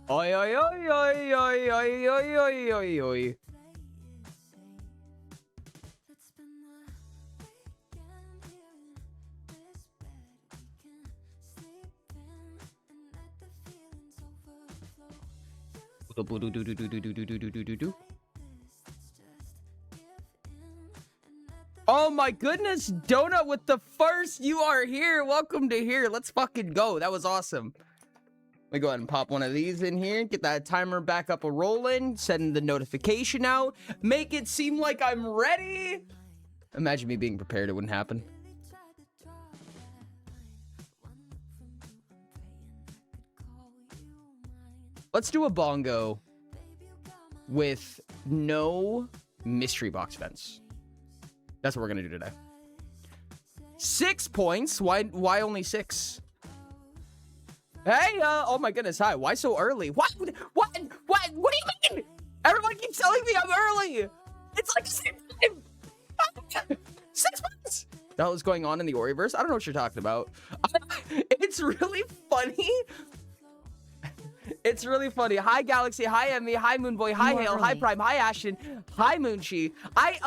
Oi, oi, oi, oi, oi, oi, oi, oi, oi, oi. Oh my goodness, Donut with the first. You are here. Welcome to here. Let's fucking go. That was awesome. Let me go ahead and pop one of these in here. Get that timer back up a rolling. Send the notification out. Make it seem like I'm ready. Imagine me being prepared. It wouldn't happen. Let's do a bongo with no mystery box fence. That's what we're gonna do today. 6 points. Why only 6? Hey, oh my goodness, hi. Why so early? What do you mean? Everyone keeps telling me I'm early. It's like 6 time. 6 months. The hell is going on in the Oriverse? I don't know what you're talking about. It's really funny. It's really funny. Hi, Galaxy. Hi, Emmy. Hi, Moonboy. Hi, Hale. Hi, Prime. Hi, Ashton. Hi, Moonchi.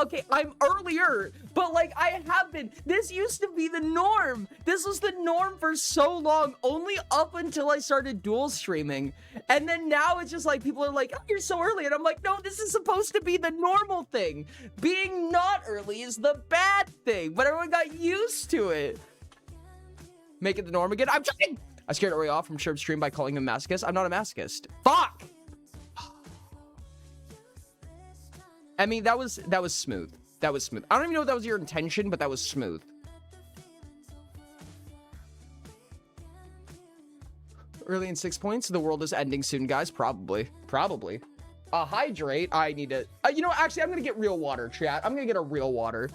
Okay, I'm earlier, but like I have been. This used to be the norm. This was the norm for so long, only up until I started dual streaming. And then now it's just like people are like, oh, you're so early. And I'm like, no, this is supposed to be the normal thing. Being not early is the bad thing, but everyone got used to it. Make it the norm again. I'm joking. I scared Ori off from Sherb stream by calling him masochist. I'm not a masochist. Fuck! I mean, that was smooth. That was smooth. I don't even know if that was your intention, but that was smooth. Early in 6 points. The world is ending soon, guys. Probably. Hydrate. I need to... you know, actually, I'm going to get real water, chat. I'm going to get a real water.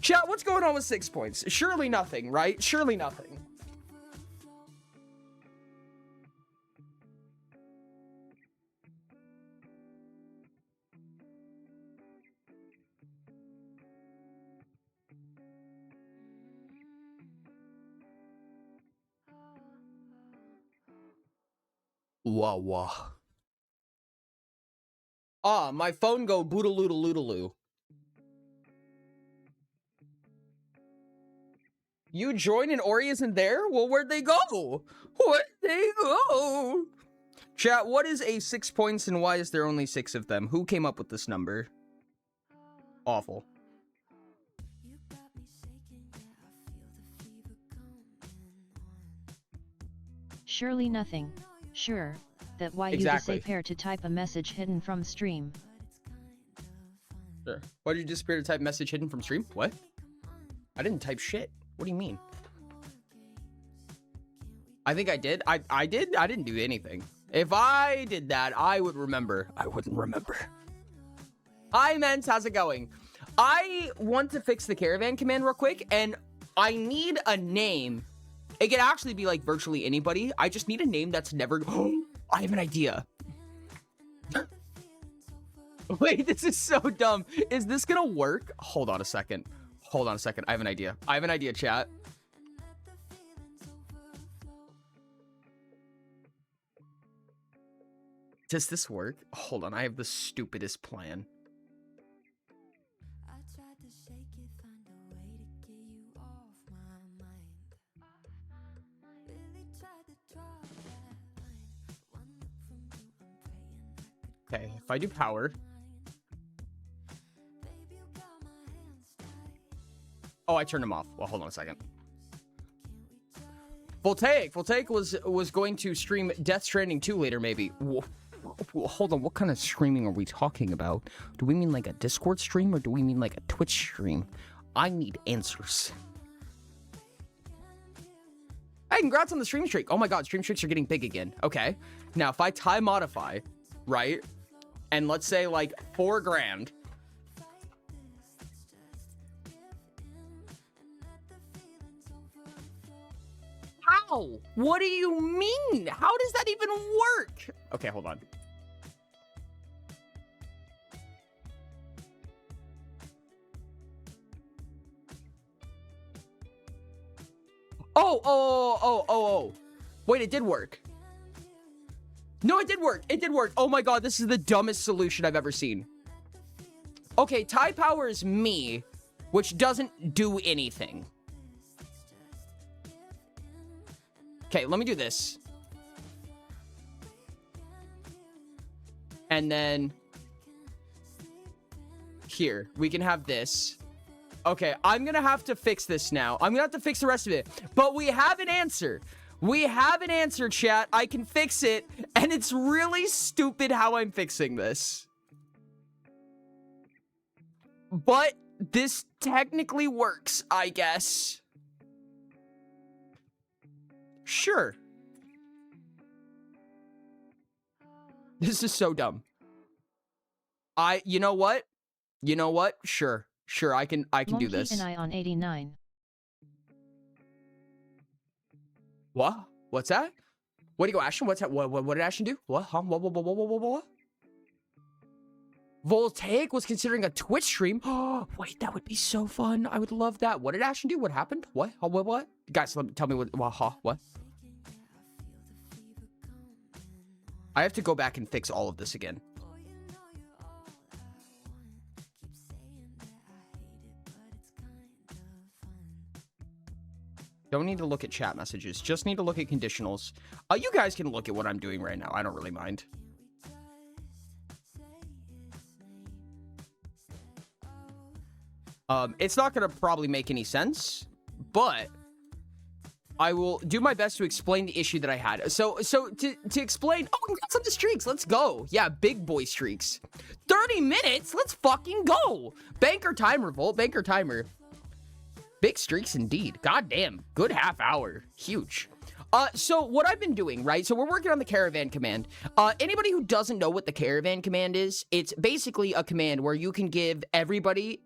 Chat, what's going on with 6 points? Surely nothing, right? Surely nothing. Wah. Ah, my phone go boodaloo. You join and Ori isn't there? Well, where'd they go? Chat, what is a 6 points and why is there only 6 of them? Who came up with this number? Awful. Surely nothing. Sure, that why Exactly. you disappear to type a message hidden from stream. Sure. Why did you disappear to type message hidden from stream? What? I didn't type shit. What do you mean? I think I did. I did? I didn't do anything. If I did that, I would remember. I wouldn't remember. Hi, Mens. How's it going? I want to fix the caravan command real quick, and I need a name. It could actually be like virtually anybody. I just need a name that's never... I have an idea. Wait, this is so dumb. Is this gonna work? Hold on a second. I have an idea, chat. Does this work? Hold on, I have the stupidest plan. Okay, if I do power. Oh, I turned him off. Well, hold on a second. Voltaic was going to stream Death Stranding 2 later, maybe. Hold on, what kind of streaming are we talking about? Do we mean like a Discord stream or do we mean like a Twitch stream? I need answers. Hey, congrats on the stream streak. Oh my god, stream streaks are getting big again. Okay. Now, if I tie modify, right? And let's say like 4 grand. How? What do you mean? How does that even work? Okay, hold on. Oh. Wait, it did work. No, it did work. It did work. Oh my god, this is the dumbest solution I've ever seen. Okay, Thai power is me, which doesn't do anything. Okay, let me do this. And then here, we can have this. Okay, I'm gonna have to fix this now. I'm gonna have to fix the rest of it. But we have an answer. We have an answer, chat. I can fix it. And it's really stupid how I'm fixing this. But this technically works, I guess. Sure. This is so dumb. You know what? You know what? Sure. Sure, I can do this. And I on 89. What? What's that? What do you go, Ashton? What's that? What did Ashton do? What? Huh? What? Voltaic was considering a Twitch stream. Oh, wait, that would be so fun. I would love that. What did Ashton do? What happened? What? What? Guys, tell me what? What? I have to go back and fix all of this again. Don't need to look at chat messages. Just need to look at conditionals. You guys can look at what I'm doing right now. I don't really mind. It's not going to probably make any sense, but I will do my best to explain the issue that I had. So to explain, oh, congrats on the streaks. Let's go. Yeah, big boy streaks. 30 minutes. Let's fucking go. Banker timer, Volt. Banker timer. Big streaks indeed. Goddamn. Good half hour. Huge. So what I've been doing, right? So we're working on the caravan command. Anybody who doesn't know what the caravan command is, it's basically a command where you can give everybody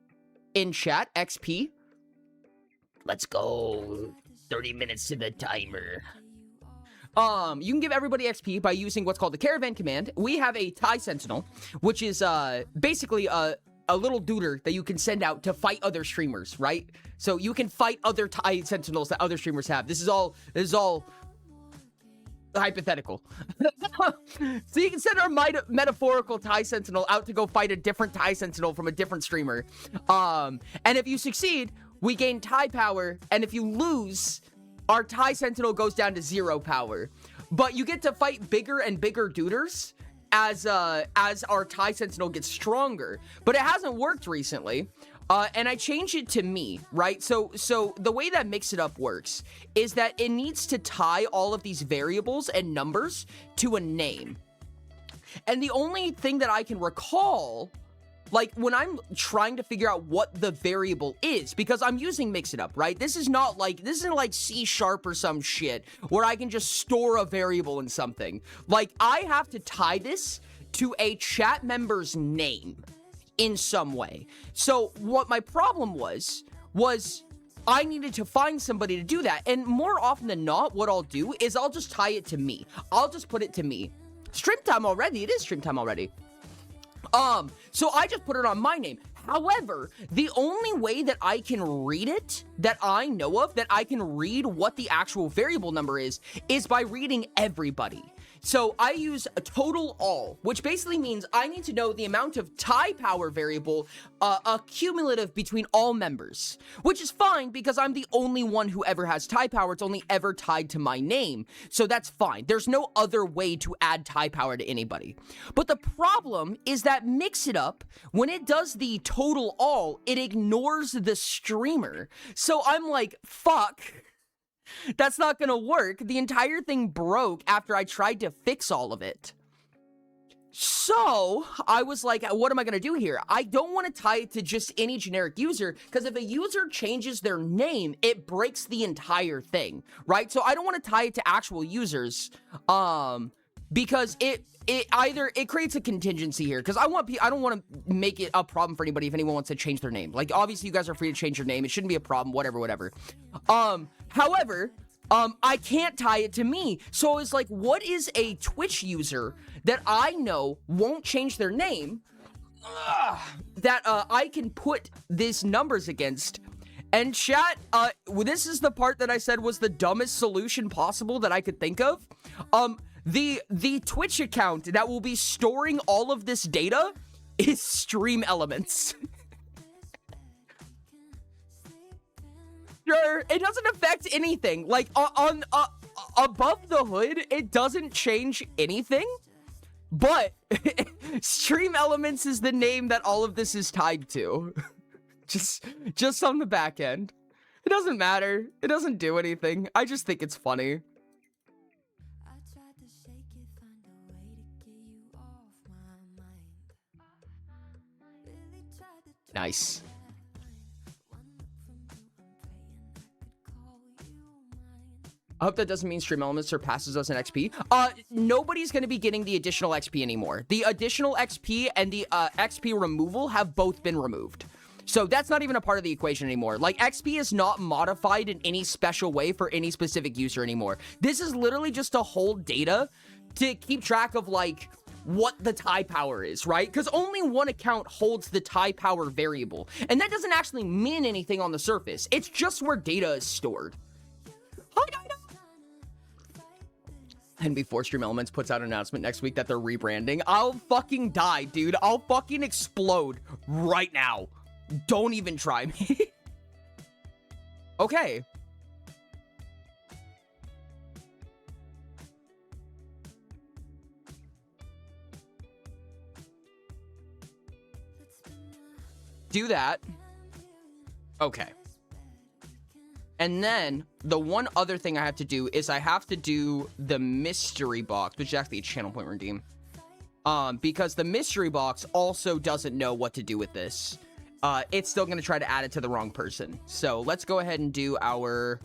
in chat XP. Let's go. 30 minutes to the timer. You can give everybody XP by using what's called the caravan command. We have a Thai Sentinel, which is basically a little duder that you can send out to fight other streamers, right? So you can fight other Thai Sentinels that other streamers have. This is all hypothetical. So you can send our metaphorical Thai Sentinel out to go fight a different Thai Sentinel from a different streamer. And if you succeed, we gain Thai power, and if you lose, our Thai Sentinel goes down to 0 power. But you get to fight bigger and bigger duders as our Thai Sentinel gets stronger. But it hasn't worked recently. And I changed it to me, right? So the way that Mix It Up works is that it needs to tie all of these variables and numbers to a name. And the only thing that I can recall, like when I'm trying to figure out what the variable is, because I'm using Mix It Up, right? This isn't like C# or some shit where I can just store a variable in something. Like I have to tie this to a chat member's name in some way. So what my problem was I needed to find somebody to do that. And more often than not, what I'll do is I'll just tie it to me. I'll just put it to me. Stream time already. It is stream time already. So I just put it on my name. However, the only way that I can read it, that I know of, that I can read what the actual variable number is by reading everybody. So I use a total all, which basically means I need to know the amount of Thai power variable accumulative between all members, which is fine because I'm the only one who ever has Thai power. It's only ever tied to my name. So that's fine. There's no other way to add Thai power to anybody. But the problem is that Mix It Up, when it does the total all, it ignores the streamer. So I'm like, fuck. That's not gonna work. The entire thing broke after I tried to fix all of it. So I was like, what am I gonna do here? I don't want to tie it to just any generic user, because if a user changes their name, it breaks the entire thing, right? So I don't want to tie it to actual users, because it creates a contingency here, because I don't want to make it a problem for anybody if anyone wants to change their name. Like, obviously you guys are free to change your name. It shouldn't be a problem, whatever. However, I can't tie it to me. So it's like, what is a Twitch user that I know won't change their name that I can put these numbers against? And chat, this is the part that I said was the dumbest solution possible that I could think of. The Twitch account that will be storing all of this data is Stream Elements. Sure, it doesn't affect anything. Like, above the hood, it doesn't change anything. But Stream Elements is the name that all of this is tied to. just on the back end. It doesn't matter. It doesn't do anything. I just think it's funny. Nice. I hope that doesn't mean Stream Elements surpasses us in XP. Nobody's going to be getting the additional XP anymore. The additional XP and the XP removal have both been removed. So that's not even a part of the equation anymore. Like, XP is not modified in any special way for any specific user anymore. This is literally just to hold data to keep track of, like, what the tie power is, right? Because only one account holds the tie power variable. And that doesn't actually mean anything on the surface. It's just where data is stored. Hi, Dino! And before Stream Elements puts out an announcement next week that they're rebranding, I'll fucking die, dude. I'll fucking explode right now. Don't even try me. Okay. Do that. Okay. And then the one other thing I have to do is I have to do the mystery box, which is actually a channel point redeem. Because the mystery box also doesn't know what to do with this. It's still going to try to add it to the wrong person. So let's go ahead and do our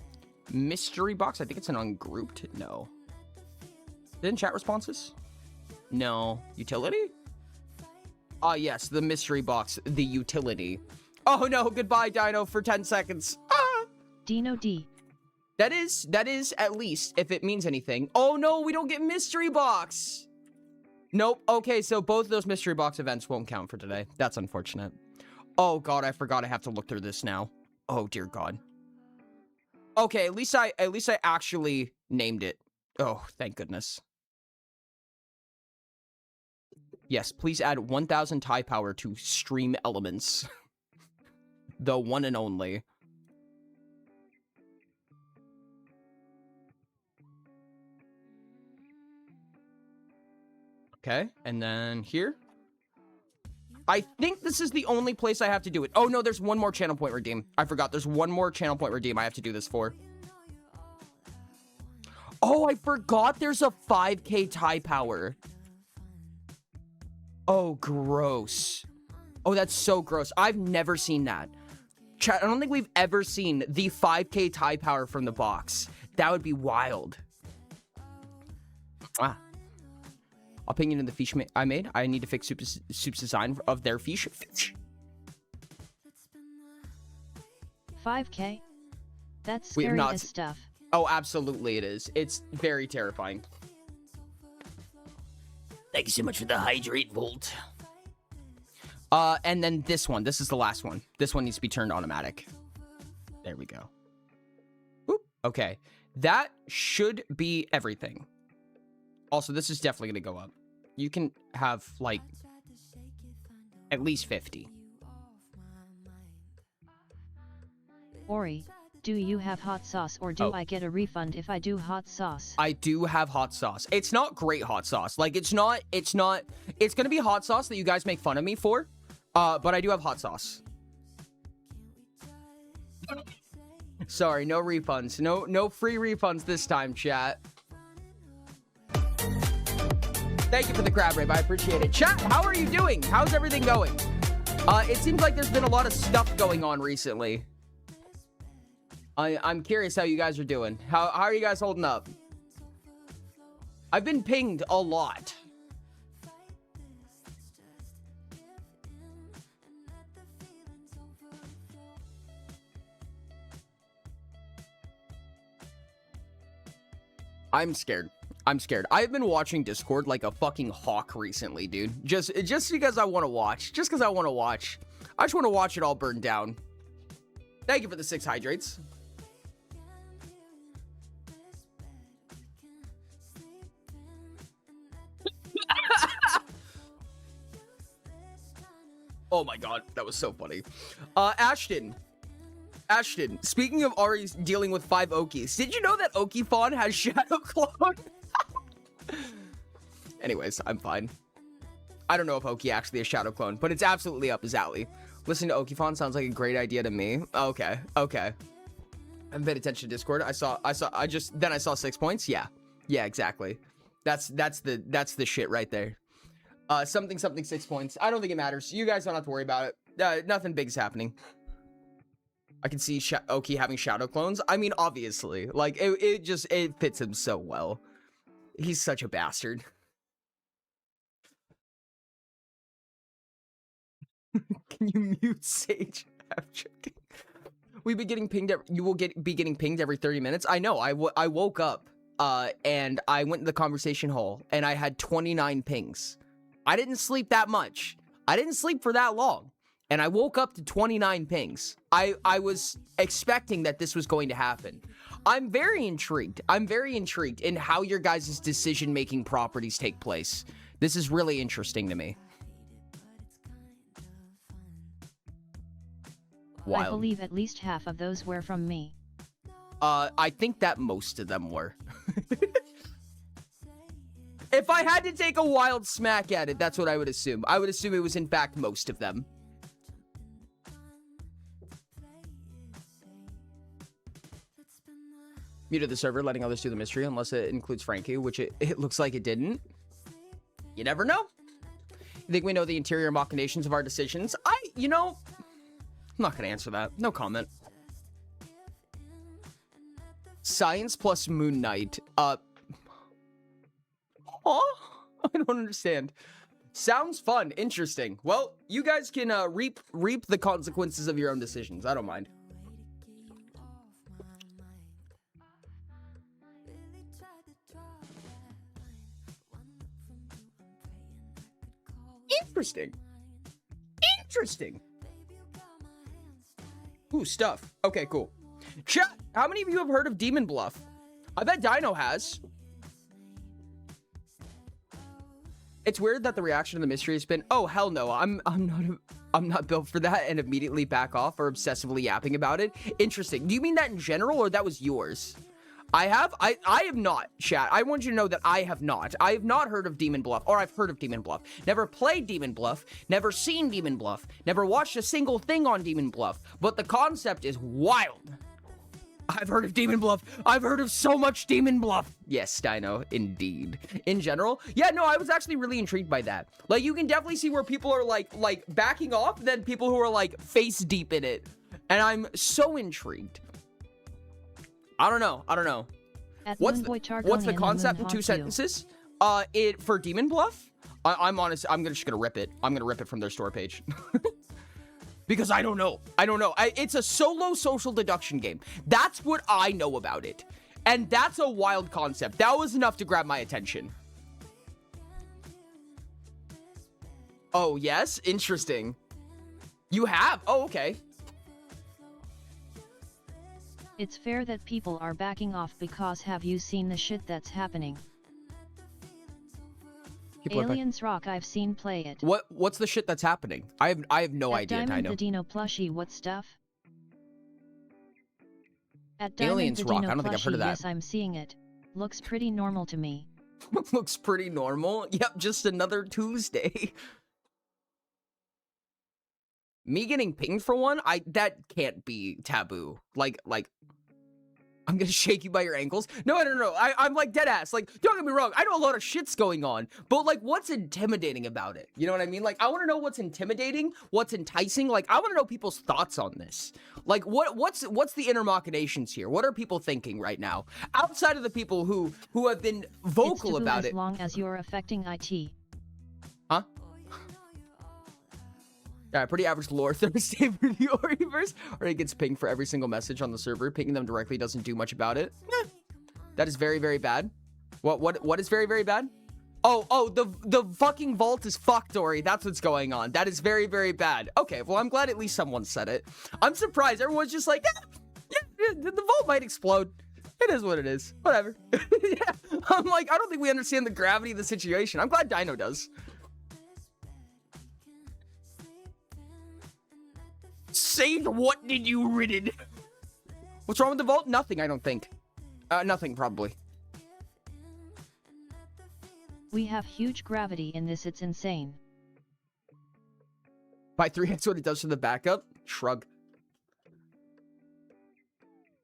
mystery box. I think it's an ungrouped. No. Then chat responses? No. Utility? Yes, the mystery box, the utility. Oh no, goodbye, Dino, for 10 seconds. Ah! Dino D. That is at least, if it means anything. Oh no, we don't get mystery box. Nope. Okay, so both of those mystery box events won't count for today. That's unfortunate. Oh god, I forgot I have to look through this now. Oh dear god. Okay, at least I actually named it. Oh, thank goodness. Yes, please add 1000 tie power to Stream Elements. The one and only. Okay, and then here. I think this is the only place I have to do it. Oh no, there's one more channel point redeem. I forgot, there's one more channel point redeem I have to do this for. Oh, I forgot there's a 5k tie power. Oh, gross. Oh, that's so gross. I've never seen that. Chat, I don't think we've ever seen the 5k tie power from the box. That would be wild. Ah. Opinion in the fish I made. I need to fix Soup's design of their fish. 5k? That's scary as stuff. Oh, absolutely it is. It's very terrifying. Thank you so much for the hydrate volt. And then this one. This is the last one. This one needs to be turned automatic. There we go. Oop. Okay. That should be everything. Also, this is definitely going to go up. You can have, like, at least 50. Ori, do you have hot sauce or do I get a refund if I do hot sauce? I do have hot sauce. It's not great hot sauce. Like, it's going to be hot sauce that you guys make fun of me for. But I do have hot sauce. Sorry, no refunds. No free refunds this time, chat. Thank you for the crab rib. I appreciate it. Chat, how are you doing? How's everything going? It seems like there's been a lot of stuff going on recently. I'm curious how you guys are doing. How are you guys holding up? I've been pinged a lot. I'm scared. I'm scared. I've been watching Discord like a fucking hawk recently, dude. Just because I want to watch. Just because I want to watch. I just want to watch it all burn down. Thank you for the 6 hydrates. Oh my god, that was so funny. Ashton, speaking of Ari's dealing with 5 Okies, did you know that Oki Fawn has Shadow Clone? Anyways, I'm fine. I don't know if Oki actually is Shadow Clone, but it's absolutely up his alley. Listening to Oki Fawn sounds like a great idea to me. Okay. I haven't paid attention to Discord. I saw 6 points. Yeah, exactly. That's the shit right there. Something 6 points. I don't think it matters. You guys don't have to worry about it. Nothing big's happening. I can see Oki having Shadow Clones. I mean, obviously, like it fits him so well. He's such a bastard. Can you mute Sage? I'm joking. We've been getting pinged. You will be getting pinged every 30 minutes. I know. I woke up and I went to the conversation hall and I had 29 pings. I didn't sleep that much. I didn't sleep for that long. And I woke up to 29 pings. I was expecting that this was going to happen. I'm very intrigued. I'm very intrigued in how your guys' decision-making properties take place. This is really interesting to me. Wild. I believe at least half of those were from me. I think that most of them were. If I had to take a wild smack at it, that's what I would assume. I would assume it was in fact most of them. Muted the server, letting others do the mystery, unless it includes Frankie, which it looks like it didn't. You never know. You think we know the interior machinations of our decisions? I'm not gonna answer that. No comment. Science plus Moon Knight. Huh? I don't understand. Sounds fun. Interesting. Well, you guys can reap the consequences of your own decisions. I don't mind. Interesting. Ooh, stuff. Okay, cool. Chat, how many of you have heard of Demon Bluff? I bet Dino has. It's weird that the reaction to the mystery has been, oh, hell no, I'm not built for that, and immediately back off or obsessively yapping about it. Interesting. Do you mean that in general, or that was yours? I have not, chat. I want you to know that I have not. I have not heard of Demon Bluff, or I've heard of Demon Bluff. Never played Demon Bluff, never seen Demon Bluff, never watched a single thing on Demon Bluff, but the concept is wild. I've heard of Demon Bluff. I've heard of so much Demon Bluff. Yes, Dino, indeed. In general, yeah, no, I was actually really intrigued by that. Like, you can definitely see where people are like backing off, then people who are like face deep in it, and I'm so intrigued. I don't know. What's the concept in 2 sentences? For Demon Bluff, I'm honest. I'm just gonna rip it. I'm gonna rip it from their store page. Because I don't know. It's a solo social deduction game. That's what I know about it. And that's a wild concept. That was enough to grab my attention. Oh, yes? Interesting. You have? Oh, okay. It's fair that people are backing off because have you seen the shit that's happening? Aliens Rock, I've seen play it. What's the shit that's happening? I have no idea, Diamond Dino. the Dino plushie, what stuff? At Aliens Rock, I don't think I've heard of that. Yes, I'm seeing it. Looks pretty normal to me. Looks pretty normal? Yep, just another Tuesday. Me getting pinged for one? That can't be taboo. Like, I'm gonna shake you by your ankles. No. I'm like dead ass. Like, don't get me wrong. I know a lot of shit's going on, but like, what's intimidating about it? You know what I mean? Like, I want to know what's intimidating, what's enticing. Like, I want to know people's thoughts on this. Like, what's the inner machinations here? What are people thinking right now? Outside of the people who have been vocal about it. As long as you're affecting IT. Huh? Yeah, pretty average lore Thursday for the Oriverse. Or it gets pinged for every single message on the server. Pinging them directly doesn't do much about it. That is very, very bad. What is very, very bad? Oh, the fucking vault is fucked, Ori. That's what's going on. That is very, very bad. Okay, well, I'm glad at least someone said it. I'm surprised. Everyone's just like, yeah, the vault might explode. It is what it is. Whatever. Yeah. I'm like, I don't think we understand the gravity of the situation. I'm glad Dino does. Saved, what did you ridden? What's wrong with the vault? Nothing, I don't think. Nothing, probably. We have huge gravity in this, it's insane. By 3x what it does to the backup? Shrug.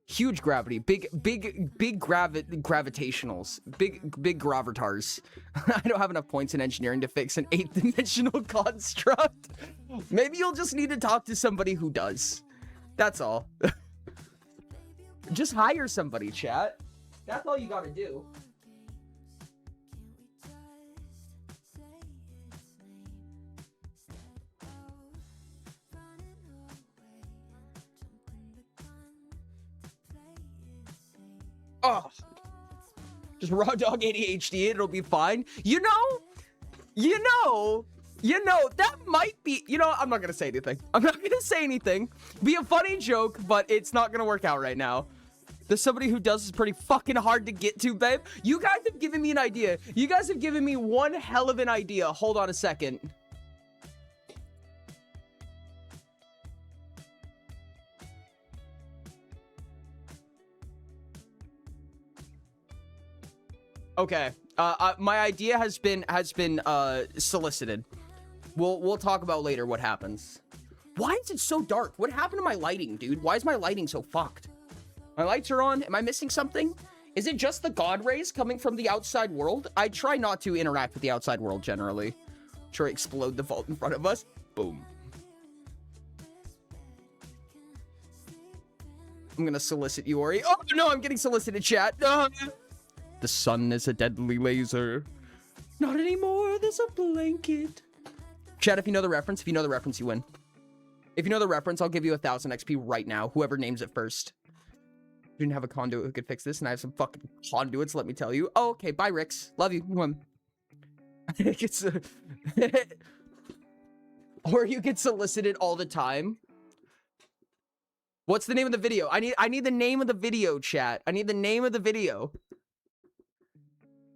Huge gravity. Big gravitationals. Big gravitars. I don't have enough points in engineering to fix an 8th-dimensional construct. Maybe you'll just need to talk to somebody who does. That's all. Just hire somebody, chat. That's all you gotta do. Oh, just raw dog ADHD, it'll be fine. You know, that might be, I'm not gonna say anything. I'm not gonna say anything. Be a funny joke, but it's not gonna work out right now. There's somebody who does is pretty fucking hard to get to, babe. You guys have given me an idea. You guys have given me one hell of an idea. Hold on a second. Okay. My idea has been solicited. We'll talk about later what happens. Why is it so dark? What happened to my lighting, dude? Why is my lighting so fucked? My lights are on. Am I missing something? Is it just the god rays coming from the outside world? I try not to interact with the outside world generally. Try to explode the vault in front of us. Boom. I'm gonna solicit you, Ori. Oh no, I'm getting solicited, chat. The sun is a deadly laser. Not anymore, there's a blanket. Chat, if you know the reference, you win. If you know the reference, I'll give you 1,000 XP right now. Whoever names it first. Didn't have a conduit who could fix this, and I have some fucking conduits, let me tell you. Oh, okay, bye, Rix. Love you. Or you get solicited all the time. What's the name of the video? I need the name of the video, chat. I need the name of the video.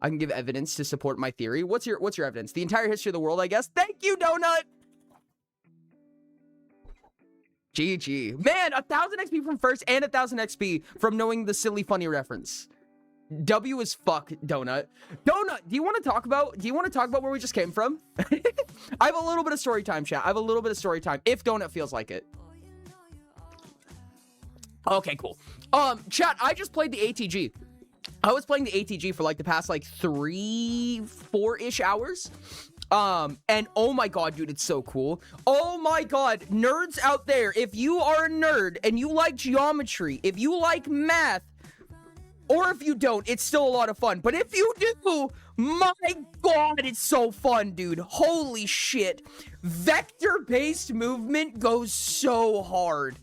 I can give evidence to support my theory. What's your evidence? The entire history of the world, I guess. Thank you, Donut. GG. Man, 1,000 XP from first and 1,000 XP from knowing the silly funny reference. W is fuck, Donut. Donut, do you want to talk about where we just came from? I have a little bit of story time, chat. I have a little bit of story time if Donut feels like it. Okay, cool. Chat, I just played the ATG. I was playing the ATG for like the past like 3-4-ish hours. And oh my god, dude, it's so cool. Oh my god, nerds out there, if you are a nerd and you like geometry, if you like math, or if you don't, it's still a lot of fun. But if you do, my god, it's so fun, dude. Holy shit. Vector-based movement goes so hard.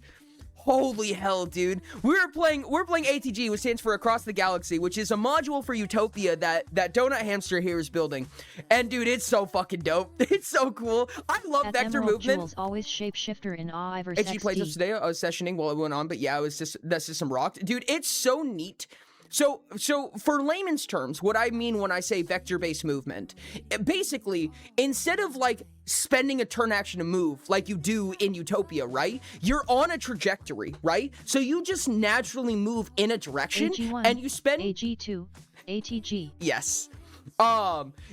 Holy hell, dude. We're playing ATG, which stands for Across the Galaxy, which is a module for Utopia that Donut Hamster here is building. And dude, it's so fucking dope. It's so cool. I love vector movement. Jewels always shapeshifter in Iver's XG plays us today. I was sessioning while it went on, but yeah, that's just some rock. Dude, it's so neat. So for layman's terms, what I mean when I say vector-based movement, basically, instead of like spending a turn action to move like you do in Utopia, right? You're on a trajectory, right? So you just naturally move in a direction AG1, and you spend AG2, ATG. Yes.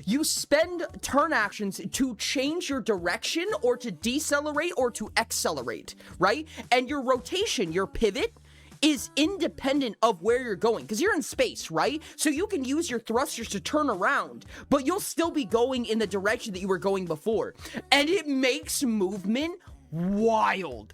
You spend turn actions to change your direction or to decelerate or to accelerate, right? And your rotation, your pivot, is independent of where you're going, because you're in space, right? So you can use your thrusters to turn around, but you'll still be going in the direction that you were going before. And it makes movement wild.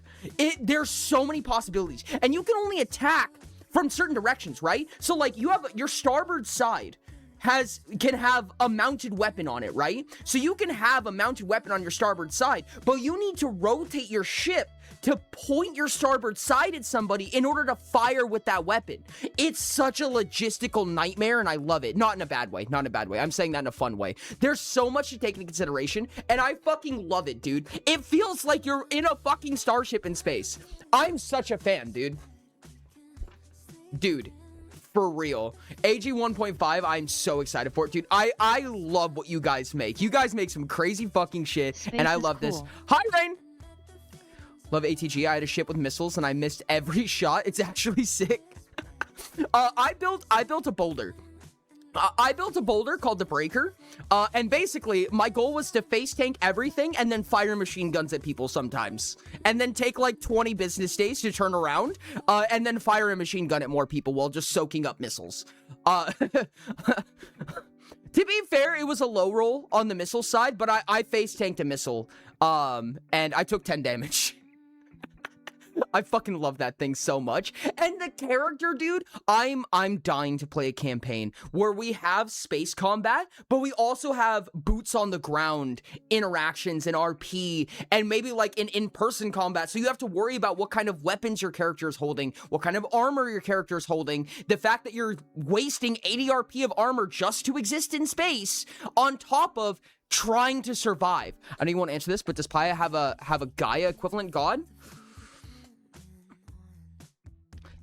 There's so many possibilities, and you can only attack from certain directions, right? So like you have your starboard side can have a mounted weapon on it, right? So you can have a mounted weapon on your starboard side, but you need to rotate your ship to point your starboard side at somebody in order to fire with that weapon. It's such a logistical nightmare, and I love it. Not in a bad way. Not in a bad way. I'm saying that in a fun way. There's so much to take into consideration, and I fucking love it, dude. It feels like you're in a fucking starship in space. I'm such a fan, dude. Dude. For real. AG 1.5, I'm so excited for it, dude. I love what you guys make. You guys make some crazy fucking shit, and I love this. Hi, Rain. Love ATG. I had a ship with missiles and I missed every shot. It's actually sick. I built a boulder. I built a boulder called the Breaker, and basically, my goal was to face tank everything and then fire machine guns at people sometimes, and then take like 20 business days to turn around, and then fire a machine gun at more people while just soaking up missiles. To be fair, it was a low roll on the missile side, but I face tanked a missile, and I took 10 damage. I fucking love that thing so much. And the character, dude, I'm dying to play a campaign where we have space combat, but we also have boots on the ground interactions and RP, and maybe like an in-person combat. So you have to worry about what kind of weapons your character is holding, what kind of armor your character is holding, the fact that you're wasting 80 RP of armor just to exist in space, on top of trying to survive. I know you won't answer this, but does Paya have a Gaia equivalent god?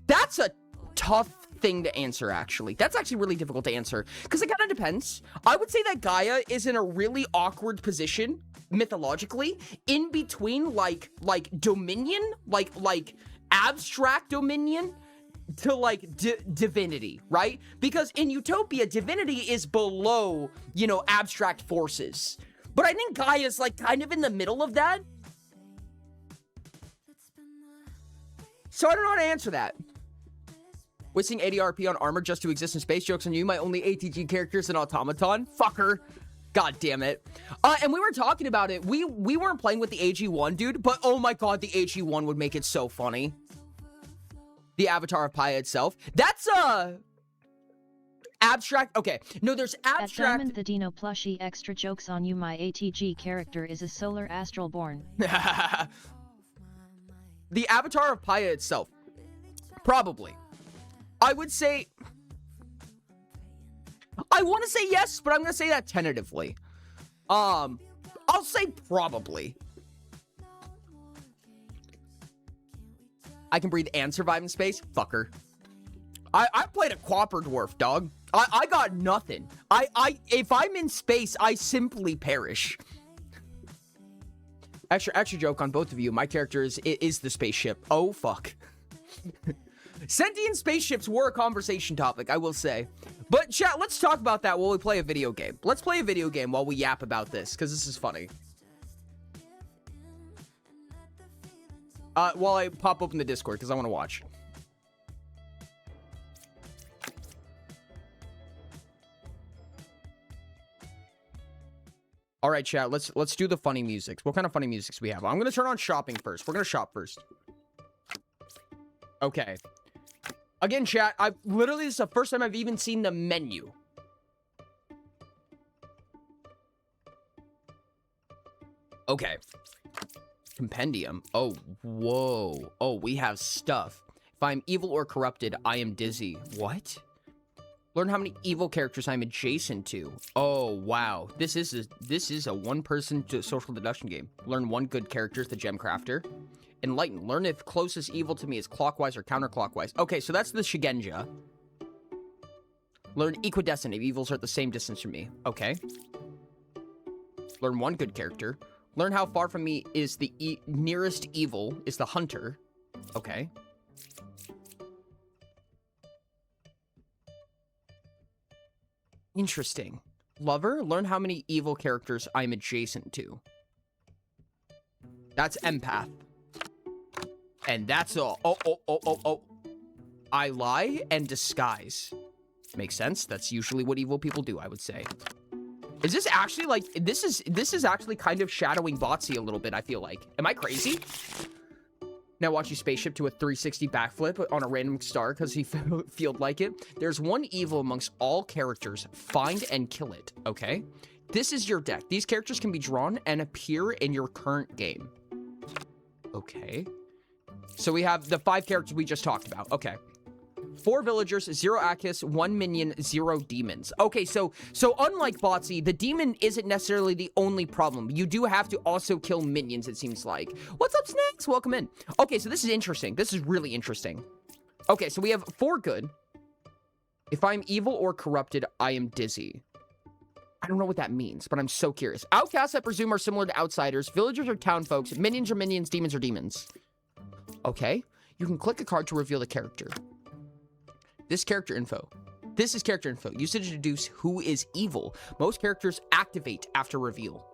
That's a tough thing to answer, actually. That's actually really difficult to answer, because it kind of depends. I would say that Gaia is in a really awkward position, mythologically, in between, like Dominion, like abstract Dominion, to, like, divinity, right? Because in Utopia, divinity is below, you know, abstract forces. But I think Gaia's, like, kind of in the middle of that. So I don't know how to answer that. Wasting 80 RP on armor just to exist in space. Jokes on you. My only ATG character is an automaton. Fucker. God damn it. And we were talking about it. We weren't playing with the AG1, dude. But oh my god, the AG1 would make it so funny. The avatar of Paya itself. That's abstract. Okay. No, there's abstract. At Diamond the Dino plushie, extra jokes on you. My ATG character is a solar astral born. The avatar of Paya itself. Probably. I would say, I want to say yes, but I'm going to say that tentatively. I'll say probably. I can breathe and survive in space? Fucker. I played a Quapper Dwarf, dog. I got nothing. If I'm in space, I simply perish. Extra joke on both of you. My character is the spaceship. Oh, fuck. Sentient spaceships were a conversation topic, I will say. But chat, let's talk about that while we play a video game. Let's play a video game while we yap about this, because this is funny. While I pop open the Discord, because I want to watch. All right, chat, let's do the funny music. What kind of funny music do we have? I'm going to turn on shopping first. We're going to shop first. Okay. Again, chat, this is the first time I've even seen the menu. Okay. Compendium. Oh, whoa. Oh, we have stuff. If I'm evil or corrupted, I am dizzy. What? Learn how many evil characters I'm adjacent to. Oh, wow. This is a one-person social deduction game. Learn one good character is the Gem Crafter. Enlighten. Learn if closest evil to me is clockwise or counterclockwise. Okay, so that's the Shigenja. Learn equidistant if evils are at the same distance from me. Okay. Learn one good character. Learn how far from me is the nearest evil is the Hunter. Okay. Interesting. Lover. Learn how many evil characters I'm adjacent to. That's Empath. And that's all. Oh. I lie and disguise. Makes sense. That's usually what evil people do, I would say. Is this actually like, this is actually kind of shadowing Botsy a little bit, I feel like. Am I crazy? Now watch you spaceship to a 360 backflip on a random star because he felt like it. There's one evil amongst all characters. Find and kill it. Okay. This is your deck. These characters can be drawn and appear in your current game. Okay. So we have the 5 characters we just talked about. Okay. 4 villagers, 0 Akis, 1 minion, 0 demons. Okay, so unlike Botsy, the demon isn't necessarily the only problem. You do have to also kill minions, it seems like. What's up, Snacks? Welcome in. Okay, so this is interesting. This is really interesting. Okay, so we have 4 good. If I'm evil or corrupted, I am dizzy. I don't know what that means, but I'm so curious. Outcasts, I presume, are similar to outsiders. Villagers are town folks. Minions are minions. Demons are demons. Okay. You can click a card to reveal the character. This character info. This is character info. Use it to deduce who is evil. Most characters activate after reveal.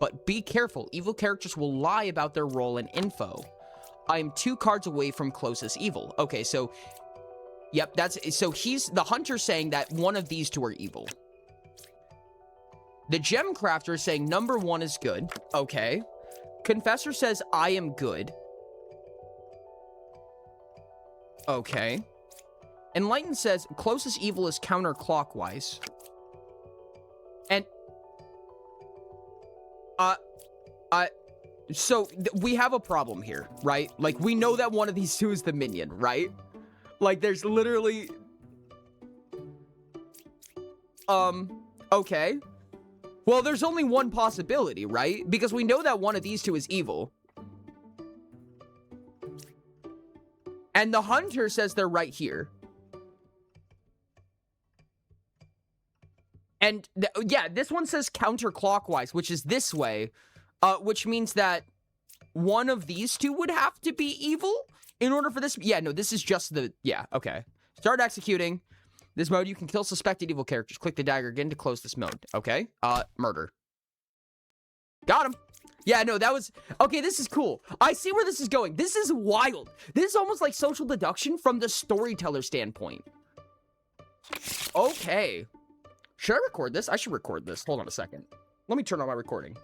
But be careful. Evil characters will lie about their role and info. I'm 2 cards away from closest evil. Okay, so... Yep, so he's the hunter saying that one of these 2 are evil. The gem crafter is saying number 1 is good. Okay. Confessor says I am good. Okay. Enlightened says closest evil is counterclockwise. And so we have a problem here, right? Like, we know that one of these 2 is the minion, right? Like, there's literally... Okay. Well, there's only one possibility, right? Because we know that one of these 2 is evil. And the hunter says they're right here. And, yeah, this one says counterclockwise, which is this way. Which means that one of these 2 would have to be evil in order for this. Yeah, no, this is just the... Yeah, okay. Start executing. This mode, you can kill suspected evil characters. Click the dagger again to close this mode. Okay. Murder. Got him. Yeah, no, that was... Okay, this is cool. I see where this is going. This is wild. This is almost like social deduction from the storyteller standpoint. Okay. Should I record this? I should record this. Hold on a second. Let me turn on my recording.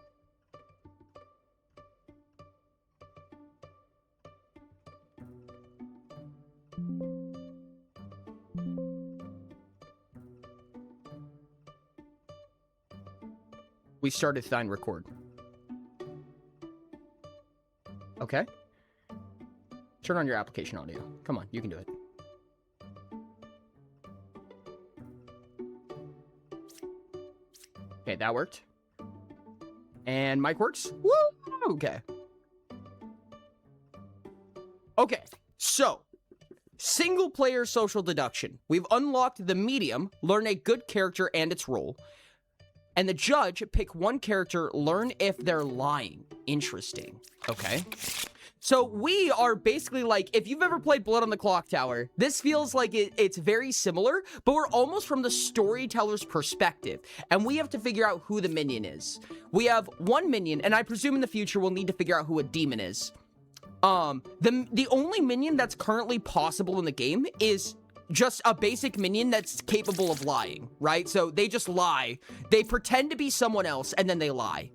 We started Thine record. Okay. Turn on your application audio. Come on, you can do it. Okay, that worked. And mic works. Woo! Okay. Okay, so single player social deduction. We've unlocked the medium, learn a good character and its role. And the judge, pick one character, learn if they're lying. Interesting. Okay. So we are basically like, if you've ever played Blood on the Clock Tower, this feels like it's very similar, but we're almost from the storyteller's perspective. And we have to figure out who the minion is. We have one minion, and I presume in the future we'll need to figure out who a demon is. The only minion that's currently possible in the game is just a basic minion that's capable of lying, right? So they just lie. They pretend to be someone else, and then they lie.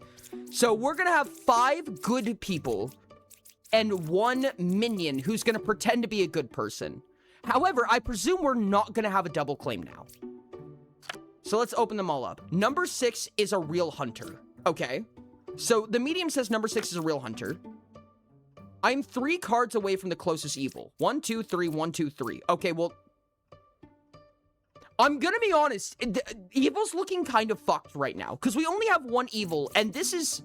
So we're gonna have 5 good people and 1 minion who's gonna pretend to be a good person. However, I presume we're not gonna have a double claim now. So let's open them all up. Number 6 is a real hunter. Okay. So the medium says number 6 is a real hunter. I'm 3 cards away from the closest evil. 1, 2, 3, 1, 2, 3. Okay, well, I'm gonna be honest, evil's looking kind of fucked right now, because we only have 1 evil, and this is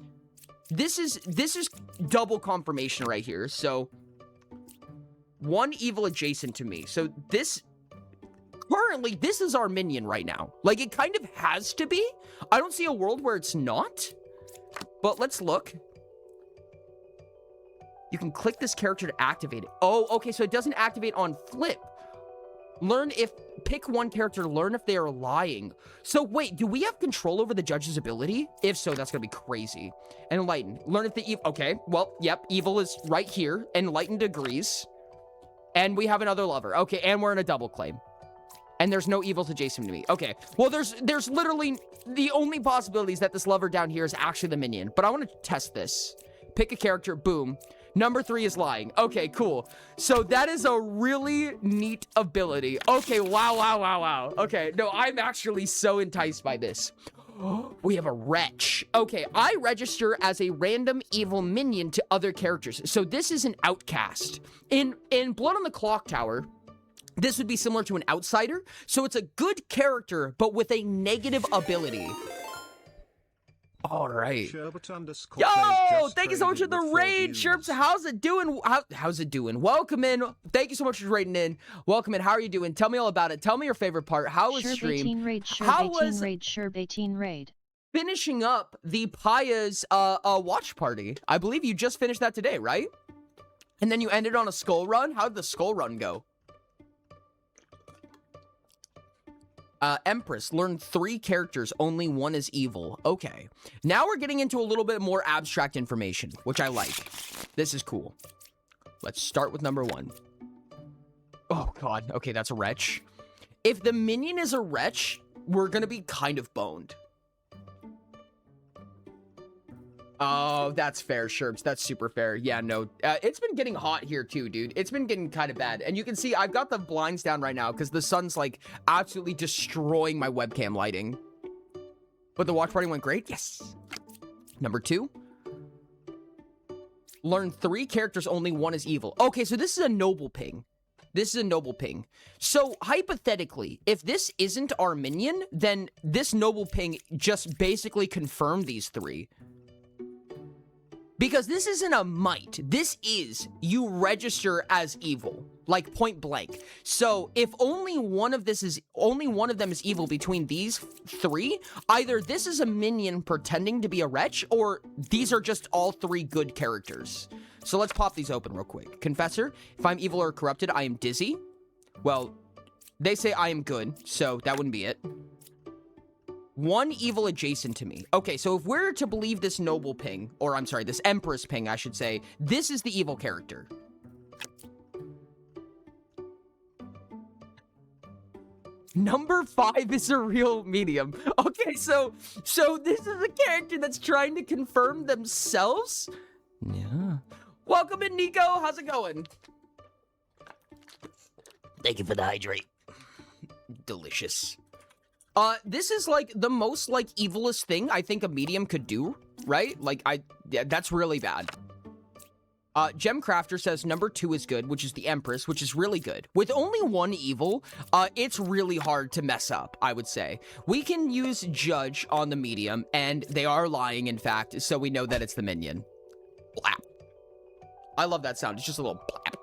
double confirmation right here. So 1 evil adjacent to me. So currently, this is our minion right now. Like, it kind of has to be. I don't see a world where it's not, but let's look. You can click this character to activate it. Oh, okay, so it doesn't activate on flip. Pick one character, learn if they are lying. So wait, do we have control over the judge's ability? If so, that's gonna be crazy. Enlighten, learn if the evil, okay, well, yep, evil is right here. Enlightened agrees. And we have another lover. Okay, and we're in a double claim. And there's no evils adjacent to me. Okay, well, there's literally, the only possibility is that this lover down here is actually the minion. But I wanna test this. Pick a character, boom. Number 3 is lying. Okay, cool. So that is a really neat ability. Okay, wow. Okay, no, I'm actually so enticed by this. We have a wretch. Okay, I register as a random evil minion to other characters. So this is an outcast. In Blood on the Clock Tower, this would be similar to an outsider. So it's a good character, but with a negative ability. All right. Sherbet_plays Yo, just thank you so much for traded the with 4 raid, views. Sherps. How's it doing? How's it doing? Welcome in. Thank you so much for raiding in. Welcome in. How are you doing? Tell me all about it. Tell me your favorite part. How was Sherb stream? 18 raid, Sherb How 18 was raid, Sherb 18 raid. finishing up the Paya's watch party? I believe you just finished that today, right? And then you ended on a skull run. How did the skull run go? Empress, learn 3 characters, only 1 is evil. Okay. Now we're getting into a little bit more abstract information, which I like. This is cool. Let's start with number 1. Oh, God. Okay, that's a wretch. If the minion is a wretch, we're gonna be kind of boned. Oh, that's fair, Sherbs. That's super fair. Yeah, no. It's been getting hot here too, dude. It's been getting kind of bad. And you can see I've got the blinds down right now because the sun's like absolutely destroying my webcam lighting. But the watch party went great. Yes. Number 2. Learn 3 characters, only 1 is evil. Okay, so this is a noble ping. This is a noble ping. So, hypothetically, if this isn't our minion, then this noble ping just basically confirmed these 3. Because this isn't a might. This is you register as evil, like point blank. So if only one of them is evil between these 3, either this is a minion pretending to be a wretch, or these are just all 3 good characters. So let's pop these open real quick. Confessor, if I'm evil or corrupted, I am dizzy. Well, they say I am good, so that wouldn't be it. 1 evil adjacent to me. Okay, so if we're to believe this noble ping, or I'm sorry, this empress ping, I should say, this is the evil character. Number 5 is a real medium. Okay, so this is a character that's trying to confirm themselves? Yeah. Welcome in, Nico. How's it going? Thank you for the hydrate. Delicious. This is like the most like evilest thing I think a medium could do, right? Like yeah, that's really bad. Gemcrafter says number 2 is good, which is the Empress, which is really good. With only 1 evil, it's really hard to mess up, I would say. We can use Judge on the medium, and they are lying, in fact, so we know that it's the minion. Blap. I love that sound. It's just a little blap.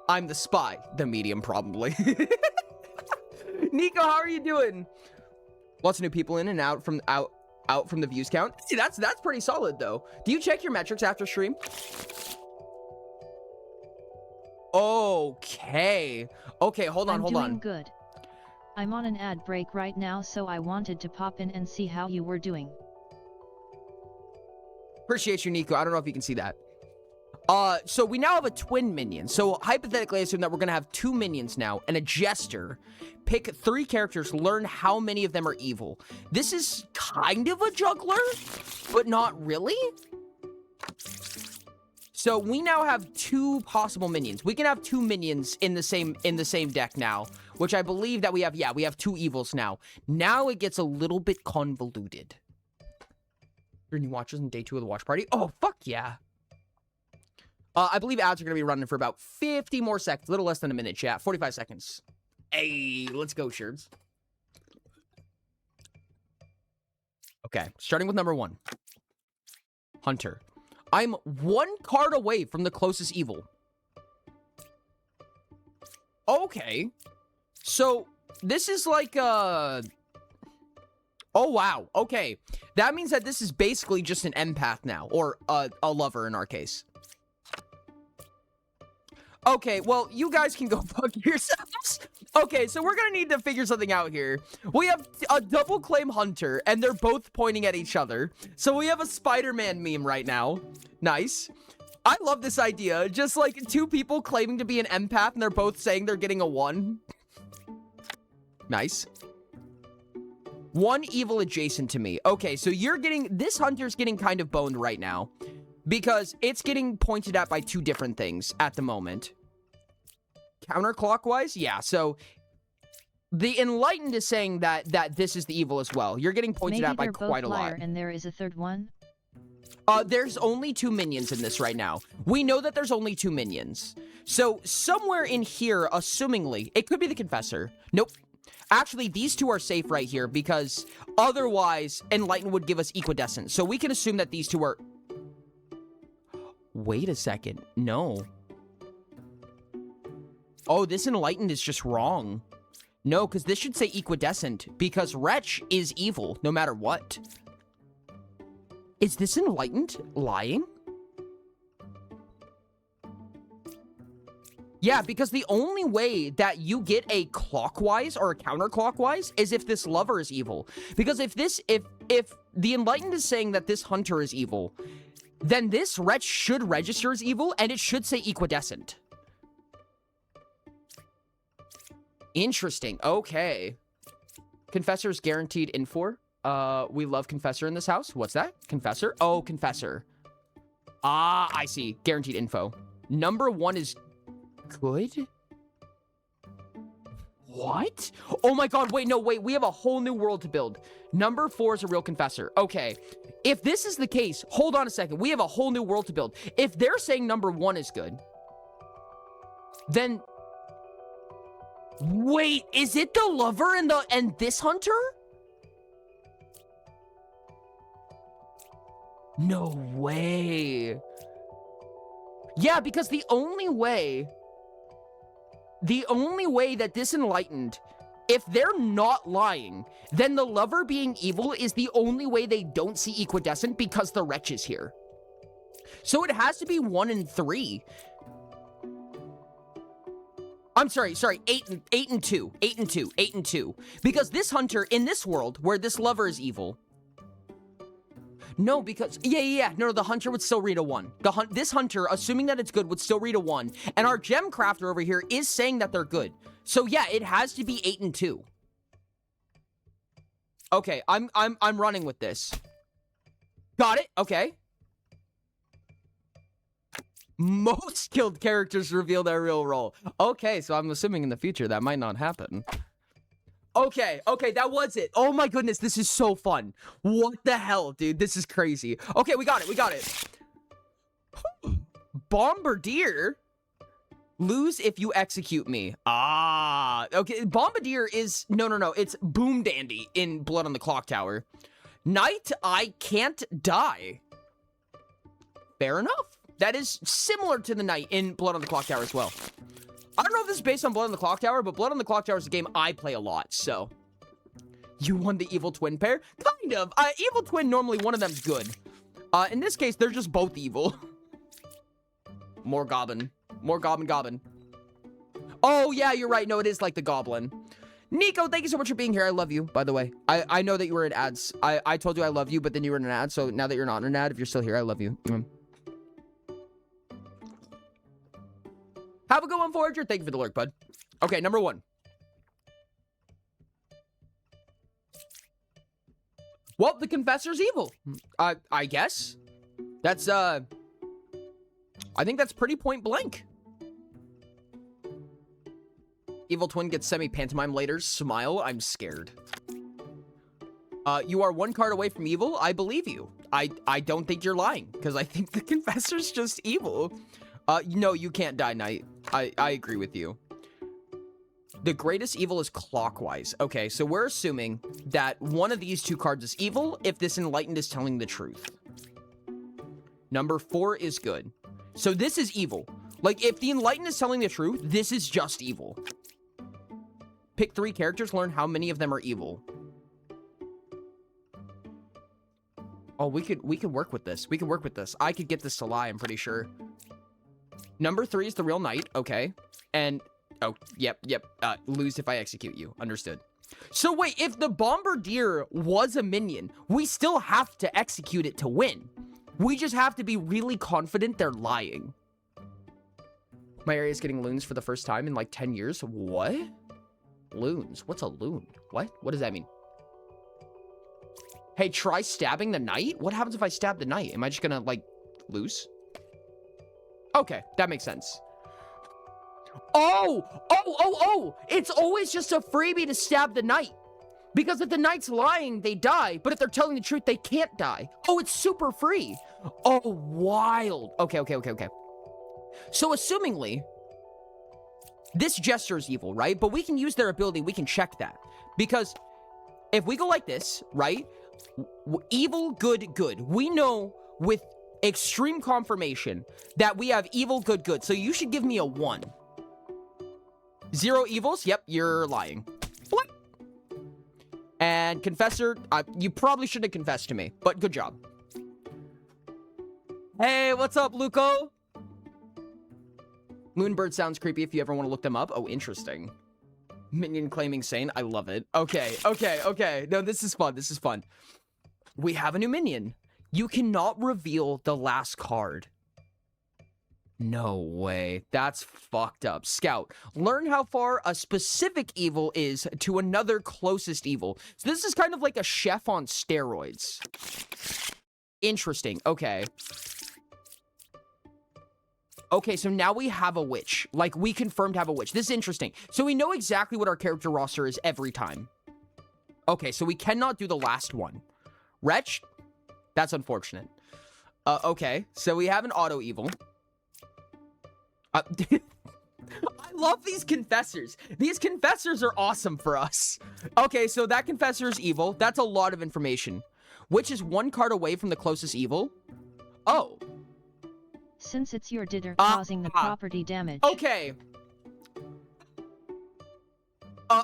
I'm the spy, the medium, probably. Nico, how are you doing? Lots of new people in and out from the views count. See, that's pretty solid though. Do you check your metrics after stream? Okay. Okay, hold on. I'm doing good. I'm on an ad break right now, so I wanted to pop in and see how you were doing. Appreciate you, Nico. I don't know if you can see that. So we now have a twin minion. So hypothetically, I assume that we're gonna have 2 minions now and a jester. Pick 3 characters, learn how many of them are evil. This is kind of a juggler, but not really. So we now have 2 possible minions. We can have 2 minions in the same deck now, which I believe that we have. Yeah, we have 2 evils now. Now it gets a little bit convoluted. Your new watches on day 2 of the watch party. Oh, fuck yeah. I believe ads are going to be running for about 50 more seconds. A little less than a minute, chat. 45 seconds. Hey, let's go, Sherds. Okay, starting with number 1. Hunter. I'm 1 card away from the closest evil. Okay. So, this is like, oh, wow. Okay. That means that this is basically just an empath now. Or a lover in our case. Okay, well, you guys can go fuck yourselves. Okay, so we're gonna need to figure something out here. We have a double claim hunter, and they're both pointing at each other. So we have a Spider-Man meme right now. Nice. I love this idea. Just like 2 people claiming to be an empath, and they're both saying they're getting a 1. Nice. 1 evil adjacent to me. Okay, so this hunter's getting kind of boned right now. Because it's getting pointed at by 2 different things at the moment. Counterclockwise? Yeah, so the Enlightened is saying that this is the evil as well. You're getting pointed at by quite a lot. And there is a 3rd one? There's only 2 minions in this right now. We know that there's only 2 minions. So somewhere in here, assumingly, it could be the Confessor. Nope. Actually, these two are safe right here because otherwise Enlighten would give us Equidescent. So we can assume that these two are... Wait a second. No. Oh, this Enlightened is just wrong. No, because this should say Equidescent because Wretch is evil no matter what. Is this Enlightened lying? Yeah, because the only way that you get a clockwise or a counterclockwise is if this lover is evil. Because if the Enlightened is saying that this hunter is evil, then this wretch should register as evil and it should say Equidescent. Interesting. Okay. Confessor is guaranteed info. We love Confessor in this house. What's that? Confessor? Oh, Confessor. Ah, I see. Guaranteed info. Number 1 is good? What? Oh my god, wait, no, wait. We have a whole new world to build. Number 4 is a real Confessor. Okay. If this is the case, hold on a second. We have a whole new world to build. If they're saying number 1 is good, then... Wait, is it the lover and this hunter? No way. Yeah, because the only way that this Enlightened, if they're not lying, then the lover being evil is the only way they don't see Equidescent because the wretch is here. So it has to be 1 and 3. I'm sorry, 8 and 2. Because this hunter in this world where this lover is evil. No, because no, the hunter would still read a 1. This hunter, assuming that it's good, would still read a 1. And our gem crafter over here is saying that they're good. So yeah, it has to be 8 and 2. Okay, I'm running with this. Got it. Okay. Most skilled characters reveal their real role. Okay, so I'm assuming in the future that might not happen. Okay, that was it. Oh my goodness, this is so fun. What the hell, dude? This is crazy. Okay, we got it. Bombardier? Lose if you execute me. Ah, okay. Bombardier is... No. It's Boom Dandy in Blood on the Clock Tower. Knight, I can't die. Fair enough. That is similar to the Knight in Blood on the Clock Tower as well. I don't know if this is based on Blood on the Clock Tower, but Blood on the Clock Tower is a game I play a lot, so... You won the Evil Twin pair? Kind of. Evil Twin, normally one of them's good. In this case, they're just both evil. More Goblin. Oh, yeah, you're right. No, it is like the Goblin. Nico, thank you so much for being here. I love you, by the way. I know that you were in ads. I told you I love you, but then you were in an ad, so now that you're not in an ad, if you're still here, I love you. Have a good one, Forager. Thank you for the lurk, bud. Okay, number 1. Well, the Confessor's evil. I guess. That's, I think that's pretty point blank. Evil Twin gets semi-pantomime later. Smile, I'm scared. You are 1 card away from evil. I believe you. I don't think you're lying, because I think the Confessor's just evil. No, you can't die, Knight. I agree with you. The greatest evil is clockwise. Okay, so we're assuming that one of these 2 cards is evil if this Enlightened is telling the truth. Number 4 is good. So this is evil. Like, if the Enlightened is telling the truth, this is just evil. Pick 3 characters, learn how many of them are evil. Oh, we could work with this. I could get this to lie, I'm pretty sure. Number 3 is the real Knight. Okay. And, oh, yep. Lose if I execute you. Understood. So wait, if the Bombardier was a minion, we still have to execute it to win. We just have to be really confident they're lying. My area is getting loons for the first time in like 10 years. What? Loons? What's a loon? What does that mean? Hey, try stabbing the Knight? What happens if I stab the Knight? Am I just gonna, like, lose? Okay, that makes sense. Oh! It's always just a freebie to stab the Knight. Because if the Knight's lying, they die. But if they're telling the truth, they can't die. Oh, it's super free. Oh, wild. Okay. So, assumingly, this gesture is evil, right? But we can use their ability. We can check that. Because if we go like this, right? Evil, good, good. We know with extreme confirmation that we have evil, good, good. So you should give me a 1. 0 evils? Yep, you're lying. What? And confessor, you probably shouldn't have confessed to me, but good job. Hey, what's up, Luco? Moonbird sounds creepy if you ever want to look them up. Oh, interesting. Minion claiming sane. I love it. Okay, okay, okay. No, this is fun. This is fun. We have a new minion. You cannot reveal the last card. No way. That's fucked up. Scout, learn how far a specific evil is to another closest evil. So this is kind of like a chef on steroids. Interesting. Okay. Okay, so now we have a witch. Like, we confirmed to have a witch. This is interesting. So we know exactly what our character roster is every time. Okay, so we cannot do the last one. Wretch? That's unfortunate. Okay, so we have an auto evil. I love these confessors. These confessors are awesome for us. Okay, so that confessor is evil. That's a lot of information. Which is 1 card away from the closest evil. Oh. Since it's your didder causing the property damage. Okay.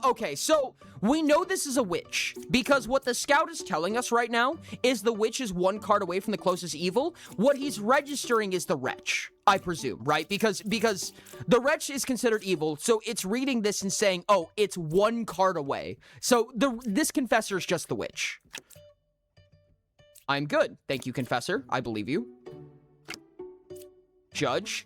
Okay, so we know this is a witch because what the scout is telling us right now is the witch is 1 card away from the closest evil. What he's registering is the wretch, I presume, right? Because the wretch is considered evil, so it's reading this and saying, oh, it's 1 card away. So this confessor is just the witch. I'm good. Thank you, confessor. I believe you. Judge.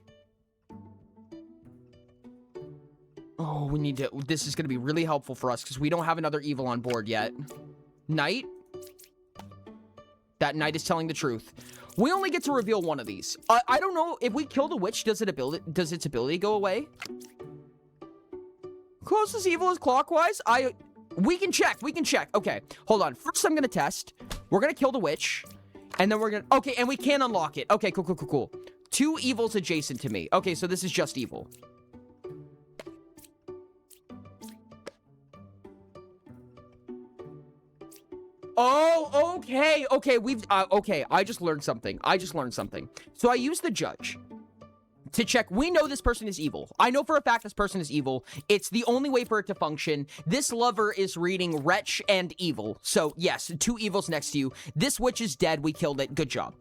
Oh, we need to... This is going to be really helpful for us because we don't have another evil on board yet. Knight. That knight is telling the truth. We only get to reveal 1 of these. I don't know. If we kill the witch, does its ability go away? Closest evil is clockwise? We can check. We can check. Okay, hold on. First, I'm going to test. We're going to kill the witch. And then we're going to... Okay, and we can unlock it. Okay, cool, cool, cool, cool. 2 evils adjacent to me. Okay, so this is just evil. Oh, okay. Okay, okay, I just learned something. So I use the judge to check. We know this person is evil. I know for a fact this person is evil. It's the only way for it to function. This lover is reading wretch and evil. So, yes, 2 evils next to you. This witch is dead. We killed it. Good job.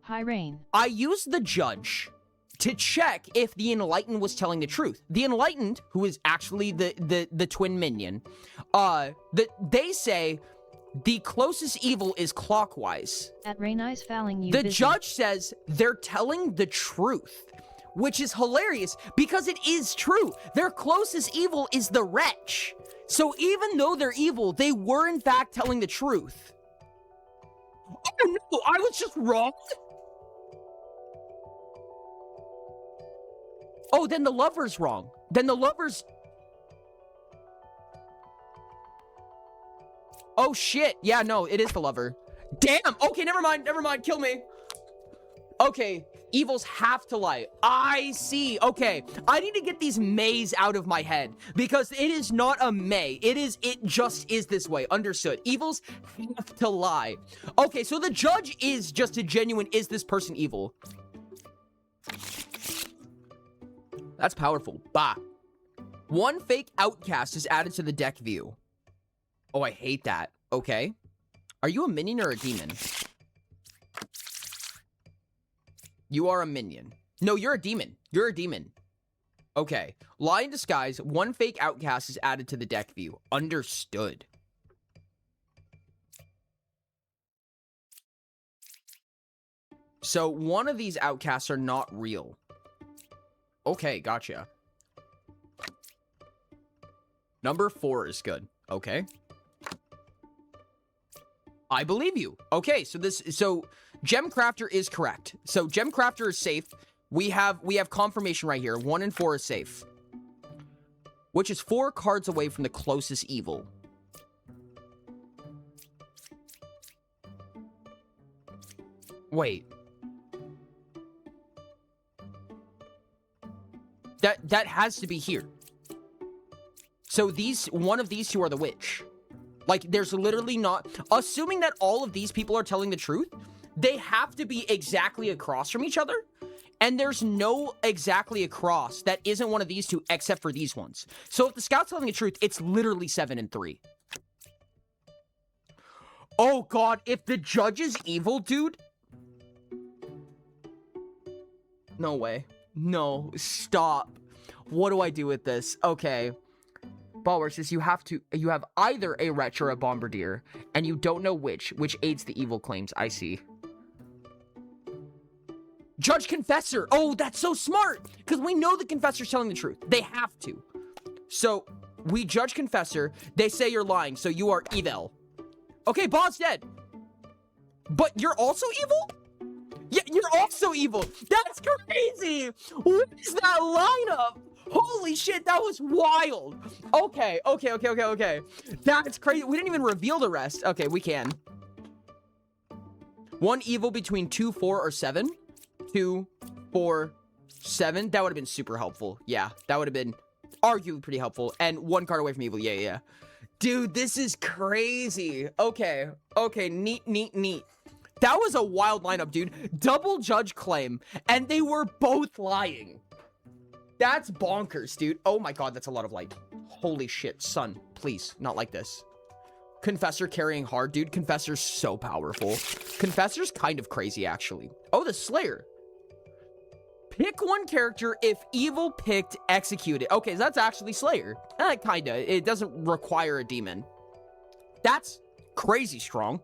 Hi, Rain. I used the judge to check if the Enlightened was telling the truth. The Enlightened, who is actually the twin minion, they say the closest evil is clockwise. At Rain Eyes fouling you. The judge says they're telling the truth, which is hilarious because it is true. Their closest evil is the wretch. So even though they're evil, they were in fact telling the truth. Oh no, I was just wrong. Oh, then the lover's wrong. Then the lover's... Oh, shit. Yeah, no, it is the lover. Damn. Okay, never mind. Never mind. Kill me. Okay, evils have to lie. I see. Okay, I need to get these mays out of my head because it is not a may. It just is this way. Understood. Evils have to lie. Okay, so the judge is just a genuine, is this person evil? That's powerful. Bah. 1 fake outcast is added to the deck view. Oh, I hate that. Okay. Are you a minion or a demon? You are a minion. No, you're a demon. You're a demon. Okay. Lie in disguise. 1 fake outcast is added to the deck view. Understood. So, 1 of these outcasts are not real. Okay, gotcha. Number 4 is good. Okay. I believe you. Okay, so Gem Crafter is correct. So Gem Crafter is safe. We have confirmation right here. 1 and 4 is safe. Which is 4 cards away from the closest evil. Wait. That has to be here. So one of these two are the witch. Like, there's literally not... Assuming that all of these people are telling the truth, they have to be exactly across from each other. And there's no exactly across that isn't one of these two except for these ones. So if the scout's telling the truth, it's literally 7 and 3. Oh, God. If the judge is evil, dude... No way. No. Stop. What do I do with this? Okay. Ballwork says you have either a wretch or a bombardier, and you don't know which aids the evil claims. I see. Judge Confessor. Oh, that's so smart. Because we know the Confessor's telling the truth. They have to. So, we judge Confessor. They say you're lying, so you are evil. Okay, Bob's dead. But you're also evil? Yeah, you're also evil. That's crazy. What is that lineup? Holy shit, that was wild. Okay. That's crazy. We didn't even reveal the rest. Okay, we can. One evil between 2, 4, or 7. 2, 4, 7. That would have been super helpful. Yeah, that would have been arguably pretty helpful. And one card away from evil. Yeah. Dude, this is crazy. Okay, neat. That was a wild lineup, dude. Double judge claim, and they were both lying. That's bonkers, dude. Oh my God, that's a lot of light. Holy shit, son. Please, not like this. Confessor carrying hard, dude. Confessor's so powerful. Confessor's kind of crazy, actually. Oh, the Slayer. Pick one character if evil picked, executed. Okay, so that's actually Slayer. Kinda. It doesn't require a demon. That's crazy strong.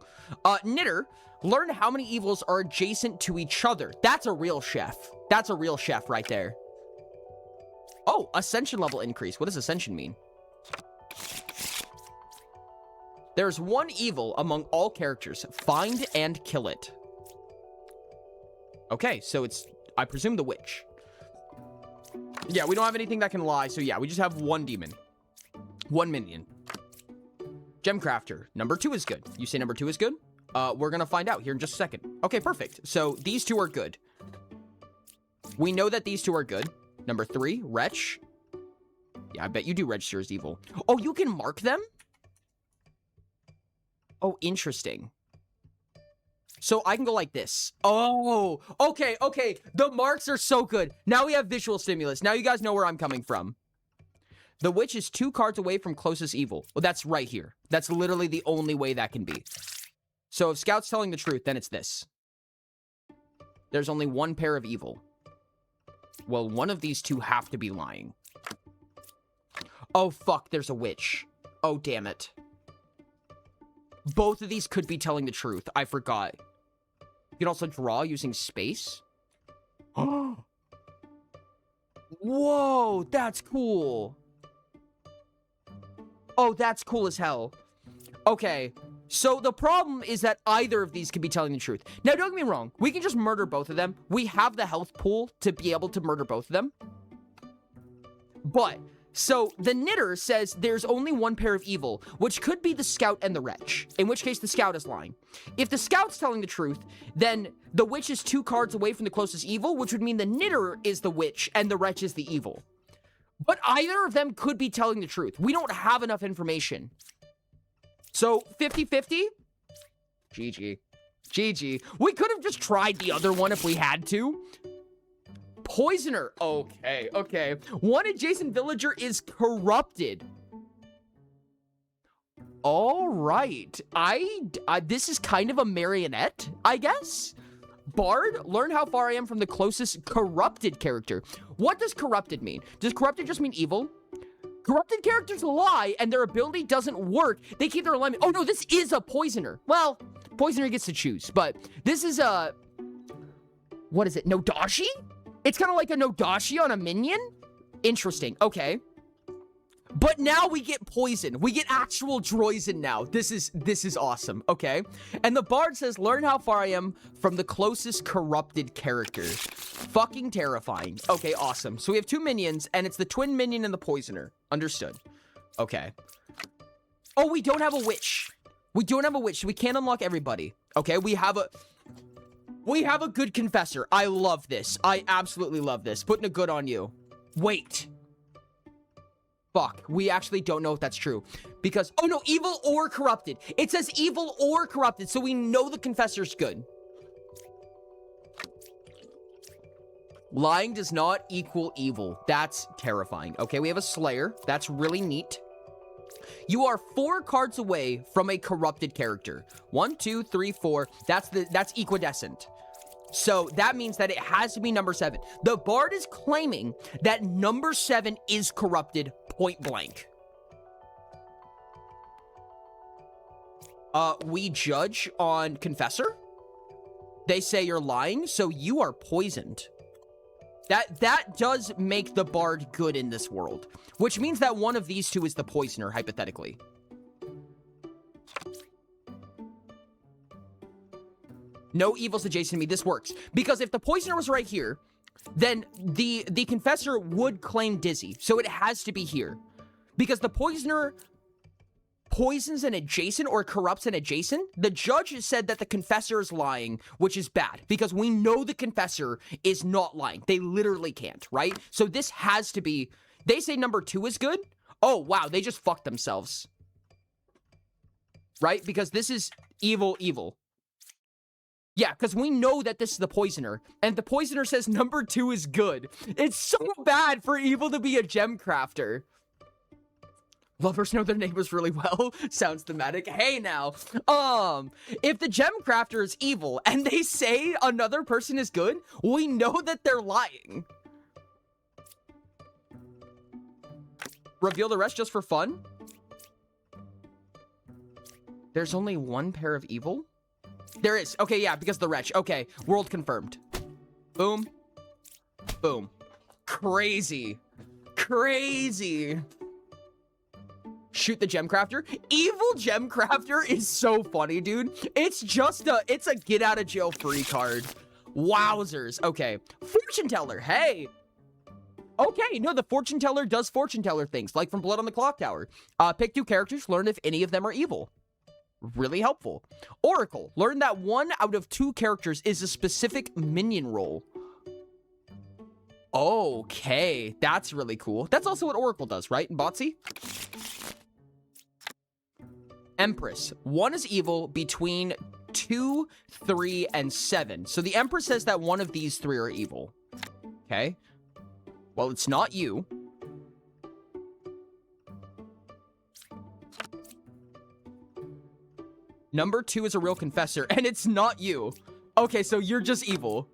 Knitter. Learn how many evils are adjacent to each other. That's a real chef. That's a real chef right there. Oh, Ascension level increase. What does Ascension mean? There's one evil among all characters. Find and kill it. Okay, so it's, I presume, the witch. Yeah, we don't have anything that can lie, so yeah, we just have one demon. One minion. Gemcrafter. Number 2 is good. You say number 2 is good? We're gonna find out here in just a second. Okay, perfect. So these two are good. We know that these two are good. Number 3, Wretch. Yeah, I bet you do register as evil. Oh, you can mark them? Oh, interesting. So I can go like this. Oh, okay. The marks are so good. Now we have visual stimulus. Now you guys know where I'm coming from. The witch is 2 cards away from closest evil. Well, that's right here. That's literally the only way that can be. So if Scout's telling the truth, then it's this. There's only one pair of evil. Well, one of these two have to be lying. Oh, fuck, there's a witch. Oh, damn it. Both of these could be telling the truth. I forgot. You can also draw using space. Whoa, that's cool. Oh, that's cool as hell. Okay. So the problem is that either of these could be telling the truth. Now, don't get me wrong. We can just murder both of them. We have the health pool to be able to murder both of them. But, so the Knitter says there's only one pair of evil, which could be the Scout and the Wretch, in which case the Scout is lying. If the Scout's telling the truth, then the Witch is 2 cards away from the closest evil, which would mean the Knitter is the Witch and the Wretch is the evil. But either of them could be telling the truth. We don't have enough information. So, 50-50? GG. We could have just tried the other one if we had to. Poisoner. Okay. One adjacent villager is corrupted. All right. This is kind of a marionette, I guess. Bard, learn how far I am from the closest corrupted character. What does corrupted mean? Does corrupted just mean evil? Corrupted characters lie, and their ability doesn't work. They keep their alignment. Oh, no, this is a poisoner. Well, poisoner gets to choose, but this is a... What is it? Nodashi? It's kind of like a Nodashi on a minion? Interesting. Okay. But now we get poison. We get actual Droizen now. This is awesome. Okay. And the Bard says, learn how far I am from the closest corrupted character. Fucking terrifying. Okay, awesome. So we have 2 minions, and it's the twin minion and the poisoner. Understood. Okay. Oh, we don't have a witch. We don't have a witch, so we can't unlock everybody. Okay, we have a good confessor. I love this. I absolutely love this. Putting a good on you. Wait. Fuck. We actually don't know if that's true. Because, oh no, evil or corrupted. It says evil or corrupted, so we know the confessor's good. Lying does not equal evil. That's terrifying. Okay, we have a Slayer. That's really neat. You are 4 cards away from a corrupted character. 1, 2, 3, 4. That's equidistant. So that means that it has to be number 7. The Bard is claiming that number 7 is corrupted point blank. We judge on Confessor. They say you're lying, so you are poisoned. That does make the Bard good in this world, which means that one of these two is the poisoner, hypothetically. No evils adjacent to me. This works. Because if the poisoner was right here, then the confessor would claim Dizzy. So it has to be here. Because the poisoner poisons an adjacent or corrupts an adjacent. The judge has said that the confessor is lying, which is bad. Because we know the confessor is not lying. They literally can't, right? So this has to be... They say number 2 is good. Oh, wow. They just fucked themselves. Right? Because this is evil. Yeah, because we know that this is the poisoner, and the poisoner says number 2 is good. It's so bad for evil to be a gem crafter. Lovers know their neighbors really well. Sounds thematic. Hey now, if the gem crafter is evil and they say another person is good, we know that they're lying. Reveal the rest just for fun? There's only 1 pair of evil? There is. Okay, yeah, because the wretch. Okay, world confirmed. Boom. Boom. Crazy. Crazy. Shoot the gem crafter. Evil gem crafter is so funny, dude. It's a get out of jail free card. Wowzers. Okay. Fortune teller. Hey. Okay, no, the fortune teller does fortune teller things, like from Blood on the Clock Tower. Pick 2 characters, learn if any of them are evil. Really helpful. Oracle. Learn that 1 out of 2 characters is a specific minion role. Okay, that's really cool. That's also what Oracle does, right, in Botsy? Empress. 1 is evil between 2, 3, and 7. So the Empress says that 1 of these 3 are evil. Okay. Well, it's not you. Number 2 is a real confessor, and it's not you. Okay, so you're just evil.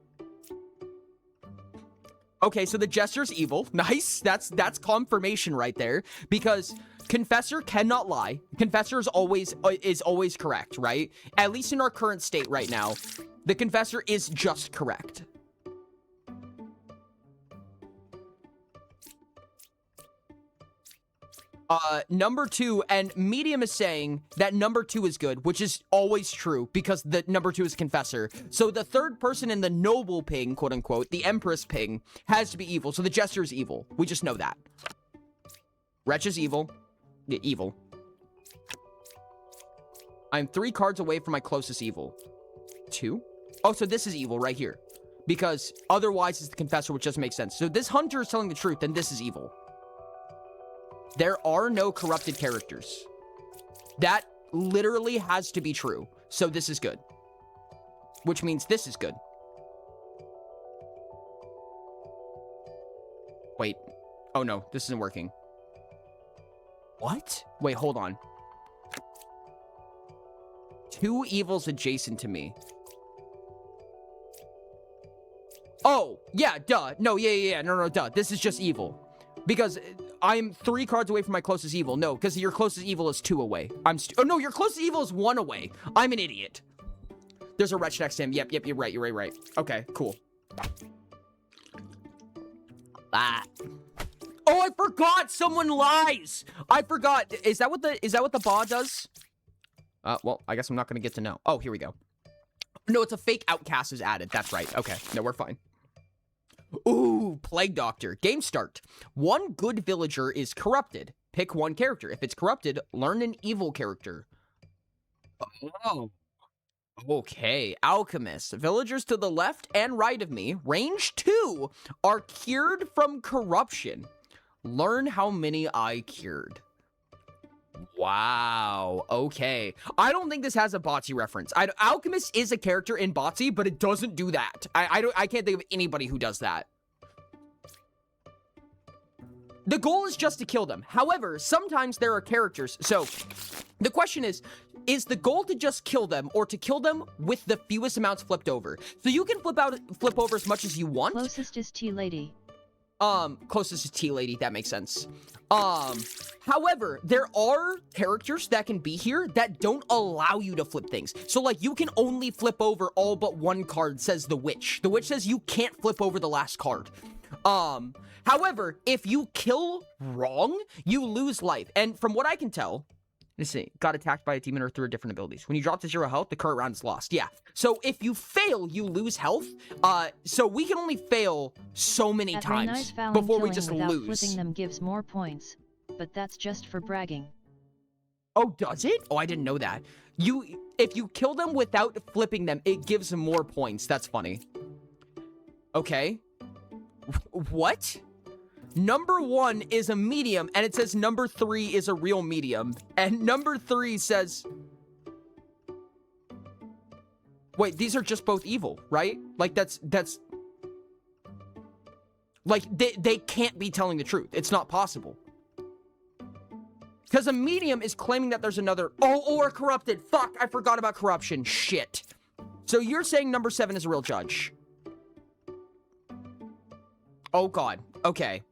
Okay, so the Jester's evil. Nice. That's confirmation right there. Because confessor cannot lie. Confessor is always correct, right? At least in our current state right now, the confessor is just correct. Number 2, and Medium is saying that number 2 is good, which is always true, because the number 2 is Confessor. So the third person in the noble ping, quote unquote, the Empress ping, has to be evil. So the Jester is evil. We just know that. Wretch is evil. Yeah, evil. I'm 3 cards away from my closest evil. 2? Oh, so this is evil right here. Because otherwise it's the Confessor, which doesn't make sense. So this Hunter is telling the truth, then this is evil. There are no corrupted characters. That literally has to be true. So this is good. Which means this is good. Wait. Oh no, this isn't working. What? Wait, hold on. 2 evils adjacent to me. Oh, yeah, duh. No, yeah. No, duh. This is just evil. Because I'm 3 cards away from my closest evil. No, because your closest evil is 2 away. Oh, no, your closest evil is 1 away. I'm an idiot. There's a wretch next to him. Yep, you're right. Okay, cool. Ah. Oh, I forgot someone lies. I forgot. Is that what the BA does? Well, I guess I'm not going to get to know. Oh, here we go. No, it's a fake outcast is added. That's right. Okay, no, we're fine. Ooh, Plague Doctor. Game start. 1 good villager is corrupted. Pick 1 character. If it's corrupted, learn an evil character. Oh. Okay, alchemist. Villagers to the left and right of me, range 2, are cured from corruption. Learn how many I cured. Wow, okay. I don't think this has a Botsy reference. Alchemist is a character in Botsy, but it doesn't do that. I can't think of anybody who does that. The goal is just to kill them. However, sometimes there are characters. So the question is the goal to just kill them or to kill them with the fewest amounts flipped over? So you can flip over as much as you want. Closest is T-Lady. Closest is T-Lady, that makes sense. However, there are characters that can be here that don't allow you to flip things. So, like, you can only flip over all but one card, says the witch. The witch says you can't flip over the last card. However, if you kill wrong, you lose life. And from what I can tell, let's see, got attacked by a demon or through different abilities. When you drop to 0 health, the current round is lost. Yeah. So if you fail, you lose health. So we can only fail so many times before we just lose. Flipping them gives more points, but that's just for bragging. Oh, does it? Oh, I didn't know that. If you kill them without flipping them, it gives more points. That's funny. Okay. What? Number 1 is a medium, and it says number 3 is a real medium. And number 3 says... Wait, these are just both evil, right? Like, that's... Like, they can't be telling the truth. It's not possible. Because a medium is claiming that there's another... Oh, or corrupted. Fuck, I forgot about corruption. Shit. So you're saying number 7 is a real judge. Oh, God. Okay.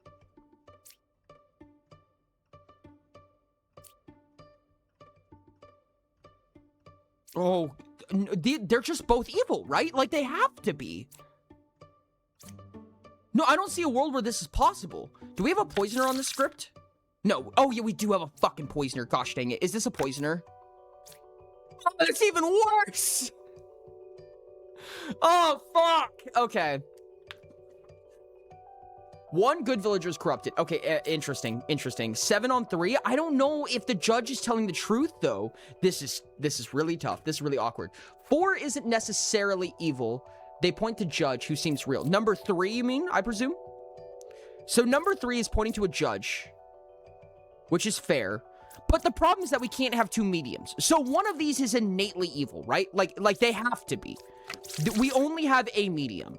Oh, they're just both evil, right? Like, they have to be. No, I don't see a world where this is possible. Do we have a poisoner on the script? No. Oh, yeah, we do have a fucking poisoner. Gosh dang it. Is this a poisoner? Oh, that's even worse. Oh, fuck. Okay. 1 good villager is corrupted. Okay, interesting. 7 on 3. I don't know if the judge is telling the truth, though. This is really tough. This is really awkward. 4 isn't necessarily evil. They point to judge, who seems real. Number 3, you mean, I presume? So number 3 is pointing to a judge, which is fair. But the problem is that we can't have 2 mediums. So one of these is innately evil, right? Like they have to be. We only have a medium.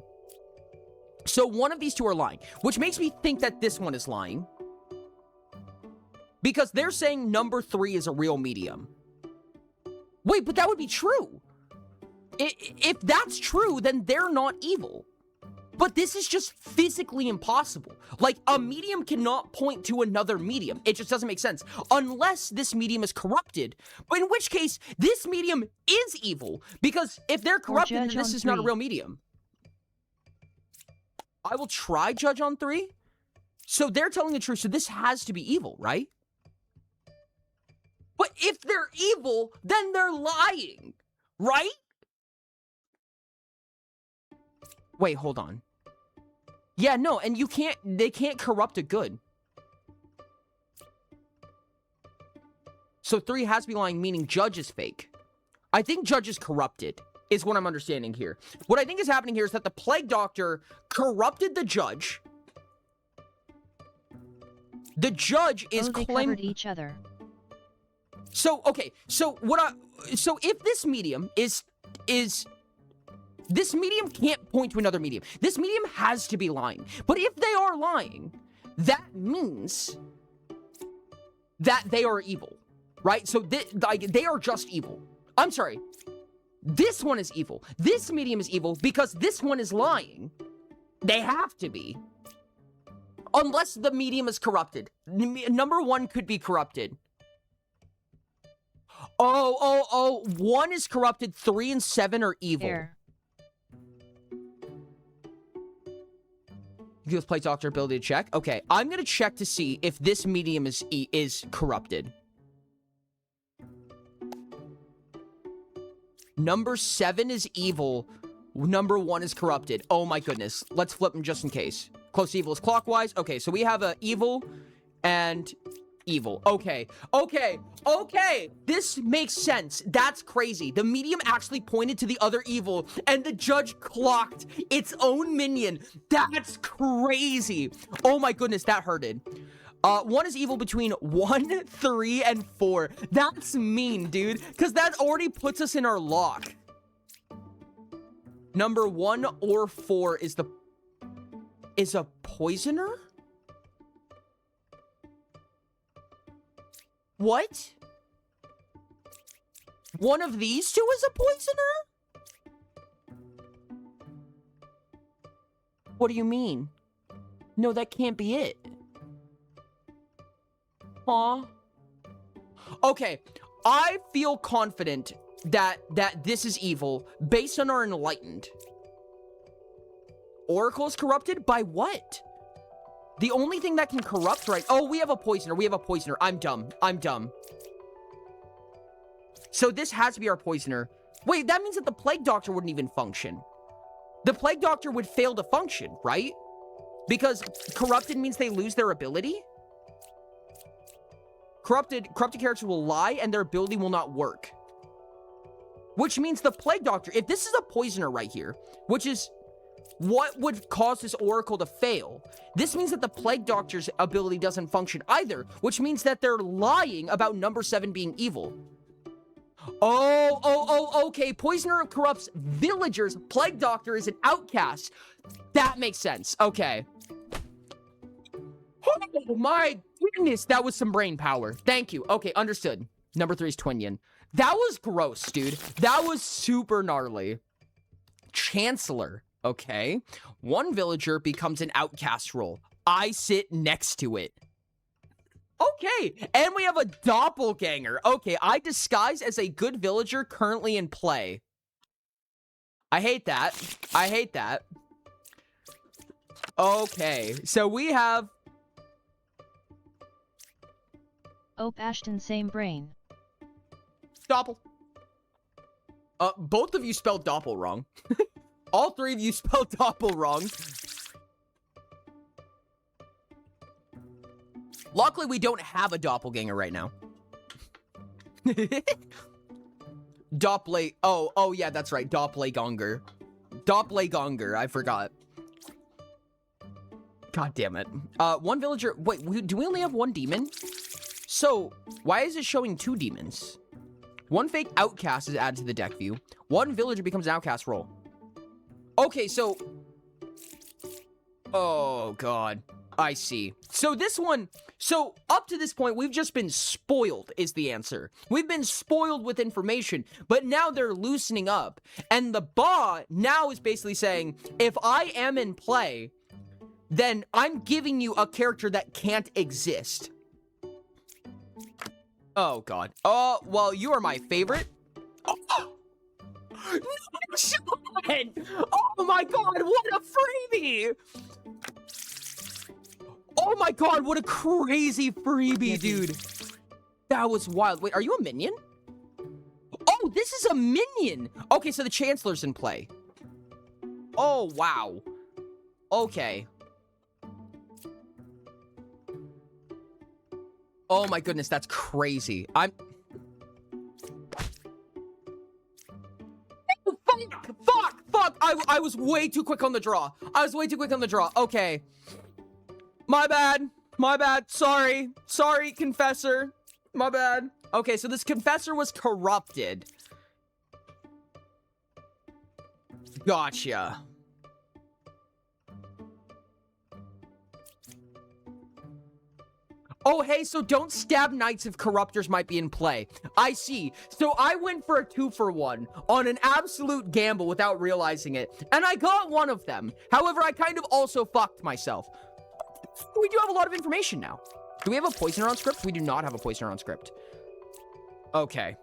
So one of these 2 are lying, which makes me think that this one is lying. Because they're saying number 3 is a real medium. Wait, but that would be true. If that's true, then they're not evil. But this is just physically impossible. Like, a medium cannot point to another medium. It just doesn't make sense. Unless this medium is corrupted. But in which case, this medium is evil. Because if they're corrupted, then this is not a real medium. I will try judge on 3. So they're telling the truth. So this has to be evil, right? But if they're evil, then they're lying, right? Wait, hold on. Yeah, no, and they can't corrupt a good. So 3 has to be lying, meaning judge is fake. I think judge is corrupted, is what I'm understanding here. What I think is happening here is that the plague doctor corrupted the judge. The judge is they covered each other. So, okay, so if this medium is this medium can't point to another medium. This medium has to be lying. But if they are lying, that means that they are evil, right? So they are just evil. I'm sorry. This one is evil. This medium is evil because this one is lying. They have to be. Unless the medium is corrupted. Number 1 could be corrupted. Oh. 1 is corrupted. 3 and 7 are evil. Here. Gives play doctor ability to check. Okay, I'm gonna check to see if this medium is corrupted. Number 7 is evil. Number 1 is corrupted. Oh my goodness. Let's flip them just in case. Close evil is clockwise. Okay, so we have a evil and evil. Okay. Okay. Okay. This makes sense. That's crazy. The medium actually pointed to the other evil, and the judge clocked its own minion. That's crazy. Oh my goodness, that hurted. 1 is evil between 1, 3, and 4. That's mean, dude, because that already puts us in our lock. Number 1 or 4 is a poisoner? What? One of these 2 is a poisoner? What do you mean? No, that can't be it. Huh? Okay, I feel confident that this is evil based on our enlightened. Oracle is corrupted by what? The only thing that can corrupt, right? Oh, we have a poisoner. We have a poisoner. I'm dumb. I'm dumb. So this has to be our poisoner. Wait, that means that the plague doctor wouldn't even function. The plague doctor would fail to function, right? Because corrupted means they lose their ability. Corrupted characters will lie and their ability will not work. Which means the plague doctor, if this is a poisoner right here, which is what would cause this oracle to fail, this means that the plague doctor's ability doesn't function either, which means that they're lying about number 7 being evil. Okay. Poisoner corrupts villagers. Plague doctor is an outcast. That makes sense. Okay. Oh my goodness, that was some brain power. Thank you. Okay, understood. Number 3 is Twinion. That was gross, dude. That was super gnarly. Chancellor. Okay. 1 villager becomes an outcast role. I sit next to it. Okay, and we have a doppelganger. Okay, I disguise as a good villager currently in play. I hate that. I hate that. Okay, so we have... Ope Ashton, same brain. Doppel. Both of you spelled doppel wrong. All 3 of you spelled doppel wrong. Luckily, we don't have a doppelganger right now. Oh, yeah, that's right. Doppelganger. Doppelganger, I forgot. God damn it. 1 villager. Wait, do we only have 1 demon? So, why is it showing 2 demons? 1 fake outcast is added to the deck view. 1 villager becomes an outcast role. Okay, so... Oh, God. I see. So this one... So, up to this point, we've just been spoiled, is the answer. We've been spoiled with information, but now they're loosening up. And the Ba now is basically saying, if I am in play, then I'm giving you a character that can't exist. Oh, God. Oh, well, you are my favorite. Oh, oh my God, what a freebie! Oh my God, what a crazy freebie, dude. That was wild. Wait, are you a minion? Oh, this is a minion. Okay, so the Chancellor's in play. Oh, wow. Okay. Oh my goodness, that's crazy. Oh, fuck. I was way too quick on the draw. Okay. My bad. Sorry, confessor. My bad. Okay, so this confessor was corrupted. Gotcha. Oh, hey, so don't stab knights if corruptors might be in play. I see. So I went for a 2-for-1 on an absolute gamble without realizing it, and I got one of them. However, I kind of also fucked myself. We do have a lot of information now. Do we have a poisoner on script? We do not have a poisoner on script. Okay.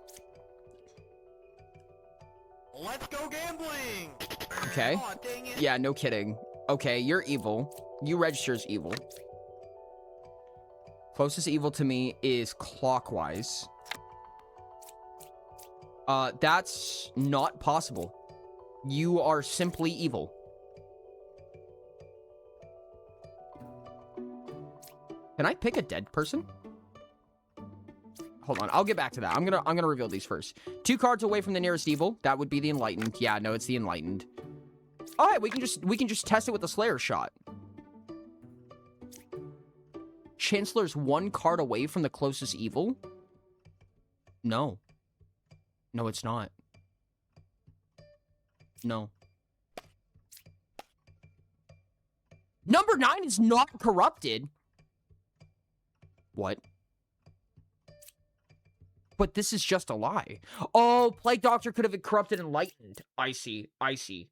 Let's go gambling! Okay. Oh, dang it. Yeah, no kidding. Okay, you're evil. You register as evil. Closest evil to me is clockwise. That's not possible. You are simply evil. Can I pick a dead person? hold on. I'll get back to that. I'm gonna reveal these first. 2 cards away from the nearest evil. That would be the Enlightened. Yeah, no, it's the Enlightened. All right, we can just test it with the Slayer shot. Chancellor's 1 card away from the closest evil? No. No, it's not. No. Number 9 is not corrupted. What? But this is just a lie. Oh, Plague Doctor could have corrupted Enlightened. I see. I see.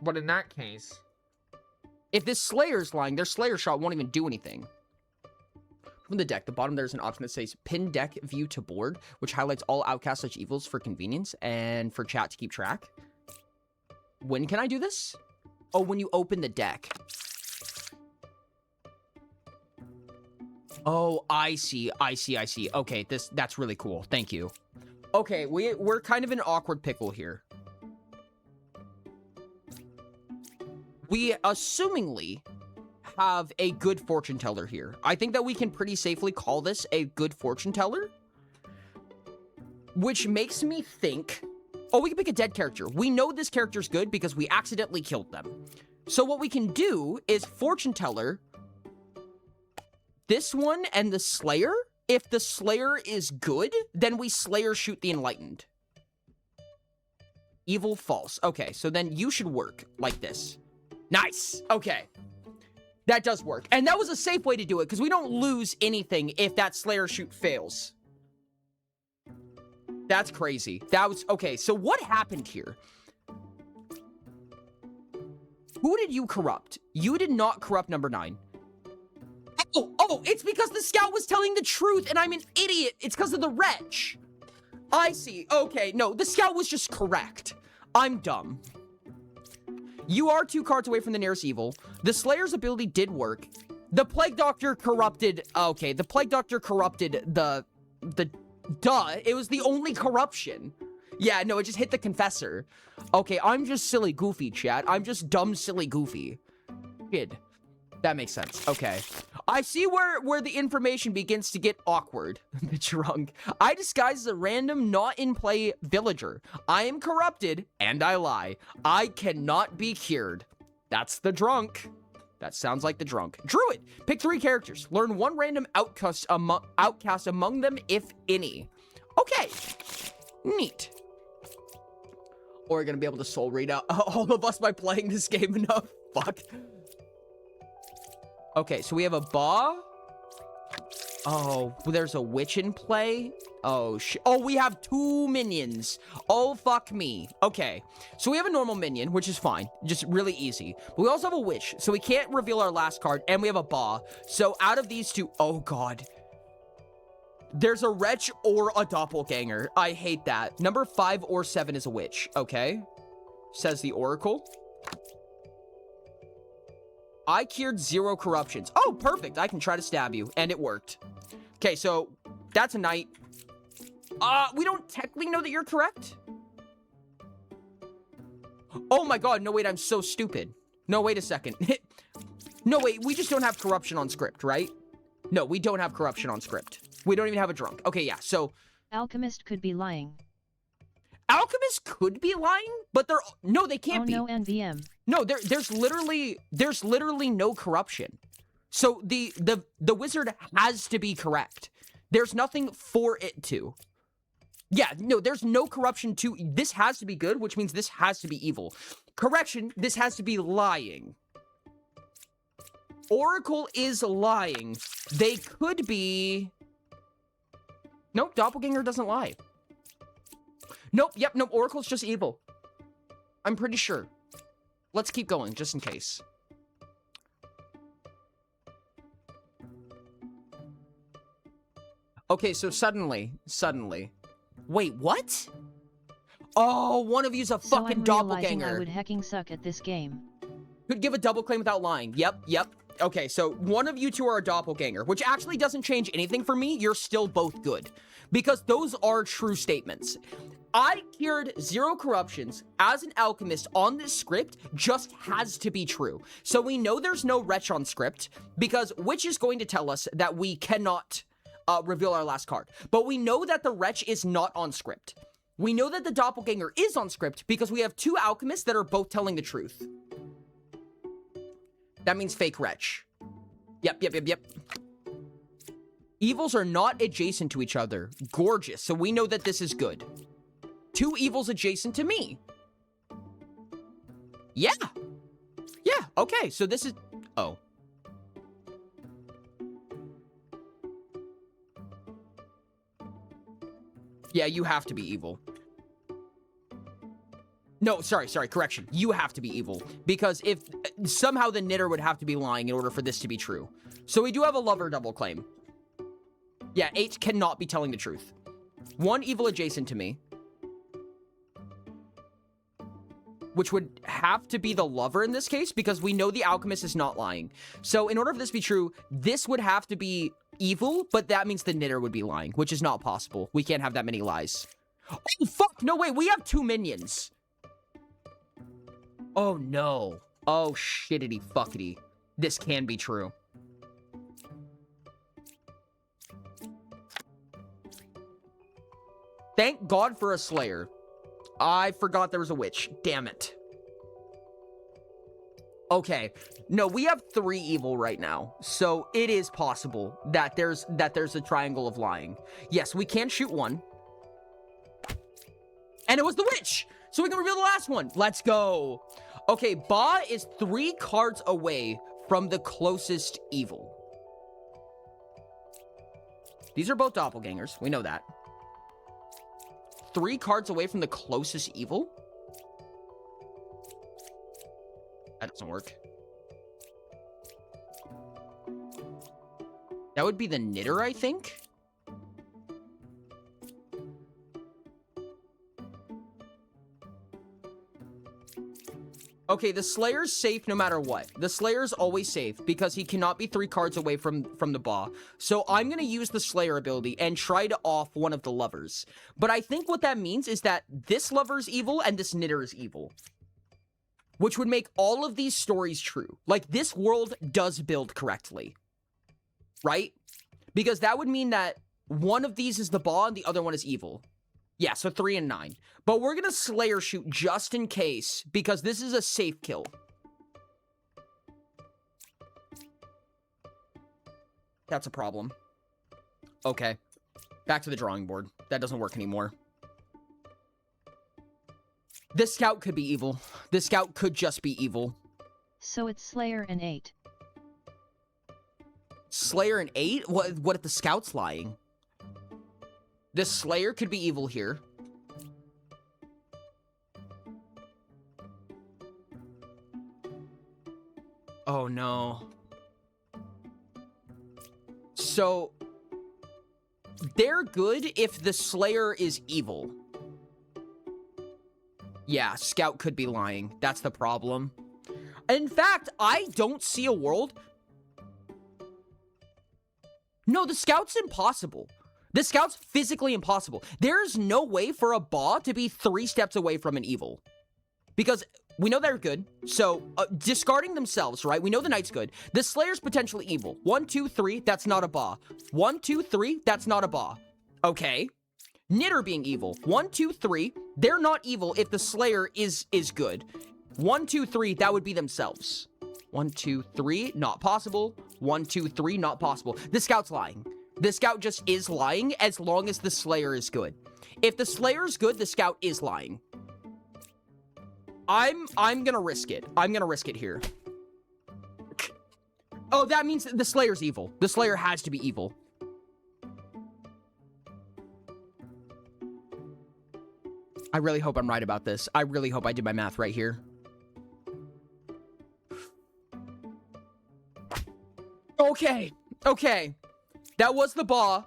But in that case... If this Slayer's lying, their Slayer shot won't even do anything. From the deck, the bottom there's an option that says pin deck view to board, which highlights all outcast/evils for convenience and for chat to keep track. When can I do this? Oh, when you open the deck. Oh, I see. I see. I see. Okay, that's really cool. Thank you. Okay, we're kind of in an awkward pickle here. We assumingly have a good fortune teller here. I think that we can pretty safely call this a good fortune teller. Which makes me think... Oh, we can pick a dead character. We know this character's good because we accidentally killed them. So what we can do is fortune teller... This one and the Slayer. If the Slayer is good, then we Slayer shoot the Enlightened. Evil false. Okay, so then you should work like this. Nice. Okay. That does work. And that was a safe way to do it, because we don't lose anything if that Slayer shoot fails. That's crazy. That was... Okay, so what happened here? Who did you corrupt? You did not corrupt number 9. Oh, it's because the scout was telling the truth, and I'm an idiot. It's because of the wretch. I see. Okay, no, the scout was just correct. I'm dumb. You are 2 cards away from the nearest evil. The Slayer's ability did work. The Plague Doctor corrupted... Okay, the Plague Doctor corrupted the... Duh, it was the only corruption. Yeah, no, it just hit the Confessor. Okay, I'm just silly goofy, chat. I'm just dumb, silly goofy. Kid. That makes sense. Okay. I see where the information begins to get awkward. The drunk. I disguise as a random, not in play villager. I am corrupted, and I lie. I cannot be cured. That's the drunk. That sounds like the drunk. Druid. Pick 3 characters. Learn 1 random outcast among them, if any. Okay. Neat. Or we're gonna be able to soul read out all of us by playing this game enough. Fuck. Okay, so we have a Ba. Oh, there's a witch in play. Oh, oh, we have 2 minions. Oh, fuck me. Okay, so we have a normal minion, which is fine. Just really easy. But we also have a witch, so we can't reveal our last card. And we have a Ba. So out of these 2... Oh, God. There's a wretch or a doppelganger. I hate that. Number 5 or 7 is a witch. Okay. Says the Oracle. I cured 0 corruptions. Oh, perfect. I can try to stab you. And it worked. Okay, so that's a knight. We don't technically know that you're correct. Oh my God. No, wait, I'm so stupid. No, wait a second. No, wait, we just don't have corruption on script, right? No, we don't have corruption on script. We don't even have a drunk. Okay, yeah, so... Alchemist could be lying. Alchemists could be lying, but they're... No, they can't be. Oh, no, NVM. No, there's literally no corruption. So the wizard has to be correct. There's nothing for it to. Yeah, no, there's no corruption to... This has to be good, which means this has to be evil. Correction, this has to be lying. Oracle is lying. They could be... Nope, Doppelganger doesn't lie. Nope, yep, nope, Oracle's just evil. I'm pretty sure. Let's keep going, just in case. Okay, so suddenly... Wait, what? Oh, one of you's a fucking doppelganger. I would hecking suck at this game. Could give a double claim without lying. Yep. Okay, so one of you 2 are a doppelganger, which actually doesn't change anything for me. You're still both good. Because those are true statements. I cured 0 corruptions as an alchemist on this script just has to be true. So we know there's no wretch on script because which is going to tell us that we cannot reveal our last card. But we know that the Wretch is not on script. We know that the Doppelganger is on script because we have two alchemists that are both telling the truth. That means fake Wretch. Yep. Evils are not adjacent to each other. Gorgeous. So we know that this is good. Two evils adjacent to me. Yeah. Yeah, okay. So this is... Oh. Yeah, you have to be evil. No, sorry, correction. You have to be evil. Because if... Somehow the knitter would have to be lying in order for this to be true. So we do have a lover double claim. Yeah, 8 cannot be telling the truth. One evil adjacent to me. Which would have to be the lover in this case, because we know the alchemist is not lying. So in order for this to be true, this would have to be evil, but that means the knitter would be lying, which is not possible. We can't have that many lies. Oh, fuck! No, wait, we have 2 minions. Oh, no. Oh, shittity fuckity. This can be true. Thank God for a Slayer. I forgot there was a witch. Damn it. Okay. No, we have 3 evil right now. So it is possible that there's a triangle of lying. Yes, we can shoot one. And it was the witch. So we can reveal the last one. Let's go. Okay, Ba is 3 cards away from the closest evil. These are both doppelgangers. We know that. 3 cards away from the closest evil? That doesn't work. That would be the knitter, I think? Okay, the Slayer's safe no matter what. The Slayer's always safe because he cannot be 3 cards away from the Ba. So I'm going to use the Slayer ability and try to off one of the lovers. But I think what that means is that this lover's evil and this knitter is evil. Which would make all of these stories true. Like, this world does build correctly. Right? Because that would mean that one of these is the Ba and the other one is evil. Yeah, so 3 and 9. But we're gonna Slayer shoot just in case, because this is a safe kill. That's a problem. Okay. Back to the drawing board. That doesn't work anymore. This scout could be evil. This scout could just be evil. So it's Slayer and 8. Slayer and 8? What if the scout's lying? The Slayer could be evil here. Oh, no. So, they're good if the Slayer is evil. Yeah, Scout could be lying. That's the problem. In fact, I don't see a world... No, the Scout's impossible. The Scout's physically impossible. There's no way for a Ba to be 3 steps away from an evil. Because we know they're good. So, discarding themselves, right? We know the Knight's good. The Slayer's potentially evil. 1, 2, 3, that's not a Ba. 1, 2, 3, that's not a Ba. Okay. Knitter being evil. 1, 2, 3, they're not evil if the Slayer is good. 1, 2, 3, that would be themselves. 1, 2, 3, not possible. 1, 2, 3, not possible. The Scout's lying. The Scout just is lying as long as the Slayer is good. If the Slayer is good, the Scout is lying. I'm gonna risk it. I'm gonna risk it here. Oh, that means the Slayer's evil. The Slayer has to be evil. I really hope I'm right about this. I really hope I did my math right here. Okay. Okay. That was the Ba.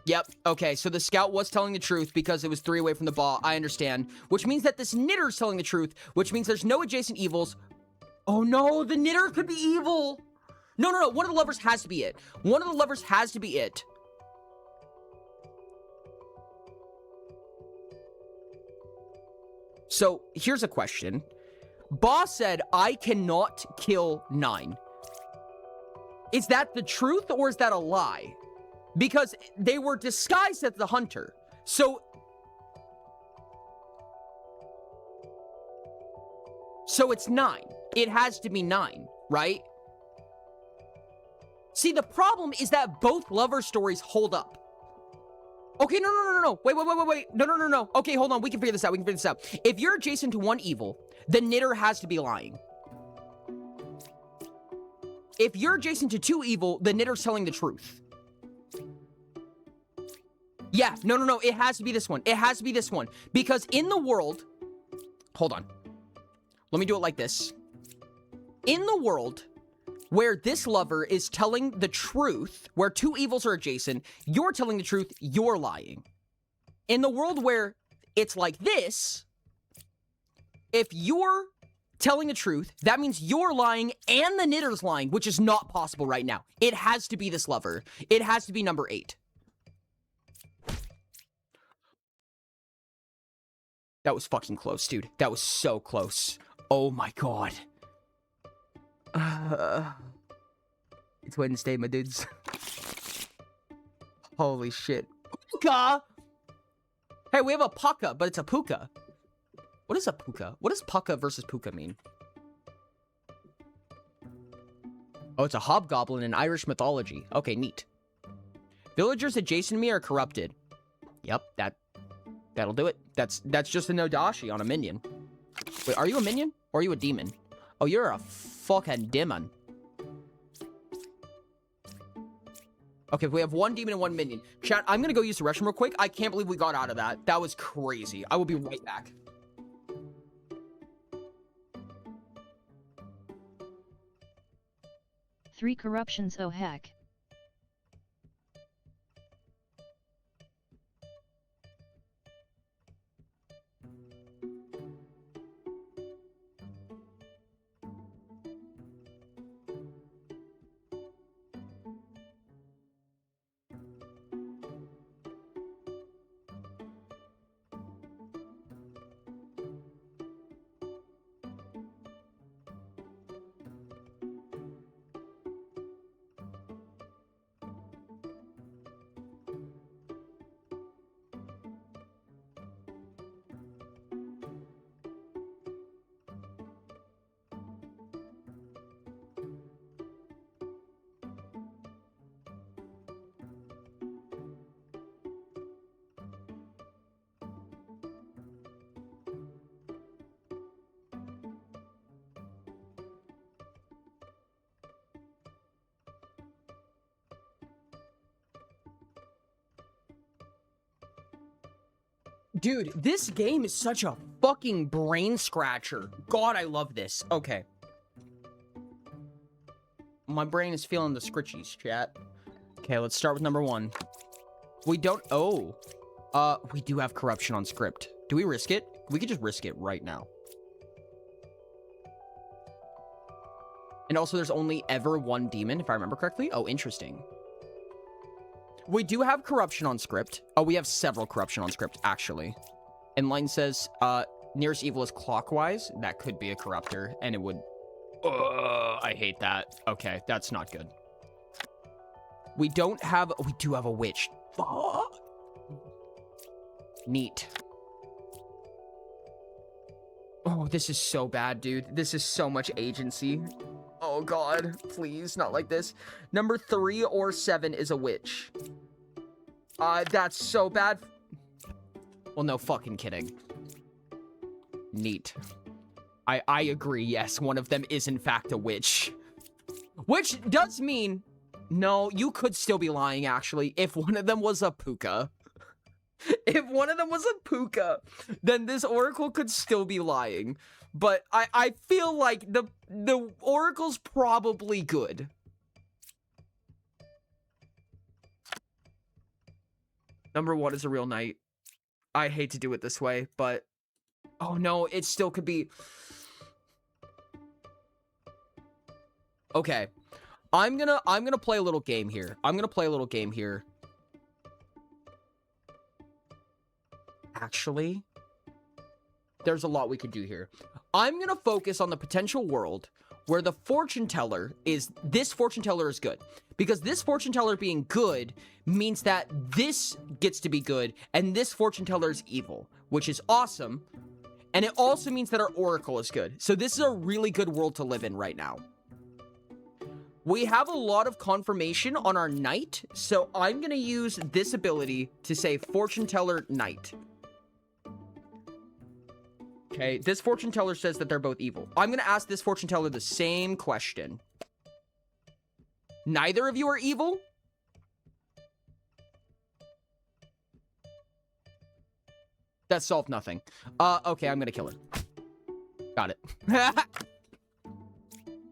Yep. Okay, so the Scout was telling the truth because it was 3 away from the Ba. I understand. Which means that this Knitter's telling the truth, which means there's no adjacent evils. Oh no, the Knitter could be evil. No, no, no. One of the lovers has to be it. One of the lovers has to be it. So, here's a question. Ba said, I cannot kill 9. Is that the truth or is that a lie? Because they were disguised as the hunter. So it's 9. It has to be 9, right? See, the problem is that both lover stories hold up. Okay, no. Wait. No. Okay, hold on. We can figure this out. If you're adjacent to one evil, the knitter has to be lying. If you're adjacent to 2 evil, the knitter's telling the truth. Yeah, no. It has to be this one. Because in the world... Hold on. Let me do it like this. In the world where this lover is telling the truth, where 2 evils are adjacent, you're telling the truth, you're lying. In the world where it's like this, if you're telling the truth, that means you're lying and the knitter's lying, which is not possible right now. It has to be this lover. It has to be number 8. That was fucking close, dude. That was so close. Oh my god. It's Wednesday, my dudes. Holy shit. Puka! Hey, we have a puka, but it's a puka. What is a puka? What does puka versus puka mean? Oh, it's a hobgoblin in Irish mythology. Okay, neat. Villagers adjacent to me are corrupted. Yep, that'll do it. That's just a Nodashi on a minion. Wait, are you a minion? Or are you a demon? Oh, you're a fucking demon. Okay, we have 1 demon and 1 minion. Chat, I'm gonna go use the restroom real quick. I can't believe we got out of that. That was crazy. I will be right back. Three corruptions, oh heck. Dude, this game is such a fucking brain scratcher. God, I love this. Okay. My brain is feeling the scritchies, chat. Okay, let's start with number 1. We don't... Oh. We do have corruption on script. Do we risk it? We could just risk it right now. And also, there's only ever 1 demon, if I remember correctly. Oh, interesting. We do have corruption on script. Oh, we have several corruption on script, actually. And line says, nearest evil is clockwise. That could be a corruptor, and it would... I hate that. Okay, that's not good. We don't have... We do have a witch. Fuck. Neat. Oh, this is so bad, dude. This is so much agency. Oh, God. Please, not like this. Number 3 or 7 is a witch. That's so bad. Well, no fucking kidding. Neat. I agree, yes. One of them is, in fact, a witch. Which does mean... No, you could still be lying, actually, if one of them was a puka. If one of them was a puka, then this oracle could still be lying. But I feel like the oracle's probably good. Number 1 is a real knight. I hate to do it this way, but... Oh no, it still could be... Okay. I'm gonna play a little game here. Actually, there's a lot we could do here. I'm gonna focus on the potential world where the fortune teller is, this fortune teller is good. Because this fortune teller being good means that this gets to be good, and this fortune teller is evil, which is awesome. And it also means that our oracle is good. So this is a really good world to live in right now. We have a lot of confirmation on our knight, so I'm going to use this ability to say fortune teller knight. Okay, this fortune teller says that they're both evil. I'm going to ask this fortune teller the same question. Neither of you are evil? That solved nothing. Okay, I'm gonna kill her. Got it.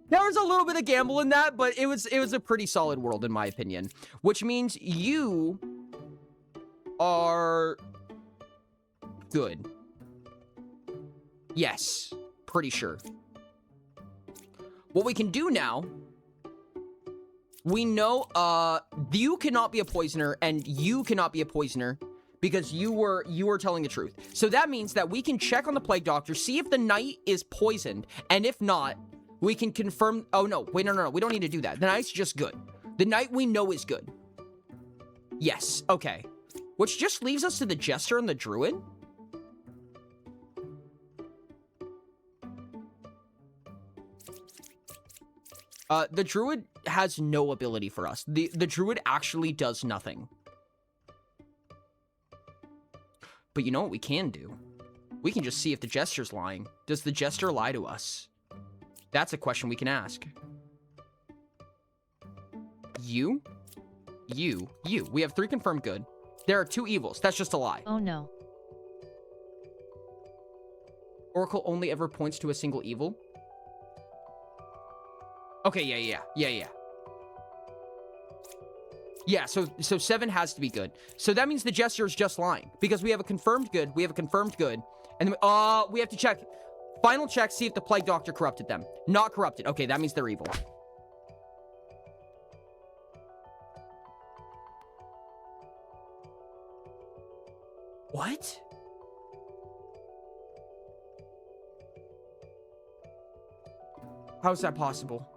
There was a little bit of gamble in that, but it was a pretty solid world in my opinion. Which means you are good. Yes, pretty sure. What we can do now, we know you cannot be a poisoner and you cannot be a poisoner because you were telling the truth. So that means that we can check on the plague doctor, see if the knight is poisoned, and if not, we can confirm. Oh no, wait, no, we don't need to do that. The knight's just good. The knight we know is good. Yes, okay. Which just leaves us to the jester and the druid. The druid has no ability for us. The druid actually does nothing. But you know what we can do? We can just see if the jester's lying. Does the jester lie to us? That's a question we can ask. You. We have 3 confirmed good. There are 2 evils. That's just a lie. Oh no. Oracle only ever points to a single evil. Okay, yeah. Yeah, so 7 has to be good. So that means the jester is just lying. Because we have a confirmed good, and then, we have to check. Final check, see if the plague doctor corrupted them. Not corrupted. Okay, that means they're evil. What? How is that possible?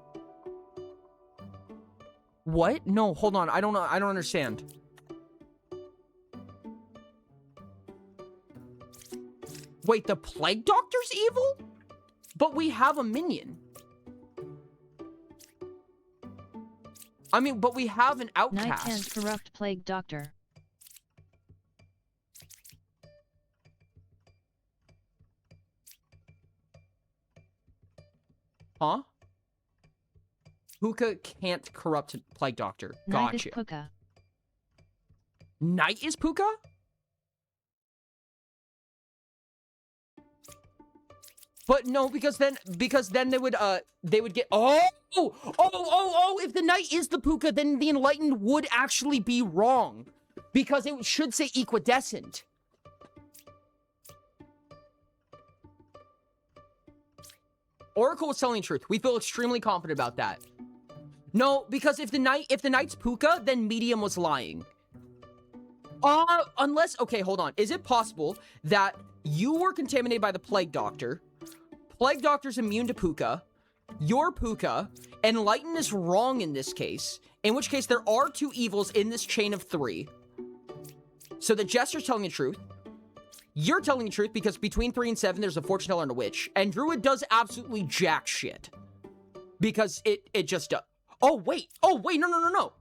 What? No, hold on. I don't know. I don't understand. Wait, the plague doctor's evil? But we have a minion. I mean, but we have an outcast. Knight can't corrupt plague doctor. Huh? Puka can't corrupt plague doctor. Knight is Gotcha. Puka. Knight is Puka? But no, because then they would get if the knight is the Puka, then the enlightened would actually be wrong. Because it should say equidescent. Oracle was telling the truth. We feel extremely confident about that. No, because if the knight's Puka, then medium was lying. Unless, okay, hold on. Is it possible that you were contaminated by the plague doctor? Plague doctor's immune to Puka. You're Puka. Enlighten is wrong in this case. In which case, there are 2 evils in this chain of 3. So the jester's telling the truth. You're telling the truth because between 3 and 7, there's a fortune teller and a witch. And druid does absolutely jack shit. Because it just does. Oh, wait, no.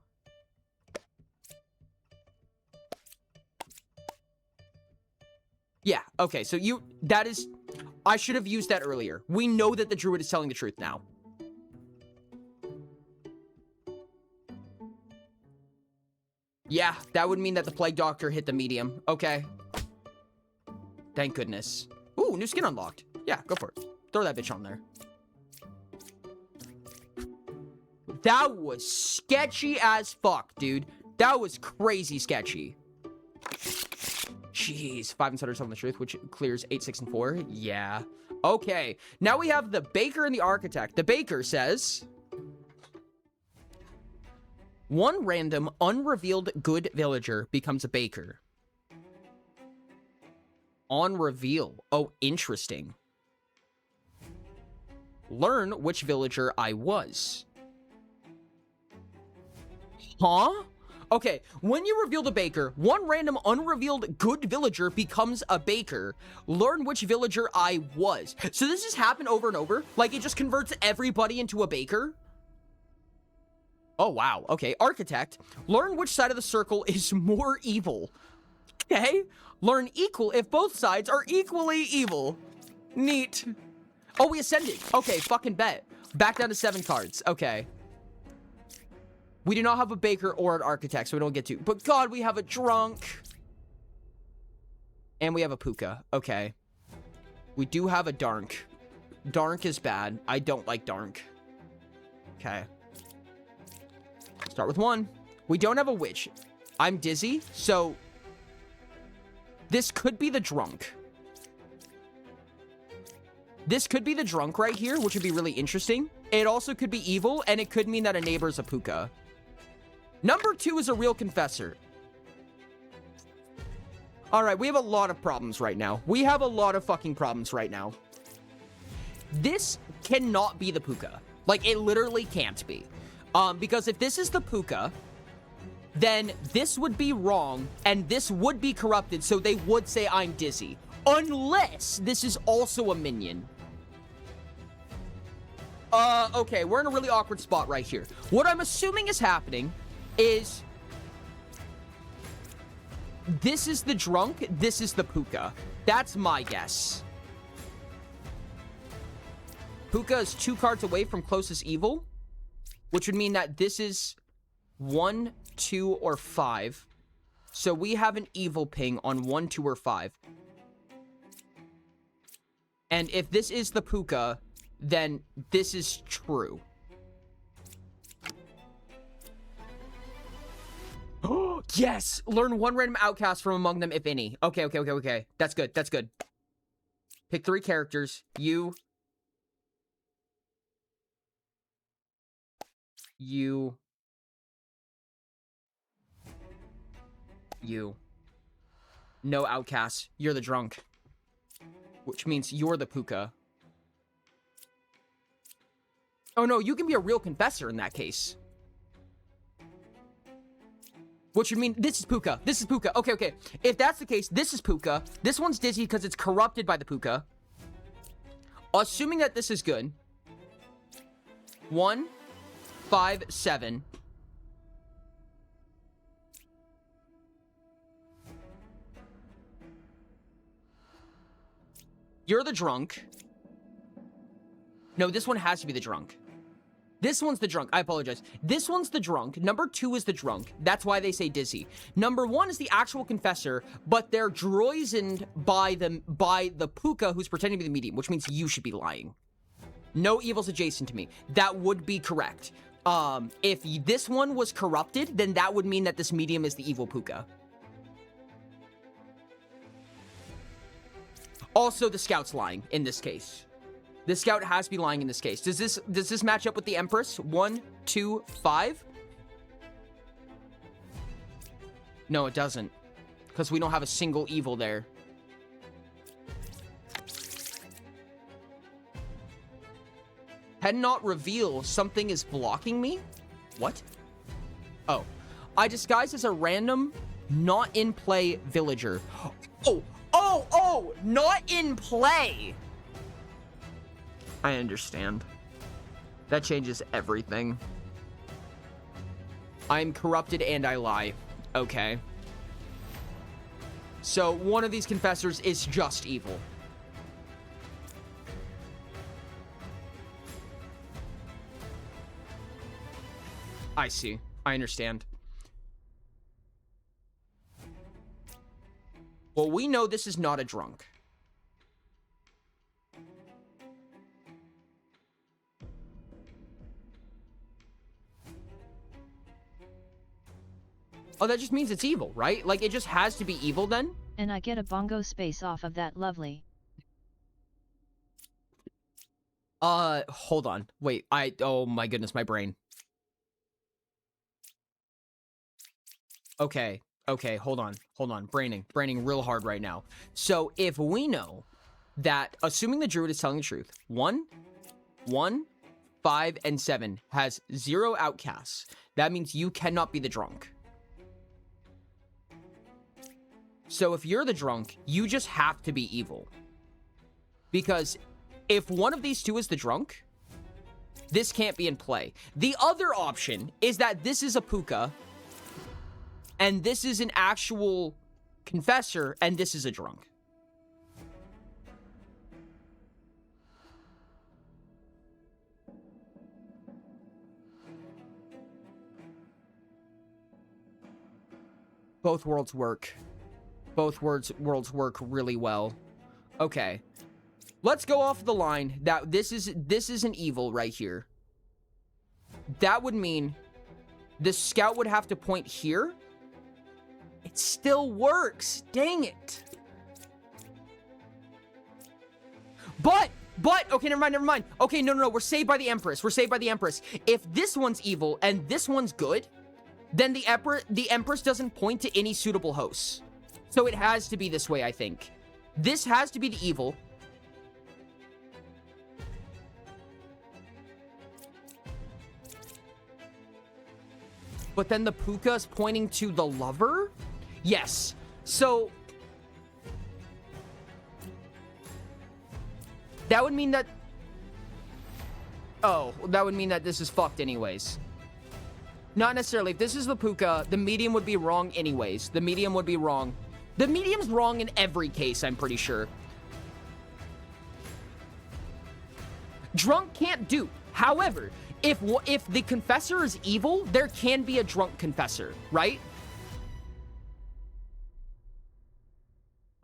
Yeah, okay, so I should have used that earlier. We know that the druid is telling the truth now. Yeah, that would mean that the plague doctor hit the medium. Okay. Thank goodness. Ooh, new skin unlocked. Yeah, go for it. Throw that bitch on there. That was sketchy as fuck, dude. That was crazy sketchy. Jeez, 5 and 7 are telling the truth, which clears 8, 6, and 4. Yeah. Okay. Now we have the baker and the architect. The baker says, 1 random unrevealed good villager becomes a baker. On reveal. Oh, interesting. Learn which villager I was. Huh? Okay, when you reveal the baker, one random unrevealed good villager becomes a baker. Learn which villager I was. So this has happened over and over? Like, it just converts everybody into a baker? Oh, wow. Okay, architect. Learn which side of the circle is more evil. Okay. Learn equal if both sides are equally evil. Neat. Oh, we ascended. Okay, fucking bet. Back down to 7 cards. Okay. We do not have a baker or an architect, so we don't get to. But God, we have a drunk. And we have a puka. Okay. We do have a dark. Dark is bad. I don't like dark. Okay. Start with 1. We don't have a witch. I'm dizzy, so this could be the drunk. This could be the drunk right here, which would be really interesting. It also could be evil, and it could mean that a neighbor's a puka. Number 2 is a real confessor. All right, we have a lot of problems right now. We have a lot of fucking problems right now. This cannot be the puka. Like, it literally can't be. Because if this is the puka, then this would be wrong, and this would be corrupted, so they would say I'm dizzy. Unless this is also a minion. Okay, we're in a really awkward spot right here. What I'm assuming is happening is this is the drunk, this is the puka. That's my guess. Puka is 2 cards away from closest evil, which would mean that this is 1, 2, or 5. So we have an evil ping on 1, 2, or 5. And if this is the puka, then this is true. Oh, yes! Learn 1 random outcast from among them, if any. Okay. That's good. That's good. Pick 3 characters. You. No outcasts. You're the drunk. Which means you're the puka. Oh no, you can be a real confessor in that case. Which would mean this is puka. This is puka. Okay. If that's the case, this is puka. This one's dizzy because it's corrupted by the puka. Assuming that this is good. 1, 5, 7. You're the drunk. No, this one has to be the drunk. This one's the drunk. I apologize. This one's the drunk. Number 2 is the drunk. That's why they say dizzy. Number 1 is the actual confessor, but they're droizened by the puka who's pretending to be the medium, which means you should be lying. No evil's adjacent to me. That would be correct. If this one was corrupted, then that would mean that this medium is the evil puka. Also, the scout's lying in this case. The scout has to be lying in this case. Does this match up with the Empress? 1, 2, 5? No, it doesn't. Because we don't have a single evil there. Cannot reveal something is blocking me? What? Oh. I disguise as a random, not in play villager. Oh, not in play. I understand. That changes everything. I'm corrupted and I lie. Okay. So one of these confessors is just evil. I see. I understand. Well, we know this is not a drunk. Oh, that just means it's evil, right? Like, it just has to be evil then? And I get a bongo space off of that, lovely. Hold on. Wait, oh my goodness, my brain. Okay, hold on. Braining real hard right now. So, if we know that, assuming the druid is telling the truth, 1, 1, 5, and 7 has 0 outcasts. That means you cannot be the drunk. So if you're the drunk, you just have to be evil. Because if one of these two is the drunk, this can't be in play. The other option is that this is a puka, and this is an actual confessor, and this is a drunk. Both worlds work. Both worlds work really well. Okay. Let's go off the line that this is an evil right here. That would mean the scout would have to point here. It still works. Dang it. But, okay, never mind. Okay, no. We're saved by the Empress. If this one's evil and this one's good, then the Empress doesn't point to any suitable hosts. So it has to be this way, I think. This has to be the evil. But then the puka is pointing to the lover? Yes. So that would mean that... Oh, that would mean that this is fucked anyways. Not necessarily. If this is the puka, the medium would be wrong anyways. The medium would be wrong. The medium's wrong in every case, I'm pretty sure. Drunk can't dupe. However, if the confessor is evil, there can be a drunk confessor, right?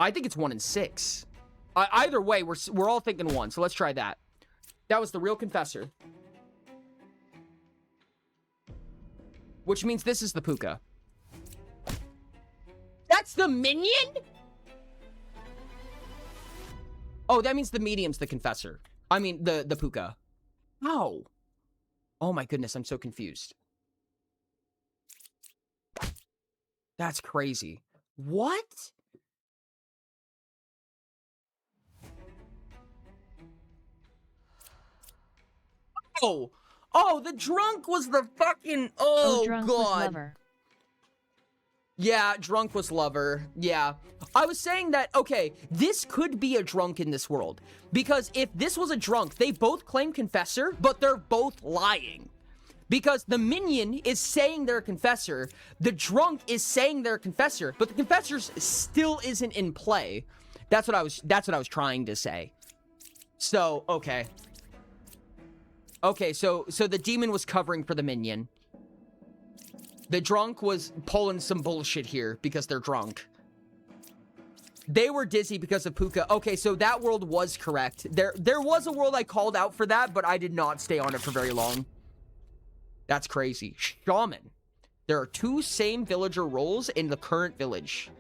I think it's 1 and 6. Either way, we're all thinking 1, so let's try that. That was the real confessor. Which means this is the puka. That's the minion? Oh, that means the medium's the confessor. I mean, the puka. How? Oh my goodness, I'm so confused. That's crazy. What? Oh, the drunk was the fucking... Oh, drunk God. was lover. Yeah, drunk was lover. Yeah. I was saying that, okay, this could be a drunk in this world. Because if this was a drunk, they both claim confessor, but they're both lying. Because the minion is saying they're a confessor, the drunk is saying they're a confessor, but the confessor still isn't in play. That's what I was trying to say. So, okay. Okay, so the demon was covering for the minion. The drunk was pulling some bullshit here because they're drunk. They were dizzy because of puka. Okay, so that world was correct. There was a world I called out for that, but I did not stay on it for very long. That's crazy. Shaman. There are 2 same villager roles in the current village.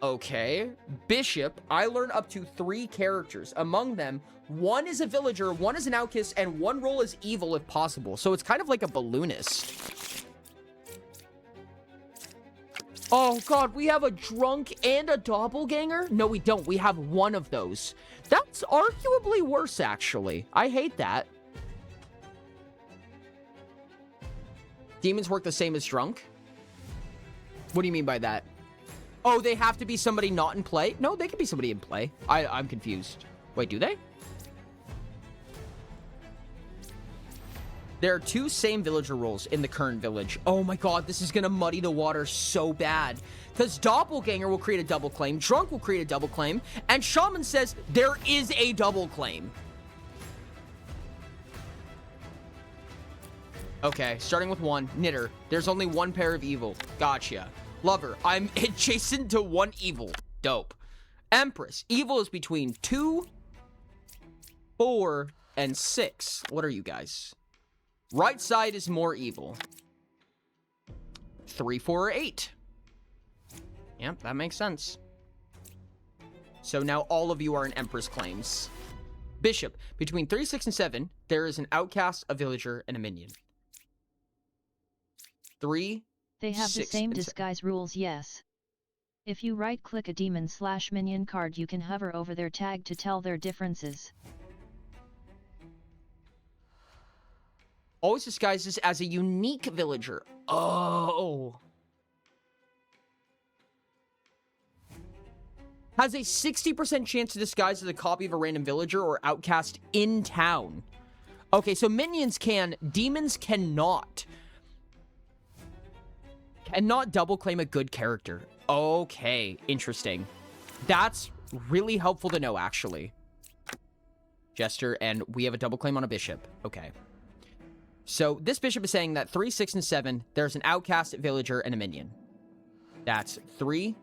Okay. Bishop. I learn up to 3 characters. Among them, 1 is a villager, 1 is an outcast, and 1 role is evil if possible. So it's kind of like a balloonist. Oh, God. We have a drunk and a doppelganger? No, we don't. We have 1 of those. That's arguably worse, actually. I hate that. Demons work the same as drunk? What do you mean by that? Oh, they have to be somebody not in play? No, they can be somebody in play. I'm confused. Wait, do they? There are 2 same villager roles in the current village. Oh my God, this is gonna muddy the water so bad. Because doppelganger will create a double claim, drunk will create a double claim, and shaman says there is a double claim. Okay, starting with 1. Knitter. There's only 1 pair of evil. Gotcha. Lover. I'm adjacent to 1 evil. Dope. Empress. Evil is between 2, 4, and 6. What are you guys? Right side is more evil. 3, 4, or 8. Yep, that makes sense. So now all of you are in Empress claims. Bishop. Between 3, 6, and 7, there is an outcast, a villager, and a minion. 3, They have the 6, same and disguise rules, yes. If you right-click a demon/minion card, you can hover over their tag to tell their differences. Always disguises as a unique villager. Oh. Has a 60% chance to disguise as a copy of a random villager or outcast in town. Okay, so minions can, demons cannot. Cannot double claim a good character. Okay, interesting. That's really helpful to know, actually. Jester, and we have a double claim on a bishop. Okay. So this bishop is saying that 3, 6, and 7, there's an outcast, villager, and a minion. That's 3,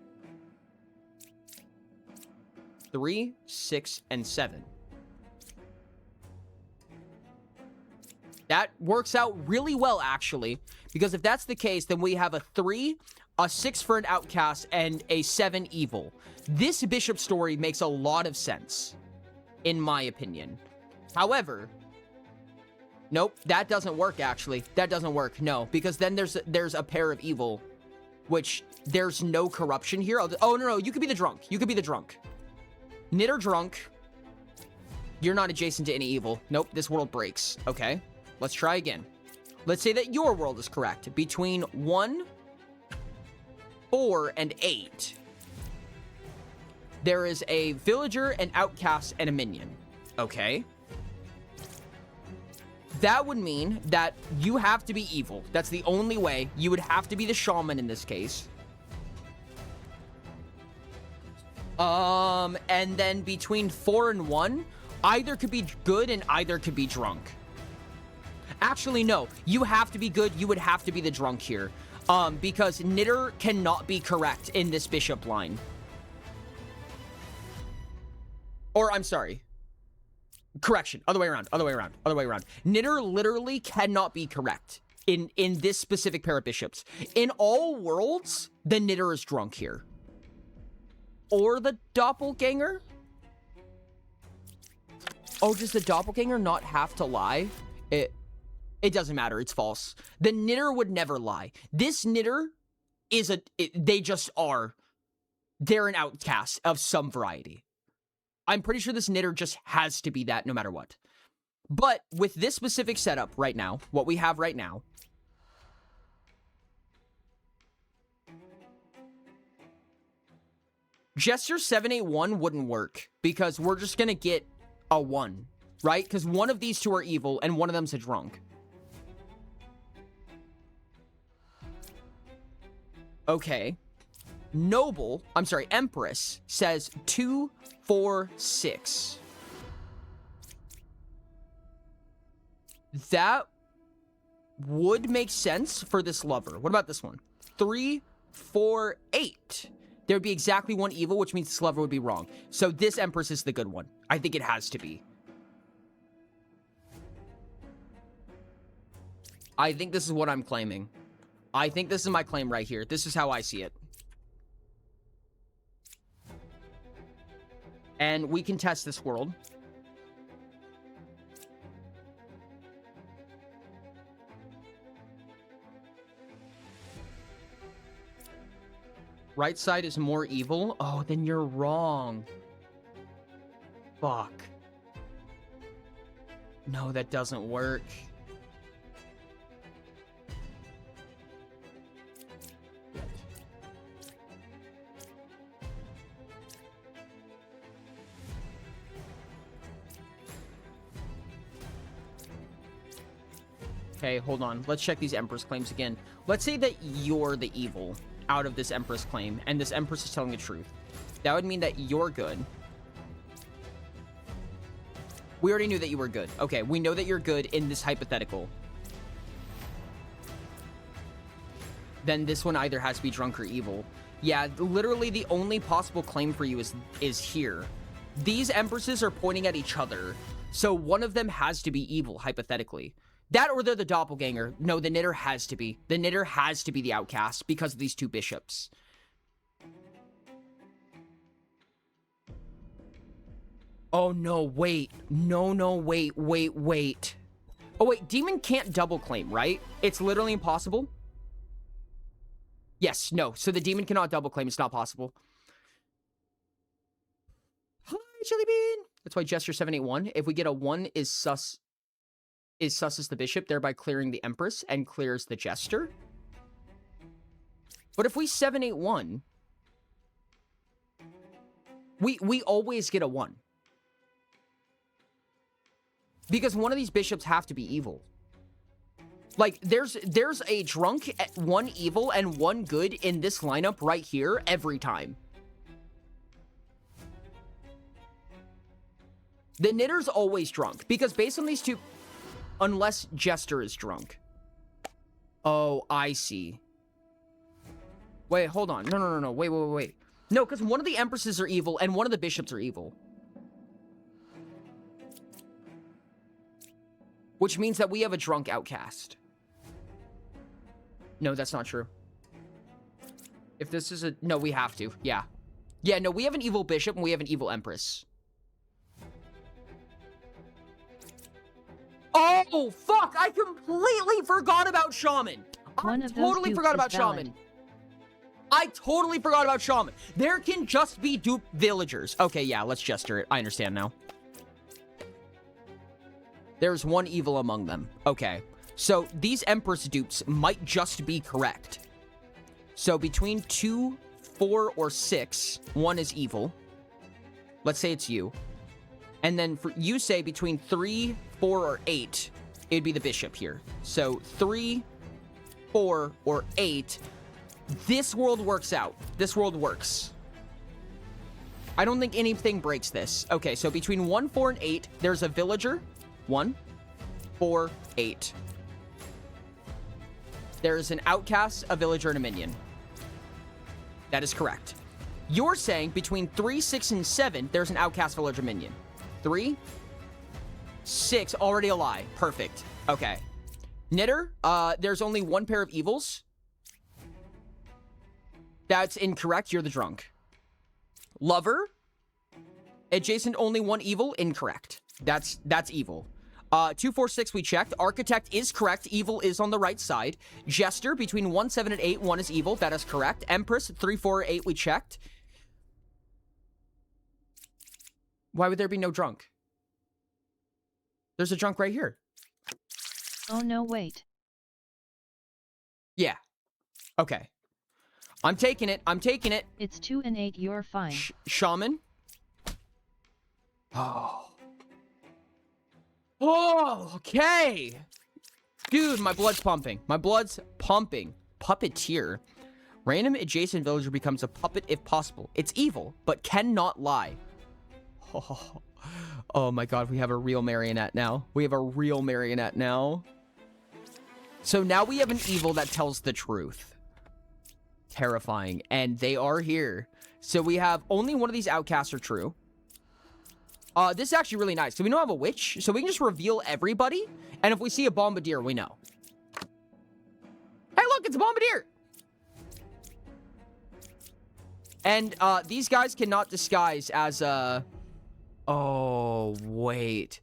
6, and 7. That works out really well, actually, because if that's the case, then we have a 3, a 6 for an outcast, and a 7 evil. This bishop story makes a lot of sense, in my opinion. However, nope, that doesn't work, actually. That doesn't work, no, because then there's a pair of evil, which there's no corruption here. Oh, no, you could be the drunk. You could be the drunk. Knitter drunk. You're not adjacent to any evil. Nope, this world breaks. Okay, let's try again. Let's say that your world is correct. Between 1, 4, and 8, there is a villager, an outcast, and a minion. Okay. That would mean that you have to be evil. That's the only way. You would have to be the shaman in this case. And then between 4 and 1, either could be good and either could be drunk. Actually, no. You have to be good. You would have to be the drunk here. Because Knitter cannot be correct in this bishop line. Or, I'm sorry. Correction. Other way around. Knitter literally cannot be correct in this specific pair of bishops. In all worlds, the Knitter is drunk here. Or the doppelganger? Oh, does the doppelganger not have to lie? It doesn't matter. It's false. The Knitter would never lie. This Knitter is they just are. They're an outcast of some variety. I'm pretty sure this Knitter just has to be that no matter what. But with this specific setup right now, what we have right now, Jester 781 wouldn't work because we're just going to get a 1, right? Because one of these two are evil and one of them's a drunk. Okay. Empress says 2, 4, 6. That would make sense for this lover. What about this one? 3, 4, 8. There would be exactly one evil, which means this lover would be wrong. So this Empress is the good one. I think it has to be. I think this is what I'm claiming. I think this is my claim right here. This is how I see it. And we can test this world. Right side is more evil? Oh, then you're wrong. Fuck. No, that doesn't work. Okay, hold on. Let's check these Empress claims again. Let's say that you're the evil out of this Empress claim, and this Empress is telling the truth. That would mean that you're good. We already knew that you were good. Okay, we know that you're good in this hypothetical. Then this one either has to be drunk or evil. Yeah, literally the only possible claim for you is here. These Empresses are pointing at each other, so one of them has to be evil, hypothetically. That or they're the doppelganger. No, the Knitter has to be. The Knitter has to be the outcast because of these two bishops. Oh, no, wait. No, wait. Oh, wait, Demon can't double claim, right? It's literally impossible? Yes, no. So the Demon cannot double claim. It's not possible. Hi, Chili Bean. That's why Gesture 781. If we get a 1 is sus. is sus as the bishop, thereby clearing the empress and clears the jester. But if we 7-8-1, we always get a 1. Because one of these bishops have to be evil. Like, there's a drunk, 1 evil, and 1 good in this lineup right here every time. The knitter's always drunk, because based on these two... Unless jester is drunk. Oh, I see. Wait, hold on. No. Wait. No, because one of the empresses are evil, and one of the bishops are evil. Which means that we have a drunk outcast. No, that's not true. If this is a... No, we have to. Yeah. Yeah, no, we have an evil bishop and we have an evil empress. Oh, fuck! I completely forgot about Shaman! I totally forgot about Shaman. I totally forgot about Shaman. There can just be dupe villagers. Okay, yeah, let's gesture it. I understand now. There's 1 evil among them. Okay. So, these Empress dupes might just be correct. So, between 2, 4, or 6, 1 is evil. Let's say it's you. And then for you say between 3, 4, or 8, it'd be the bishop here. So, 3, 4, or 8. This world works out. This world works. I don't think anything breaks this. Okay, so between 1, 4, and 8, there's a villager. 1, 4, 8. There is an outcast, a villager, and a minion. That is correct. You're saying between 3, 6, and 7, there's an outcast, villager, minion. 3, 6, already a lie. Perfect. Okay. Knitter, there's only 1 pair of evils. That's incorrect. You're the drunk. Lover, adjacent only 1 evil. Incorrect. That's evil. 2, 4, 6, we checked. Architect is correct. Evil is on the right side. Jester, between 1, 7, and 8, 1 is evil. That is correct. Empress, 3, 4, 8, we checked. Why would there be no drunk? There's a drunk right here. Oh no, wait. Yeah. Okay. I'm taking it. I'm taking it. It's 2 and 8, you're fine. Shaman. Oh. Oh, okay. Dude, my blood's pumping. My blood's pumping. Puppeteer. Random adjacent villager becomes a puppet if possible. It's evil, but cannot lie. Oh my god, we have a real marionette now. We have a real marionette now. So now we have an evil that tells the truth. Terrifying. And they are here. So we have only one of these outcasts are true. This is actually really nice. So we don't have a witch. So we can just reveal everybody. And if we see a bombardier, we know. Hey, look, it's a bombardier. And these guys cannot disguise as oh, wait.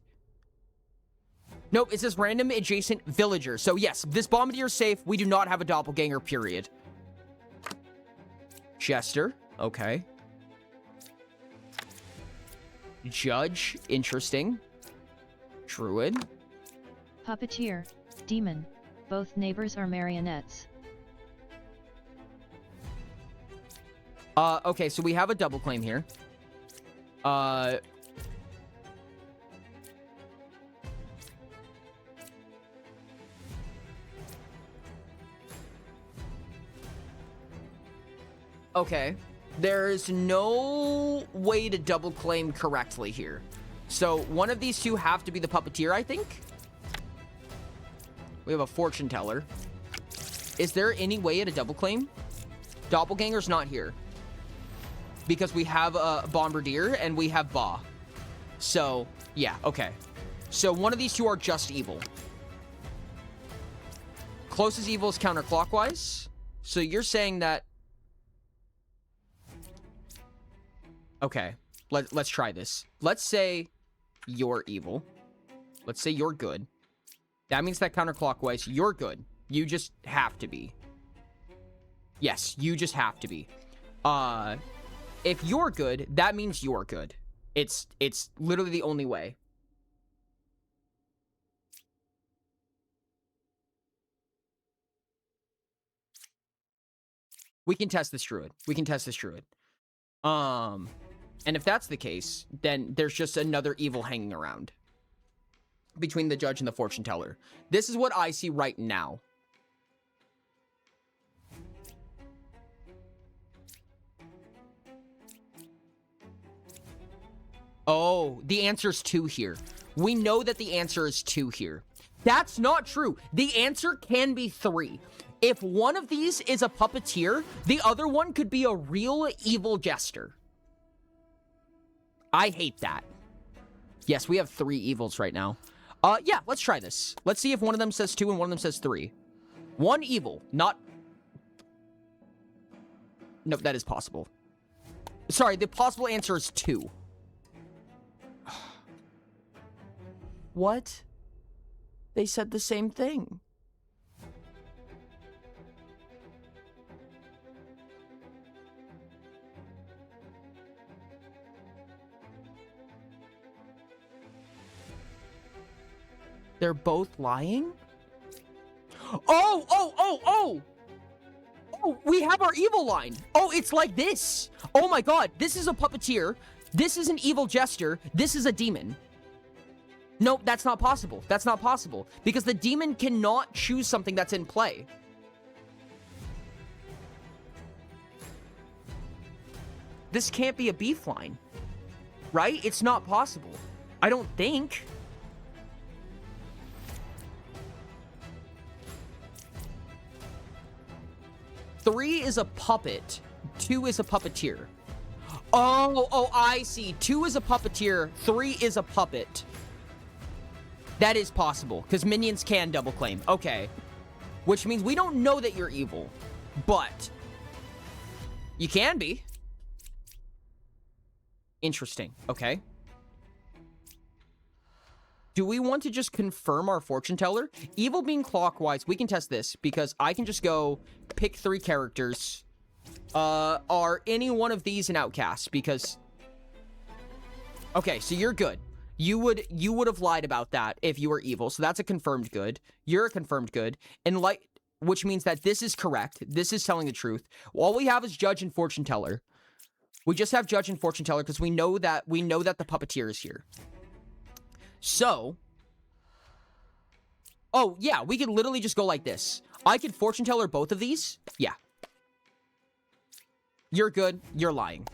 Nope, it says random adjacent villager. So yes, this bombardier is safe. We do not have a doppelganger, period. Jester, okay. Judge, interesting. Druid. Puppeteer, demon. Both neighbors are marionettes. Okay, so we have a double claim here. Okay. There's no way to double claim correctly here. So one of these two have to be the puppeteer, I think. We have a fortune teller. Is there any way to double claim? Doppelganger's not here. Because we have a bombardier and we have Ba. So, yeah, okay. So one of these two are just evil. Closest evil is counterclockwise. So you're saying that... Okay, let's try this. Let's say you're evil. Let's say you're good. That means that counterclockwise, you're good. You just have to be. Yes, you just have to be. If you're good, that means you're good. It's literally the only way. We can test this druid. We can test this druid. And if that's the case, then there's just another evil hanging around between the judge and the fortune teller. This is what I see right now. Oh, the answer is 2 here. We know that the answer is 2 here. That's not true. The answer can be 3. If one of these is a puppeteer, the other one could be a real evil jester. I hate that. Yes, we have 3 evils right now. Yeah, let's try this. Let's see if one of them says 2 and one of them says 3. 1 evil, not... Nope, that is possible. Sorry, the possible answer is 2. What? They said the same thing. They're both lying? Oh, we have our evil line. Oh, it's like this. Oh my god, this is a puppeteer. This is an evil jester. This is a demon. Nope, that's not possible. That's not possible. Because the demon cannot choose something that's in play. This can't be a beef line. Right? It's not possible. I don't think. Three is a puppet. 2 is a puppeteer. Oh, I see. 2 is a puppeteer. 3 is a puppet. That is possible, because minions can double claim. Okay. Which means we don't know that you're evil, but you can be. Interesting. Okay. Do we want to just confirm our fortune teller? Evil being clockwise, we can test this, because I can just go pick 3 characters. Are any one of these an outcast? Because... Okay, so you're good. You would have lied about that if you were evil, so that's a confirmed good. You're a confirmed good, and which means that this is correct. This is telling the truth. All we have is judge and fortune teller. We just have judge and fortune teller because we know that the puppeteer is here. So, oh yeah, we could literally just go like this. I could fortune teller both of these. Yeah. You're good. You're lying.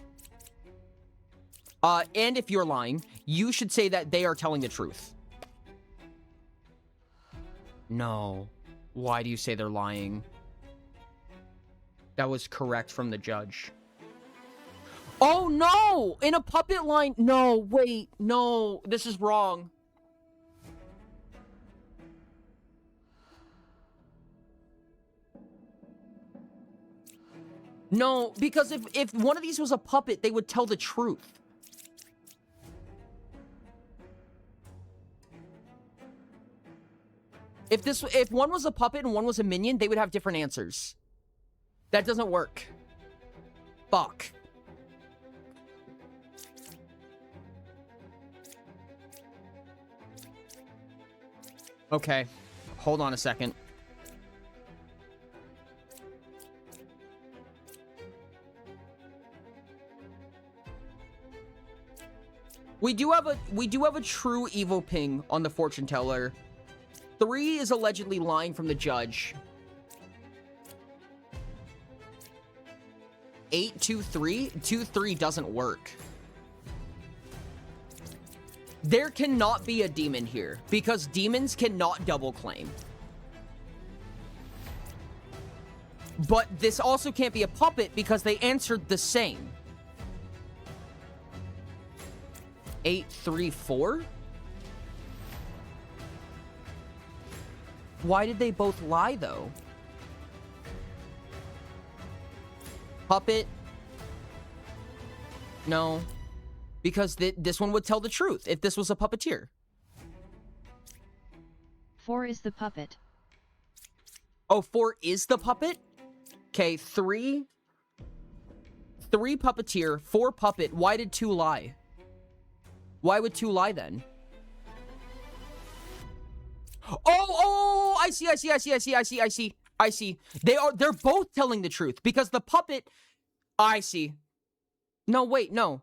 And if you're lying, you should say that they are telling the truth. No. Why do you say they're lying? That was correct from the judge. Oh, no! In a puppet line... No, wait. No, this is wrong. No, because if one of these was a puppet, they would tell the truth. If one was a puppet and one was a minion, they would have different answers. That doesn't work. Fuck. Okay. Hold on a second. We do have a true evil ping on the fortune teller. 3 is allegedly lying from the judge. 823? 23 doesn't work. There cannot be a demon here because demons cannot double claim. But this also can't be a puppet because they answered the same. 834? Why did they both lie, though? Puppet? No. Because this one would tell the truth if this was a puppeteer. 4 is the puppet. Oh, 4 is the puppet? Okay, 3 puppeteer, 4 puppet. Why did 2 lie? Why would 2 lie then? Oh, I see. I see. They're both telling the truth because the puppet... I see. No, wait, no.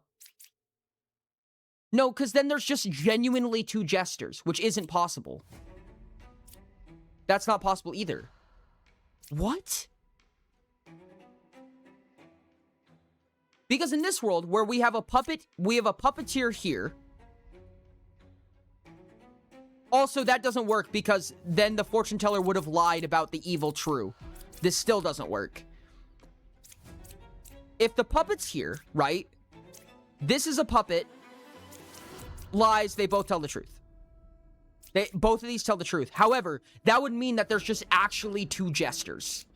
No, because then there's just genuinely two jesters, which isn't possible. That's not possible either. What? Because in this world, where we have a puppeteer here. Also, that doesn't work because then the fortune teller would have lied about the evil true. This still doesn't work. If the puppet's here, right? This is a puppet. Lies, they both tell the truth. Both of these tell the truth. However, that would mean that there's just actually two jesters,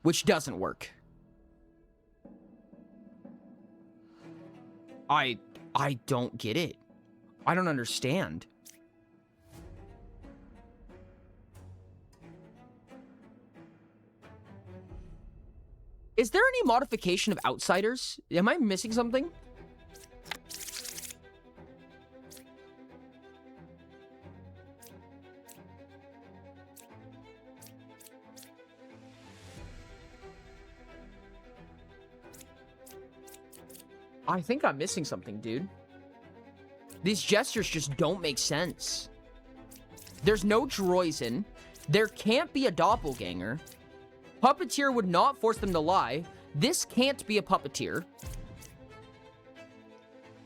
which doesn't work. I don't get it. I don't understand. Is there any modification of outsiders? Am I missing something? I think I'm missing something, dude. These gestures just don't make sense. There's no Droizen. There can't be a doppelganger. Puppeteer would not force them to lie. This can't be a puppeteer.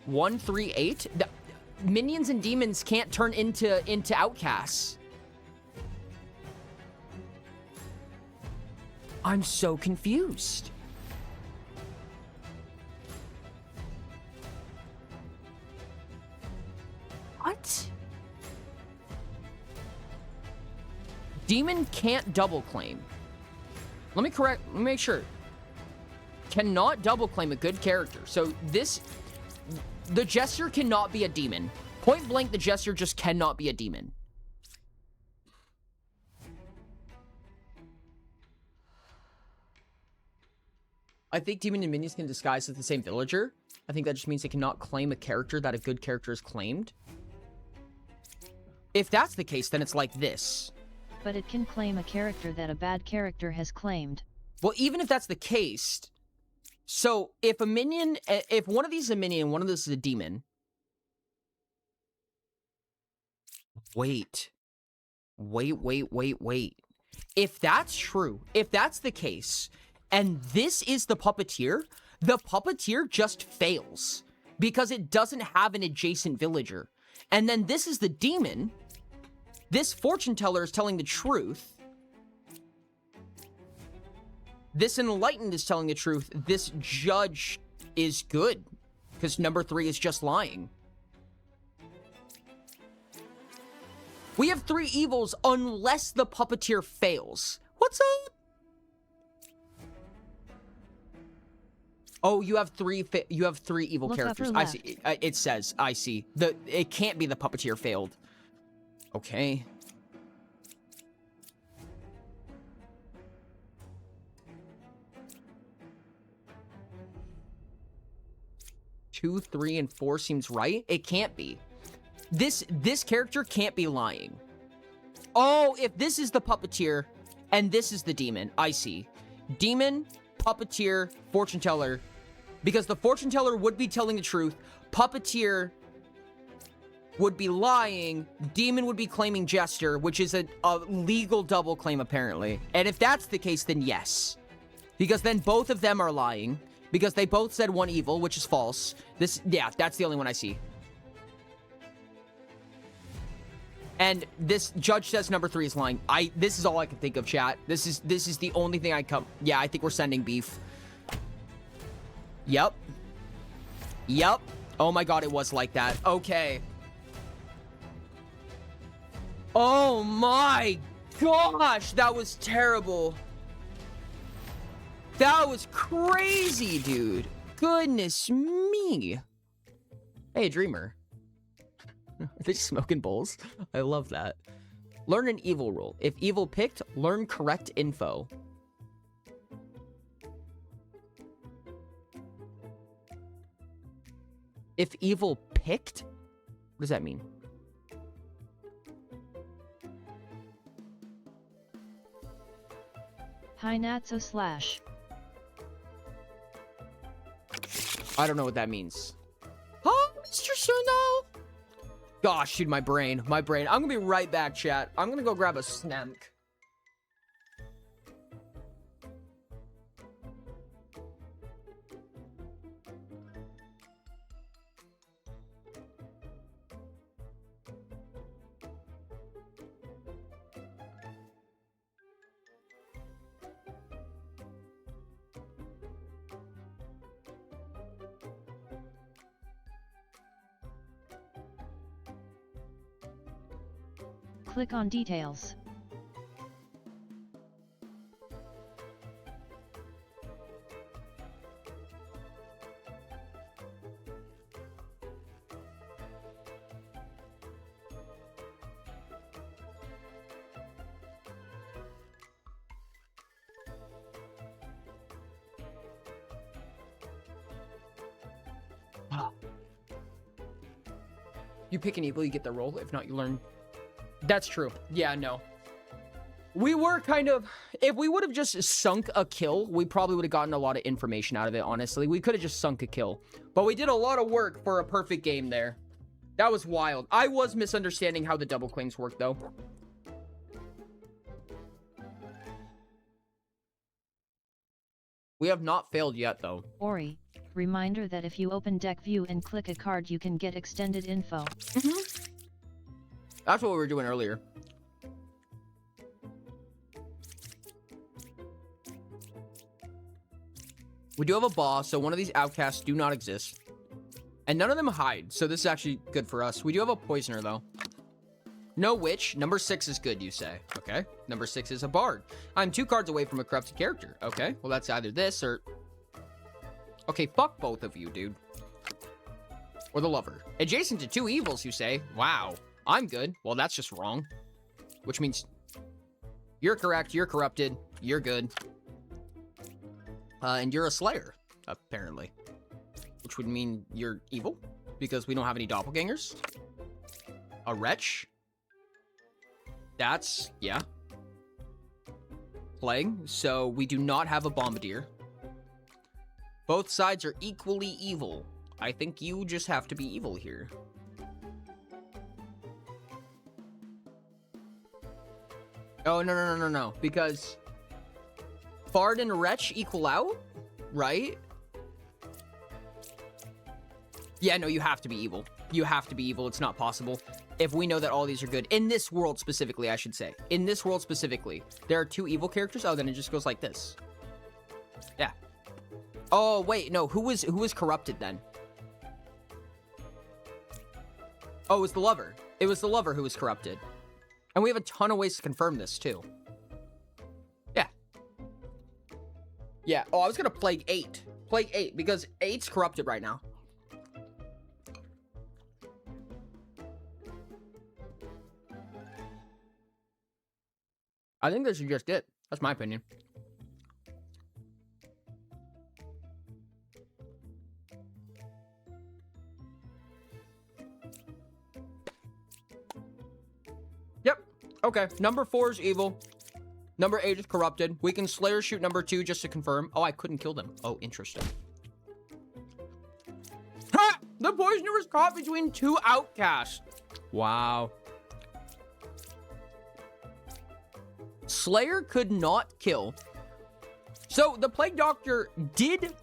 138? Minions and demons can't turn into outcasts. I'm so confused. What? Demon can't double claim. Let me make sure. Cannot double claim a good character. So the jester cannot be a demon. Point blank, the jester just cannot be a demon. I think demon and minions can disguise as the same villager. I think that just means they cannot claim a character that a good character has claimed. If that's the case, then it's like this. But it can claim a character that a bad character has claimed. Well, even if that's the case, so if one of these is a minion, one of this is a demon. Wait. If that's true, if that's the case, and this is the puppeteer just fails because it doesn't have an adjacent villager. And then this is the demon. This fortune teller is telling the truth. This enlightened is telling the truth. This judge is good because number 3 is just lying. We have 3 evils unless the puppeteer fails. What's up? Oh, you have 3 evil characters. I see. It says, I see. It can't be the puppeteer failed. Okay. Two, 3, and 4 seems right. It can't be. This character can't be lying. Oh, if this is the puppeteer and this is the demon, I see. Demon, puppeteer, fortune teller, because the fortune teller would be telling the truth. Puppeteer would be lying. Demon would be claiming jester, which is a legal double claim apparently. And if that's the case, then yes, because then both of them are lying because they both said one evil, which is false. Yeah, that's the only one I see. And this judge says number 3 is lying. This is all I can think of, chat. This is the only thing yeah, I think we're sending beef. Yep. Oh my god, it was like that. Okay. Oh my gosh, that was terrible. That was crazy, dude. Goodness me. Hey, Dreamer. Are they smoking bowls? I love that. Learn an evil rule. If evil picked, learn correct info. If evil picked? What does that mean? Hi Natso slash. I don't know what that means. Huh, Mr. Suno? Gosh, dude, my brain. I'm gonna be right back, chat. I'm gonna go grab a snack. Click on details. You pick an evil, you get the roll. If not, you learn. That's true. Yeah, no. We were kind of... If we would have just sunk a kill, we probably would have gotten a lot of information out of it, honestly. We could have just sunk a kill. But we did a lot of work for a perfect game there. That was wild. I was misunderstanding how the double claims work, though. We have not failed yet, though. Ori, reminder that if you open deck view and click a card, you can get extended info. That's what we were doing earlier. We do have a boss, so one of these outcasts do not exist. And none of them hide, so this is actually good for us. We do have a poisoner, though. No witch. Number 6 is good, you say. Okay. Number 6 is a bard. I'm 2 cards away from a corrupted character. Okay. Well, that's either this or... Okay, fuck both of you, dude. Or the lover. Adjacent to 2 evils, you say. Wow. I'm good. Well, that's just wrong. Which means... You're correct. You're corrupted. You're good. And you're a slayer, apparently. Which would mean you're evil. Because we don't have any doppelgangers. A wretch. That's... Yeah. Plague. So we do not have a bombardier. Both sides are equally evil. I think you just have to be evil here. Oh, no. Because Bard and Wretch equal out, right? Yeah, no, you have to be evil. You have to be evil. It's not possible. If we know that all these are good. In this world specifically, I should say. In this world specifically. There are 2 evil characters. Oh, then it just goes like this. Yeah. Oh, wait, no. Who was corrupted then? Oh, it was the lover. It was the lover who was corrupted. And we have a ton of ways to confirm this, too. Yeah. Yeah. Oh, I was gonna Plague 8. Plague 8, because 8's corrupted right now. I think this is just it. That's my opinion. Yep. Okay. Number 4 is evil. Number 8 is corrupted. We can Slayer shoot number 2 just to confirm. Oh, I couldn't kill them. Oh, interesting. Ha! The poisoner was caught between 2 outcasts. Wow. Slayer could not kill. So the Plague Doctor did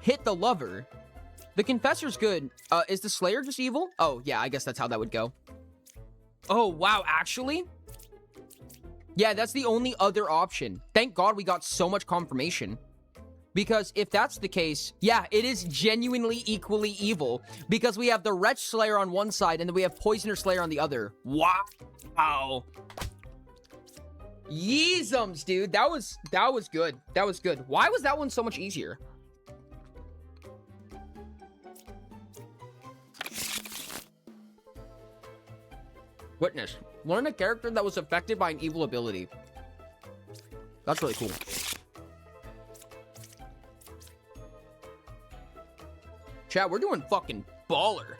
hit the lover. The Confessor's good. Is the Slayer just evil? Oh, yeah, I guess that's how that would go. Oh, wow, actually? Yeah, that's the only other option. Thank God we got so much confirmation. Because if that's the case, yeah, it is genuinely equally evil. Because we have the Wretch Slayer on one side, and then we have Poisoner Slayer on the other. Wow. Yeezums, dude. That was good. That was good. Why was that one so much easier? Witness. Learn a character that was affected by an evil ability. That's really cool. Chat, we're doing fucking baller.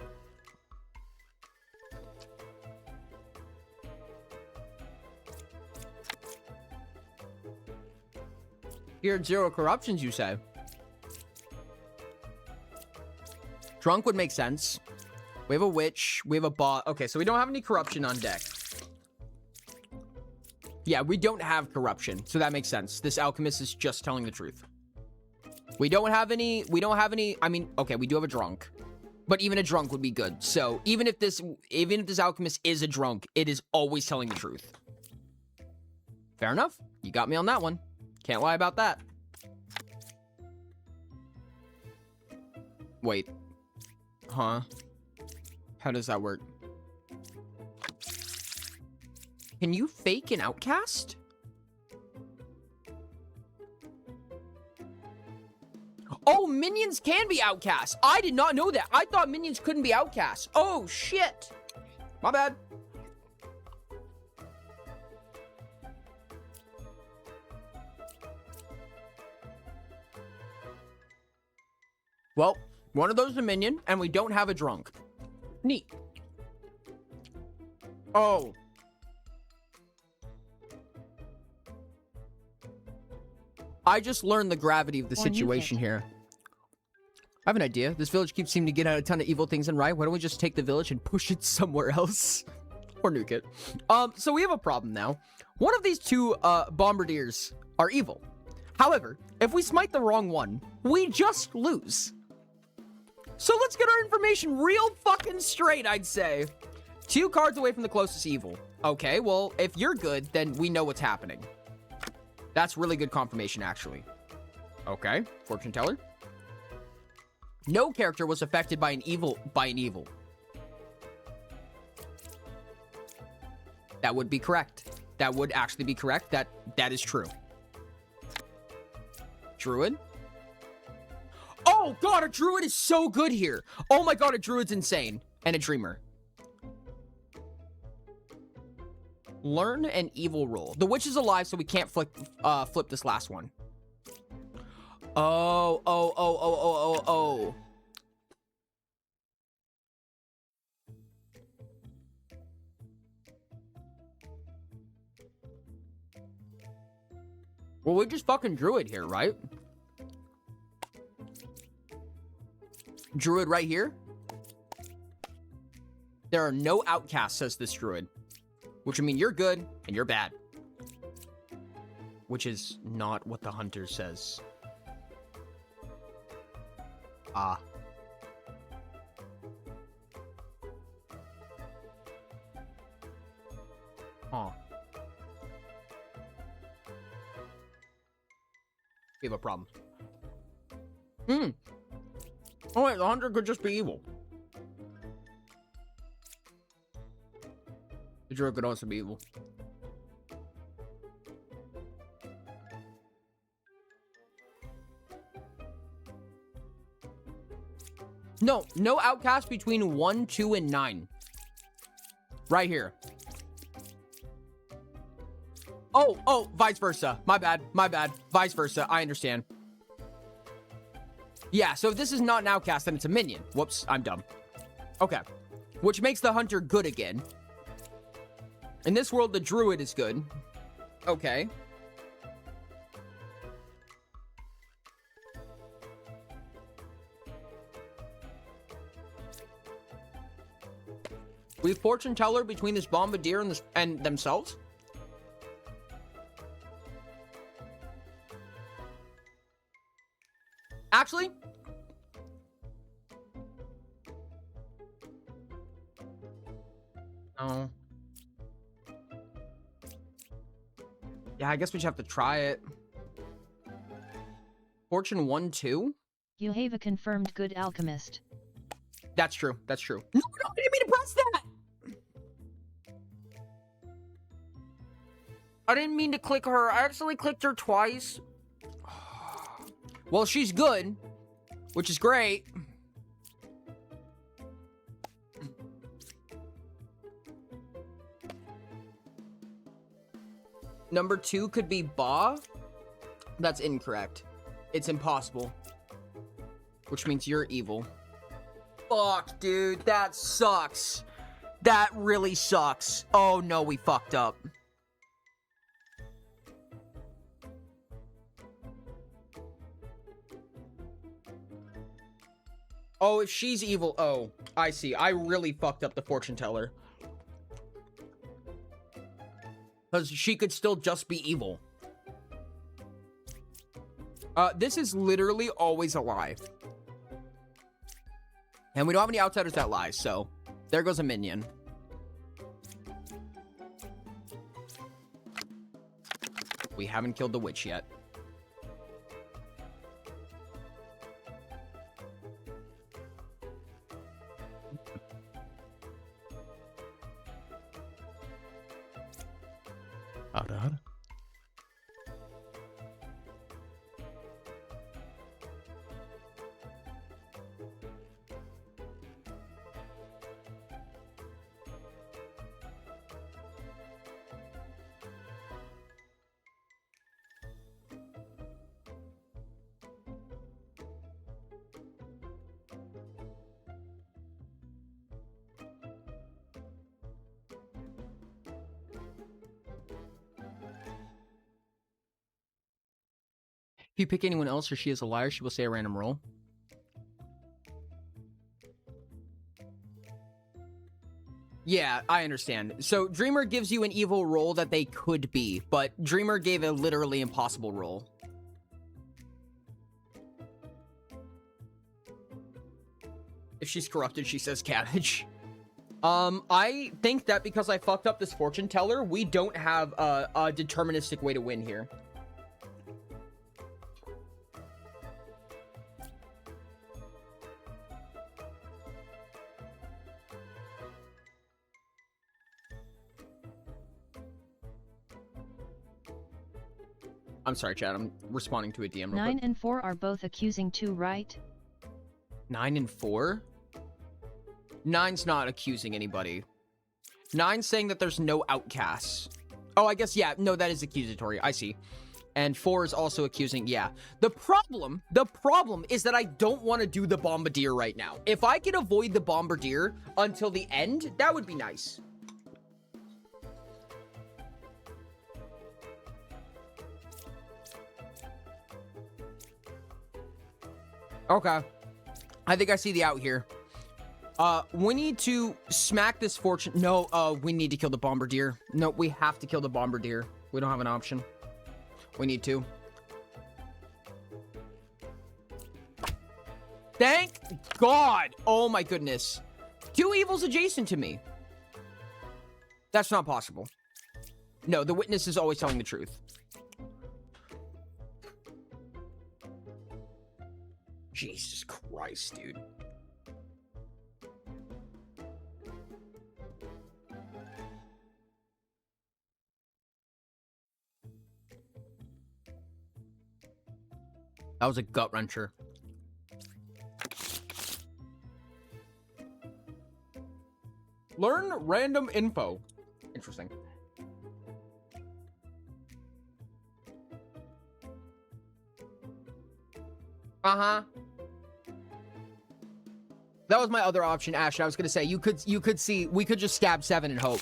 You're at 0 corruptions, you say? Drunk would make sense. We have a witch. We have a bot. Okay, so we don't have any corruption on deck. Yeah, we don't have corruption, so that makes sense. This alchemist is just telling the truth. We don't have any, I mean, okay, we do have a drunk. But even a drunk would be good. So even if this alchemist is a drunk, it is always telling the truth. Fair enough. You got me on that one. Can't lie about that. Wait. Huh? How does that work? Can you fake an outcast? Oh, minions can be outcasts. I did not know that. I thought minions couldn't be outcasts. Oh, shit. My bad. Well, one of those is a minion, and we don't have a drunk. Neat. Oh. I just learned the gravity of the situation here. I have an idea. This village keeps seeming to get out a ton of evil things and right. Why don't we just take the village and push it somewhere else? Or nuke it. So we have a problem now. One of these two bombardiers are evil. However, if we smite the wrong one, we just lose. So let's get our information real fucking straight, I'd say. 2 cards away from the closest evil. Okay, well, if you're good, then we know what's happening. That's really good confirmation, actually. Okay, fortune teller. No character was affected by an evil. That would be correct. That would actually be correct. That is true. Druid. Oh god, a druid is so good here. Oh my god, a druid's insane. And a dreamer. Learn an evil roll. The witch is alive, so we can't flip this last one. Oh. Well, we just fucking druid here, right? Druid right here. There are no outcasts, says this druid. Which, I mean, you're good and you're bad. Which is not what the hunter says. Ah. Huh. We have a problem. Oh wait, the hunter could just be evil. The druid could also be evil. No outcast between 1, 2, and 9. Right here. Oh, vice versa. My bad. Vice versa. I understand. Yeah, so if this is not an outcast, then it's a minion. Whoops, I'm dumb. Okay. Which makes the hunter good again. In this world, the druid is good. Okay. We have fortune teller between this bombardier and themselves. Actually, oh. Yeah, I guess we just have to try it. Fortune 1, 2. You have a confirmed good alchemist. That's true. No, I didn't mean to press that. I didn't mean to click her. I actually clicked her twice. Well, she's good, which is great. Number 2 could be Ba. That's incorrect. It's impossible. Which means you're evil. Fuck, dude. That sucks. That really sucks. Oh, no, we fucked up. Oh, if she's evil. Oh, I see. I really fucked up the fortune teller. Because she could still just be evil. This is literally always a lie. And we don't have any outsiders that lie, so there goes a minion. We haven't killed the witch yet. If you pick anyone else or she is a liar, she will say a random roll. Yeah, I understand. So Dreamer gives you an evil roll that they could be, but Dreamer gave a literally impossible roll. If she's corrupted, she says cabbage. I think that because I fucked up this fortune teller, we don't have a deterministic way to win here. I'm sorry, Chad. I'm responding to a DM real 9 quick. and 4 are both accusing too, right? 9 and 4? 9's not accusing anybody. 9's saying that there's no outcasts. Oh, I guess, yeah. No, that is accusatory. I see. And 4 is also accusing. Yeah. The problem is that I don't want to do the bombardier right now. If I could avoid the bombardier until the end, that would be nice. Okay. I think I see the out here. We need to smack this fortune. No, we need to kill the bombardier. No, we have to kill the bombardier. We don't have an option. We need to. Thank God. Oh my goodness. 2 evils adjacent to me. That's not possible. No, the witness is always telling the truth. Jesus Christ, dude. That was a gut wrencher. Learn random info. Interesting. Uh-huh. That was my other option, Ash. I was gonna say you could see we could just stab 7 and hope.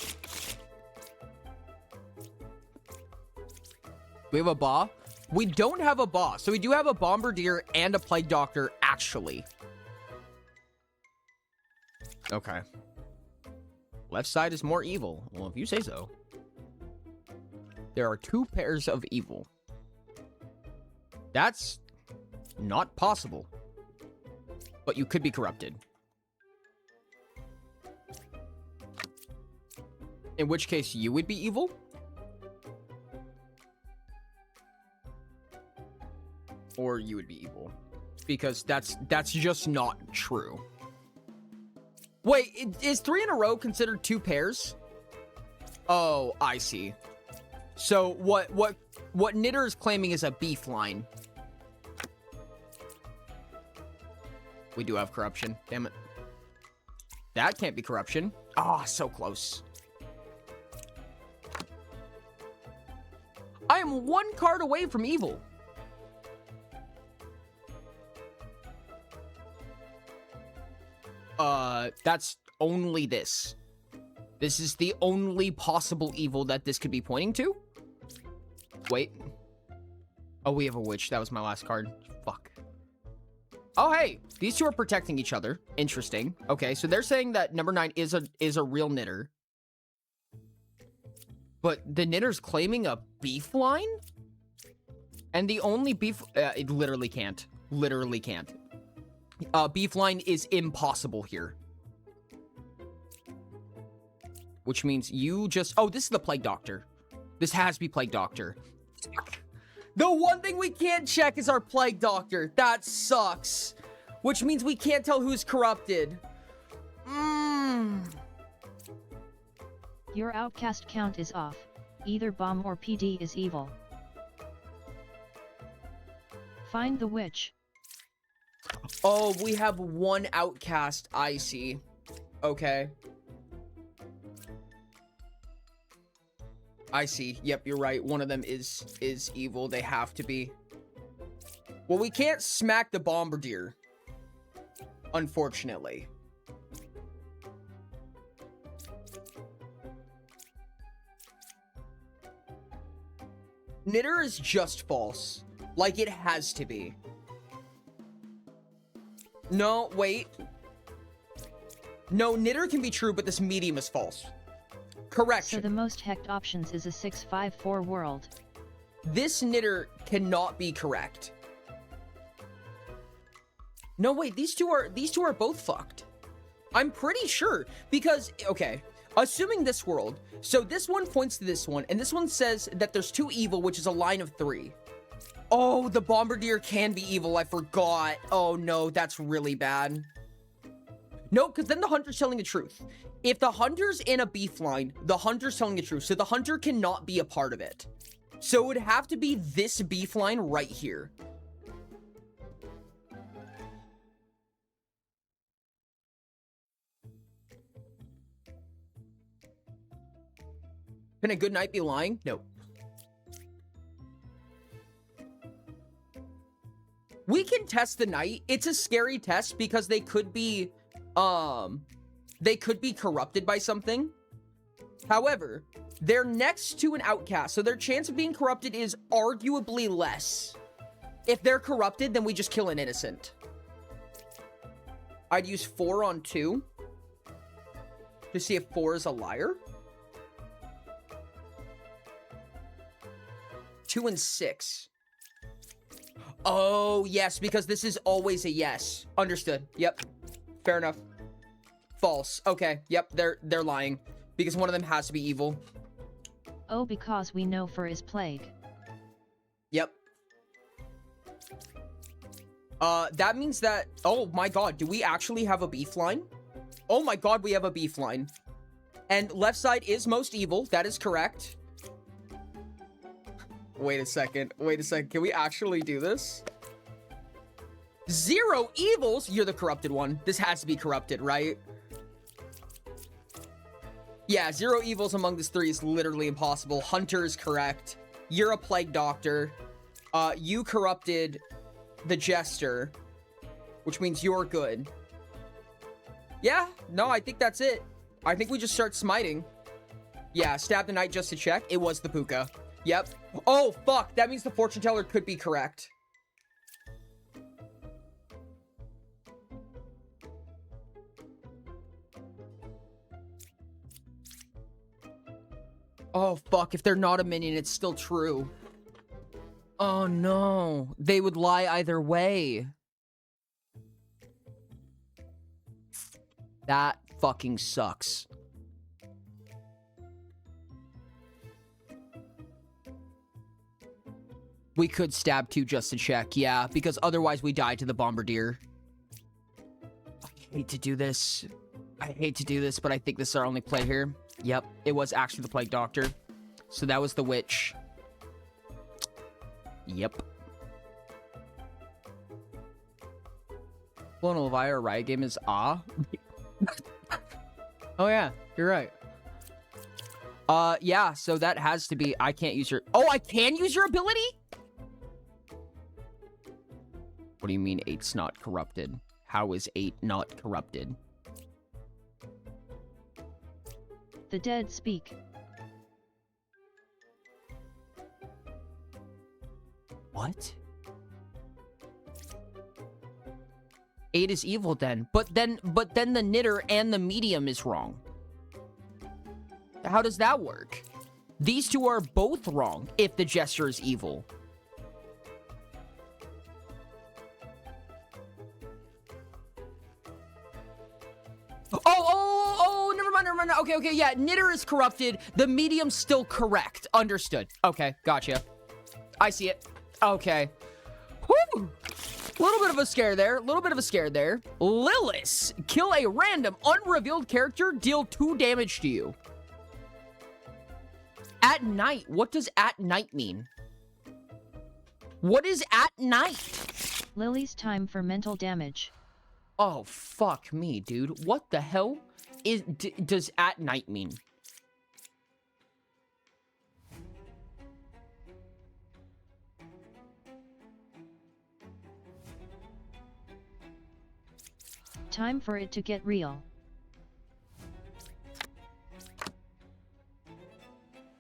We have a Ba? We don't have a Ba. So we do have a Bombardier and a Plague Doctor, actually. Okay. Left side is more evil. Well, if you say so. There are 2 pairs of evil. That's not possible. But you could be corrupted. In which case, you would be evil? Or you would be evil. Because that's just not true. Wait, is 3 in a row considered 2 pairs? Oh, I see. So what Knitter is claiming is a beef line. We do have corruption. Damn it. That can't be corruption. Ah, so close. I am 1 card away from evil. That's only this. This is the only possible evil that this could be pointing to. Wait. Oh, we have a witch. That was my last card. Fuck. Oh, hey, these two are protecting each other. Interesting. Okay, so they're saying that number 9 is a real knitter. But the knitter's claiming a beef line? And the only beef... it literally can't. Literally can't. Beef line is impossible here. Which means you just... Oh, this is the Plague Doctor. This has to be Plague Doctor. The one thing we can't check is our Plague Doctor. That sucks. Which means we can't tell who's corrupted. Your outcast count is off. Either bomb or PD is evil. Find the witch. Oh, we have one outcast. I see. Okay. I see. Yep, you're right. One of them is evil. They have to be. Well, we can't smack the bombardier. Unfortunately. Knitter is just false. Like, it has to be. No, wait. No, knitter can be true, but this medium is false. Correction. So the most hecked options is a 654 world. This knitter cannot be correct. No, wait, these two are both fucked. I'm pretty sure, because, okay, assuming this world, so this one points to this one, and this one says that there's 2 evil, which is a line of 3. Oh, the bombardier can be evil, I forgot. Oh no, that's really bad. No, because then the hunter's telling the truth. If the hunter's in a beef line, the hunter's telling the truth, so the hunter cannot be a part of it. So it would have to be this beef line right here. Can a good knight be lying? No. We can test the knight. It's a scary test because they could be corrupted by something. However, they're next to an outcast, so their chance of being corrupted is arguably less. If they're corrupted, then we just kill an innocent. I'd use 4 on 2 to see if 4 is a liar. 2 and 6. Oh, yes, because this is always a yes. Understood. Yep. Fair enough. False. Okay. Yep, they're lying. Because one of them has to be evil. Oh, because we know for is plague. Yep. That means that... Oh, my God. Do we actually have a beef line? Oh, my God, we have a beef line. And left side is most evil. That is correct. Wait a second. Wait a second. Can we actually do this? 0 evils? You're the corrupted one. This has to be corrupted, right? Yeah, 0 evils among this 3 is literally impossible. Hunter is correct. You're a plague doctor. You corrupted the jester, which means you're good. Yeah, no, I think that's it. I think we just start smiting. Yeah, stab the knight just to check. It was the puka. Yep. Oh, fuck. That means the fortune teller could be correct. Oh, fuck. If they're not a minion, it's still true. Oh, no. They would lie either way. That fucking sucks. We could stab 2 just to check, yeah, because otherwise we die to the bombardier. I hate to do this. I hate to do this, but I think this is our only play here. Yep, it was actually the plague doctor. So that was the witch. Yep. Clone Elvira riot game is ah. Oh yeah, you're right. Yeah, so that has to be, I can't use your, oh, I can use your ability? What do you mean 8's not corrupted? How is 8 not corrupted? The dead speak. What? 8 is evil then. But then the knitter and the medium is wrong. How does that work? These two are both wrong if the jester is evil. Oh, never mind. Okay, yeah, knitter is corrupted. The medium's still correct. Understood. Okay, gotcha. I see it. Okay. Whew. Little bit of a scare there. Lilith, kill a random unrevealed character, deal 2 damage to you. At night. What does at night mean? What is at night? Lily's time for mental damage. Oh, fuck me, dude. What the hell does at night mean? Time for it to get real.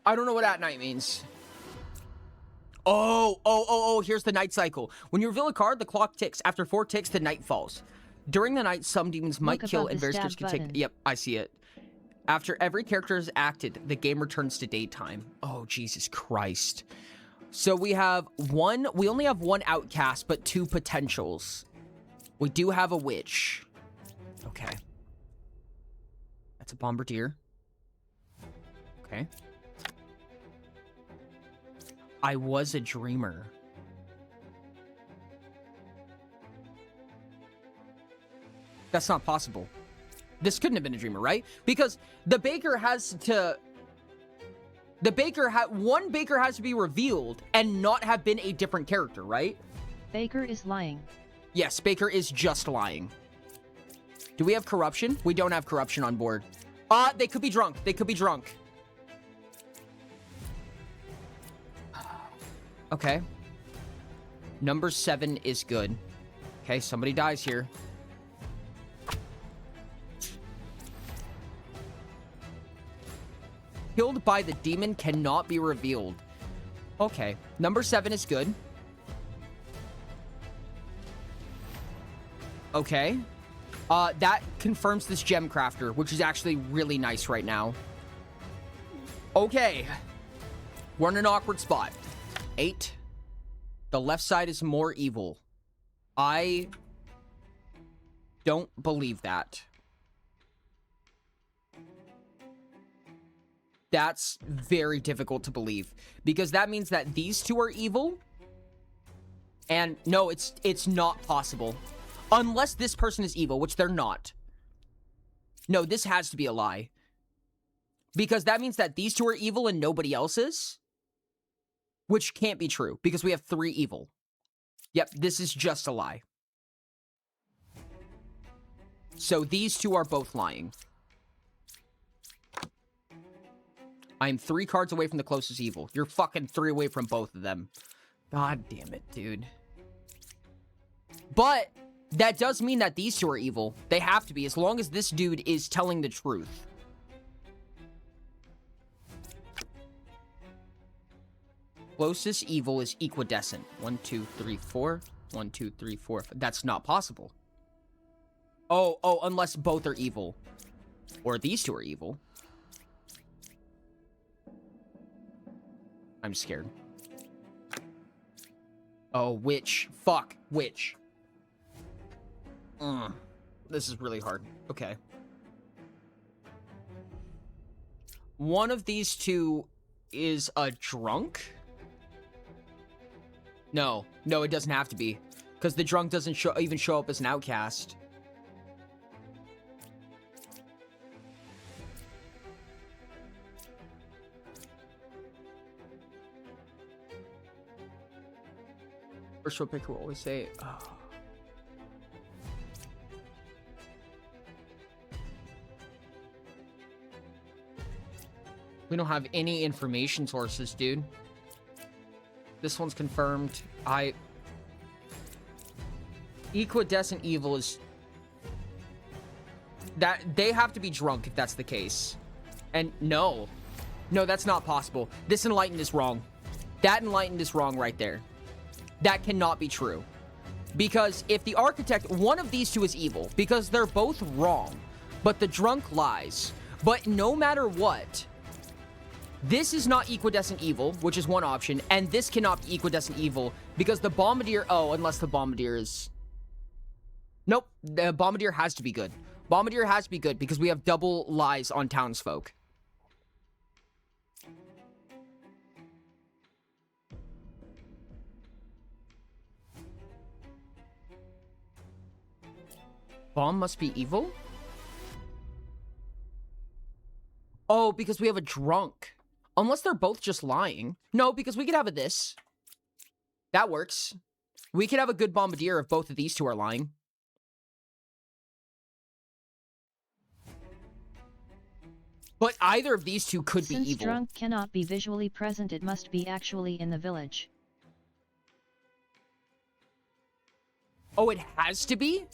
I don't know what at night means. Oh, here's the night cycle. When you reveal a card, the clock ticks. After 4 ticks, the night falls. During the night, some demons might kill and various characters can take... Yep, I see it. After every character is acted, the game returns to daytime. Oh, Jesus Christ. So we have one... We only have 1 outcast, but 2 potentials. We do have a witch. Okay. That's a bombardier. Okay. I was a dreamer. That's not possible. This couldn't have been a dreamer, right? Because the baker has to... One baker has to be revealed and not have been a different character, right? Baker is lying. Yes, baker is just lying. Do we have corruption? We don't have corruption on board. They could be drunk. Okay. Number 7 is good. Okay, somebody dies here. Killed by the demon cannot be revealed. Okay, number 7 is good. Okay. That confirms this gem crafter, which is actually really nice right now. Okay. We're in an awkward spot. 8. The left side is more evil. I don't believe that. That's very difficult to believe. Because that means that these two are evil. And no, it's not possible. Unless this person is evil, which they're not. No, this has to be a lie. Because that means that these two are evil and nobody else is. Which can't be true, because we have 3 evil. Yep, this is just a lie. So these two are both lying. I'm 3 cards away from the closest evil. You're fucking 3 away from both of them. God damn it, dude. But that does mean that these two are evil. They have to be, as long as this dude is telling the truth. Closest evil is equidescent. 1, 2, 3, 4. 1, 2, 3, 4. That's not possible. Oh, unless both are evil. Or these two are evil. I'm scared. Oh, witch. Fuck. Witch. This is really hard. Okay. One of these two is a drunk? No, it doesn't have to be. Because the drunk doesn't even show up as an outcast. First row picker will always say, oh. We don't have any information sources, dude. This one's confirmed. Equidescent evil is... That they have to be drunk if that's the case. And no, that's not possible. This enlightened is wrong. That enlightened is wrong right there. That cannot be true. Because if the architect, one of these two is evil, because they're both wrong, but the drunk lies. But no matter what, this is not equidistant evil, which is one option, and this cannot be equidistant evil, because the bombardier, oh, unless the bombardier is... Nope, the bombardier has to be good. Bombardier has to be good, because we have double lies on townsfolk. Bomb must be evil? Oh, because we have a drunk. Unless they're both just lying. No, because we could have a this. That works. We could have a good bombardier if both of these two are lying. But either of these two could be evil. Since drunk cannot be visually present, it must be actually in the village. Oh, it has to be?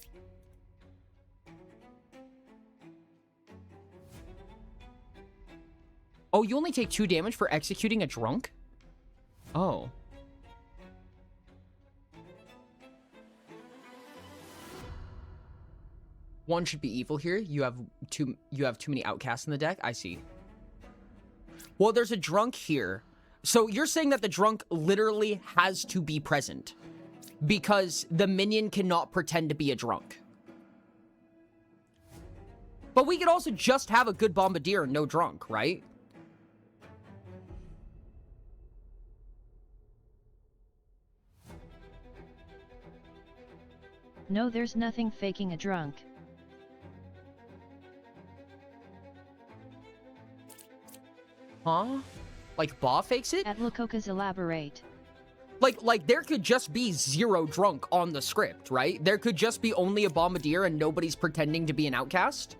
Oh, you only take 2 damage for executing a drunk? Oh. One should be evil here. You have too many outcasts in the deck. I see. Well, there's a drunk here. So you're saying that the drunk literally has to be present because the minion cannot pretend to be a drunk. But we could also just have a good bombardier and no drunk, right? No, there's nothing faking a drunk. Huh? Like Ba fakes it? At Lococa's elaborate. Like there could just be 0 drunk on the script, right? There could just be only a bombardier and nobody's pretending to be an outcast.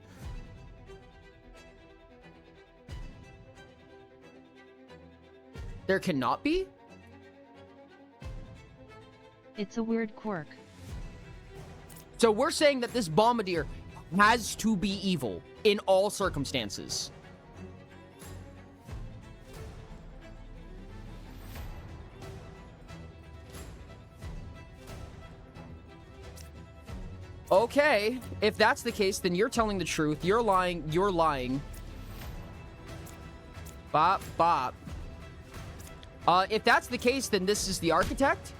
There cannot be? It's a weird quirk. So we're saying that this bombardier has to be evil in all circumstances. Okay, if that's the case, then you're telling the truth. You're lying. You're lying. Bop, bop. If that's the case, then this is the architect.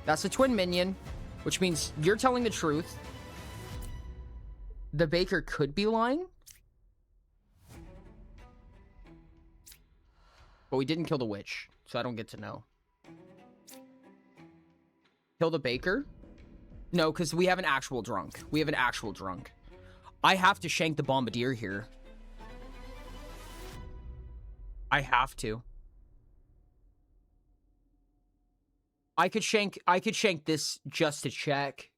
That's a twin minion, which means you're telling the truth. The baker could be lying. But we didn't kill the witch, so I don't get to know. Kill the baker? No, because we have an actual drunk. We have an actual drunk. I have to shank the bombardier here. I have to. I could shank this just to check.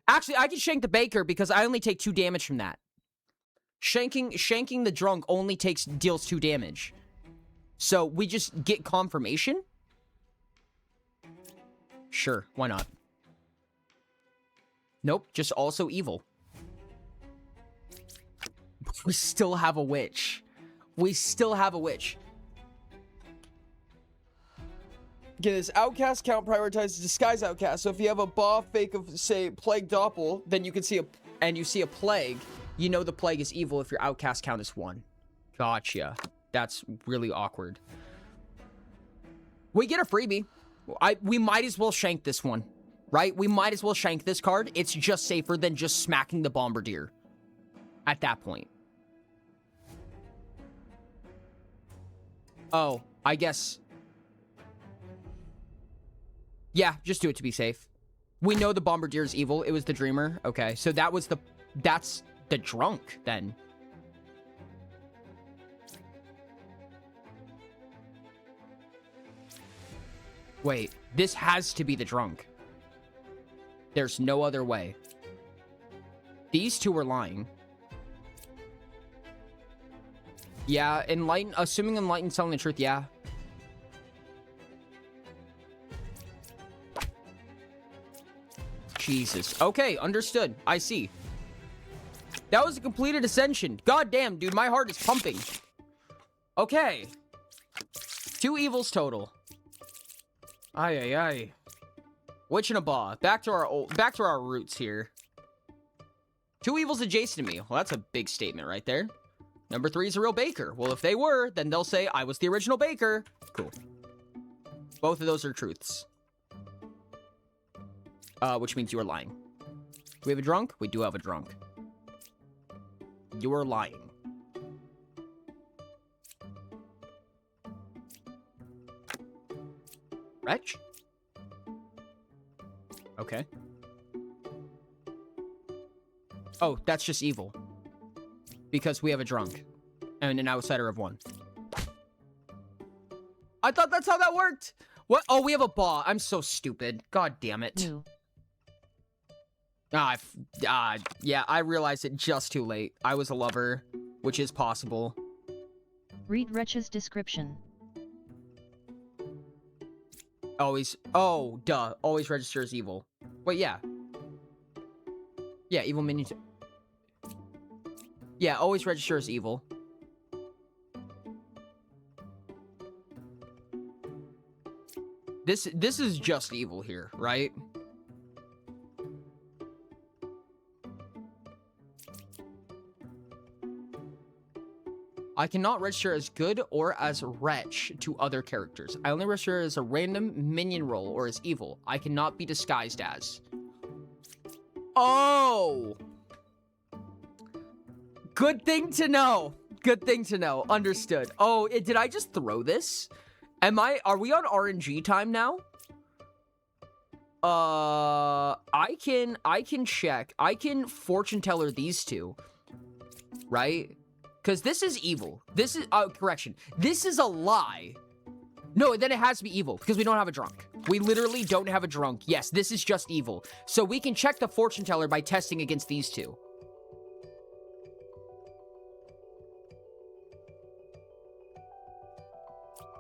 Actually, I could shank the baker because I only take 2 damage from that. Shanking the drunk only deals 2 damage. So we just get confirmation? Sure, why not? Nope, just also evil. We still have a witch. We still have a witch. Okay, this outcast count prioritizes disguise outcast. So if you have a Ba fake of, say, Plague Doppel, then you can see you see a plague, you know the plague is evil if your outcast count is 1. Gotcha. That's really awkward. We get a freebie. We might as well shank this one, right? We might as well shank this card. It's just safer than just smacking the bombardier at that point. Oh, I guess... Yeah, just do it to be safe. We know the bombardier is evil. It was the dreamer. Okay, so that's the drunk, then. Wait, this has to be the drunk. There's no other way. These two are lying. Yeah, assuming Enlightened's telling the truth, yeah. Jesus. Okay, understood. I see. That was a completed ascension. God damn, dude, my heart is pumping. Okay. 2 evils total. Ay, ay, ay. Witch and a Baw. Back to our roots here. 2 evils adjacent to me. Well, that's a big statement right there. Number 3 is a real baker. Well, if they were, then they'll say, I was the original baker. Cool. Both of those are truths. Which means you are lying. Do we have a drunk? We do have a drunk. You are lying. Wretch? Okay. Oh, that's just evil. Because we have a drunk. And an outsider of 1. I thought that's how that worked. What? Oh, we have a Baw. I'm so stupid. God damn it. New. Yeah, I realized it just too late. I was a lover, which is possible. Read Wretch's description. Always, oh, duh. Always register as evil. Wait, yeah. Yeah, evil minions. Yeah, always register as evil. This is just evil here, right? I cannot register as good or as wretch to other characters. I only register as a random minion role or as evil. I cannot be disguised as. Oh! Good thing to know. Good thing to know. Understood. Oh, did I just throw this? Are we on RNG time now? I can check. I can fortune teller these two. Right? Because this is evil. This is, correction. This is a lie. No, then it has to be evil because we don't have a drunk. We literally don't have a drunk. Yes, this is just evil. So we can check the fortune teller by testing against these two.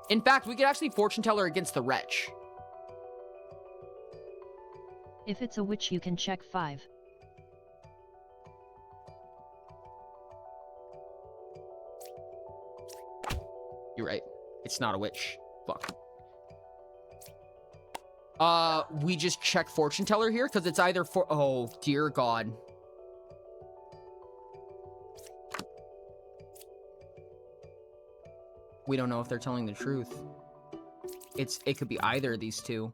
In fact, we could actually fortune teller against the wretch. If it's a witch, you can check 5. You're right. It's not a witch. Fuck. We just check fortune teller here because it's either for. Oh, dear God. We don't know if they're telling the truth. It could be either of these two.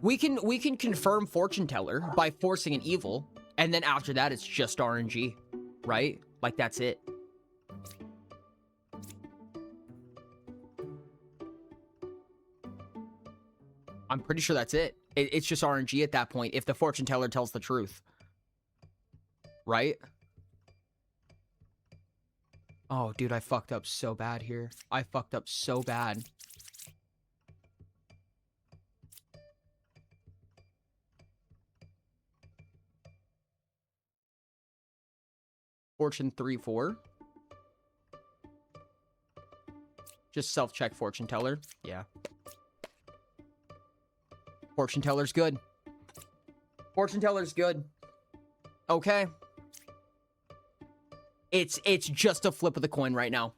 We can confirm fortune teller by forcing an evil, and then after that it's just RNG, right? Like that's it. I'm pretty sure that's it. It's just RNG at that point if the fortune teller tells the truth. Right? Oh, dude, I fucked up so bad here. I fucked up so bad. Fortune 3-4. Just self-check fortune teller. Yeah. Fortune teller's good. Fortune teller's good. Okay. It's just a flip of the coin right now.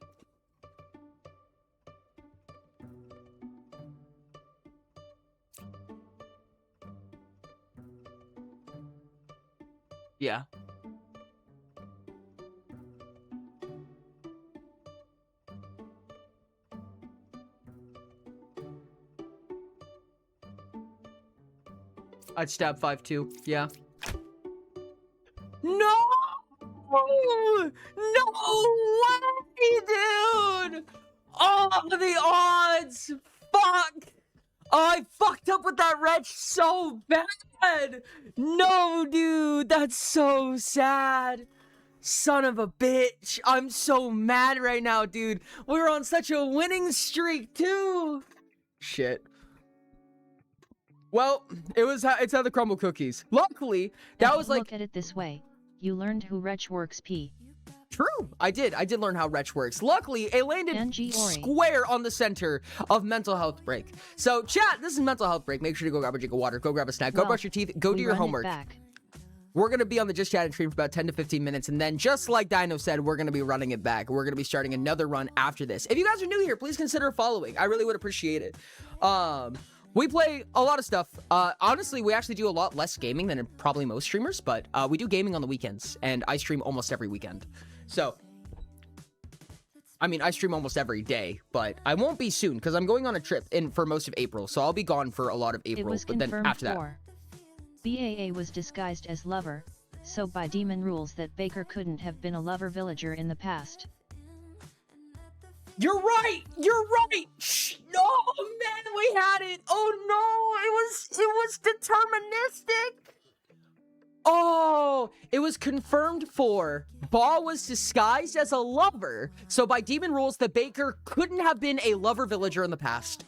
Yeah. I'd stab 5-2. Yeah. No! No way, dude! Oh, the odds! Fuck! Oh, I fucked up with that wretch so bad! No, dude, that's so sad. Son of a bitch. I'm so mad right now, dude. We're on such a winning streak, too. Shit. Well, it's how the crumble cookies. Luckily, that was like... Look at it this way. You learned who wretch works, P. True, I did learn how wretch works. Luckily, it landed square on the center of mental health break. So, chat, this is mental health break. Make sure to go grab a drink of water, go grab a snack, go brush your teeth, go do your homework. We're going to be on the Just Chatting stream for about 10 to 15 minutes, and then, just like Dino said, we're going to be running it back. We're going to be starting another run after this. If you guys are new here, please consider following. I really would appreciate it. We play a lot of stuff. Honestly, we actually do a lot less gaming than probably most streamers, but we do gaming on the weekends, and I stream almost every weekend. So, I mean, I stream almost every day, but I won't be soon because I'm going on a trip for most of April, so I'll be gone for a lot of April. It was but then confirmed after that, BAA was disguised as lover, so by demon rules that Baker couldn't have been a lover villager in the past. you're right. You're right. Shh. No, man, we had it. Oh no, it was deterministic. Oh, it was confirmed for Ba was disguised as a lover, so by demon rules, the Baker couldn't have been a lover villager in the past.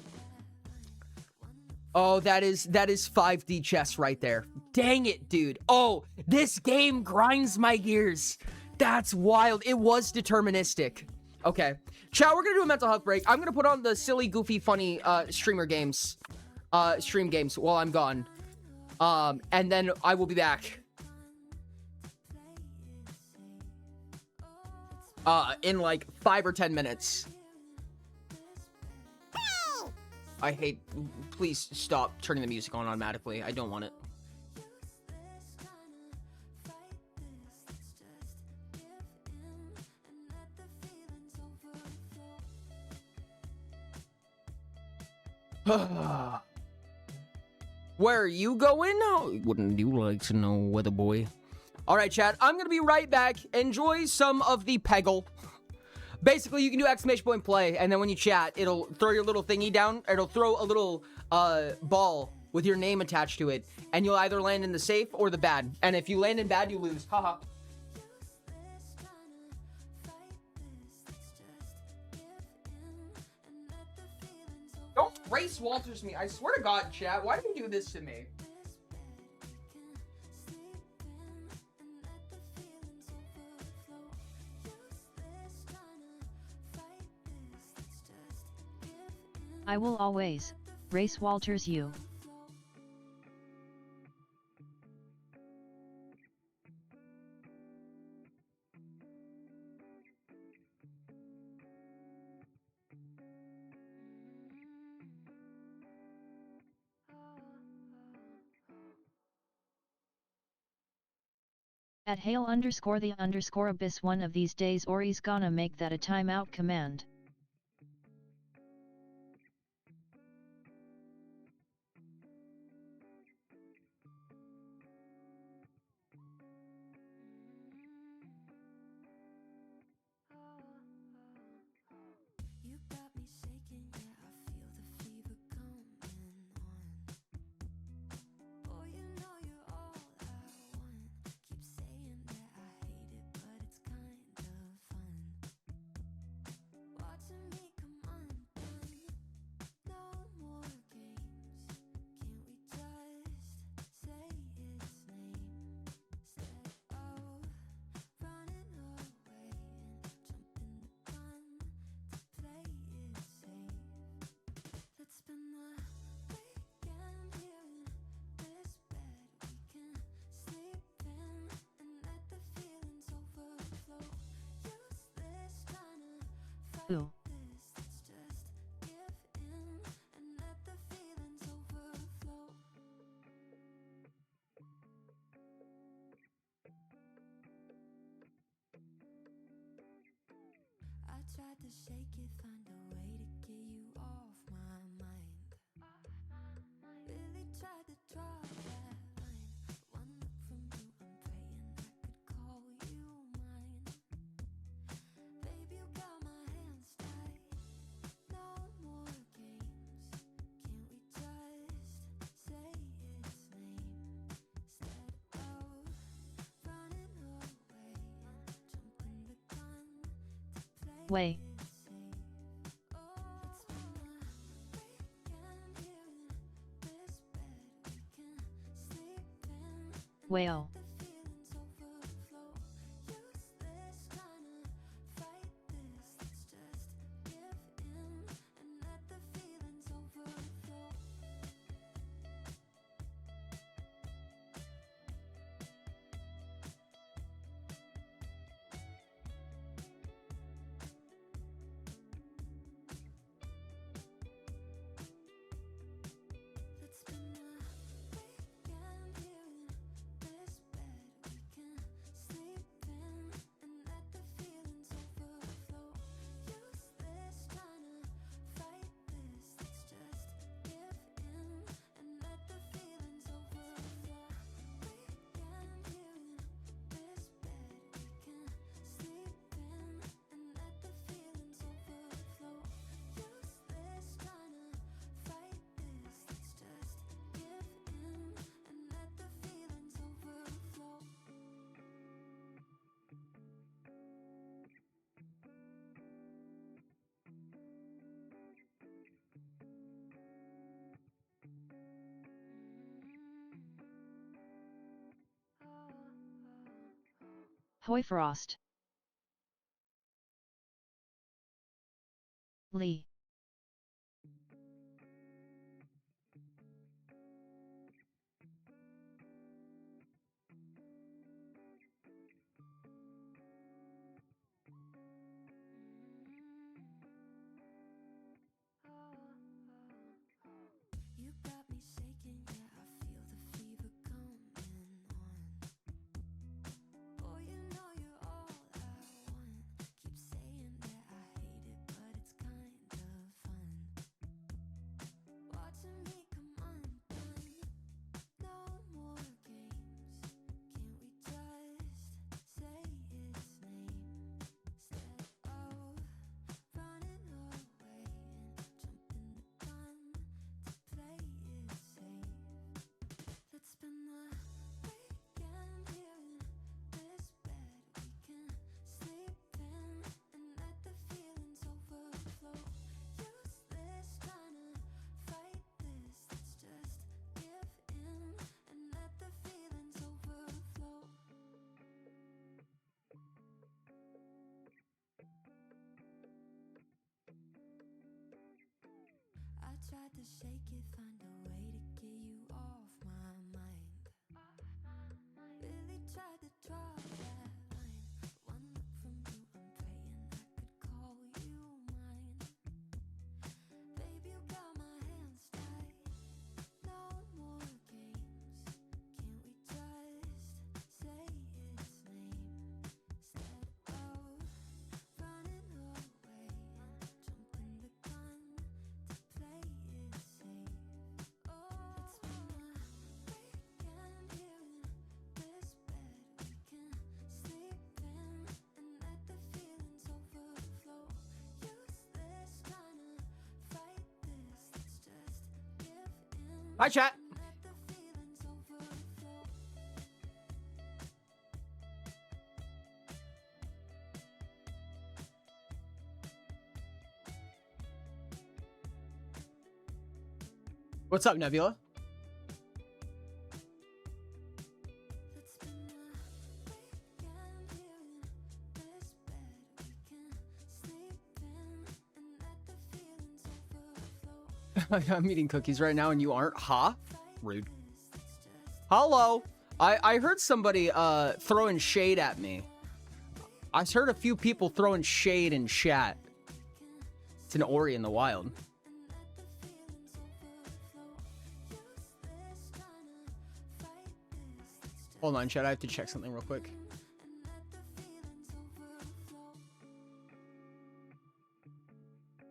Oh, that is 5D chess right there. Dang it, dude. Oh, this game grinds my gears. That's wild. It was deterministic. Okay. Chat, we're gonna do a mental health break. I'm gonna put on the silly, goofy, funny stream games while I'm gone. And then I will be back. In like 5 or 10 minutes. I hate... Please stop turning the music on automatically. I don't want it. Where are you going? Wouldn't you like to know, weather boy? Alright, chat. I'm gonna be right back. Enjoy some of the Peggle. Basically, you can do exclamation point play, and then when you chat, it'll throw your little thingy down. It'll throw a little ball with your name attached to it, and you'll either land in the safe or the bad. And if you land in bad, you lose. Haha. Don't Race Walters me. I swear to God, chat. Why do you do this to me? I will always race Walters you. At Hale_the_abyss one of these days Ori's gonna make that a timeout command. Ooh. I tried to shake it, find a way to get you off my mind. Really tried to draw that line. One look from you, I'm praying I could call you mine. Baby, you got my hands tied. No more games. Can't we just say its name instead of running away and jumping the gun to play? Way. Wayo. Hoyfrost. Lee. You got me shaking, yeah, I feel the fever coming on. Boy, you know you're all I want. Keep saying that I hate it, but it's kind of fun. Watching me come undone. No more games. Can't we just say its name instead of running away and jumping the gun to play it safe? Let's spend the weekend here in this bed we can sleep in and let the feelings overflow. Useless trying to fight this, let's just give in and let the feelings overflow. I tried to shake it, find a way to get you off my mind. Really tried to draw that line. One look from you, I'm praying I could call you mine. Babe, you got my hands tied. No more games. Can't we just say its name instead of running away and jumping the gun to play it safe? Oh, let's spend the weekend here in this bed we can sleep in and let the feelings overflow. Useless trying to fight this, let's just give in Hi, chat. and let the feelings overflow. What's up, Nebula? Let's spend the weekend here in this bed we can sleep in and let the feelings overflow. I'm eating cookies right now and you aren't? Ha? Rude. This, let's just Hello. I heard somebody throwing shade at me. I heard a few people throwing shade in chat. It's an Ori in the wild. Hold on, chat. I have to check something real quick.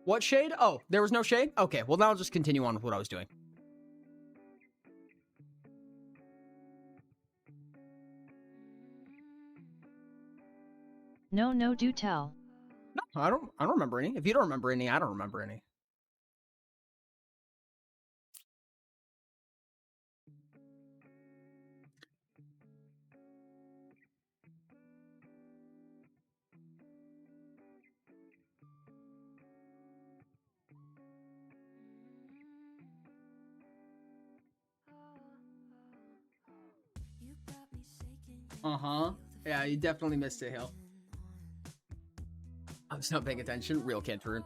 What shade? Oh, there was no shade? Okay, well, now I'll just continue on with what I was doing. No, do tell. No, I don't remember any. If you don't remember any, I don't remember any. You got me shaking, Uh-huh. Yeah, you definitely missed it, Hill. I was not paying attention. Real Cantaroon.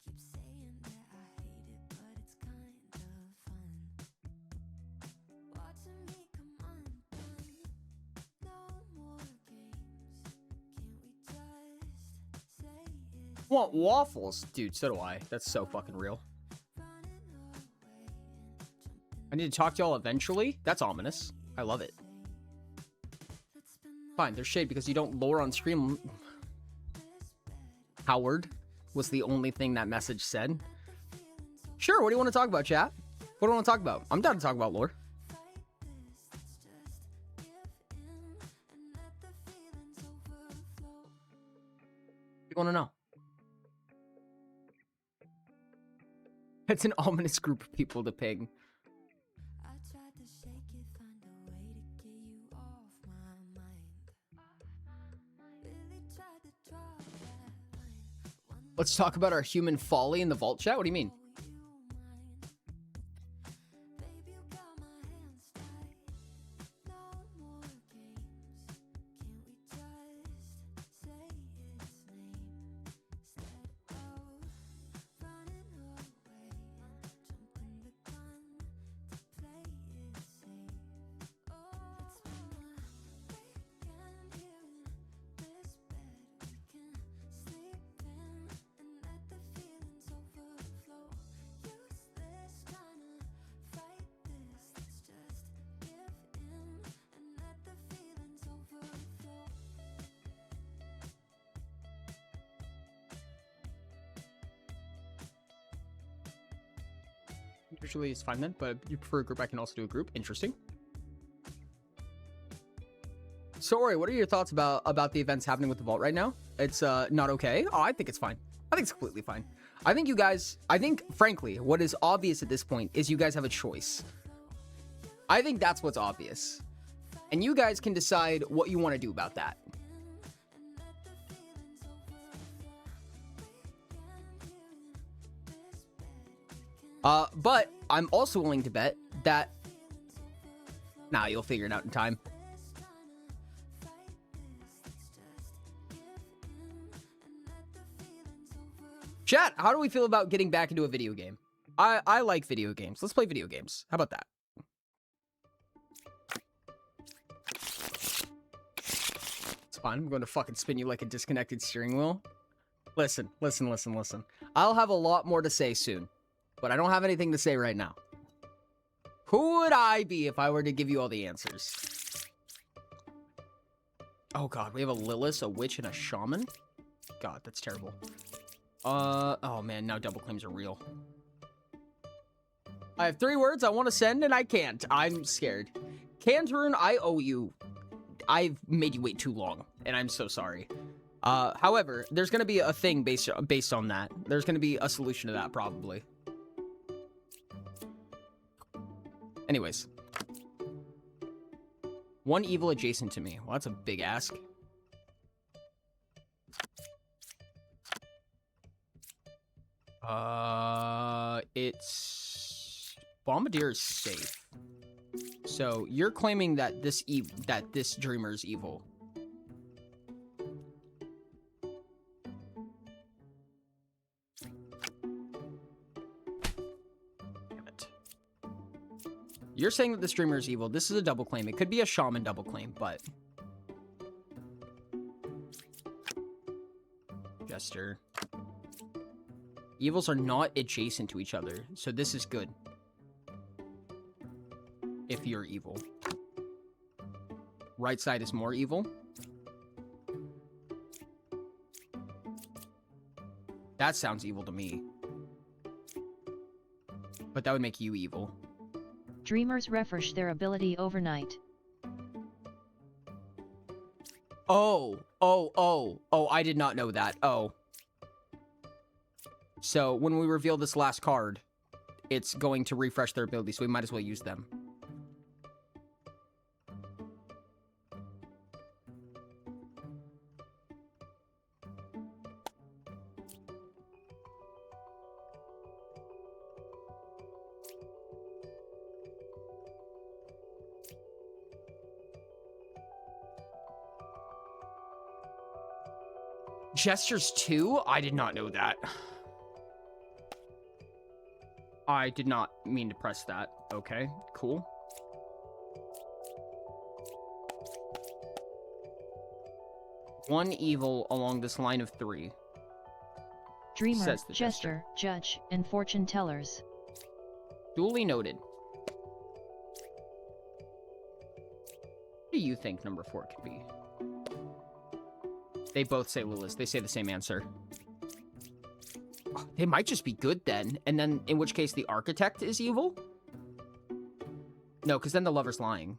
keep saying that I hate it, but it's kind of fun. Watching me come undone. No more games. Can't we just say it's Want waffles? Dude, so do I. That's so fucking real. running away and jumping I need to talk to y'all eventually? That's ominous. I love it. Let's spend the Fine, there's shade because you don't lure on stream. Howard was the only thing that message said. Sure, what do you want to talk about, chat? What do you want to talk about? I'm down to talk about lore. fight this, let's just give in and let the feelings overflow. You want to know? It's an ominous group of people to ping. I tried to shake it, find a way to get you off my mind. Really tried to draw that line. One Let's talk about our human folly in the vault chat. What do you mean? you mine. Babe, you got my hands tied. No more games. Can't Usually it's fine then, but you prefer a group, I can also do a group. Interesting. Sorry, what are your thoughts about the events happening with the vault right now? It's not okay. Oh, I think it's fine. I think it's completely fine. I think frankly, what is obvious at this point is you guys have a choice. I think that's what's obvious. And you guys can decide what you want to do about that. But I'm also willing to bet that... Nah, you'll figure it out in time. Chat, how do we feel about getting back into a video game? I like video games. Let's play video games. How about that? It's fine. I'm going to fucking spin you like a disconnected steering wheel. Listen. I'll have a lot more to say soon, but I don't have anything to say right now. Who would I be if I were to give you all the answers? Oh god, we have a Lilith, a witch, and a shaman? God, that's terrible. Oh man, now double claims are real. I have 3 words I want to send and I can't. I'm scared. Cantarun, I owe you. I've made you wait too long, and I'm so sorry. However, there's gonna be a thing based on that. There's gonna be a solution to that, probably. Anyways. 1 evil adjacent to me. Well, that's a big ask. It's... Bombardier is safe. So, you're claiming that this dreamer is evil. Damn it. You're saying that this dreamer is evil. This is a double claim. It could be a shaman double claim, but... Jester. Evils are not adjacent to each other, so this is good. If you're evil. Right side is more evil. That sounds evil to me. But that would make you evil. Dreamers refresh their ability overnight. Oh, I did not know that. Oh. So, when we reveal this last card, it's going to refresh their ability, so we might as well use them. Gestures 2? I did not know that. I did not mean to press that. Okay, cool. One evil along this line of 3. Dreamer, Jester, Judge, and Fortune Tellers. Duly noted. What do you think number 4 could be? They both say Lilith. They say the same answer. Oh, they might just be good then. And then, in which case, the Architect is evil? No, because then the Lover's lying.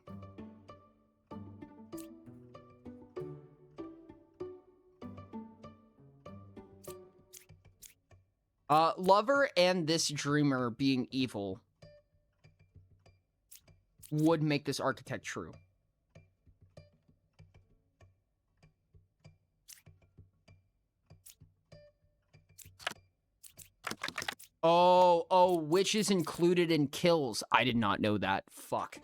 Lover and this Dreamer being evil would make this Architect true. Oh, which is included in kills. I did not know that. Fuck.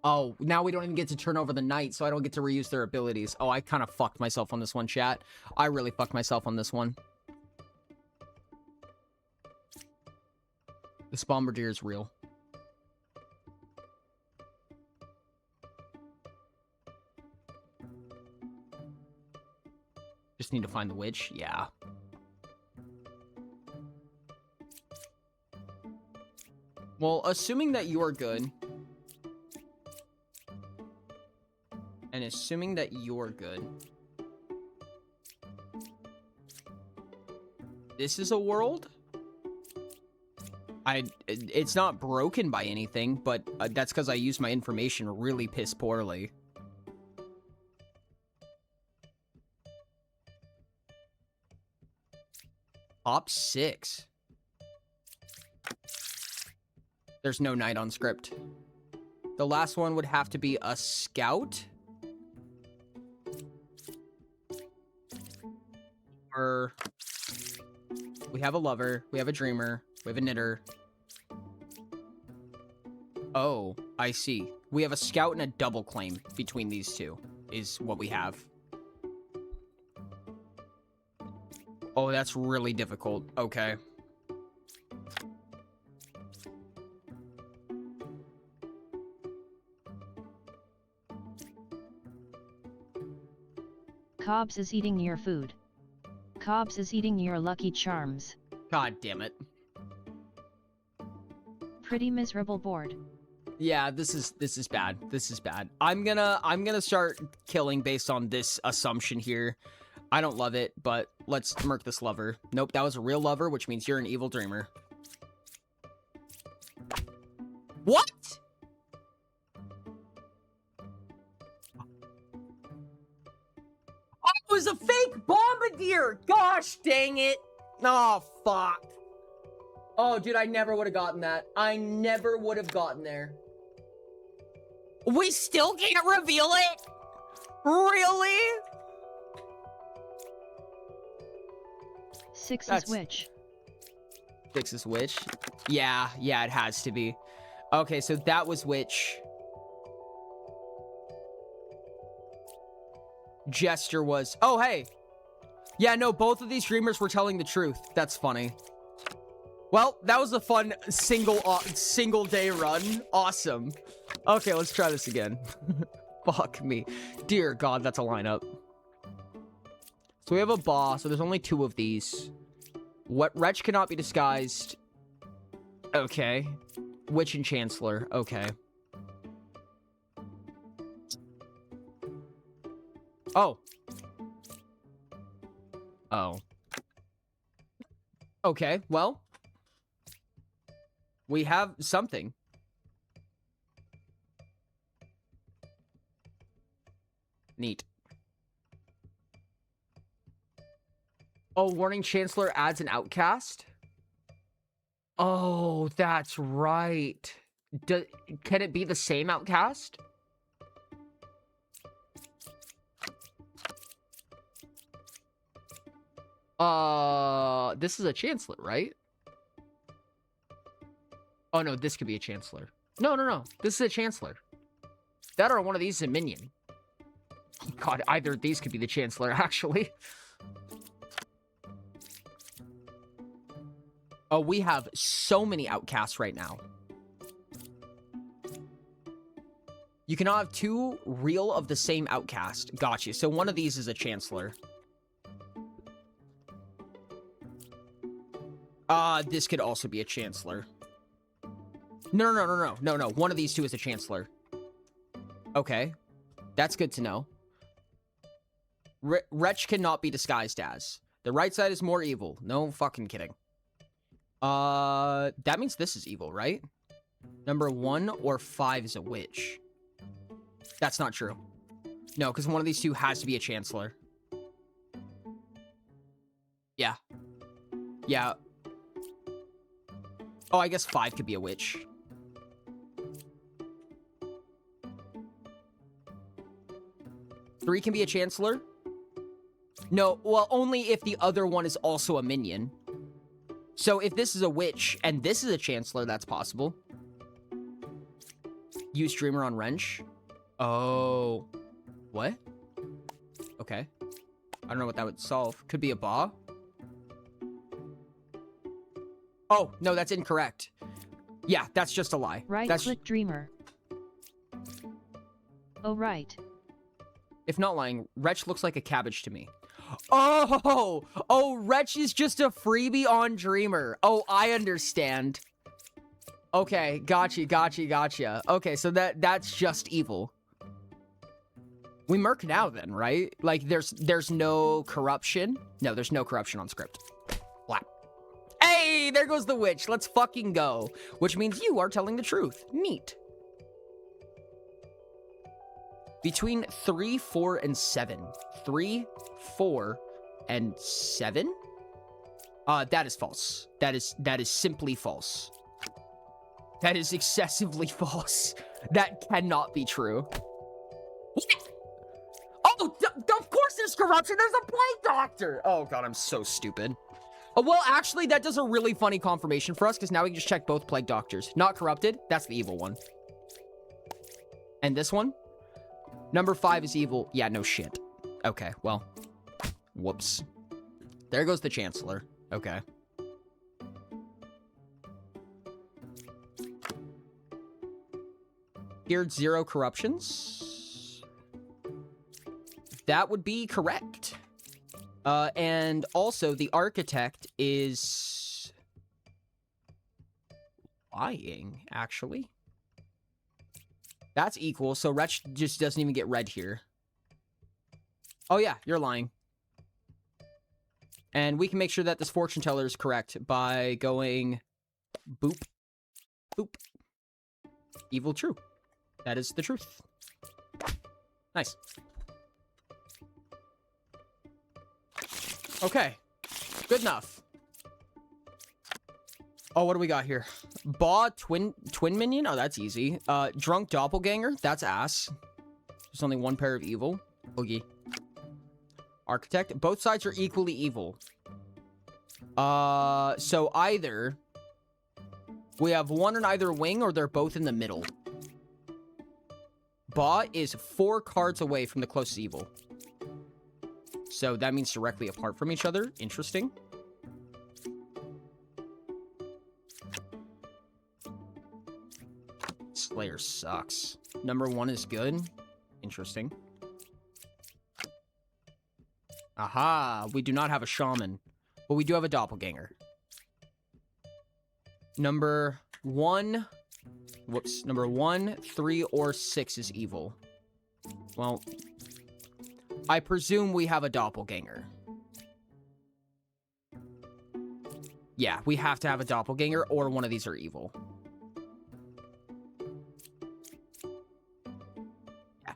Oh, now we don't even get to turn over the night, so I don't get to reuse their abilities. Oh, I kind of fucked myself on this one, chat. I really fucked myself on this one. This Bombardier is real. Just need to find the witch. Yeah. Well, assuming that you are good, and assuming that you're good, this is a world It's not broken by anything, but that's because I use my information really piss poorly. Op 6. There's no knight on script. The last one would have to be a scout. Or we have a lover, we have a dreamer, we have a knitter. Oh, I see. We have a scout and a double claim between these two, is what we have. Oh, that's really difficult. Okay. Cobbs is eating your food. Cobbs is eating your Lucky Charms. God damn it. Pretty miserable board. Yeah, this is bad. This is bad. I'm gonna start killing based on this assumption here. I don't love it, but let's murk this lover. Nope, that was a real lover, which means you're an evil dreamer. What? Oh, it was a fake bombardier! Gosh dang it! Oh, fuck. Oh, dude, I never would have gotten that. I never would have gotten there. We still can't reveal it? Really? 6 That's- is witch. 6 is witch? Yeah, it has to be. Okay, so that was witch. Jester was... Oh, hey! Yeah, no, both of these dreamers were telling the truth. That's funny. Well, that was a fun single day run. Awesome. Okay, let's try this again. Fuck me. Dear God, that's a lineup. So we have a boss, so there's only 2 of these. What wretch cannot be disguised? Okay. Witch and Chancellor. Okay. Oh. Oh. Okay, well. We have something. Neat. Oh, Warning Chancellor adds an outcast? Oh, that's right. Can it be the same outcast? This is a Chancellor, right? Oh, no, this could be a Chancellor. No. This is a Chancellor. That or one of these is a minion. God, either of these could be the Chancellor, actually. Oh, we have so many outcasts right now. You cannot have 2 real of the same outcast. Gotcha. So one of these is a Chancellor. This could also be a Chancellor. No. One of these 2 is a Chancellor. Okay. That's good to know. Wretch cannot be disguised as. The right side is more evil. No fucking kidding. That means this is evil, right? Number 1 or 5 is a witch. That's not true. No, because one of these 2 has to be a Chancellor. Yeah. Yeah. Oh, I guess 5 could be a witch. Three can be a Chancellor? No, well, only if the other one is also a minion. So if this is a witch and this is a Chancellor, that's possible. Use Dreamer on Wrench. Oh. What? Okay. I don't know what that would solve. Could be a Ba. Oh, no, that's incorrect. Yeah, that's just a lie. Right-click Dreamer. Oh, right. If not lying, Wretch looks like a cabbage to me. Oh, Wretch is just a freebie on Dreamer. Oh, I understand. Okay, gotcha. Okay, so that's just evil. We murk now then, right? Like, there's no corruption. No, there's no corruption on script. Wow. Hey, Hey, there goes the witch. Let's fucking go. Which means you are telling the truth. Neat. Between 3, 4, and 7. 3, 4, and 7? That is false. That is simply false. That is excessively false. That cannot be true. Oh, of course there's corruption. There's a plague doctor. Oh, God, I'm so stupid. Oh, well, actually, that does a really funny confirmation for us, because now we can just check both plague doctors. Not corrupted. That's the evil one. And this one? Number 5 is evil. Yeah, no shit. Okay, well. Whoops. There goes the Chancellor. Okay. Feared 0 corruptions. That would be correct. And also, the Architect is lying, actually. That's equal, so Wretch just doesn't even get red here. Oh yeah, you're lying. And we can make sure that this fortune teller is correct by going boop, boop. Evil true. That is the truth. Nice. Okay. Good enough. Oh, what do we got here? Twin minion? Oh, that's easy. Drunk doppelganger? That's ass. There's only one pair of evil. Oogie. Architect? Both sides are equally evil. So either we have one in either wing or they're both in the middle. Ba is 4 cards away from the closest evil. So that means directly apart from each other. Interesting. Slayer sucks. Number 1 is good. Interesting. Aha, we do not have a shaman, but we do have a doppelganger. Number 1, whoops, number 1, 3, or 6 is evil. Well, I presume we have a doppelganger. Yeah, we have to have a doppelganger or one of these are evil. Yeah.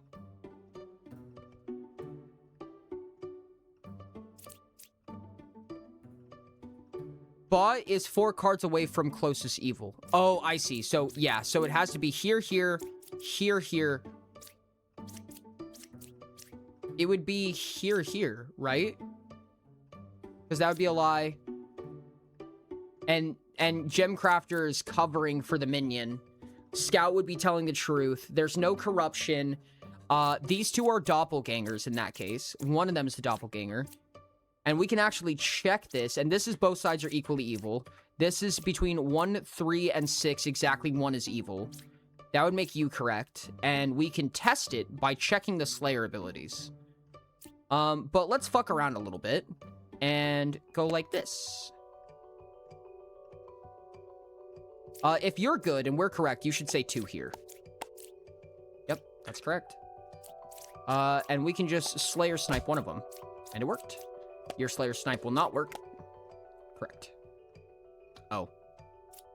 Ba is 4 cards away from closest evil. Oh, I see. So, yeah. So it has to be here, here, here, here. It would be here, here, right? Because that would be a lie. And Gemcrafter is covering for the minion. Scout would be telling the truth. There's no corruption. These two are doppelgangers in that case. One of them is the doppelganger. And we can actually check this. And this is both sides are equally evil. This is between 1, 3, and 6. Exactly 1 is evil. That would make you correct. And we can test it by checking the Slayer abilities. But let's fuck around a little bit. And go like this. If you're good and we're correct, you should say 2 here. Yep, that's correct. And we can just Slayer snipe one of them. And it worked. Your Slayer snipe will not work. Correct. Oh.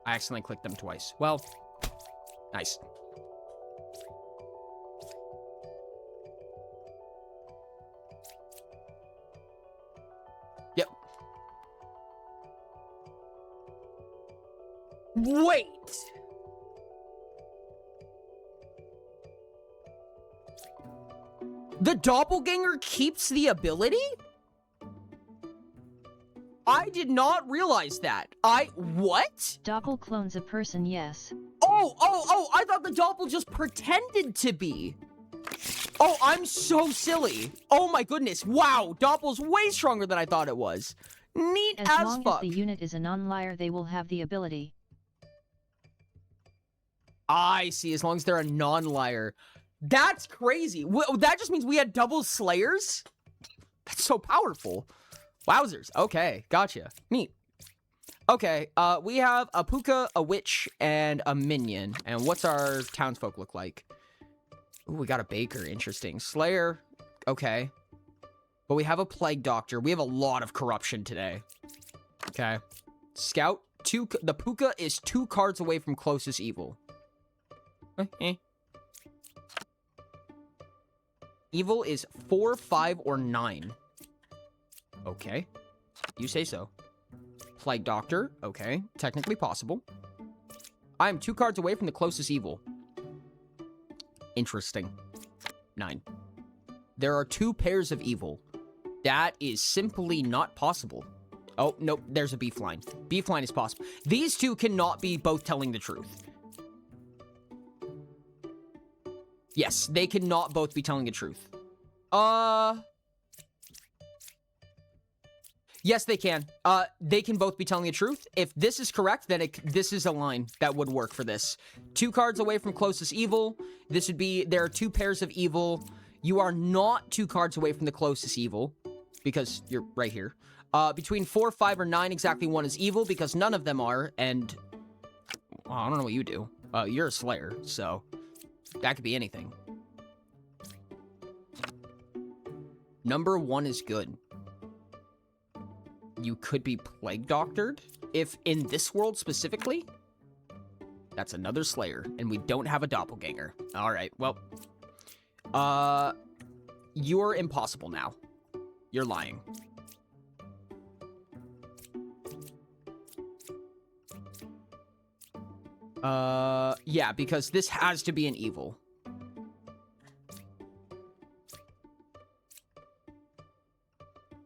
I accidentally clicked them twice. Well, nice. Yep. Wait! The doppelganger keeps the ability? I did not realize that. What? Doppel clones a person, yes. Oh, I thought the doppel just pretended to be. Oh, I'm so silly. Oh my goodness. Wow, doppel's way stronger than I thought it was. Neat as fuck. As long as the unit is a non-liar, they will have the ability. I see, as long as they're a non-liar. That's crazy. That just means we had double slayers? That's so powerful. Wowzers. Okay, gotcha. Neat. Okay, we have a puka, a witch, and a minion. And what's our townsfolk look like? Ooh, we got a baker. Interesting. Slayer. Okay. But we have a plague doctor. We have a lot of corruption today. Okay. Scout. The Puka is 2 cards away from closest evil. Evil is 4, 5, or 9. Okay. You say so. Plague Doctor. Okay. Technically possible. I am 2 cards away from the closest evil. Interesting. 9. There are 2 pairs of evil. That is simply not possible. Oh, nope. There's a beef line. Beef line is possible. These 2 cannot be both telling the truth. Yes, they cannot both be telling the truth. Yes, they can. They can both be telling the truth. If this is correct, then this is a line that would work for this. 2 cards away from closest evil. This would be, there are 2 pairs of evil. You are not 2 cards away from the closest evil, because you're right here. Between 4, 5, or 9, exactly 1 is evil, because none of them are, and... well, I don't know what you do. You're a Slayer, so... that could be anything. Number 1 is good. You could be Plague Doctored, if in this world specifically. That's another Slayer, and we don't have a doppelganger. Alright, well... you're impossible now. You're lying. Yeah, because this has to be an evil.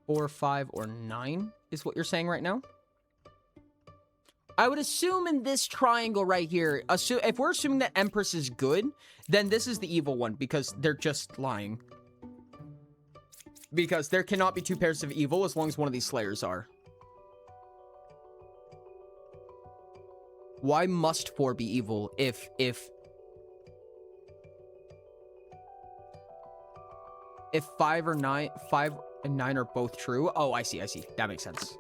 Or 5 or 9 is what you're saying right now? I would assume in this triangle right here, if we're assuming that Empress is good, then this is the evil one, because they're just lying. Because there cannot be 2 pairs of evil as long as one of these Slayers are. Why must 4 be evil if 5 or 9, 5 and 9 are both true? Oh, I see. That makes sense.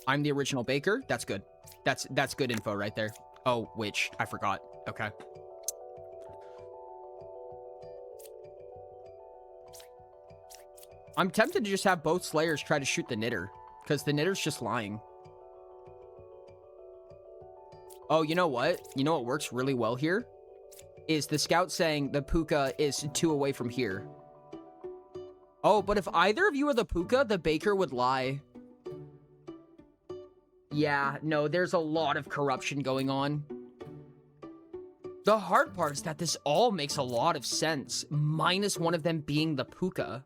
I'm the original baker. That's good. That's good info right there. Oh, which I forgot. Okay. I'm tempted to just have both Slayers try to shoot the Knitter, because the Knitter's just lying. Oh, you know what? You know what works really well here? Is the Scout saying the Puka is 2 away from here. Oh, but if either of you are the Puka, the Baker would lie. Yeah, no, there's a lot of corruption going on. The hard part is that this all makes a lot of sense, minus one of them being the Puka.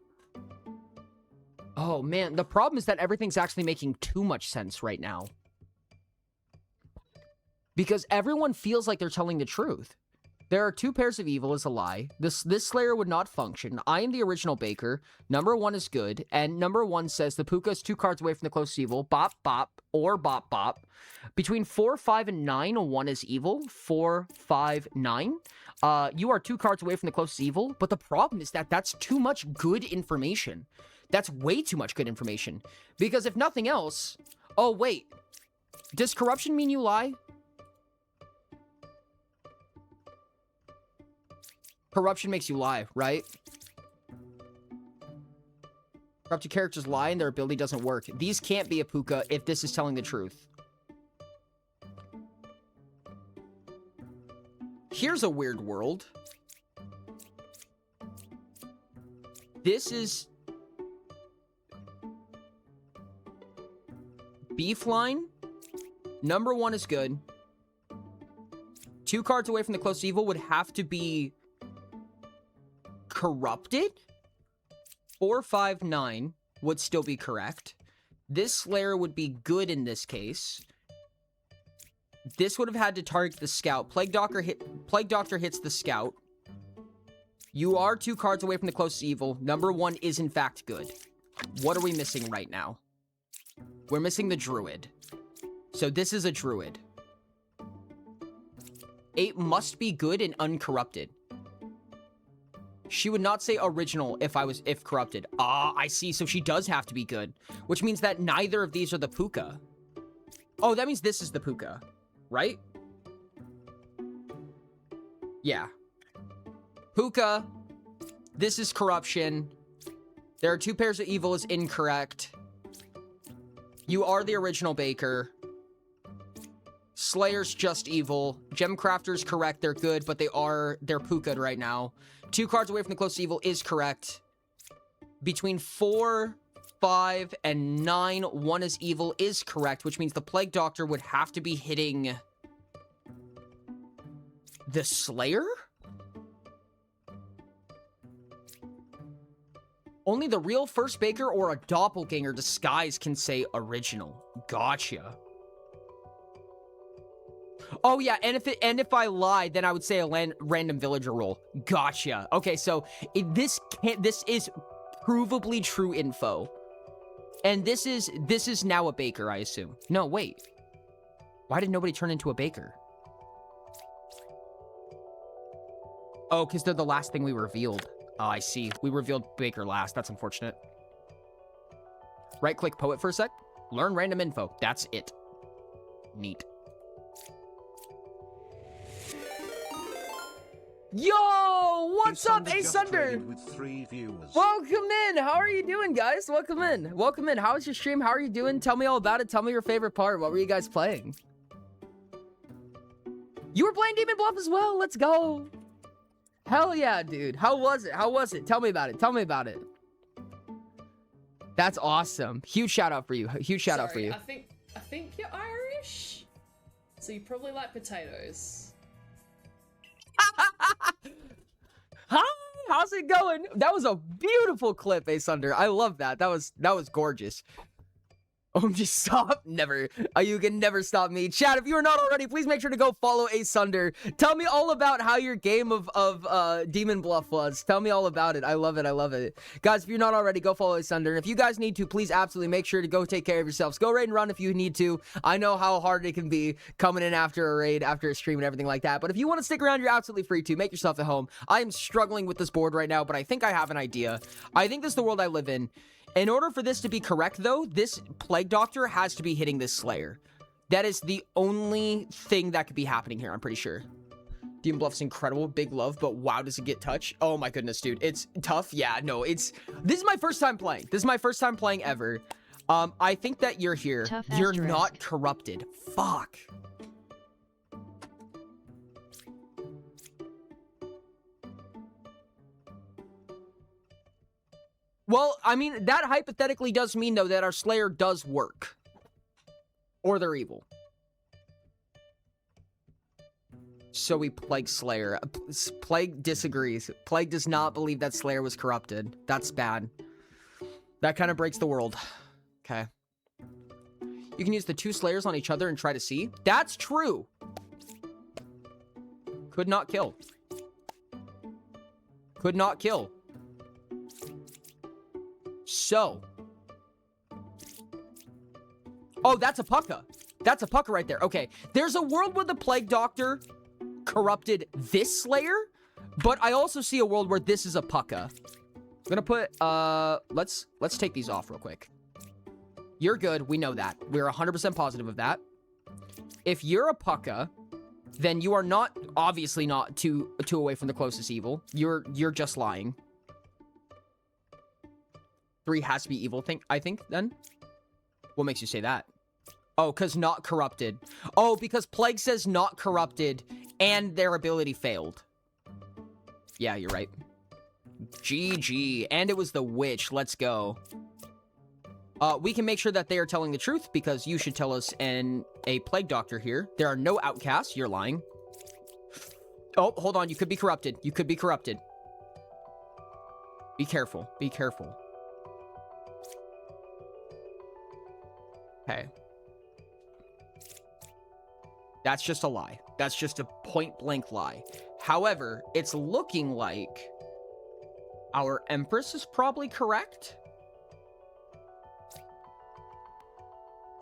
Oh, man, the problem is that everything's actually making too much sense right now. Because everyone feels like they're telling the truth. There are 2 pairs of evil is a lie. This Slayer would not function. I am the original Baker. Number 1 is good. And number 1 says the Puka is 2 cards away from the closest evil. Bop, bop, or bop, bop. Between 4, 5, and 9, 1 is evil. 4, 5, 9. You are 2 cards away from the closest evil. But the problem is that that's too much good information. That's way too much good information. Because if nothing else... oh, wait. Does corruption mean you lie? Corruption makes you lie, right? Corrupted characters lie and their ability doesn't work. These can't be a Puka if this is telling the truth. Here's a weird world. This is... beef line. Number 1 is good. 2 cards away from the closest evil would have to be... corrupted? 4, 5, 9 would still be correct. This Slayer would be good in this case. This would have had to target the Scout. Plague Doctor hits the Scout. You are 2 cards away from the closest evil. Number 1 is in fact good. What are we missing right now? We're missing the Druid. So this is a Druid. 8 must be good and uncorrupted. She would not say original if corrupted. Ah, I see. So she does have to be good, which means that neither of these are the Puka. Oh, that means this is the Puka, right? Yeah. Puka. This is corruption. There are 2 pairs of evil is incorrect. You are the original Baker. Slayer's just evil. Gemcrafter's correct. They're good, but they're Puka'd right now. 2 cards away from the closest evil is correct. Between 4, 5, and 9, 1 is evil is correct, which means the Plague Doctor would have to be hitting the Slayer? Only the real First Baker or a doppelganger disguise can say original. Gotcha. Oh yeah, and if I lied, then I would say a random villager roll. Gotcha. Okay, so this is provably true info, and this is now a baker, I assume. No, wait. Why did nobody turn into a baker? Oh, because they're the last thing we revealed. Oh, I see. We revealed baker last. That's unfortunate. Right-click poet for a sec. Learn random info. That's it. Neat. Yo, what's up, Asunder? Welcome in. How are you doing, guys? Welcome in. Welcome in. How was your stream? How are you doing? Tell me all about it. Tell me your favorite part. What were you guys playing? You were playing Demon Bluff as well. Let's go. Hell yeah, dude. How was it? How was it? Tell me about it. Tell me about it. That's awesome. Huge shout out for you. Huge shout out for you. I think you're Irish, so you probably like potatoes. Hi, how's it going? That was a beautiful clip, Asunder. I love that. That was gorgeous. Just stop. Never. You can never stop me. Chat, if you are not already, please make sure to go follow Asunder. Tell me all about how your game of Demon Bluff was. Tell me all about it. I love it. I love it. Guys, if you're not already, go follow Asunder. And if you guys need to, please absolutely make sure to go take care of yourselves. Go raid and run if you need to. I know how hard it can be coming in after a raid, after a stream and everything like that. But if you want to stick around, you're absolutely free to. Make yourself at home. I am struggling with this board right now, but I think I have an idea. I think this is the world I live in. In order for this to be correct, though, this Plague Doctor has to be hitting this Slayer. That is the only thing that could be happening here, I'm pretty sure. Demon Bluff's incredible, big love, but wow, does it get touch? Oh my goodness, dude. It's tough. Yeah, no, this is my first time playing. This is my first time playing ever. I think that you're here. Tough you're asterisk. not corrupted. Fuck. Well, I mean, that hypothetically does mean, though, that our Slayer does work. Or they're evil. So we Plague Slayer. Plague disagrees. Plague does not believe that Slayer was corrupted. That's bad. That kind of breaks the world. Okay. You can use the 2 Slayers on each other and try to see. That's true. Could not kill. Could not kill. So. Oh, that's a Pucka. That's a Pucka right there. Okay. There's a world where the Plague Doctor corrupted this Slayer, but I also see a world where this is a Pucka. I'm gonna put, let's take these off real quick. You're good. We know that. We're 100% positive of that. If you're a Pucka, then you are not, obviously not two away from the closest evil. You're just lying. 3 has to be evil, I think, then? What makes you say that? Oh, because not corrupted. Oh, because Plague says not corrupted, and their ability failed. Yeah, you're right. GG. And it was the witch. Let's go. We can make sure that they are telling the truth, because you should tell us a Plague Doctor here. There are no outcasts. You're lying. Oh, hold on. You could be corrupted. You could be corrupted. Be careful. Be careful. Okay. That's just a lie. That's just a point-blank lie. However, it's looking like our Empress is probably correct.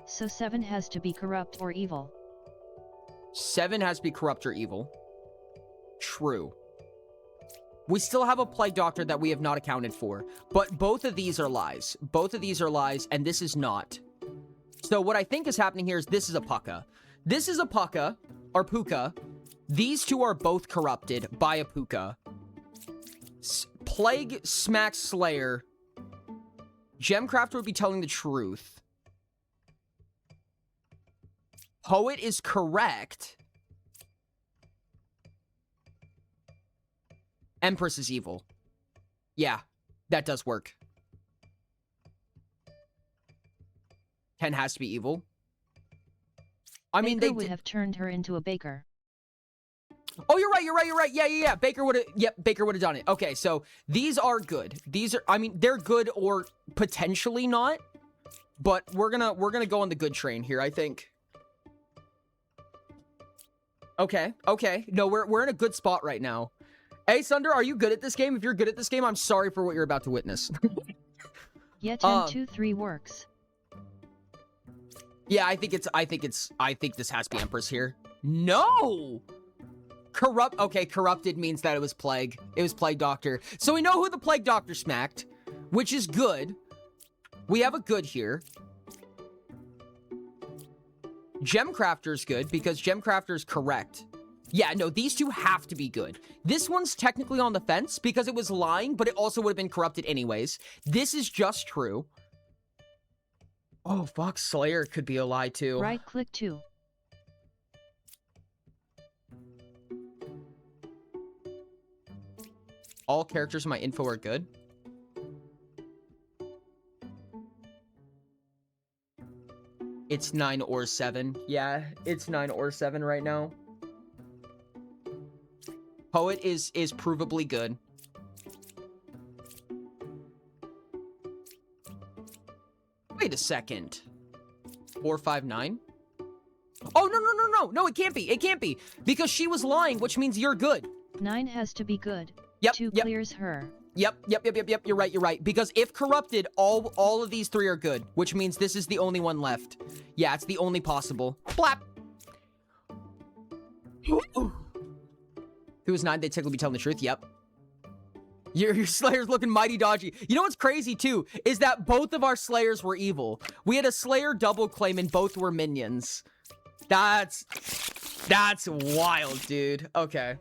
So 7 has to be corrupt or evil. 7 has to be corrupt or evil. True. We still have a Plague Doctor that we have not accounted for, but both of these are lies. Both of these are lies, and this is not. So what I think is happening here is this is a Pucka. This is a Pucka, or Puka. These 2 are both corrupted by a Puka. Plague smacks Slayer. Gemcrafter would be telling the truth. Poet is correct. Empress is evil. Yeah, that does work. Ken has to be evil. I mean, Baker would have turned her into a baker. Oh, you're right. Yeah. Baker would have done it. Okay, so these are good. These are, I mean, they're good or potentially not, but we're gonna go on the good train here, I think. Okay. No, we're in a good spot right now. Hey, Sunder, are you good at this game? If you're good at this game, I'm sorry for what you're about to witness. Yeah, 10, 2, 3 works. Yeah, I think this has to be Empress here. No! Corrupted means that it was Plague. It was Plague Doctor. So we know who the Plague Doctor smacked, which is good. We have a good here. Gemcrafter's good because Gemcrafter's correct. Yeah, no, these two have to be good. This one's technically on the fence because it was lying, but it also would have been corrupted anyways. This is just true. Oh, fuck, Slayer could be a lie too. Right-click 2. All characters in my info are good. It's 9 or 7. Yeah, it's 9 or 7 right now. Poet is provably good. Wait a second. 459? Oh, no, it can't be. Because she was lying, which means you're good. 9 has to be good. Yep, 2 yep. clears her. Yep. You're right. Because if corrupted, all of these three are good, which means this is the only one left. Yeah, it's the only possible. Blap. Who was 9? They'd technically be telling the truth. Yep. Your Slayer's looking mighty dodgy. You know what's crazy, too, is that both of our Slayers were evil. We had a Slayer double claim and both were minions. That's wild, dude. Okay.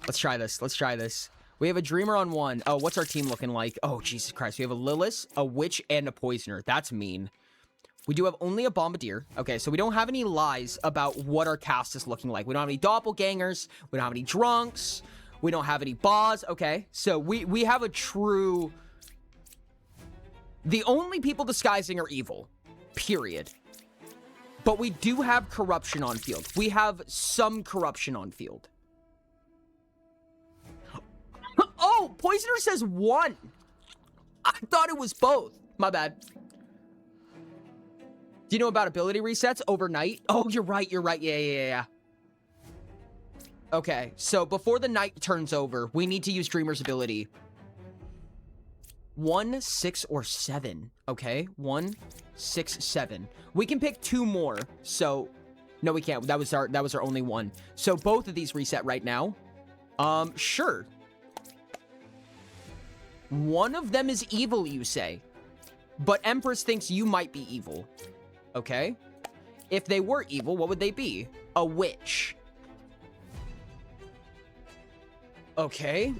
Let's try this. We have a Dreamer on 1. Oh, what's our team looking like? Oh, Jesus Christ. We have a Lilith, a Witch, and a Poisoner. That's mean. We do have only a Bombardier. Okay, so we don't have any lies about what our cast is looking like. We don't have any doppelgangers. We don't have any drunks. We don't have any Boz. Okay, so we have a true... The only people disguising are evil. Period. But we do have corruption on field. We have some corruption on field. Oh, Poisoner says 1. I thought it was both. My bad. Do you know about ability resets overnight? Oh, you're right. Yeah. Okay, so before the night turns over, we need to use Dreamer's ability. 1, 6, or 7. Okay, 1, 6, 7. We can pick 2 more. So, no, we can't. That was our only one. So both of these reset right now. Sure. One of them is evil, you say. But Empress thinks you might be evil. Okay. If they were evil, what would they be? A witch. Okay.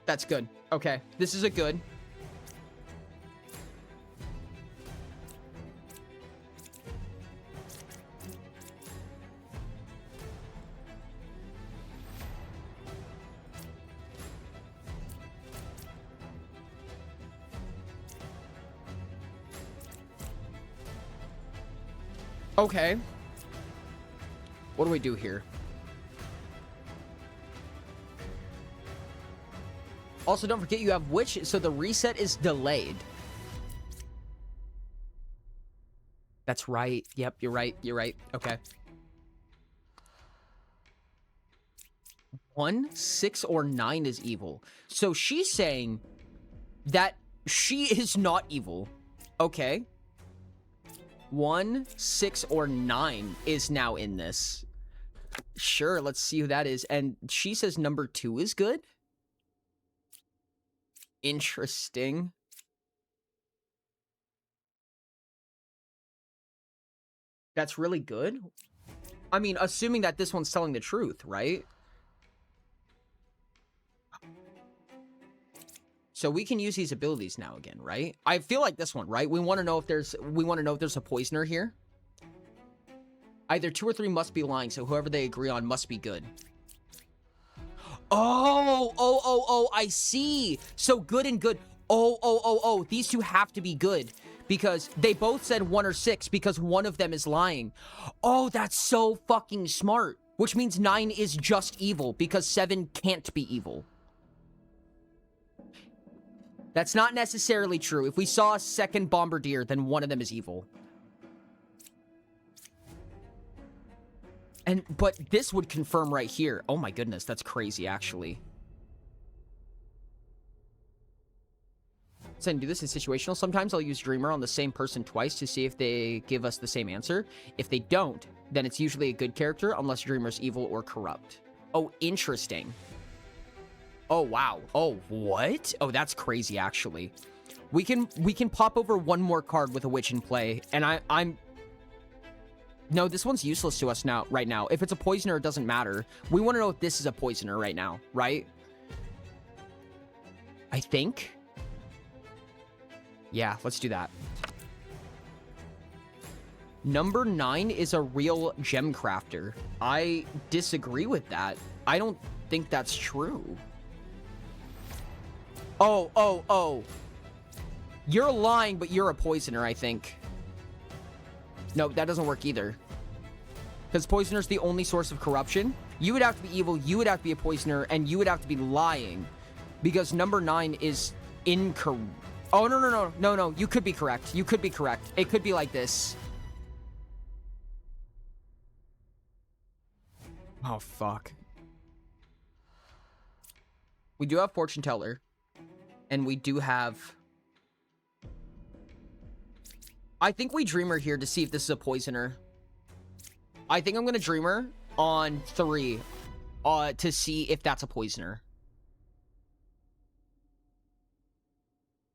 That's good. Okay. This is a good. Okay. What do we do here? Also, don't forget you have Witch, so the reset is delayed. That's right. Yep, you're right. Okay. 1, 6, or 9 is evil. So she's saying that she is not evil. Okay. 1, 6, or 9 is now in this. Sure, let's see who that is. And she says number 2 is good? Interesting. That's really good. I mean, assuming that this one's telling the truth, right? So we can use these abilities now again, right? I feel like this one, right? We want to know if there's a poisoner here. Either 2 or 3 must be lying, so whoever they agree on must be good. Oh, I see. So good and good. Oh, these two have to be good because they both said 1 or 6 because one of them is lying. Oh, that's so fucking smart. Which means 9 is just evil because 7 can't be evil. That's not necessarily true. If we saw a second bombardier, then one of them is evil. But this would confirm right here. Oh my goodness, that's crazy, actually. So I can do this in situational. Sometimes I'll use Dreamer on the same person twice to see if they give us the same answer. If they don't, then it's usually a good character, unless Dreamer's evil or corrupt. Oh, interesting. Oh, wow. Oh, what? Oh, that's crazy, actually. We can pop over one more card with a witch in play, and I'm... No, this one's useless to us now, right now. If it's a poisoner, it doesn't matter. We want to know if this is a poisoner right now, right? I think. Yeah, let's do that. Number 9 is a real gem crafter. I disagree with that. I don't think that's true. Oh. You're lying, but you're a poisoner, I think. No, that doesn't work either. Because poisoner's the only source of corruption. You would have to be evil, you would have to be a poisoner, and you would have to be lying. Because number 9 is incorrect. Oh, no. You could be correct. You could be correct. It could be like this. Oh, fuck. We do have Fortune Teller. And we do have... I think we Dreamer here to see if this is a poisoner. I think I'm going to Dreamer on 3 to see if that's a poisoner.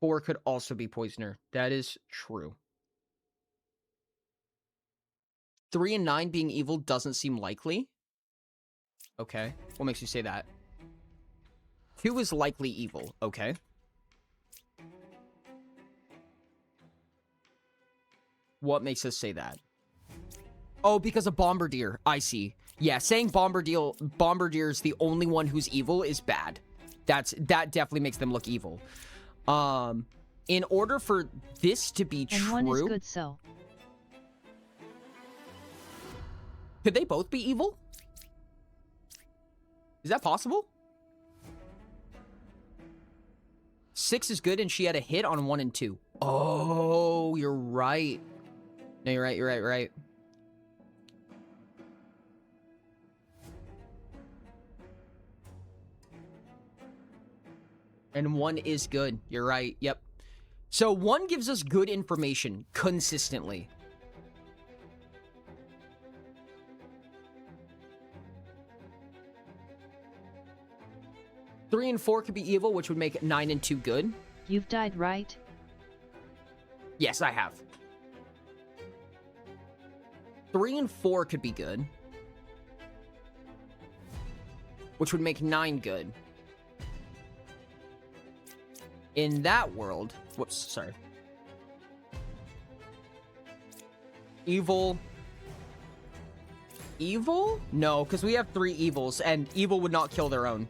4 could also be poisoner. That is true. 3 and 9 being evil doesn't seem likely. Okay. What makes you say that? 2 is likely evil. Okay. What makes us say that? Oh, because of Bombardier. I see. Yeah, saying Bombardier is the only one who's evil is bad. That definitely makes them look evil. In order for this to be true... And 1 is good, so... Could they both be evil? Is that possible? 6 is good and she had a hit on 1 and 2. Oh, you're right. No, you're right. And 1 is good. You're right. Yep. So 1 gives us good information consistently. Three and 4 could be evil, which would make 9 and 2 good. You've died, right? Yes, I have. 3 and 4 could be good, which would make 9 good. In that world... Whoops, sorry. Evil... Evil? No, because we have 3 evils, and evil would not kill their own.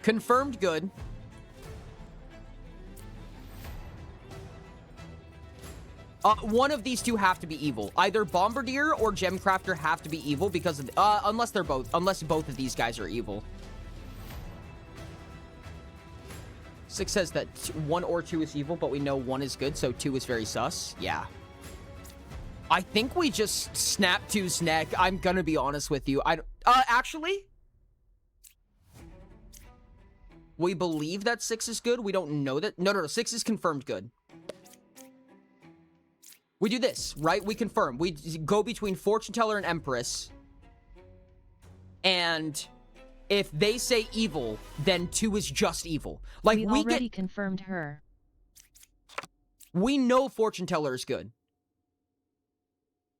Confirmed good. One of these two have to be evil. Either Bombardier or Gemcrafter have to be evil because of... unless both of these guys are evil. 6 says that 1 or 2 is evil, but we know 1 is good, so 2 is very sus. Yeah. I think we just snapped 2's neck. I'm gonna be honest with you. Actually... We believe that 6 is good. We don't know that... No. 6 is confirmed good. We do this, right? We confirm. We go between Fortune Teller and Empress. And if they say evil, then 2 is just evil. Like, we already confirmed her. We know Fortune Teller is good.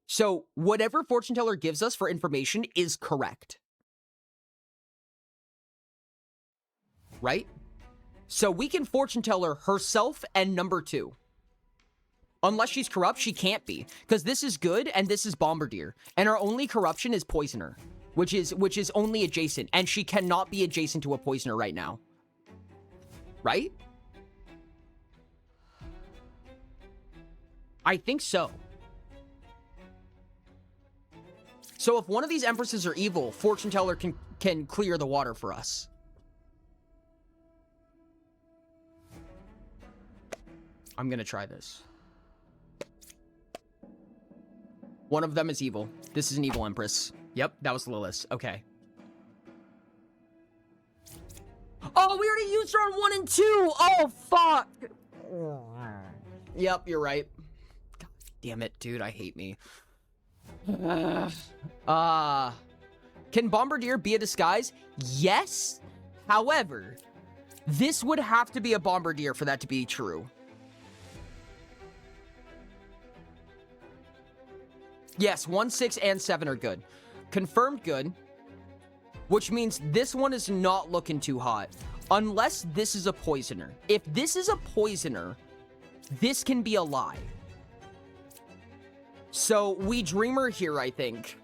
So, whatever Fortune Teller gives us for information is correct. Right? So we can fortune tell her herself and number 2. Unless she's corrupt, she can't be. Because this is good and this is Bombardier. And our only corruption is Poisoner. Which is only adjacent. And she cannot be adjacent to a Poisoner right now. Right? I think so. So if one of these Empresses are evil, Fortune Teller can clear the water for us. I'm gonna try this. One of them is evil. This is an evil Empress. Yep, that was Lilith. Okay. Oh, we already used her on 1 and 2! Oh, fuck! Yep, you're right. God damn it, dude, I hate me. Can Bombardier be a disguise? Yes. However, this would have to be a Bombardier for that to be true. Yes, 1, 6, and 7 are good. Confirmed good. Which means this one is not looking too hot. Unless this is a Poisoner. If this is a Poisoner, this can be a lie. So, we Dreamer here, I think.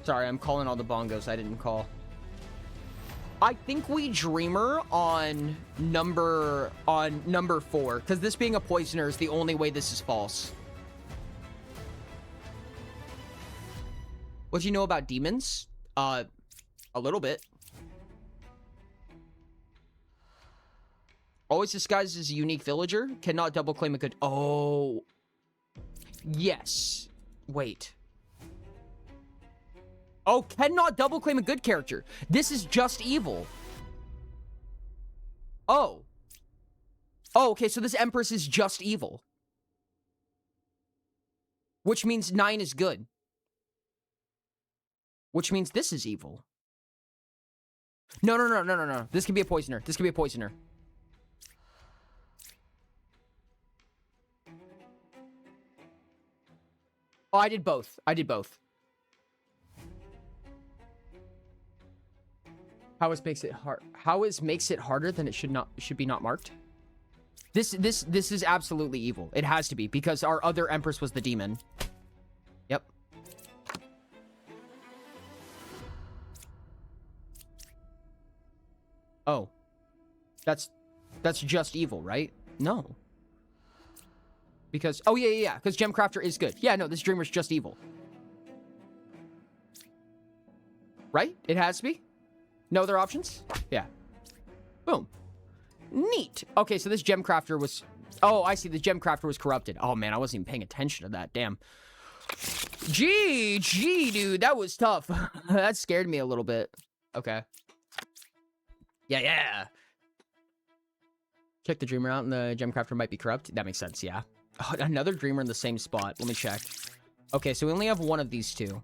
Sorry, I'm calling all the bongos I didn't call. I think we Dreamer on number 4, because this being a Poisoner is the only way this is false. What do you know about demons? A little bit. Always disguised as a unique villager. Cannot double claim a good... Oh. Yes. Wait. Oh, cannot double claim a good character. This is just evil. Oh. Oh, okay, so this Empress is just evil. Which means 9 is good. Which means this is evil. No. This can be a Poisoner. This can be a Poisoner. Oh, I did both. How is makes it hard? How is makes it harder than it should be not marked? This is absolutely evil. It has to be because our other Empress was the demon. Yep. Oh. That's just evil, right? No. Because oh yeah. Because Gemcrafter is good. Yeah, no, this Dreamer's just evil. Right? It has to be. No other options? Yeah. Boom. Neat. Okay, so this Gemcrafter was... Oh, I see. The Gemcrafter was corrupted. Oh, man, I wasn't even paying attention to that. Damn. GG, dude. That was tough. That scared me a little bit. Okay. Yeah. Check the Dreamer out and the Gemcrafter might be corrupt. That makes sense, yeah. Oh, another Dreamer in the same spot. Let me check. Okay, so we only have one of these two.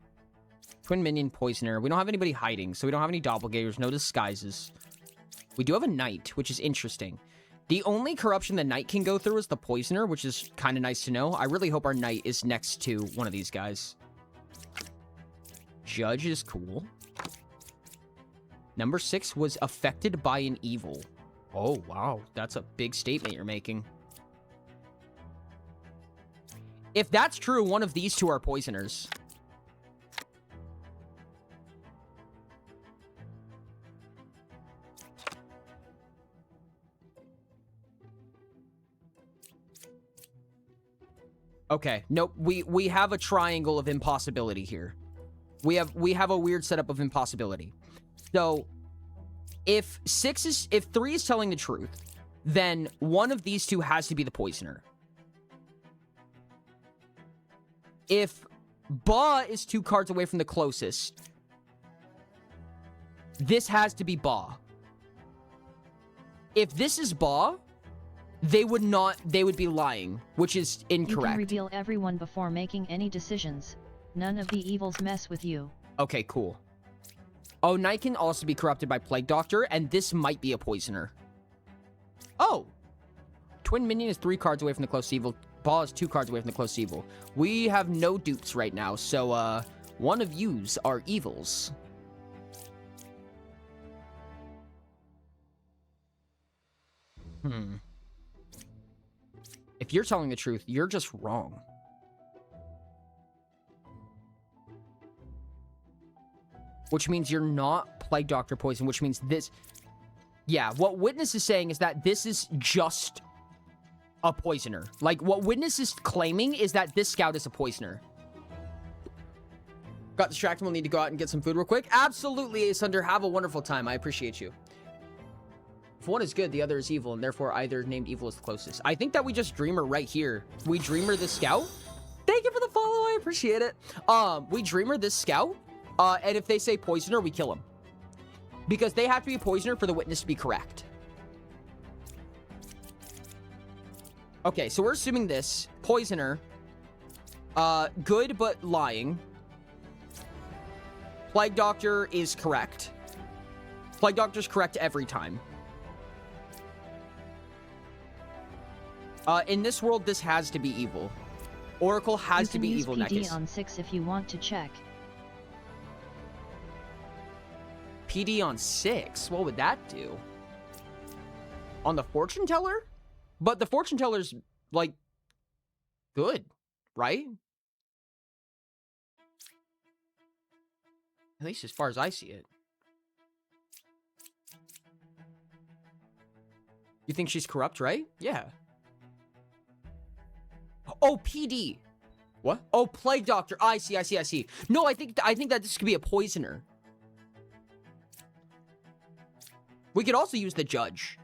Twin Minion Poisoner. We don't have anybody hiding, so we don't have any doppelgangers, no disguises. We do have a Knight, which is interesting. The only corruption the Knight can go through is the Poisoner, which is kind of nice to know. I really hope our Knight is next to one of these guys. Judge is cool. Number 6 was affected by an evil. Oh, wow. That's a big statement you're making. If that's true, one of these two are Poisoners. Okay, nope, we have a triangle of impossibility here. We have a weird setup of impossibility. So, if 3 is telling the truth, then one of these two has to be the Poisoner. If Ba is 2 cards away from the closest, this has to be Ba. If this is Ba, they would be lying, which is incorrect. You can reveal everyone before making any decisions. None of the evils mess with you. Okay, cool. Oh, Knight can also be corrupted by Plague Doctor, and this might be a poisoner. Oh. Twin Minion is 3 cards away from the close evil. Ball is 2 cards away from the close evil. We have no dupes right now, so, one of yous are evils. If you're telling the truth, you're just wrong. Which means you're not Plague Doctor poison, which means this... Yeah, what Witness is saying is that this is just a poisoner. Like, what Witness is claiming is that this scout is a poisoner. Got distracted, we'll need to go out and get some food real quick. Absolutely, Ace Thunder, have a wonderful time. I appreciate you. If one is good, the other is evil, and therefore either named evil is the closest. I think that we just Dreamer right here. We Dreamer this scout. Thank you for the follow, I appreciate it. We Dreamer this scout. And if they say poisoner, we kill him. Because they have to be a poisoner for the Witness to be correct. Okay, so we're assuming this. Poisoner. Good, but lying. Plague Doctor is correct. Plague Doctor's correct every time. In this world, this has to be evil. Oracle has to be evil in that case. You can use PD on 6 if you want to check. PD on 6? What would that do? On the Fortune Teller? But the Fortune Teller's, like, good, right? At least as far as I see it. You think she's corrupt, right? Yeah. Oh, PD. What? Oh, Plague Doctor. I see. No, I think that this could be a poisoner. We could also use the Judge.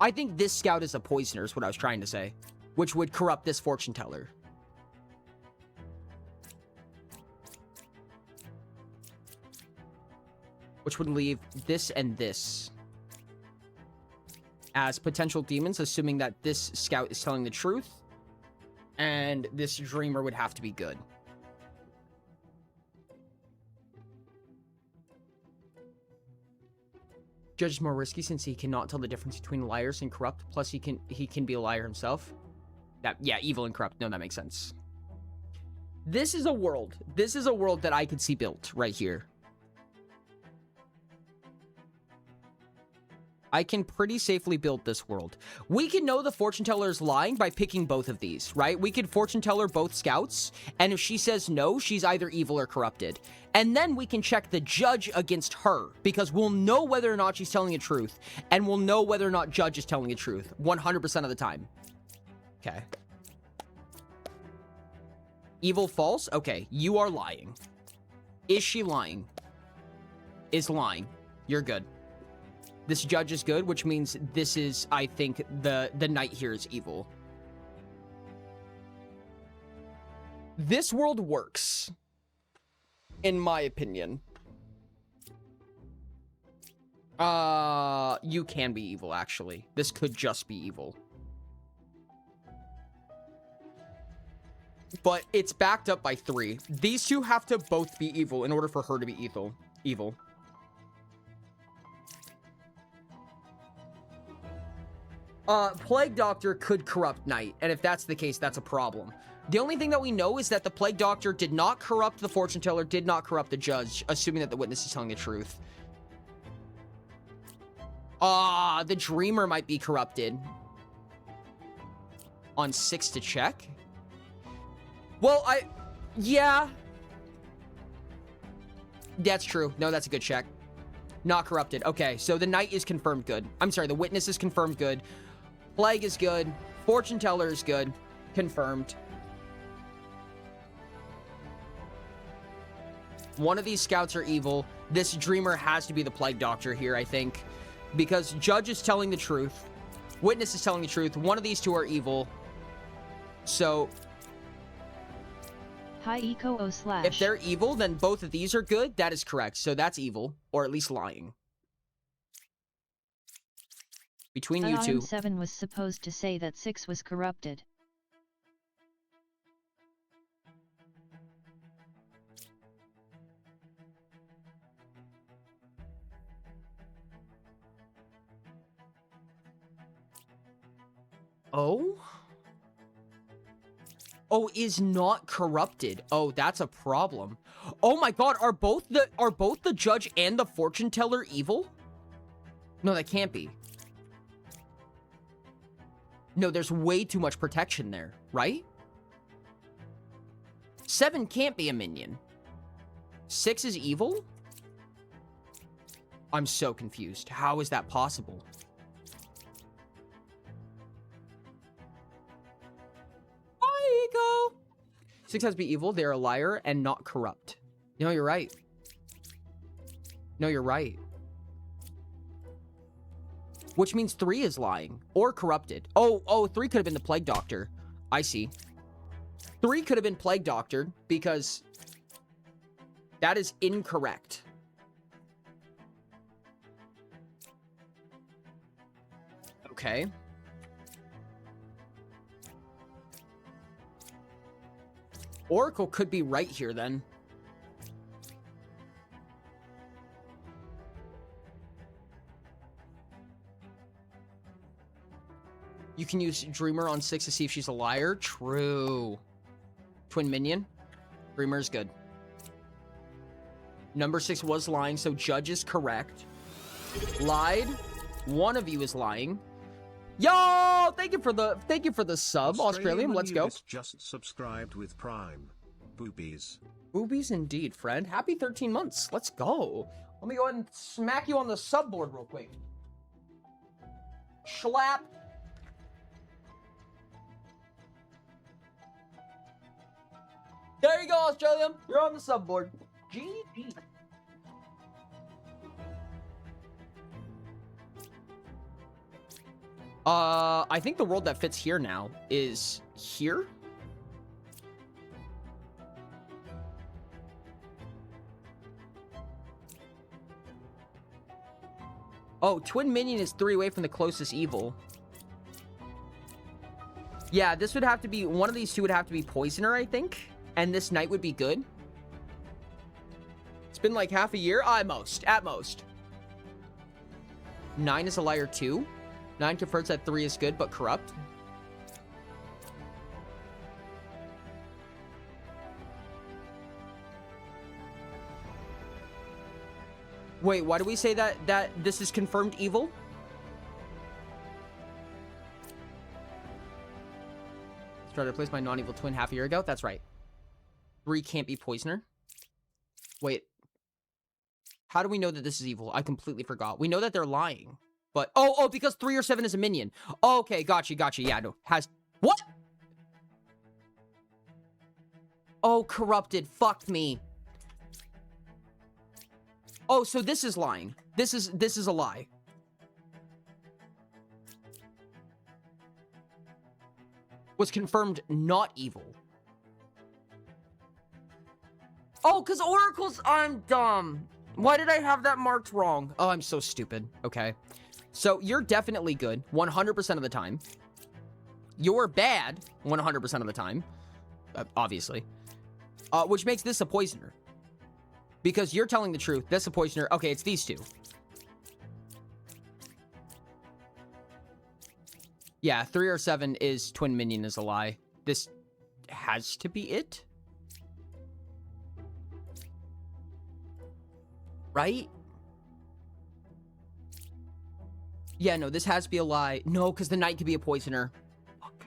I think this scout is a poisoner, is what I was trying to say. Which would corrupt this Fortune Teller. Which would leave this and this as potential demons, assuming that this scout is telling the truth. And this Dreamer would have to be good. Judge is more risky since he cannot tell the difference between liars and corrupt. Plus, he can be a liar himself. Yeah, evil and corrupt. No, that makes sense. This is a world. This is a world that I could see built right here. I can pretty safely build this world. We can know the Fortune Teller is lying by picking both of these, right? We could Fortune Teller both scouts, and if she says no, she's either evil or corrupted. And then we can check the Judge against her, because we'll know whether or not she's telling the truth, and we'll know whether or not Judge is telling the truth 100% of the time. Okay. Evil false? Okay, you are lying. Is she lying? Is lying. You're good. This Judge is good, which means this is, I think, the Knight here is evil. This world works, in my opinion. You can be evil, actually. This could just be evil. But it's backed up by 3. These two have to both be evil in order for her to be evil. Plague Doctor could corrupt Knight, and if that's the case, that's a problem. The only thing that we know is that the Plague Doctor did not corrupt the Fortune Teller, did not corrupt the Judge, assuming that the Witness is telling the truth. The Dreamer might be corrupted. On 6 to check? Well, yeah. That's true. No, that's a good check. Not corrupted. Okay, so the Knight is confirmed good. I'm sorry, the Witness is confirmed good. Plague is good. Fortune Teller is good. Confirmed. One of these scouts are evil. This Dreamer has to be the Plague Doctor here, I think. Because Judge is telling the truth. Witness is telling the truth. One of these two are evil. So... Hi Eco / if they're evil, then both of these are good. That is correct. So that's evil. Or at least lying. Between you two. 7 was supposed to say that 6 was corrupted. Oh? Oh, is not corrupted. Oh, that's a problem. Oh my god, are both the judge and the fortune teller evil? No, that can't be. No, there's way too much protection there, right? 7 can't be a minion. 6 is evil? I'm so confused. How is that possible? Go. 6 has to be evil. They're a liar and not corrupt. No, you're right. No, you're right. Which means 3 is lying or corrupted. Oh, 3 could have been the plague doctor. I see. 3 could have been plague doctored because that is incorrect. Okay. Oracle could be right here, then. You can use Dreamer on 6 to see if she's a liar. True. Twin minion. Dreamer is good. Number 6 was lying, so Judge is correct. Lied. One of you is lying. Yo, thank you for the sub, Australian. Let's go. Just subscribed with Prime. Boobies. Boobies indeed, friend. Happy 13 months. Let's go. Let me go ahead and smack you on the sub board real quick. Schlap. There you go, Australian. You're on the sub board. GG. I think the world that fits here now is here. Oh, Twin Minion is 3 away from the closest evil. Yeah, this would have to be, one of these two would have to be Poisoner, I think. And this Knight would be good. It's been like half a year. At most. 9 is a liar too. 9 confirms that 3 is good, but corrupt. Wait, why do we say that this is confirmed evil? Tried to replace my non-evil twin half a year ago. That's right. 3 can't be Poisoner. Wait. How do we know that this is evil? I completely forgot. We know that they're lying. But, oh, because 3 or 7 is a minion. Okay, gotcha. Yeah, no. What? Oh, corrupted. Fuck me. Oh, so this is lying. This is a lie. Was confirmed not evil. Oh, because Oracle's... I'm dumb. Why did I have that marked wrong? Oh, I'm so stupid. Okay. So, you're definitely good 100% of the time. You're bad 100% of the time. Obviously. Which makes this a Poisoner. Because you're telling the truth. That's a Poisoner. Okay, it's these two. Yeah, 3 or 7 is Twin Minion is a lie. This has to be it. Right? Yeah, no, this has to be a lie. No, because the Knight could be a Poisoner. Fuck.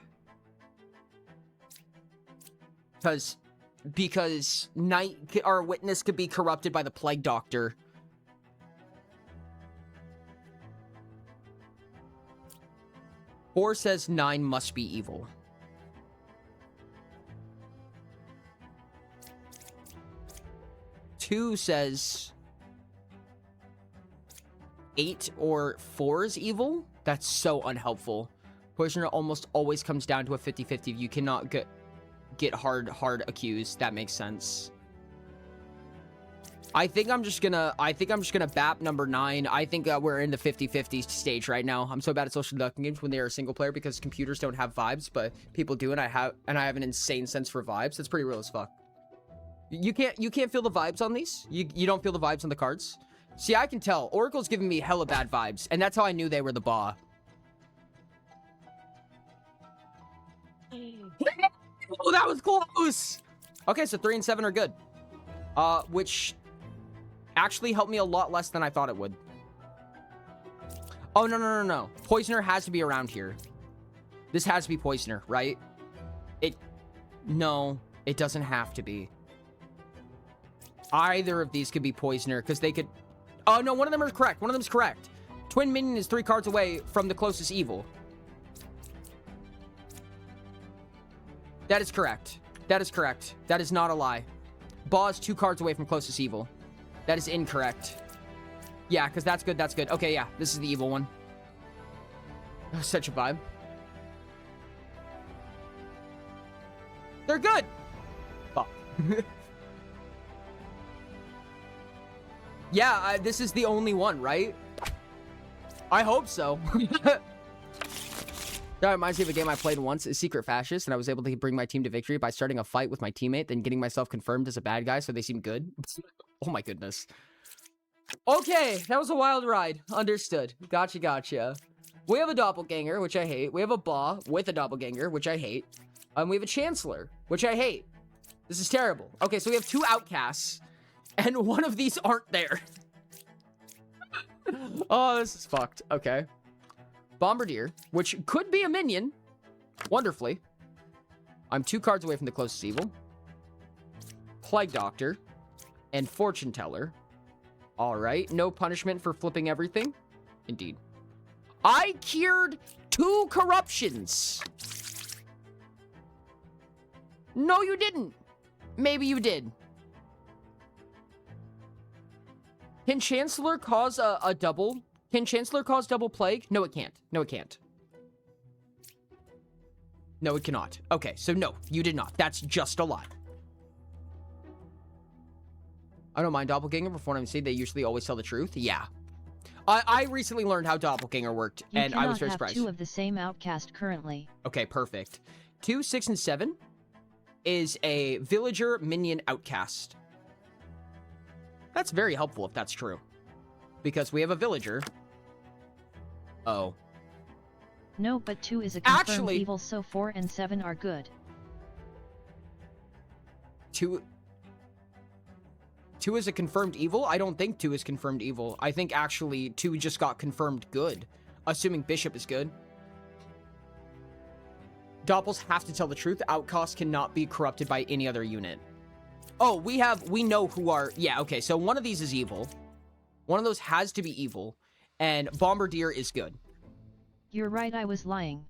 Because Knight or Witness could be corrupted by the Plague Doctor. Four says 9 must be evil. Two says 8 or 4 is evil. That's so unhelpful. Poisoner almost always comes down to a 50-50. You cannot get hard accused. That makes sense. I think I'm just gonna bap number 9. I think we're in the 50-50 stage right now. I'm so bad at social deduction games when they are a single player because computers don't have vibes, but people do, and I have an insane sense for vibes. That's pretty real as fuck. You can't feel the vibes on these? You don't feel the vibes on the cards? See, I can tell. Oracle's giving me hella bad vibes, and that's how I knew they were the Ba. Oh, that was close. Okay, so 3 and 7 are good. Which actually helped me a lot less than I thought it would. Oh, no. Poisoner has to be around here. This has to be Poisoner, right? No, it doesn't have to be. Either of these could be Poisoner, because they could... Oh, no, one of them is correct. One of them is correct. Twin Minion is 3 cards away from the closest evil. That is correct. That is correct. That is not a lie. Baw is 2 cards away from closest evil. That is incorrect. Yeah, because that's good, that's good. Okay, yeah, this is the evil one. Oh, such a vibe. They're good! Fuck. Yeah, this is the only one, right? I hope so. That reminds me of a game I played once, a Secret Fascist, and I was able to bring my team to victory by starting a fight with my teammate, then getting myself confirmed as a bad guy so they seem good. Oh my goodness. Okay, that was a wild ride. Understood. Gotcha. We have a Doppelganger, which I hate. We have a Baw with a Doppelganger, which I hate. We have a Chancellor, which I hate. This is terrible. Okay, so we have 2 outcasts, and one of these aren't there. Oh, this is fucked. Okay. Bombardier, which could be a minion. Wonderfully. I'm 2 cards away from the closest evil. Plague Doctor. And Fortune Teller. Alright, no punishment for flipping everything. Indeed. I cured 2 corruptions. No, you didn't. Maybe you did. Can Chancellor cause a double? Can Chancellor cause double plague? No, it can't. No, it can't. No, it cannot. Okay, so no, you did not. That's just a lie. I don't mind Doppelganger. Before I'm saying they usually always tell the truth. Yeah. I recently learned how Doppelganger worked, and I was very surprised. You cannot have 2 of the same outcast currently. Okay, perfect. 2, 6, and 7 is a villager minion outcast. That's very helpful if that's true. Because we have a villager. Oh. No, but 2 is a confirmed Actually, evil, so 4 and 7 are good. 2 is a confirmed evil? I don't think 2 is confirmed evil. I think actually 2 just got confirmed good. Assuming Bishop is good. Doppels have to tell the truth. Outcasts cannot be corrupted by any other unit. Oh, we know who are... Yeah, okay, so one of these is evil. One of those has to be evil. And Bombardier is good. You're right, I was lying.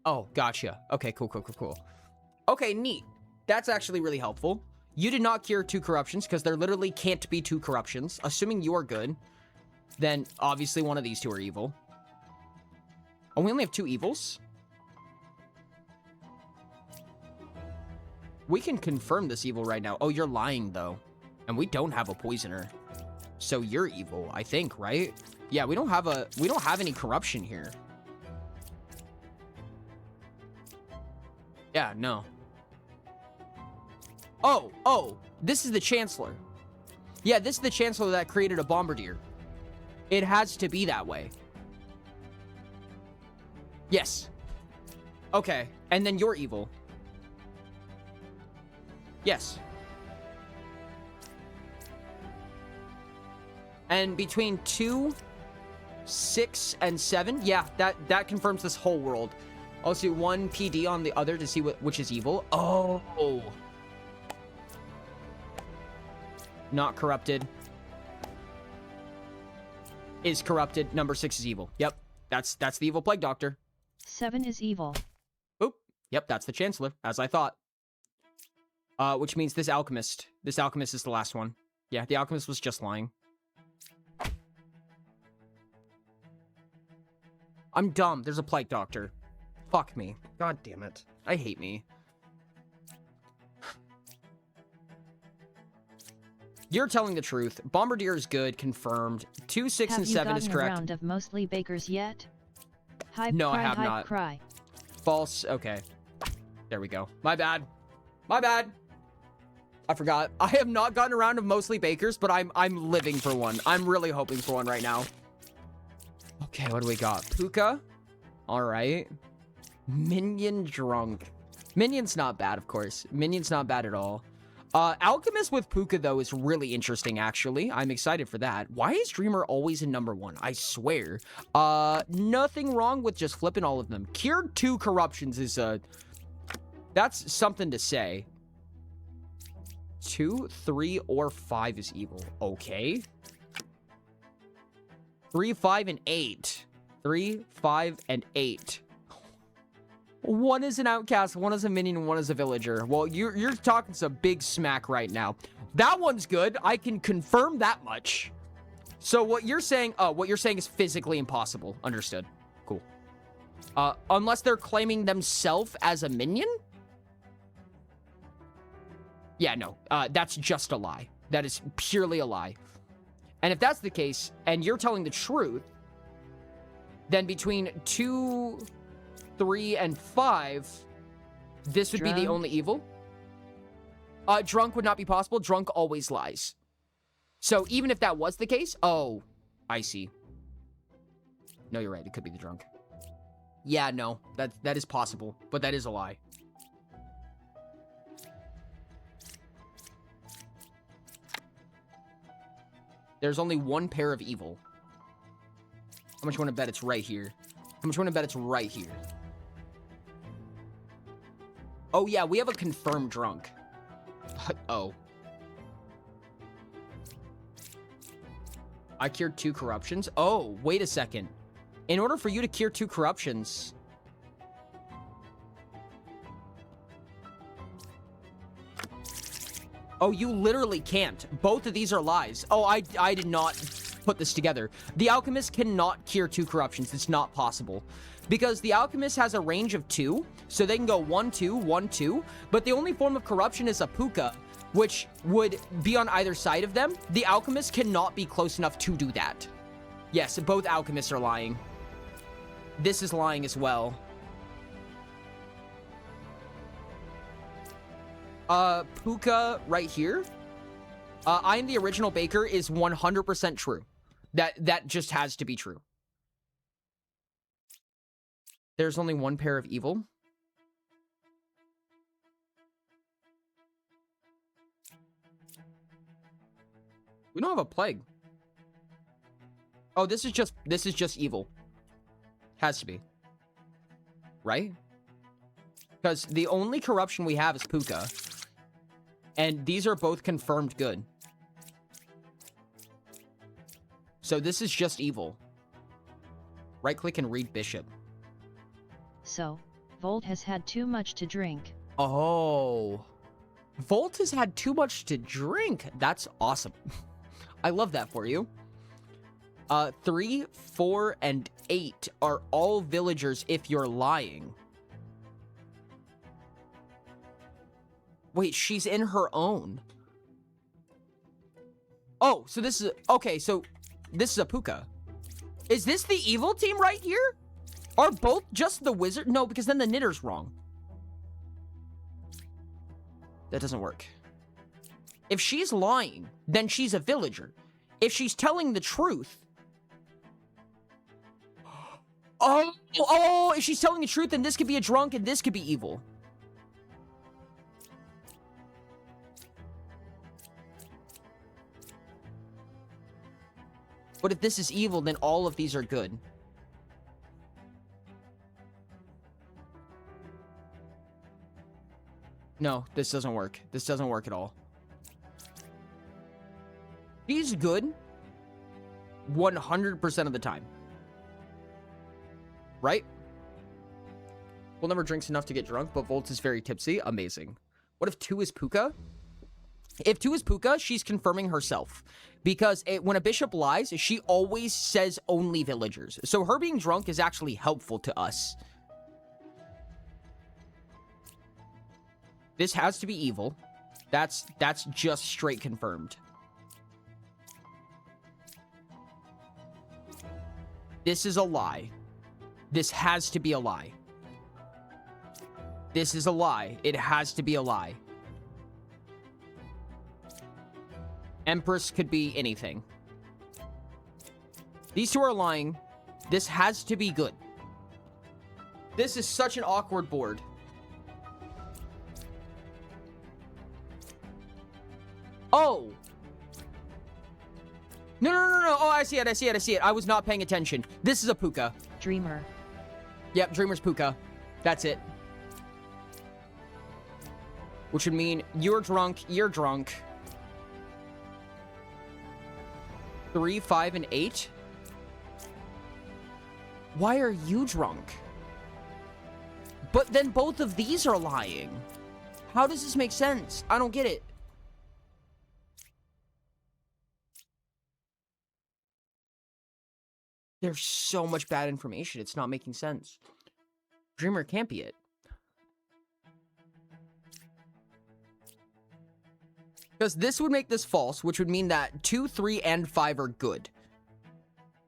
Oh, gotcha. Okay, cool. Okay, neat. That's actually really helpful. You did not cure 2 corruptions, because there literally can't be 2 corruptions. Assuming you are good, then obviously one of these 2 are evil. Oh, we only have 2 evils? We can confirm this evil right now. Oh, you're lying, though. And we don't have a poisoner. So you're evil, I think, right? Yeah, we don't have any corruption here. Yeah, no. Oh, this is the Chancellor. Yeah, this is the Chancellor that created a Bombardier. It has to be that way. Yes. Okay, and then you're evil. Yes. And between 2, 6, and 7, yeah, that confirms this whole world. I'll see 1 PD on the other to see which is evil. Oh. Not corrupted. Is corrupted. Number 6 is evil. Yep. That's the evil Plague Doctor. 7 is evil. Oop. Yep, that's the Chancellor, as I thought. Which means this Alchemist. This Alchemist is the last one. Yeah, the Alchemist was just lying. I'm dumb. There's a Plague Doctor. Fuck me. God damn it. I hate me. You're telling the truth. Bombardier is good. Confirmed. 2, 6, and 7 is correct. Have you gotten a round of mostly bakers yet? Hype, no, cry, I have hype, not. Cry. False. Okay. There we go. My bad. My bad. I forgot. I have not gotten a round of mostly bakers, but I'm living for one. I'm really hoping for one right now. Okay, what do we got? Puka. All right. Minion drunk. Minion's not bad, of course. Minion's not bad at all. Alchemist with Puka, though, is really interesting, actually. I'm excited for that. Why is Dreamer always in number 1? I swear. Nothing wrong with just flipping all of them. Cured 2 corruptions is, that's something to say. 2, 3, or 5 is evil. Okay. 3, 5, and 8. 3, 5, and 8. 1 is an outcast, 1 is a minion, 1 is a villager. Well, you're talking some big smack right now. That one's good. I can confirm that much. So what you're saying is physically impossible. Understood. Cool. Unless they're claiming themselves as a minion? Yeah, no. That's just a lie. That is purely a lie. And if that's the case, and you're telling the truth, then between 2, 3, and 5, this would be the only evil. Drunk would not be possible. Drunk always lies. So even if that was the case, oh, I see. No, you're right. It could be the drunk. Yeah, no, that is possible, but that is a lie. There's only 1 pair of evil. How much you want to bet it's right here? How much you want to bet it's right here? Oh, yeah, we have a confirmed drunk. Oh. I cured 2 corruptions? Oh, wait a second. In order for you to cure 2 corruptions... Oh, you literally can't. Both of these are lies. Oh, I did not put this together. The Alchemist cannot cure 2 corruptions. It's not possible. Because the Alchemist has a range of 2, so they can go 1, 2, 1, 2. But the only form of corruption is a Puka, which would be on either side of them. The Alchemist cannot be close enough to do that. Yes, both Alchemists are lying. This is lying as well. Puka right here. I am the original baker is 100% true. That just has to be true. There's only 1 pair of evil. We don't have a plague. Oh, this is just evil. Has to be. Right? Because the only corruption we have is Puka. And these are both confirmed good. So this is just evil. Right-click and read Bishop. So, Volt has had too much to drink. Oh. Volt has had too much to drink. That's awesome. I love that for you. 3, 4, and 8 are all villagers if you're lying. Wait, she's in her own. Oh, so this is... Okay, so this is a Puka. Is this the evil team right here? Are both just the wizard? No, because then the knitter's wrong. That doesn't work. If she's lying, then she's a villager. If she's telling the truth... Oh, if she's telling the truth, then this could be a drunk and this could be evil. But if this is evil, then all of these are good. No, this doesn't work. This doesn't work at all. She's good 100% of the time. Right? Will never drinks enough to get drunk, but Volt is very tipsy. Amazing. What if 2 is Puka? If 2 is Puka, she's confirming herself. Because when a bishop lies, she always says only villagers. So her being drunk is actually helpful to us. This has to be evil. That's just straight confirmed. This is a lie. This has to be a lie. This is a lie. It has to be a lie. Empress could be anything. These 2 are lying. This has to be good. This is such an awkward board. No, no, no, no. Oh, I see it. I see it. I see it. I was not paying attention. This is a puka. Dreamer. Yep, Dreamer's puka. That's it. Which would mean you're drunk, you're drunk. 3, 5, and 8? Why are you drunk? But then both of these are lying. How does this make sense? I don't get it. There's so much bad information. It's not making sense. Dreamer can't be it. Because this would make this false, which would mean that 2, 3, and 5 are good.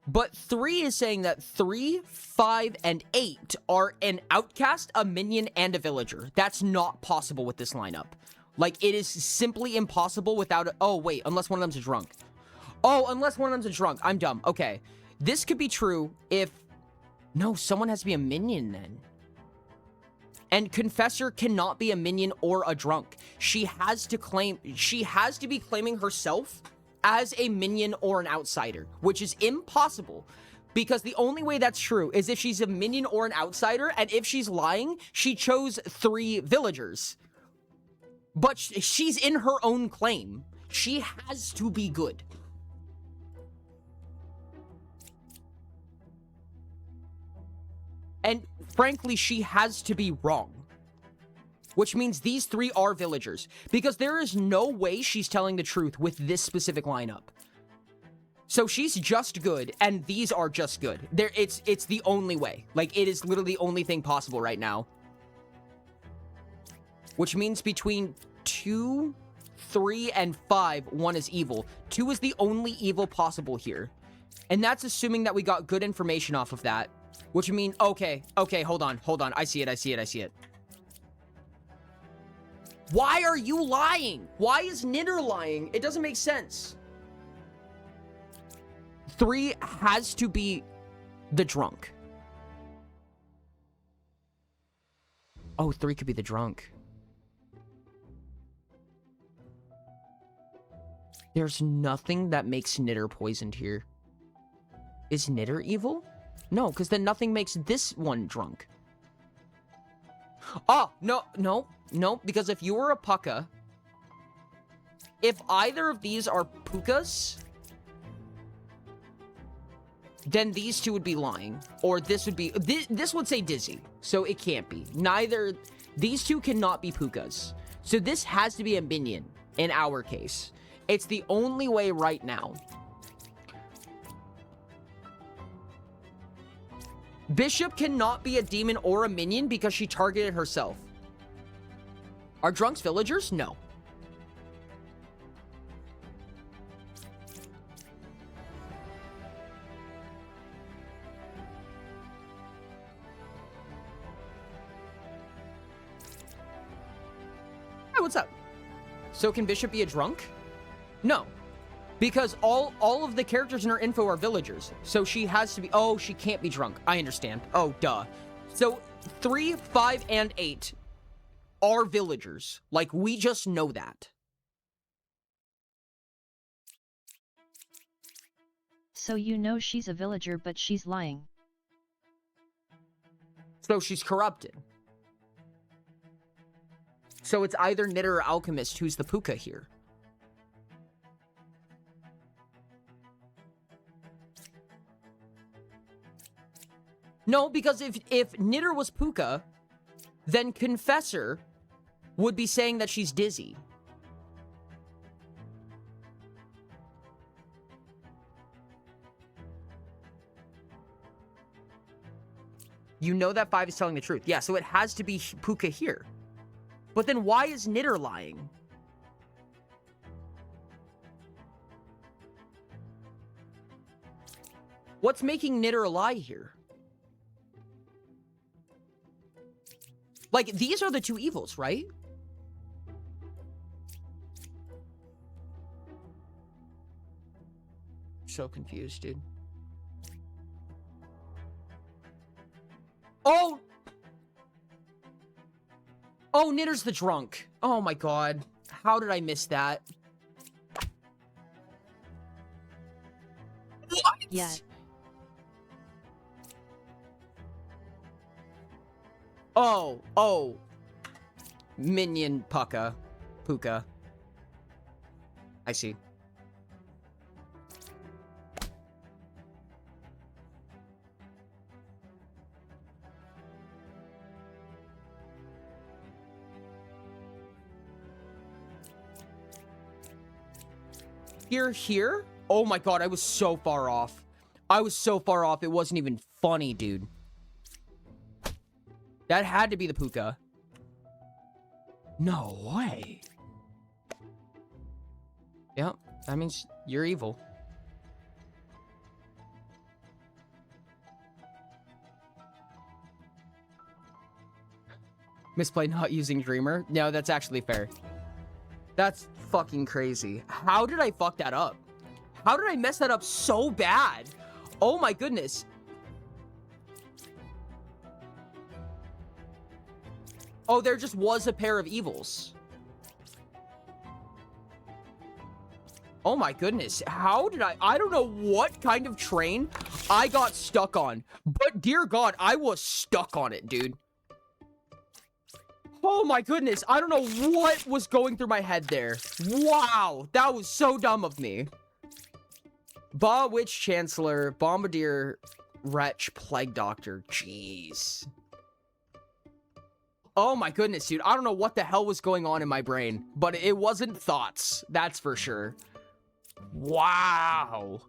But 3 is saying that 3, 5, and 8 are an outcast, a minion, and a villager. That's not possible with this lineup. Like, it is simply impossible without a... Oh, wait, unless one of them's a drunk. Oh, unless one of them's a drunk. I'm dumb. Okay. This could be true if... No, someone has to be a minion then. And Confessor cannot be a minion or a drunk. She has to be claiming herself as a minion or an outsider, which is impossible. Because the only way that's true is if she's a minion or an outsider, and if she's lying, she chose 3 villagers. But she's in her own claim. She has to be good. And frankly, she has to be wrong. Which means these 3 are villagers. Because there is no way she's telling the truth with this specific lineup. So she's just good, and these are just good. It's the only way. Like, it is literally the only thing possible right now. Which means between 2, 3, and 5, 1 is evil. 2 is the only evil possible here. And that's assuming that we got good information off of that. Which would mean, okay, hold on. I see it. Why are you lying? Why is Knitter lying? It doesn't make sense. 3 has to be the drunk. Oh, 3 could be the drunk. There's nothing that makes Knitter poisoned here. Is Knitter evil? No, because then nothing makes this one drunk. Oh, no, because if you were a puka, if either of these are pukas, then these 2 would be lying. Or this would be, this would say dizzy, so it can't be. Neither, these 2 cannot be pukas. So this has to be a minion, in our case. It's the only way right now. Bishop cannot be a demon or a minion because she targeted herself. Are drunks villagers? No. Hey, what's up? So can Bishop be a drunk? No. Because all of the characters in her info are villagers. So she has to be... Oh, she can't be drunk. I understand. Oh, duh. So 3, 5, and 8 are villagers. Like, we just know that. So you know she's a villager, but she's lying. So she's corrupted. So it's either Knitter or Alchemist who's the puka here. No, because if Knitter was puka, then Confessor would be saying that she's dizzy. You know that 5 is telling the truth. Yeah, so it has to be puka here. But then why is Knitter lying? What's making Knitter lie here? Like, these are the 2 evils, right? So confused, dude. Oh! Oh, Knitter's the drunk. Oh my god. How did I miss that? Yet. Oh. Minion Puka. I see. Here? Oh my god, I was so far off. It wasn't even funny, dude. That had to be the Puka. No way. Yep, that means you're evil. Misplay not using Dreamer? No, that's actually fair. That's fucking crazy. How did I fuck that up? How did I mess that up so bad? Oh my goodness. Oh, there just was a pair of evils. Oh my goodness. How did I don't know what kind of train I got stuck on. But dear God, I was stuck on it, dude. Oh my goodness. I don't know what was going through my head there. Wow. That was so dumb of me. Witch Chancellor, Bombardier, Wretch, Plague Doctor. Jeez. Oh my goodness, dude. I don't know what the hell was going on in my brain, but it wasn't thoughts. That's for sure. Wow.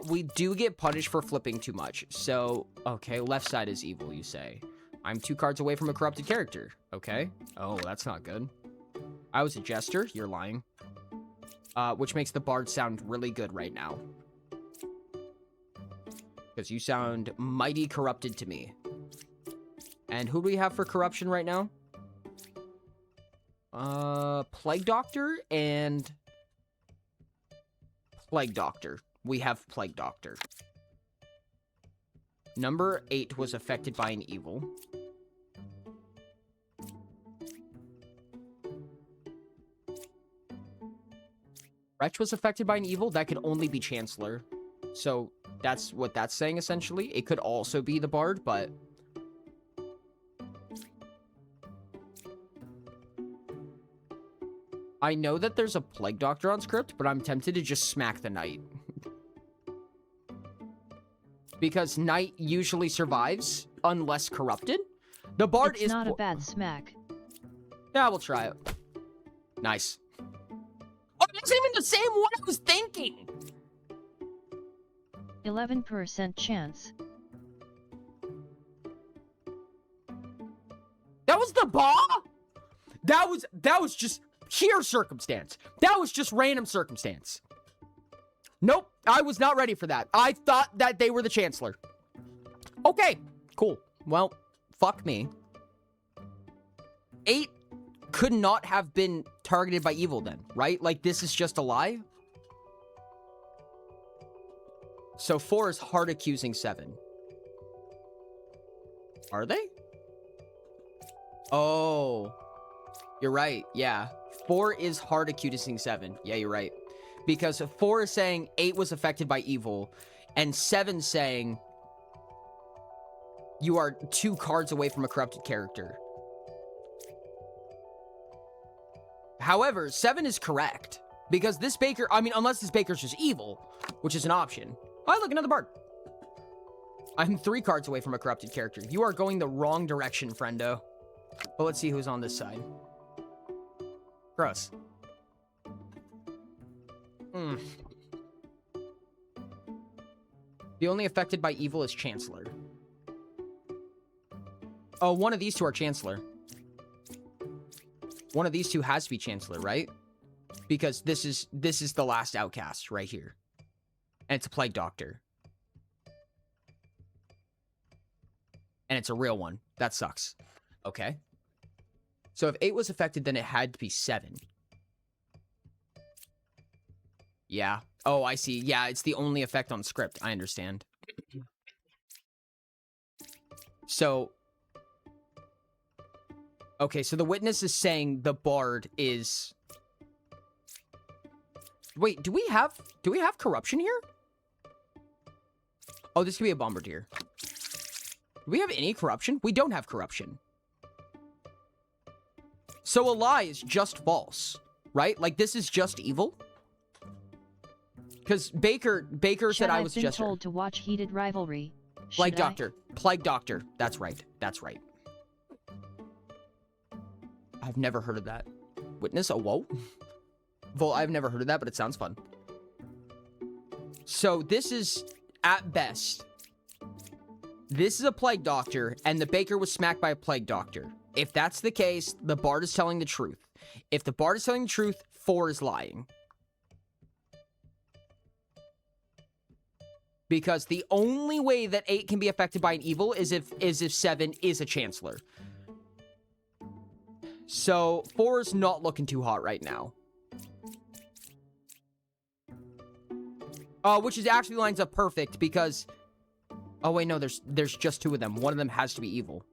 We do get punished for flipping too much. So, okay, left side is evil, you say. I'm 2 cards away from a corrupted character. Okay. Oh, that's not good. I was a jester. You're lying. Which makes the bard sound really good right now. Because you sound mighty corrupted to me. And who do we have for corruption right now? Plague Doctor and... Plague Doctor. We have Plague Doctor. Number 8 was affected by an evil. Wretch was affected by an evil. That could only be Chancellor. So that's what that's saying, essentially. It could also be the Bard, but... I know that there's a Plague Doctor on script, but I'm tempted to just smack the Knight. Because Knight usually survives, unless corrupted. The Bard is... It's not a bad smack. Yeah, we'll try it. Nice. Oh, it's even the same one I was thinking! 11% chance. That was the Ba? That was just sheer circumstance. That was just random circumstance. Nope, I was not ready for that. I thought that they were the Chancellor. Okay, cool. Well, fuck me. 8 could not have been targeted by evil then, right? Like, this is just a lie? So 4 is hard accusing 7. Are they? Oh. You're right, yeah. 4 is hard accusing 7. Yeah, you're right. Because 4 is saying 8 was affected by evil, and 7 saying you are 2 cards away from a corrupted character. However, 7 is correct. Because this Baker, I mean, unless this Baker's just evil, which is an option. Oh, look, another Bard. I'm 3 cards away from a corrupted character. You are going the wrong direction, friendo. But let's see who's on this side. Gross. The only affected by evil is Chancellor. Oh, one of these 2 are Chancellor. One of these 2 has to be Chancellor, right? Because this is the last outcast right here. And it's a Plague Doctor. And it's a real one. That sucks. Okay. So if 8 was affected, then it had to be 7. Yeah. Oh, I see. Yeah, it's the only effect on script. I understand. So... Okay, so the witness is saying the Bard is... Wait, do we have corruption here? Oh, this could be a bombardier. Do we have any corruption? We don't have corruption. So a lie is just false, right? Like, this is just evil? Because Baker said I was I've been just told to watch Heated Rivalry. Plague Should I? Doctor. Plague Doctor. That's right. That's right. I've never heard of that. Witness a whoa? Well, I've never heard of that, but it sounds fun. So this is, at best, this is a Plague Doctor, and the Baker was smacked by a Plague Doctor. If that's the case, the Bard is telling the truth. If the Bard is telling the truth, 4 is lying. Because the only way that 8 can be affected by an evil is if 7 is a Chancellor. So 4 is not looking too hot right now. Which is actually lines up perfect because... Oh wait, no, there's just 2 of them. One of them has to be evil.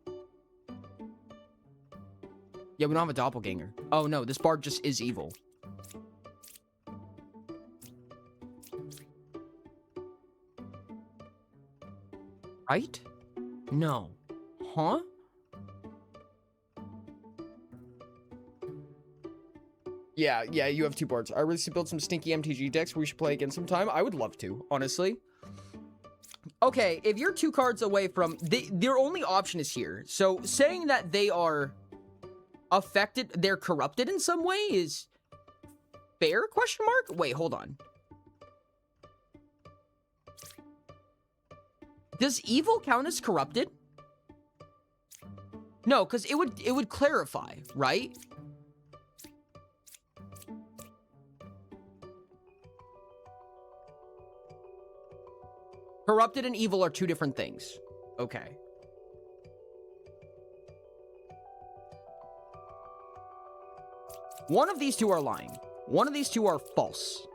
Yeah, we don't have a doppelganger. Oh no, this Bard just is evil. Right? No. Huh? Yeah, you have 2 boards. I really should build some stinky MTG decks we should play again sometime. I would love to, honestly. Okay, if you're 2 cards away from... their only option is here. So, saying that they are affected, they're corrupted in some way is fair, question mark? Wait, hold on. Does evil count as corrupted? No, because it would clarify, right? Corrupted and evil are 2 different things. Okay. One of these 2 are lying. One of these 2 are false.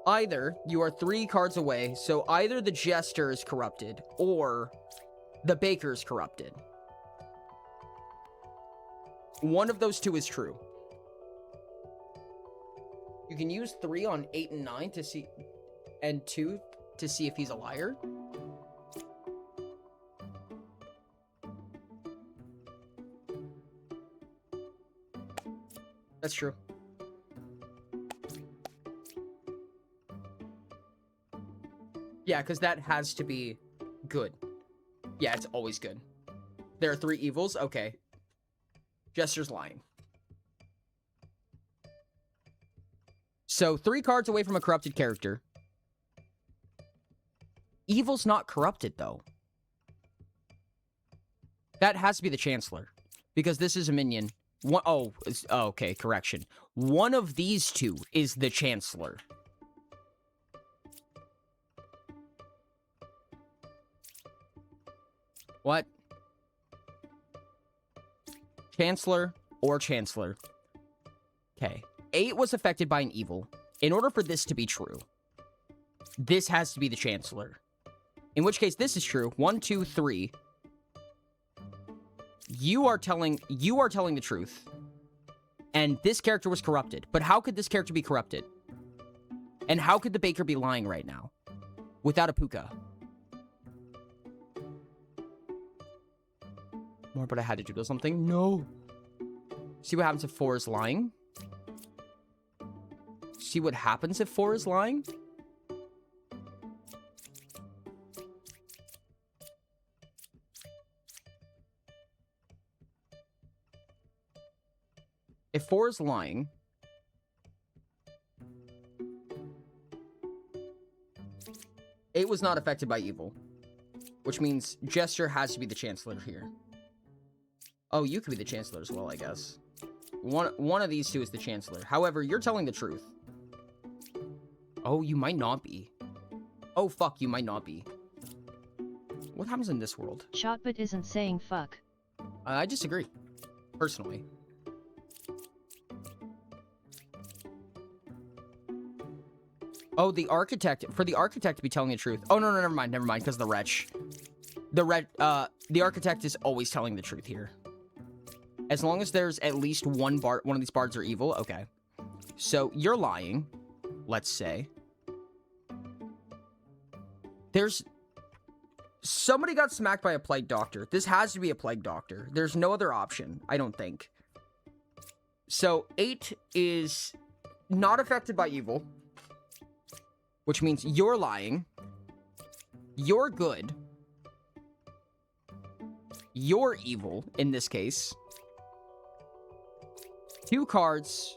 Either you are 3 cards away, so either the Jester is corrupted or the Baker is corrupted. One of those 2 is true. You can use 3 on 8 and 9 to see, and 2 to see if he's a liar. That's true. Yeah, because that has to be good. Yeah, it's always good. There are 3 evils? Okay. Jester's lying. So, 3 cards away from a corrupted character. Evil's not corrupted, though. That has to be the Chancellor. Because this is a minion. Okay, correction. One of these 2 is the Chancellor. What? Chancellor or Chancellor. Okay. 8 was affected by an evil. In order for this to be true, this has to be the Chancellor. In which case, this is true. 1, 2, 3. You are telling the truth. And this character was corrupted. But how could this character be corrupted? And how could the Baker be lying right now? Without a puka. More, but I had to do something. No. See what happens if 4 is lying? See what happens if 4 is lying? If 4 is lying... It was not affected by evil. Which means Jester has to be the Chancellor here. Oh, you could be the Chancellor as well, I guess. One of these 2 is the Chancellor. However, you're telling the truth. Oh, you might not be. Oh, fuck, you might not be. What happens in this world? Shotbot isn't saying fuck. I disagree. Personally. Oh, the Architect. For the Architect to be telling the truth. Oh, no, never mind, because the Wretch. The Architect is always telling the truth here. As long as there's at least one of these bards are evil, okay. so you're lying, let's say. There's... Somebody got smacked by a plague doctor. This has to be a plague doctor. There's no other option, I don't think. So 8 is not affected by evil, which means you're lying. You're good. You're evil, in this case. 2 cards.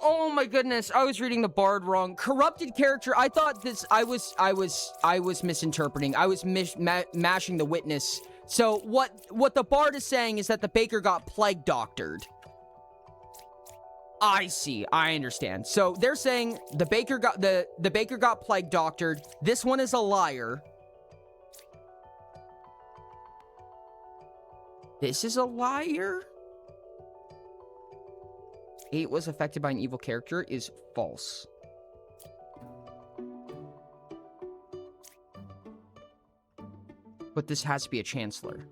Oh my goodness. I was reading the bard wrong. Corrupted character. I thought this, I was misinterpreting. I was mashing the witness. So what the bard is saying is that the baker got plague doctored. I see. I understand. So they're saying the baker got plague doctored. This one is a liar. This is a liar. 8 was affected by an evil character is false. But this has to be a chancellor.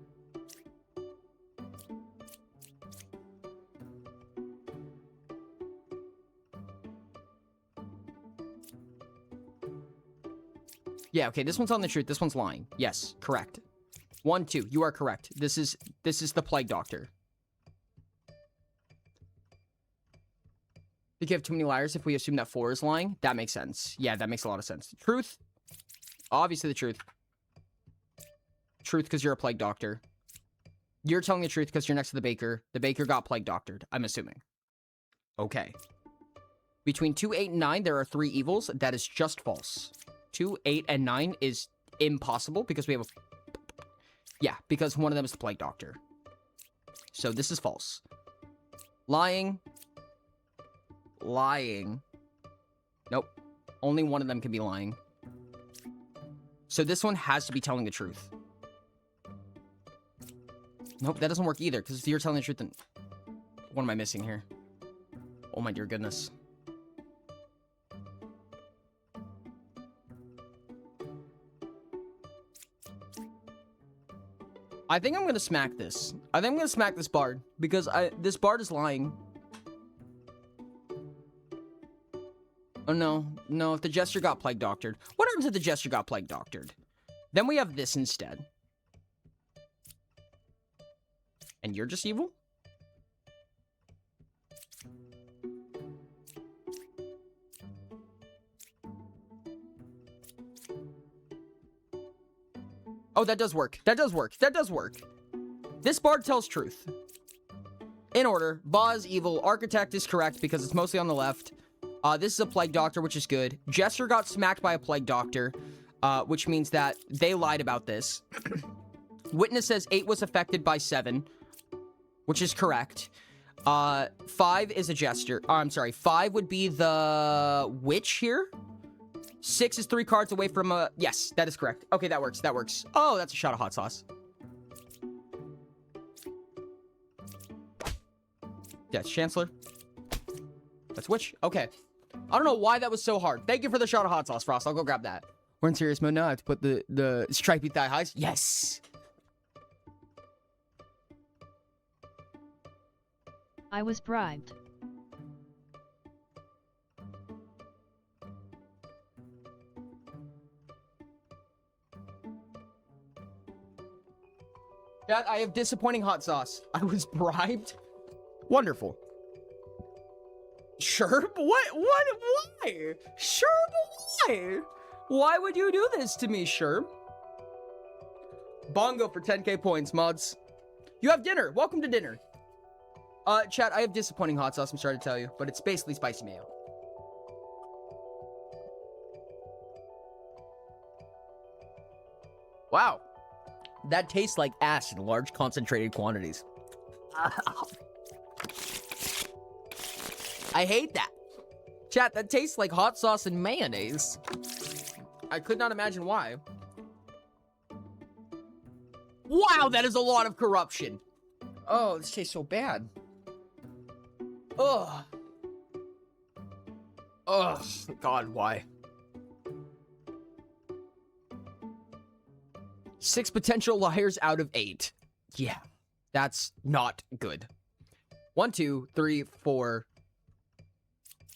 Yeah, okay, this one's on the truth. This one's lying. Yes, correct. 1, 2, you are correct. This is the plague doctor. Think you have too many liars if we assume that 4 is lying? That makes sense. Yeah, that makes a lot of sense. Truth. Obviously the truth. Truth because you're a plague doctor. You're telling the truth because you're next to the baker. The baker got plague doctored, I'm assuming. Okay. Between 2, 8, and 9, there are 3 evils. That is just false. 2, 8, and 9 is impossible because we have a... Yeah, because one of them is the plague doctor. So this is false. Lying... Lying. Nope. Only one of them can be lying. So this one has to be telling the truth. Nope, that doesn't work either, because if you're telling the truth, then... What am I missing here? Oh my dear goodness. I think I'm gonna smack this. I think I'm gonna smack this bard, because this bard is lying. Oh, no. No, if the jester got plague doctored. What happens if the jester got plague doctored? Then we have this instead. And you're just evil? Oh, that does work. That does work. That does work. This bard tells truth. In order. Ba is evil. Architect is correct because it's mostly on the left. This is a plague doctor, which is good. Jester got smacked by a plague doctor, which means that they lied about this. Witness says 8 was affected by 7, which is correct. 5 is a jester. Oh, I'm sorry. 5 would be the witch here. 6 is 3 cards away from a... Yes, that is correct. Okay, that works. That works. Oh, that's a shot of hot sauce. Yeah, it's Chancellor. That's witch. Okay. I don't know why that was so hard. Thank you for the shot of hot sauce, Frost. I'll go grab that. We're in serious mode now. I have to put the stripey thigh highs. Yes. I was bribed. Chat, I have disappointing hot sauce. I was bribed. Wonderful. Sure, but what, why? Sure, but why? Why would you do this to me, Sure? Bongo for 10k points, mods. You have dinner. Welcome to dinner. Chat, I have disappointing hot sauce, I'm sorry to tell you, but it's basically spicy mayo. Wow. That tastes like ass in large concentrated quantities. I hate that. Chat, that tastes like hot sauce and mayonnaise. I could not imagine why. Wow, that is a lot of corruption. Oh, this tastes so bad. Ugh. Ugh, God, why? 6 potential liars out of 8. Yeah, that's not good. 1, 2, 3, 4.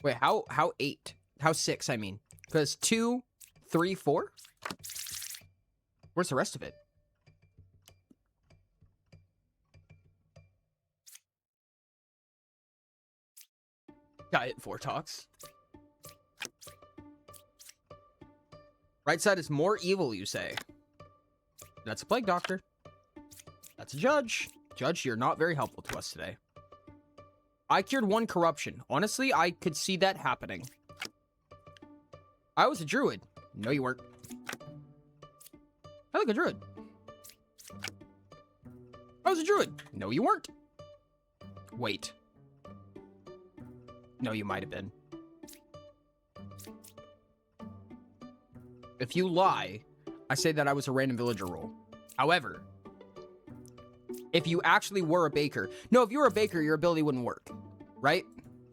Wait, how 8? How 6, I mean. Because 2, 3, 4? Where's the rest of it? Diet 4 talks. Right side is more evil, you say. That's a plague doctor. That's a judge. Judge, you're not very helpful to us today. I cured 1 corruption. Honestly, I could see that happening. I was a druid. No, you weren't. I like a druid. I was a druid. No, you weren't. Wait. No, you might have been. If you lie, I say that I was a random villager role. However, if you actually were a baker... No, if you were a baker, your ability wouldn't work. Right?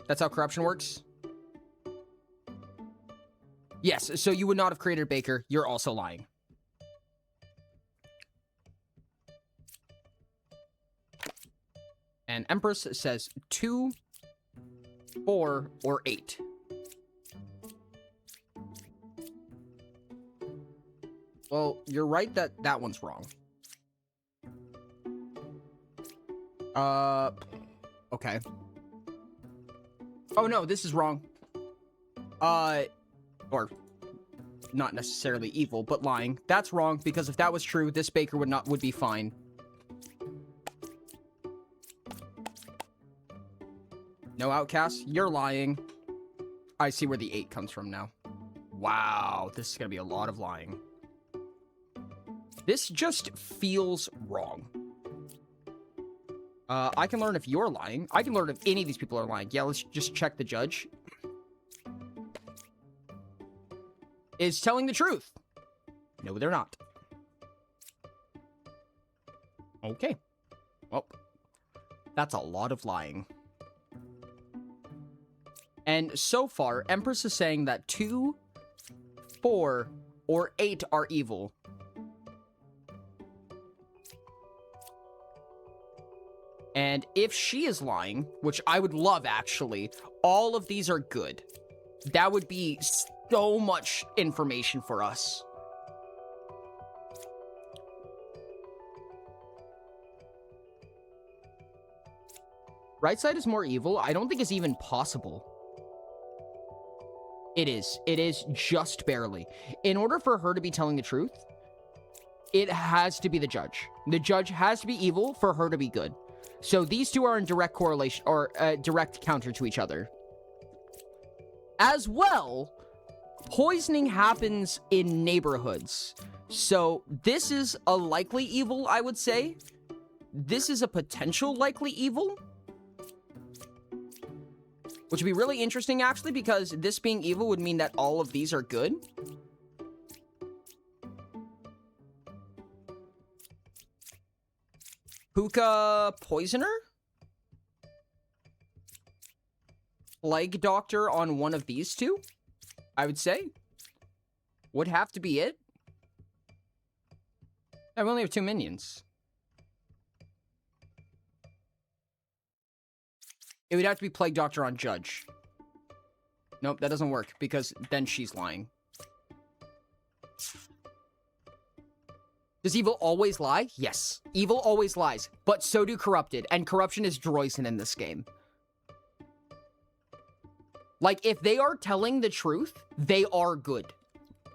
That's how corruption works? Yes, so you would not have created a baker. You're also lying. And Empress says 2, 4, or 8. Well, you're right that that one's wrong. Okay. Oh no, this is wrong. Or not necessarily evil, but lying. That's wrong, because if that was true, this baker would be fine. No outcast, you're lying. I see where the 8 comes from now. Wow, this is gonna be a lot of lying. This just feels wrong. I can learn if you're lying. I can learn if any of these people are lying. Yeah, let's just check the judge. Is telling the truth. No, they're not. Okay. Well, that's a lot of lying. And so far, Empress is saying that 2, 4, or 8 are evil. And if she is lying, which I would love, actually, all of these are good. That would be so much information for us. Right side is more evil. I don't think it's even possible. It is. It is just barely. In order for her to be telling the truth, it has to be the judge. The judge has to be evil for her to be good. So these two are in direct correlation, or direct counter to each other. As well, poisoning happens in neighborhoods. So this is a likely evil, I would say. This is a potential likely evil. Which would be really interesting, actually, because this being evil would mean that all of these are good. Hookah Poisoner? Plague Doctor on one of these two, I would say. Would have to be it. I only have 2 minions. It would have to be Plague Doctor on Judge. Nope, that doesn't work, because then she's lying. Does evil always lie? Yes. Evil always lies, but so do corrupted, and corruption is Droysen in this game. Like, if they are telling the truth, they are good.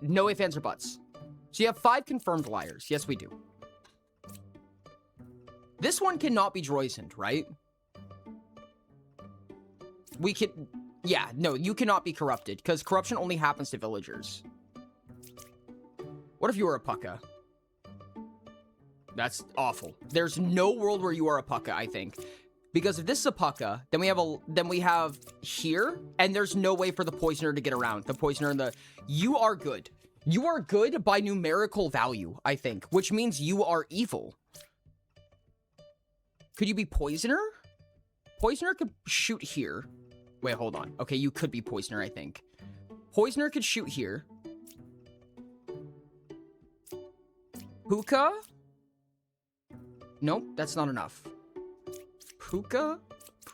No ifs, ands, or buts. So you have 5 confirmed liars. Yes, we do. This one cannot be Droysen, right? We could... Yeah, no, you cannot be corrupted, because corruption only happens to villagers. What if you were a Pucka? That's awful. There's no world where you are a Pucka, I think. Because if this is a Pucka, then we have here, and there's no way for the Poisoner to get around. The Poisoner and the... You are good. You are good by numerical value, I think, which means you are evil. Could you be Poisoner? Poisoner could shoot here. Wait, hold on. Okay, you could be Poisoner, I think. Poisoner could shoot here. Hookah? Nope, that's not enough. Puka?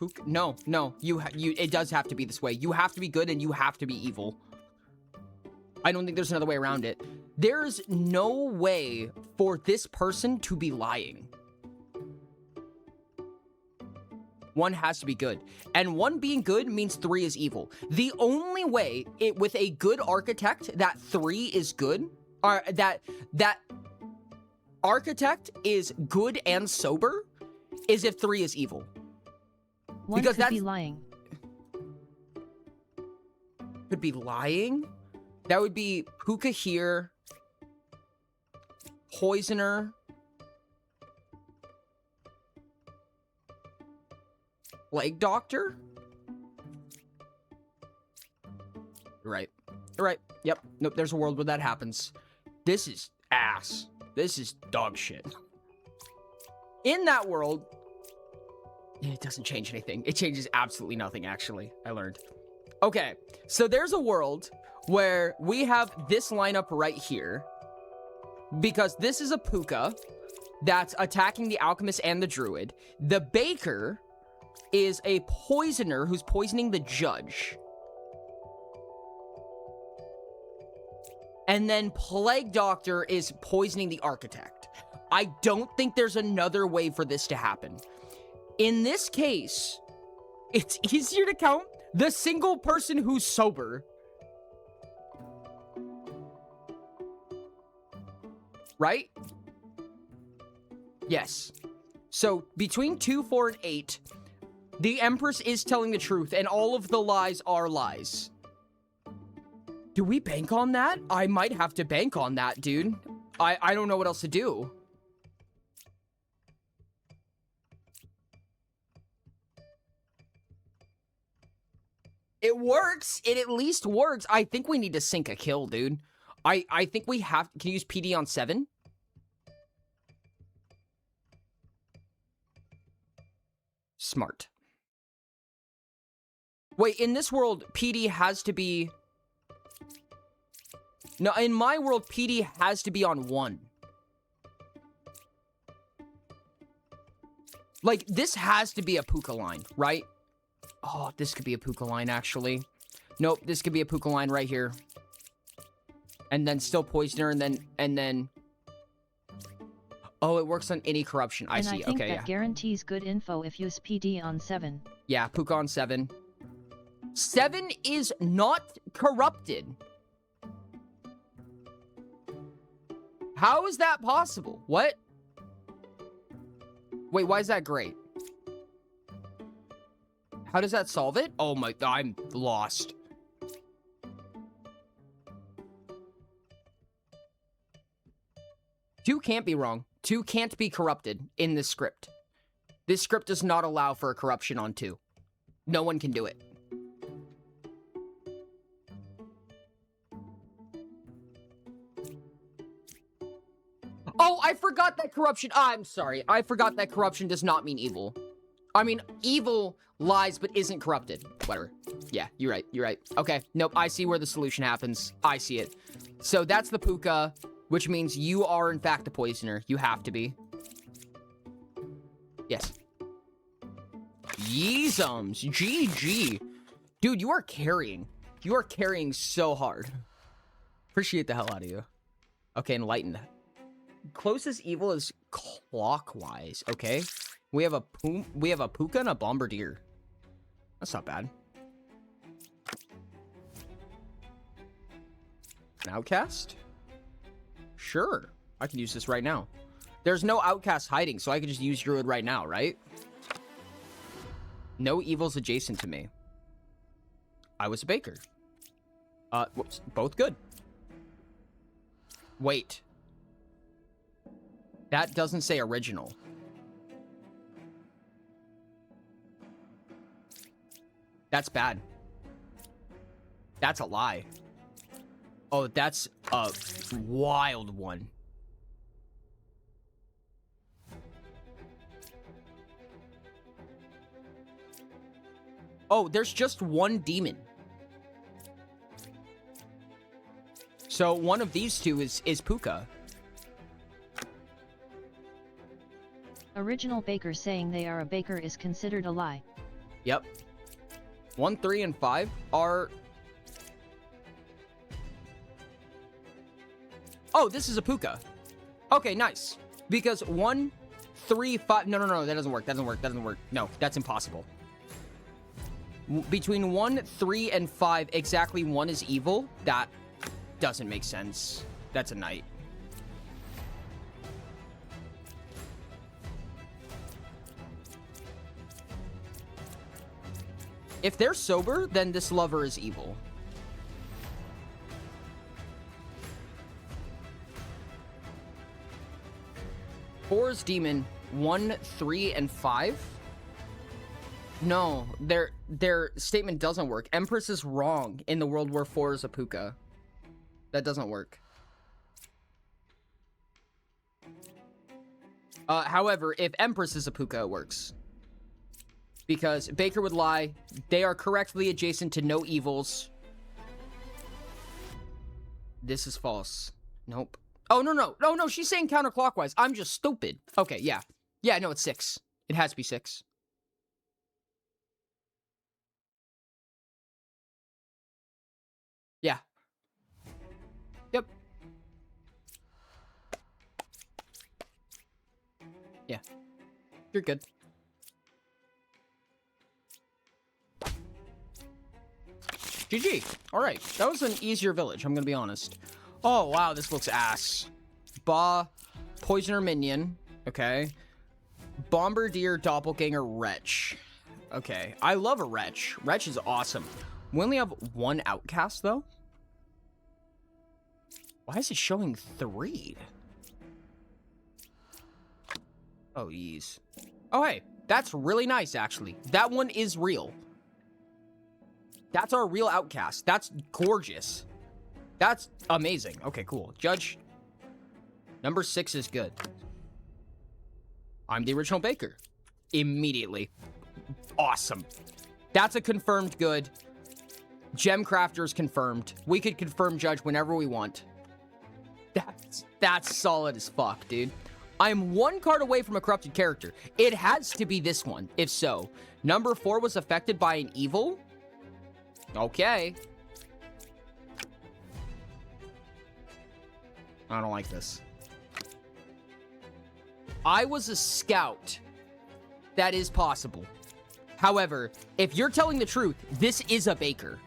Pook? No. It does have to be this way. You have to be good and you have to be evil. I don't think there's another way around it. There's no way for this person to be lying. One has to be good. And one being good means 3 is evil. The only way with a good architect that 3 is good, or that architect is good and sober, is if 3 is evil. One Because could that's be lying. Could be lying. That would be Puka here, Poisoner, Plague Doctor. Right. Right. Yep. Nope. There's a world where that happens. This is ass. This is dog shit. In that world, it doesn't change anything. It changes absolutely nothing, actually. I learned. Okay. So there's a world where we have this lineup right here. Because this is a Puka that's attacking the Alchemist and the Druid. The Baker is a Poisoner who's poisoning the Judge. And then Plague Doctor is poisoning the Architect. I don't think there's another way for this to happen. In this case, it's easier to count the single person who's sober. Right? Yes. So, between 2, 4, and 8, the Empress is telling the truth, and all of the lies are lies. Do we bank on that? I might have to bank on that, dude. I don't know what else to do. It works. It at least works. I think we need to sink a kill, dude. I think we have... Can you use PD on 7? Smart. Wait, in this world, PD has to be... No, in my world, PD has to be on 1. Like, this has to be a Puka line, right? Oh, this could be a Puka line, actually. Nope, this could be a Puka line right here. And then still Poisoner, and then... Oh, it works on any corruption. I see. I think okay, that yeah. guarantees good info if use PD on 7. Yeah, Puka on 7. 7 is not corrupted. How is that possible? What? Wait, why is that great? How does that solve it? Oh my, I'm lost. Two can't be wrong. 2 can't be corrupted in this script. This script does not allow for a corruption on 2. No one can do it. Oh, I forgot that corruption. I'm sorry. I forgot that corruption does not mean evil. I mean, evil lies but isn't corrupted. Whatever. Yeah, you're right. You're right. Okay. Nope. I see where the solution happens. I see it. So that's the Puka, which means you are, in fact, the Poisoner. You have to be. Yes. Yeezums. GG. Dude, you are carrying. You are carrying so hard. Appreciate the hell out of you. Okay, Enlightened. Closest evil is clockwise. Okay. We have a Puka and a Bombardier. That's not bad. An Outcast? Sure. I can use this right now. There's no Outcast hiding, so I could just use Druid right now, right? No evils adjacent to me. I was a Baker. Whoops. Both good. Wait. That doesn't say original. That's bad. That's a lie. Oh, that's a wild one. Oh, there's just one demon. So one of these two is Puka. Original Baker saying they are a Baker is considered a lie. Yep. 1, 3, and 5 are... Oh, this is a puka. Okay, nice. Because 1, 3, 5... No, that doesn't work. That doesn't work. No, that's impossible. Between 1, 3, and 5, exactly 1 is evil. That doesn't make sense. That's a knight. If they're sober, then this lover is evil. Four is demon. 1, 3, and 5? No, their statement doesn't work. Empress is wrong in the world where 4 is a puka. That doesn't work. However, if Empress is a puka, it works. Because Baker would lie. They are correctly adjacent to no evils. This is false. Nope. Oh, no, she's saying counterclockwise. I'm just stupid. Okay, yeah. Yeah, no, it's 6. It has to be 6. Yeah. Yep. Yeah. You're good. GG. Alright. That was an easier village, I'm gonna be honest. Oh, wow, this looks ass. Poisoner Minion. Okay. Bombardier, Doppelganger, Wretch. Okay. I love a Wretch. Wretch is awesome. We only have 1 outcast, though? Why is it showing 3? Oh, jeez. Oh, hey. That's really nice, actually. That one is real. That's our real outcast. That's gorgeous. That's amazing. Okay, cool. Judge. Number 6 is good. I'm the original Baker. Immediately. Awesome. That's a confirmed good. Gem Crafter's confirmed. We could confirm Judge whenever we want. That's solid as fuck, dude. I'm 1 card away from a corrupted character. It has to be this one, if so. Number 4 was affected by an evil? Okay. I don't like this. I was a scout. That is possible. However, if you're telling the truth, this is a Baker.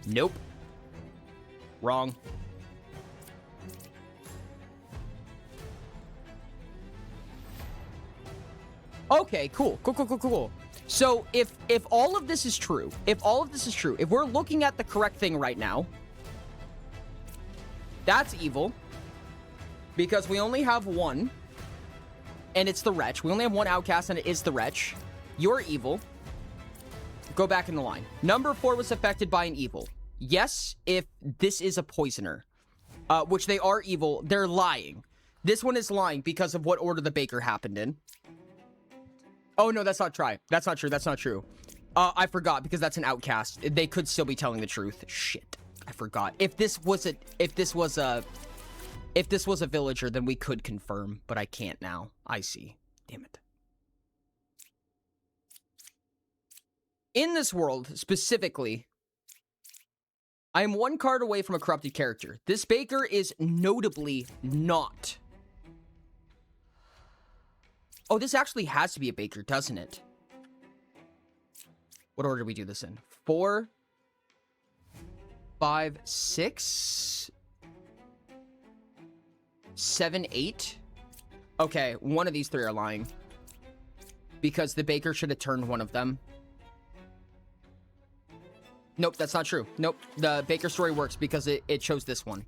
Nope. Wrong. Okay, cool. Cool. So, if all of this is true, if we're looking at the correct thing right now, that's evil. Because we only have 1, and it's the Wretch. We only have 1 outcast, and it is the Wretch. You're evil. Go back in the line. Number 4 was affected by an evil. Yes, if this is a poisoner, which they are evil, they're lying. This one is lying because of what order the Baker happened in. Oh, no, that's not true. That's not true. I forgot because that's an outcast. They could still be telling the truth. Shit. I forgot. If this was a villager, then we could confirm, but I can't now. I see. Damn it. In this world, specifically, I am 1 card away from a corrupted character. This Baker is notably not. Oh, this actually has to be a Baker, doesn't it? What order do we do this in? 4, 5, 6, 7, 8. Okay, one of these 3 are lying. Because the Baker should have turned one of them. Nope, that's not true. Nope, the Baker story works because it chose this one.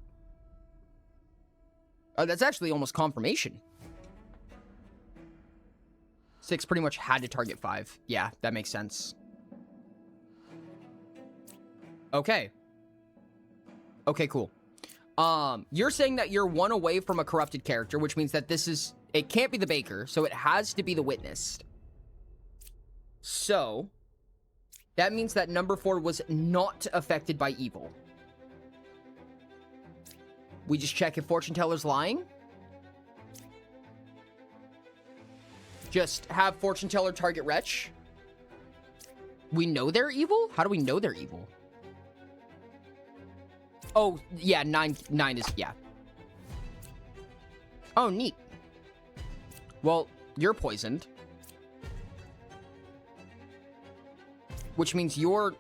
That's actually almost confirmation. 6 pretty much had to target 5. Yeah, that makes sense. Okay. Okay, cool. You're saying that you're 1 away from a corrupted character, which means that it can't be the Baker, so it has to be the witnessed. So, that means that number 4 was not affected by evil. We just check if Fortune Teller's lying. Just have Fortune Teller target Wretch. We know they're evil? How do we know they're evil? Oh, yeah, 9 is, yeah. Oh, neat. Well, you're poisoned. Which means your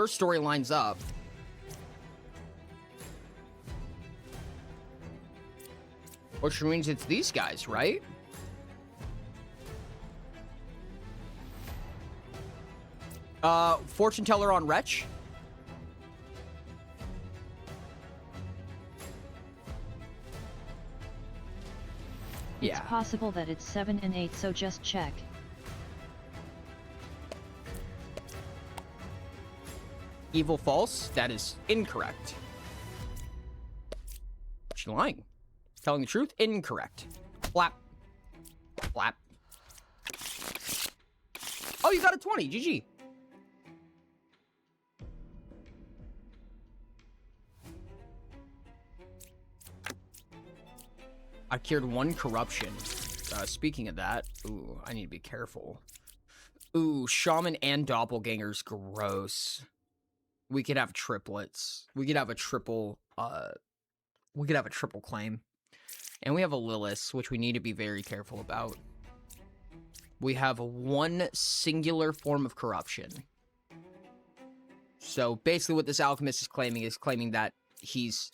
story lines up. Which means it's these guys, right? Fortune teller on Wretch. It's possible that it's 7 and 8, so just check. Evil false. That is incorrect. She's lying. Telling the truth. Incorrect. Flap. Flap. Oh, you got a 20. GG. I cured 1 corruption. Speaking of that, ooh, I need to be careful. Ooh, shaman and doppelgangers, gross. We could have triplets. We could have a triple, claim. And we have a Lilith, which we need to be very careful about. We have 1 singular form of corruption. So basically what this alchemist is claiming that he's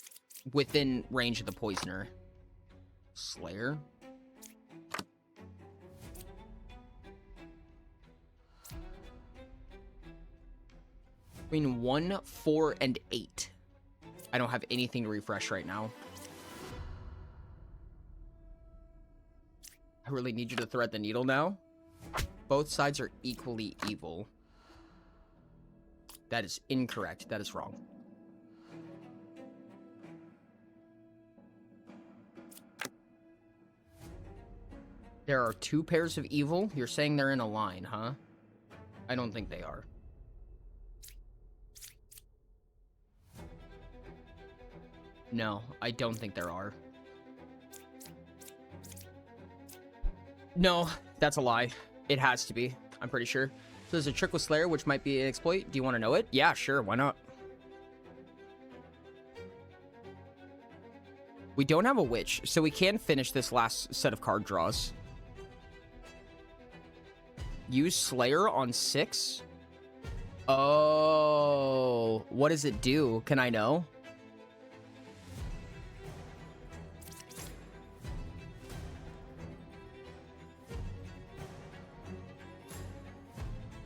within range of the poisoner. Slayer. Between 1, 4, and 8. I don't have anything to refresh right now. I really need you to thread the needle now. Both sides are equally evil. That is incorrect. That is wrong. There are 2 pairs of evil. You're saying they're in a line, huh? I don't think they are. No, I don't think there are. No, that's a lie. It has to be. I'm pretty sure. So there's a trick with Slayer, which might be an exploit. Do you want to know it? Yeah, sure. Why not? We don't have a witch, so we can finish this last set of card draws. Use Slayer on 6? Oh, what does it do? Can I know?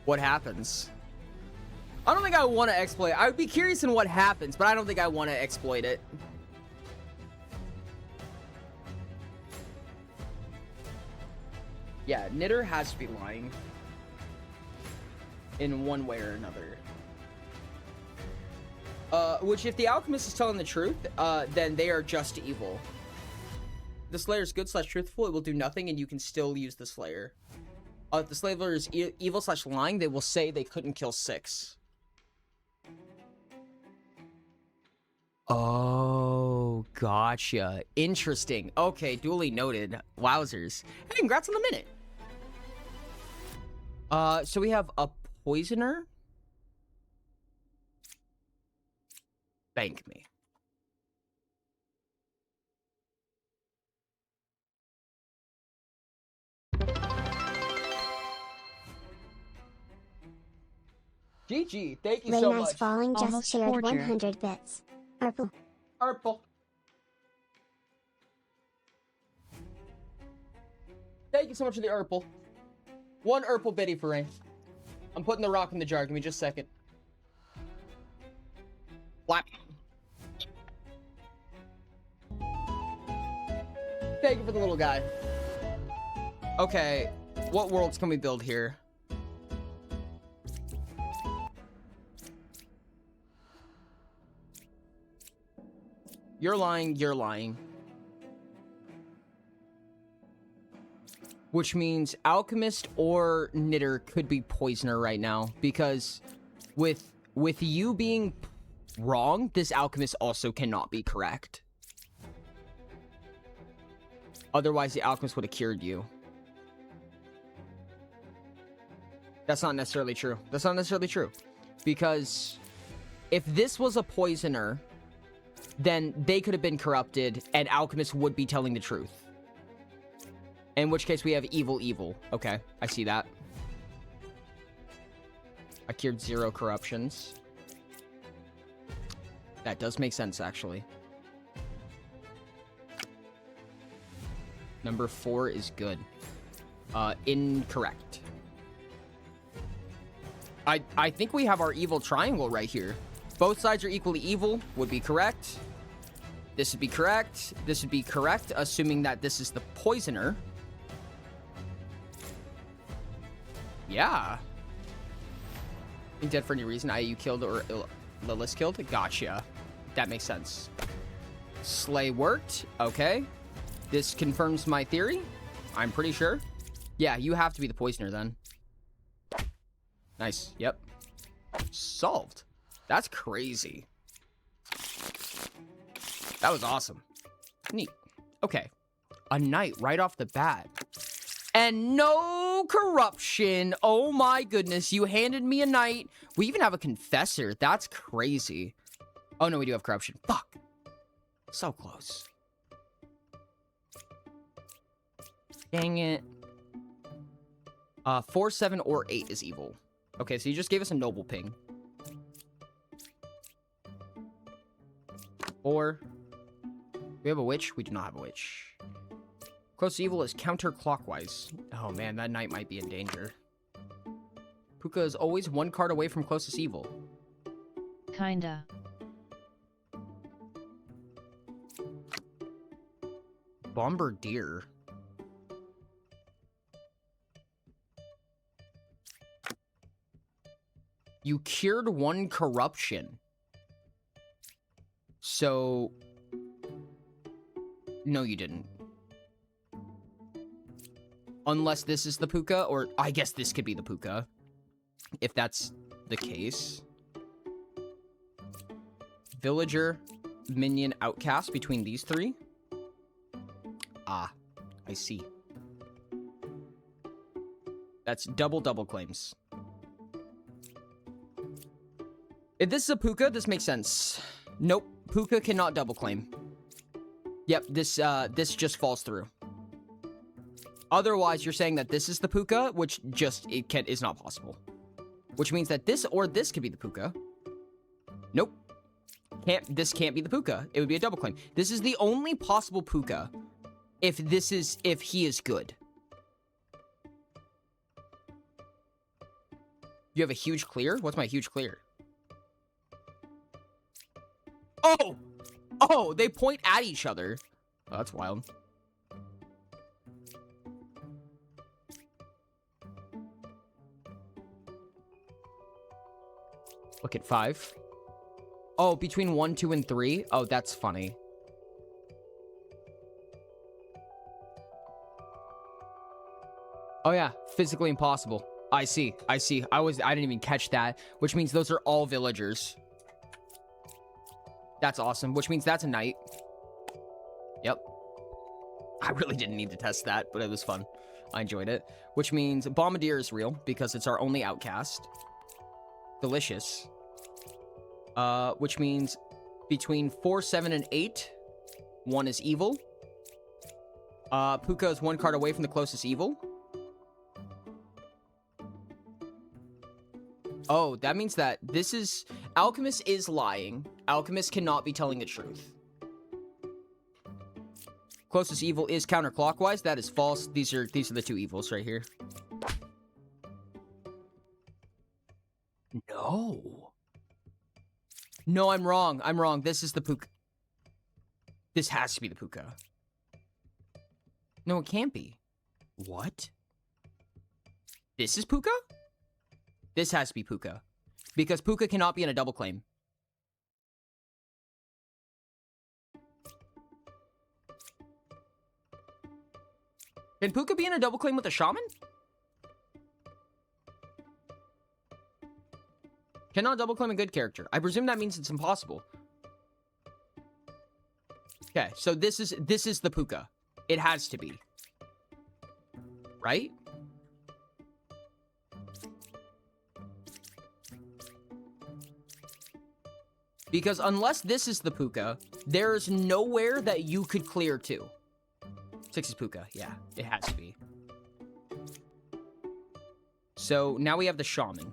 What happens? I don't think I want to exploit. I would be curious in what happens, but I don't think I want to exploit it. Yeah, Knitter has to be lying. In one way or another. Which if the alchemist is telling the truth, then they are just evil. The Slayer is good/truthful, it will do nothing and you can still use the Slayer. If the Slayer is evil/lying, they will say they couldn't kill 6. Oh, gotcha. Interesting. Okay, duly noted. Wowzers. Hey, congrats on the minute. So we have a poisoner. Bank me. GG, thank you so Nice much. Falling just Almost shared forger. 100 bits. Purple. Purple. Thank you so much for the Urple. 1 Urple biddy for rain. I'm putting the rock in the jar. Give me just a second. Flap. Thank you for the little guy. Okay, what worlds can we build here? You're lying, you're lying. Which means Alchemist or Knitter could be Poisoner right now. Because with you being wrong, this Alchemist also cannot be correct. Otherwise, the Alchemist would have cured you. That's not necessarily true. That's not necessarily true. Because if this was a poisoner, then they could have been corrupted, and Alchemist would be telling the truth. In which case, we have evil. Okay, I see that. I cured 0 corruptions. That does make sense, actually. Number 4 is good. Incorrect. I think we have our evil triangle right here. Both sides are equally evil would be correct. This would be correct. This would be correct, assuming that this is the poisoner. Yeah. Being dead for any reason, i.e. you killed or Lilith killed? Gotcha. That makes sense. Slay worked. Okay. This confirms my theory. I'm pretty sure. Yeah, you have to be the poisoner then. Nice. Yep. Solved. That's crazy. That was awesome. Neat. Okay. A knight right off the bat. And no corruption. Oh my goodness. You handed me a knight. We even have a confessor. That's crazy. Oh no, we do have corruption. Fuck. So close. Dang it. 4, 7, or 8 is evil. Okay, so you just gave us a noble ping. 4. We have a witch? We do not have a witch. Close to evil is counterclockwise. Oh man, that knight might be in danger. Puka is always 1 card away from closest evil. Kinda. Bombardier. You cured 1 corruption. So... No, you didn't. Unless this is the Puka, or I guess this could be the Puka. If that's the case. Villager, minion, outcast between these 3. Ah, I see. That's double claims. If this is a Puka, this makes sense. Nope, Puka cannot double claim. Yep, this just falls through. Otherwise, you're saying that this is the Puka, which just is not possible. Which means that this or this could be the Puka. Nope. This can't be the Puka. It would be a double claim. This is the only possible Puka if he is good. You have a huge clear? What's my huge clear? Oh! Oh, they point at each other. Oh, that's wild. Look at 5. Oh, between 1, 2, and 3? Oh, that's funny. Oh yeah, physically impossible. I see. I didn't even catch that, which means those are all villagers. That's awesome, which means that's a knight. Yep. I really didn't need to test that, but it was fun. I enjoyed it. Which means Bombardier is real, because it's our only outcast. Delicious. Which means between 4, 7, and 8, 1 is evil. Puka is 1 card away from the closest evil. Oh, that means that this is... Alchemist is lying. Alchemist cannot be telling the truth. Closest evil is counterclockwise. That is false. These are the 2 evils right here. No. No, I'm wrong. I'm wrong. This is the Puka. This has to be the Puka. No, it can't be. What? This is Puka? This has to be Puka. Because Puka cannot be in a double claim. Can Puka be in a double claim with a shaman? Cannot double claim a good character. I presume that means it's impossible. Okay, so this is the Puka. It has to be. Right? Because unless this is the Puka, there's nowhere that you could clear to. 6 is Puka. Yeah, it has to be. So now we have the Shaman.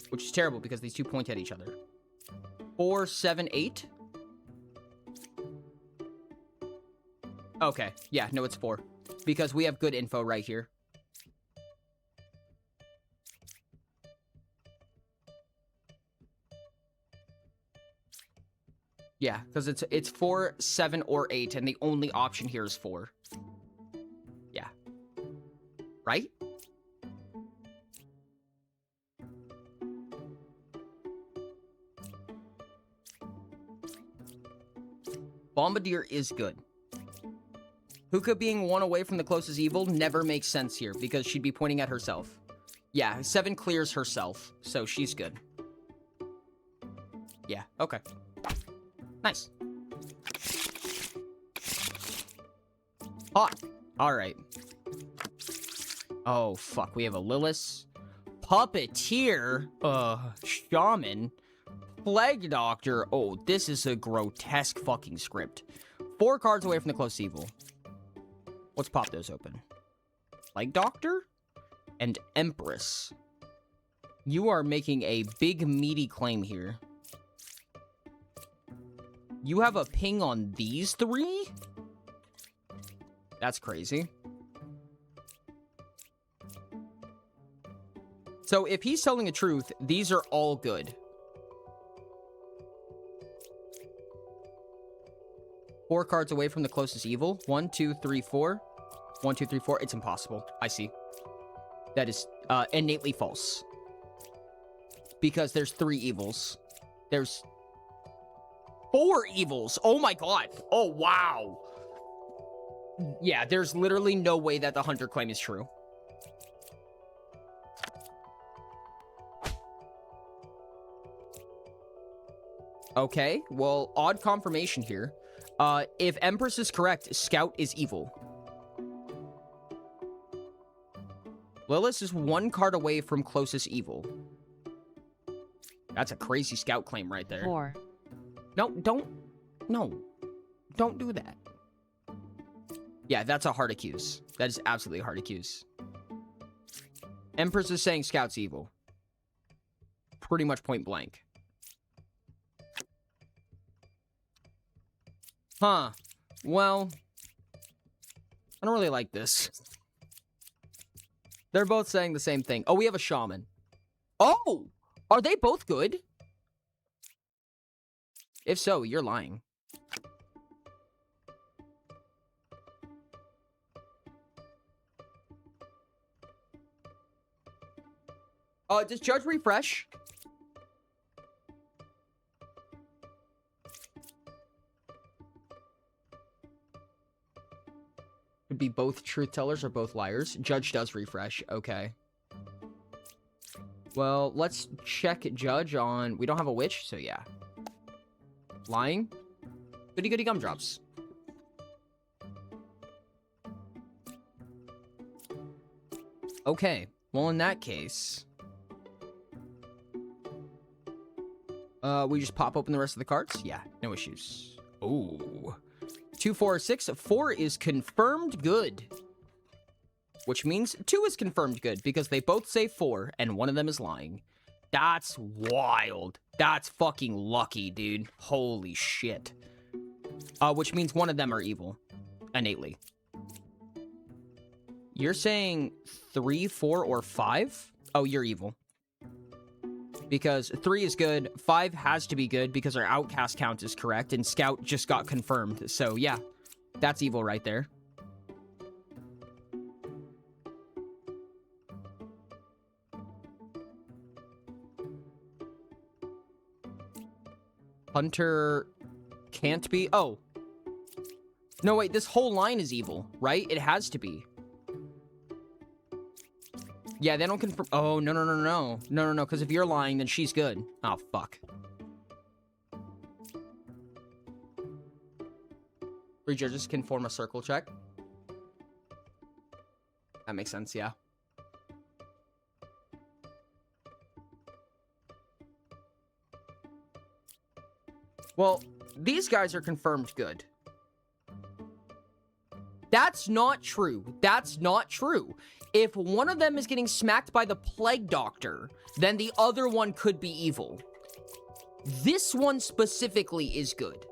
Which is terrible because these two point at each other. 4, 7, 8. Okay. Yeah, no, it's 4. Because we have good info right here. Yeah, because it's 4, 7, or 8, and the only option here is 4. Yeah. Right? Bombardier is good. Hookah being 1 away from the closest evil never makes sense here, because she'd be pointing at herself. Yeah, 7 clears herself, so she's good. Yeah, okay. Nice. Hot. Alright. Oh, fuck. We have a Lilith. Puppeteer. Shaman. Plague Doctor. Oh, this is a grotesque fucking script. 4 cards away from the close evil. Let's pop those open. Plague Doctor? And Empress. You are making a big, meaty claim here. You have a ping on these 3? That's crazy. So if he's telling the truth, these are all good. 4 cards away from the closest evil. 1, 2, 3, 4. 1, 2, 3, 4. It's impossible. I see. That is innately false. Because there's 3 evils. There's 4 evils. Oh my god. Oh, wow. Yeah, there's literally no way that the Hunter claim is true. Okay, well, odd confirmation here. If Empress is correct, Scout is evil. Lilith is 1 card away from closest evil. That's a crazy Scout claim right there. 4. No, don't do that. Yeah, that's a hard accuse. That is absolutely a hard accuse. Empress is saying Scout's evil. Pretty much point blank. Huh. Well, I don't really like this. They're both saying the same thing. Oh, we have a Shaman. Oh! Are they both good? If so, you're lying. Does Judge refresh? Could be both truth tellers or both liars. Judge does refresh. Okay. Well, let's check Judge on... We don't have a witch, so yeah. Lying. Goody goody gumdrops. Okay. Well, in that case... we just pop open the rest of the cards? Yeah, no issues. Ooh. 2, 4, 6. 4 is confirmed good. Which means 2 is confirmed good, because they both say 4, and one of them is lying. That's wild. That's fucking lucky, dude. Holy shit. Which means one of them are evil. Innately. You're saying 3, 4, or 5? Oh, you're evil. Because 3 is good, 5 has to be good because our outcast count is correct, and Scout just got confirmed. So, yeah, that's evil right there. Hunter can't be... Oh. No, wait, this whole line is evil, right? It has to be. Yeah, they don't confirm... Oh, no, no, no, no. No, no, no, because if you're lying, then she's good. Oh, fuck. 3 judges can form a circle check. That makes sense, yeah. Well, these guys are confirmed good. That's not true. That's not true. If one of them is getting smacked by the Plague Doctor, then the other one could be evil. This one specifically is good.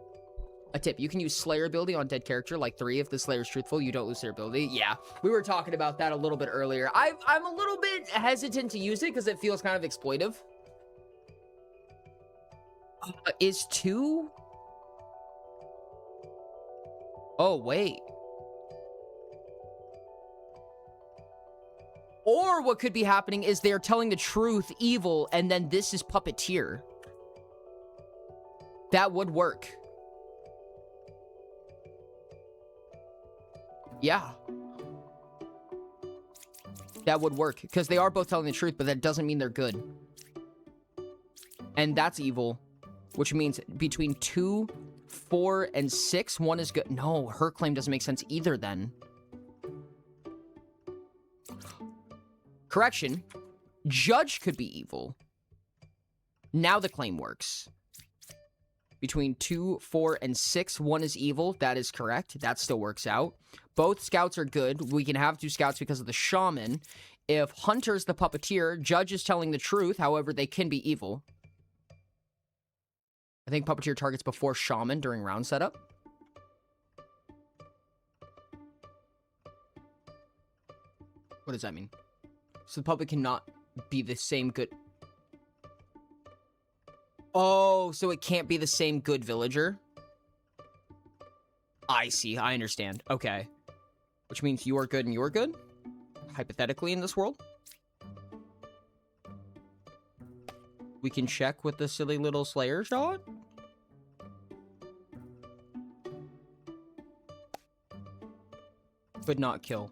A tip, you can use Slayer ability on dead character, like 3. If the Slayer's truthful, you don't lose their ability. Yeah, we were talking about that a little bit earlier. I'm a little bit hesitant to use it because it feels kind of exploitive. Is 2? Oh, wait. Or what could be happening is they're telling the truth, evil, and then this is puppeteer. That would work. Yeah. That would work, because they are both telling the truth, but that doesn't mean they're good. And that's evil, which means between 2, 4, and 6, 1 is good. No, her claim doesn't make sense either then. Correction. Judge could be evil. Now the claim works. Between 2, 4, and 6, 1 is evil. That is correct. That still works out. Both scouts are good. We can have 2 scouts because of the shaman. If Hunter's the puppeteer, Judge is telling the truth. However, they can be evil. I think puppeteer targets before shaman during round setup. What does that mean? So the puppet cannot be the same good... Oh, so it can't be the same good villager? I see. I understand. Okay. Which means you are good and you are good? Hypothetically in this world? We can check with the silly little Slayer shot? Could not kill.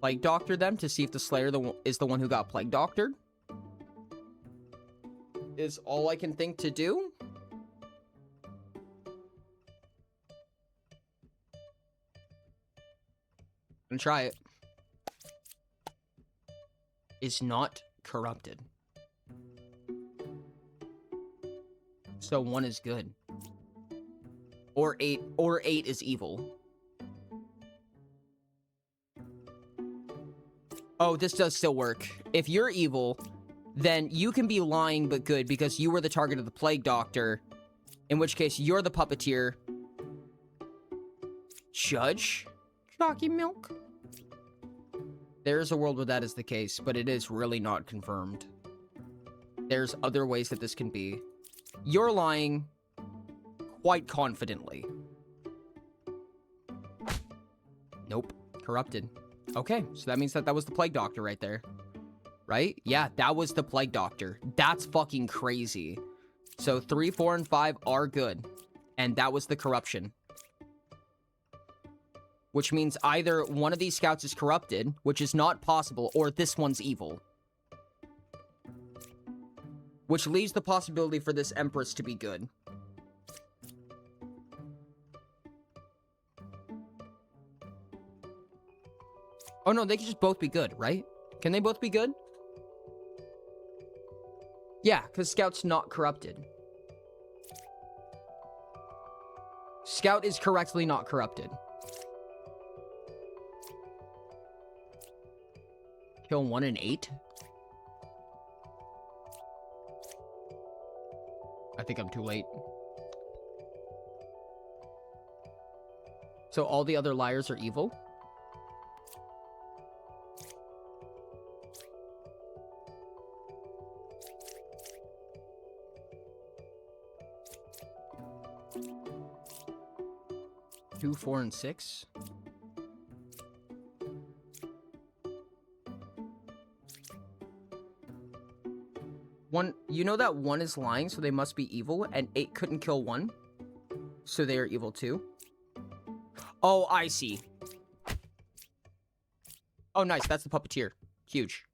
Plague Doctor them to see if the Slayer is the one who got Plague Doctored. Is all I can think to do. And try it. Is not corrupted. So 1 is good. Or 8 is evil. Oh, this does still work. If you're evil, then you can be lying but good because you were the target of the Plague Doctor. In which case, you're the puppeteer. Judge? Chalky milk? There's a world where that is the case, but it is really not confirmed. There's other ways that this can be. You're lying quite confidently. Nope. Corrupted. Okay, so that means that was the Plague Doctor right there. Right? Yeah, that was the Plague Doctor. That's fucking crazy. So 3, 4, and 5 are good. And that was the corruption. Which means either one of these scouts is corrupted, which is not possible, or this one's evil. Which leaves the possibility for this Empress to be good. Oh no, they can just both be good, right? Can they both be good? Yeah, because Scout's not corrupted. Scout is correctly not corrupted. Kill 1 and 8? I think I'm too late. So all the other liars are evil? Two, 4, and 6. One, you know that 1 is lying, so they must be evil, and 8 couldn't kill 1, so they are evil too. Oh, I see. Oh, nice. That's the puppeteer. Huge.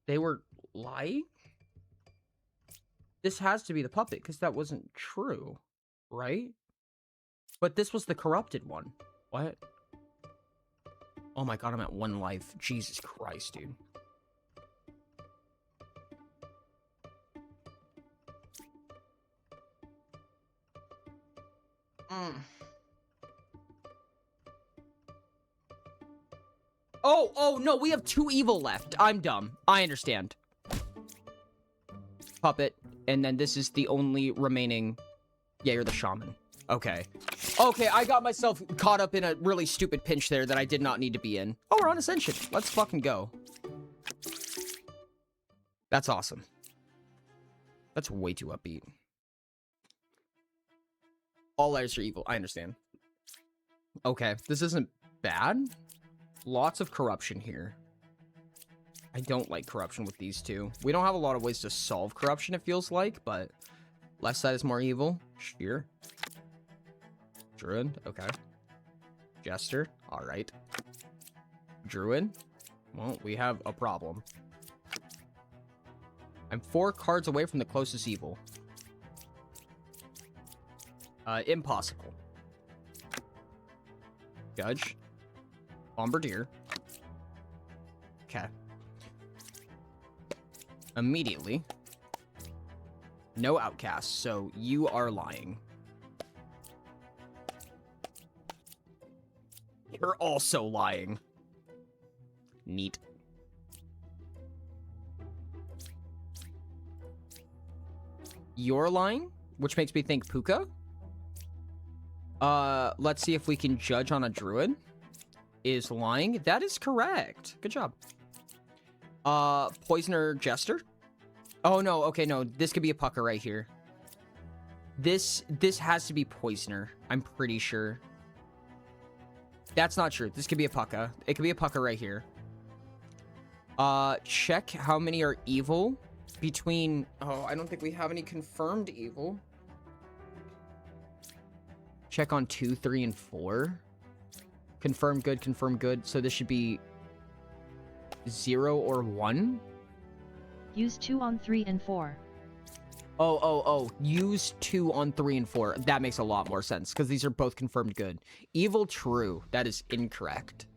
They were lying? This has to be the puppet, because that wasn't true, right? But this was the corrupted one. What? Oh my god, I'm at 1 life. Jesus Christ, dude. Oh, no, we have 2 evil left. I'm dumb. I understand. Puppet. And then this is the only remaining... Yeah, you're the shaman. Okay. Okay, I got myself caught up in a really stupid pinch there that I did not need to be in. Oh, we're on Ascension. Let's fucking go. That's awesome. That's way too upbeat. All letters are evil. I understand. Okay, this isn't bad. Lots of corruption here. I don't like corruption with these two. We don't have a lot of ways to solve corruption, it feels like, but left side is more evil. Sure. Druid, okay. Jester, alright. Druid, well, we have a problem. I'm 4 cards away from the closest evil. Impossible. Judge. Bombardier. Okay. Immediately. No outcasts, so you are lying. You're also lying. Neat. You're lying? Which makes me think Puka? Let's see if we can judge on a druid. Is lying. That is correct. Good job. Poisoner Jester? Oh, no. Okay, no. This could be a Puka right here. This has to be Poisoner. I'm pretty sure. That's not true. This could be a Puka. It could be a Puka right here. Check how many are evil between... Oh, I don't think we have any confirmed evil. Check on 2, 3, and 4. Confirm good, confirm good. So this should be 0 or 1. Use 2 on 3 and 4. Oh. Use 2 on 3 and 4. That makes a lot more sense, because these are both confirmed good. Evil, true. That is incorrect.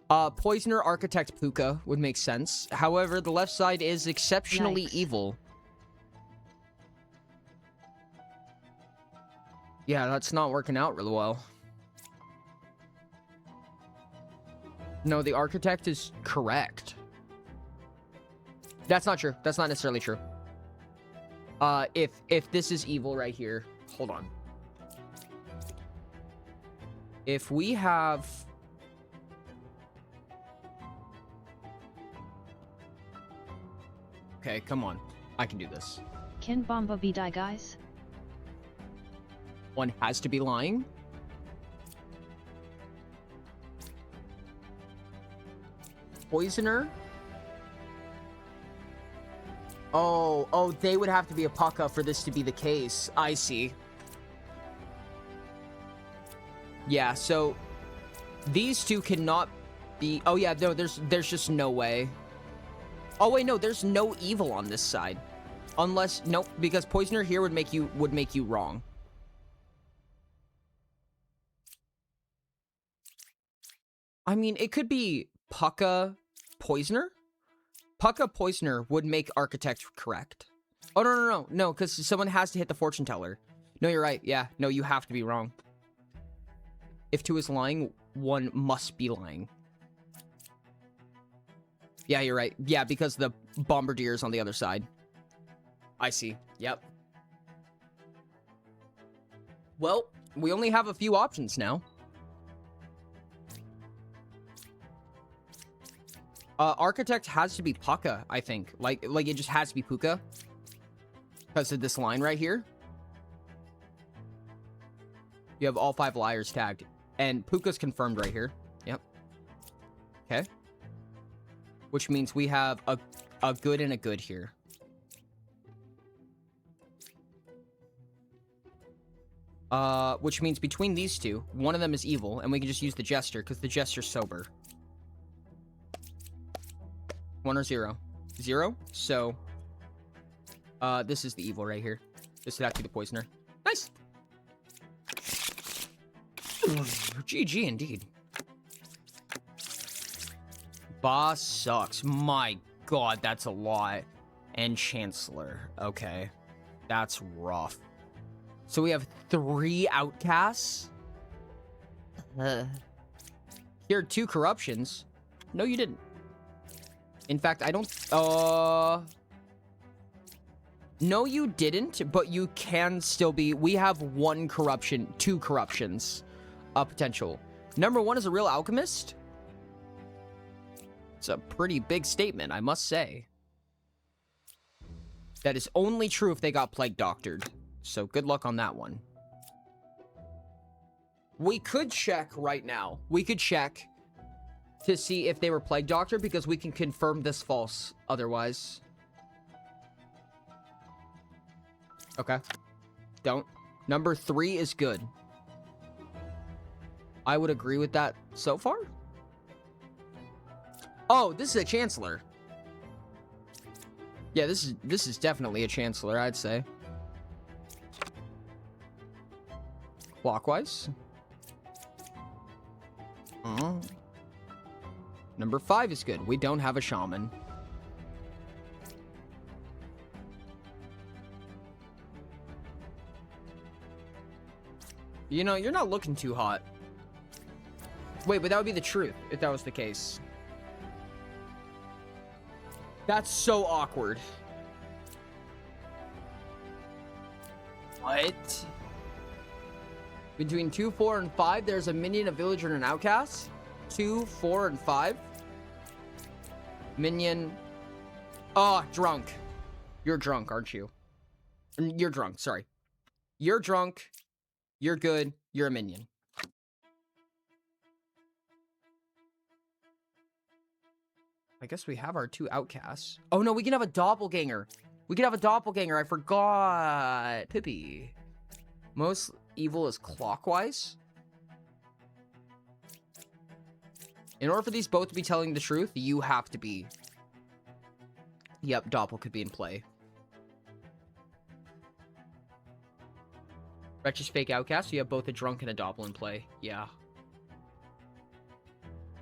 Poisoner, Architect, Puka would make sense. However, the left side is exceptionally Yikes. evil. Yeah, that's not working out really well. No, the Architect is correct. That's not true. That's not necessarily true. If this is evil right here, hold on. If we have... Okay, come on. I can do this. Can Bomba be die, guys? One has to be lying. Poisoner. Oh, they would have to be a Puka for this to be the case. I see. Yeah, so these two cannot be... Oh yeah, no, there's just no way. Oh wait, no, there's no evil on this side. Unless, nope, because Poisoner here would make you wrong. I mean, it could be Puka Poisoner. Puka Poisoner would make Architect correct. Oh, no, because someone has to hit the Fortune Teller. No, you're right. Yeah, no, you have to be wrong. If 2 is lying, 1 must be lying. Yeah, you're right. Yeah, because the Bombardier is on the other side. I see. Yep. Well, we only have a few options now. Architect has to be Puka, I think. Like it just has to be Puka. Because of this line right here. You have all 5 liars tagged. And Puka's confirmed right here. Yep. Okay. Which means we have a good and a good here. Which means between these two, one of them is evil, and we can just use the Jester, because the Jester's sober. 1 or 0? 0, so This is the evil right here. This would have to be the poisoner. Nice. GG indeed. Boss sucks. My god, that's a lot. And Chancellor. Okay. That's rough. So we have 3 outcasts. Here, 2 corruptions. No, you didn't. In fact, I don't... No, you didn't, but you can still be... We have 1 corruption, 2 corruptions. Potential. Number 1 is a real alchemist. It's a pretty big statement, I must say. That is only true if they got plague doctored. So good luck on that one. We could check right now. We could check to see if they were plague doctored because we can confirm this false otherwise. Okay. Don't. Number 3 is good. I would agree with that so far. Oh, this is a Chancellor. Yeah, this is definitely a Chancellor, I'd say. Clockwise. Number 5 is good. We don't have a Shaman. You know, you're not looking too hot. Wait, but that would be the truth if that was the case. That's so awkward. What? Between 2, 4, and 5, there's a minion, a villager, and an outcast. 2, 4, and 5. Minion. Oh, drunk. You're drunk, aren't you? You're drunk, sorry. You're drunk. You're good. You're a minion. I guess we have our 2 outcasts. Oh no, we can have a doppelganger. We can have a doppelganger. I forgot. Pippi. Most evil is clockwise. In order for these both to be telling the truth, you have to be... Yep, doppel could be in play. Wretched fake outcast, so you have both a drunk and a doppel in play. Yeah.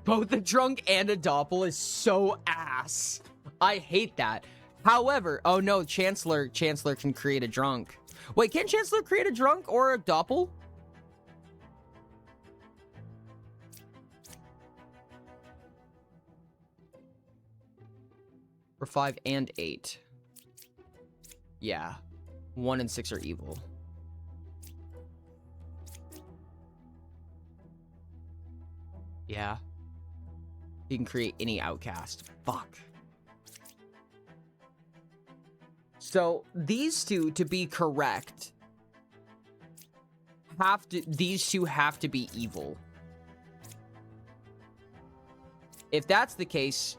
Both a drunk and a doppel is so ass. I hate that. However, oh no, Chancellor can create a drunk. Wait, can Chancellor create a drunk or a doppel? For 5 and 8. Yeah. 1 and 6 are evil. Yeah. You can create any outcast. Fuck. So, these 2, to be correct, these 2 have to be evil. If that's the case,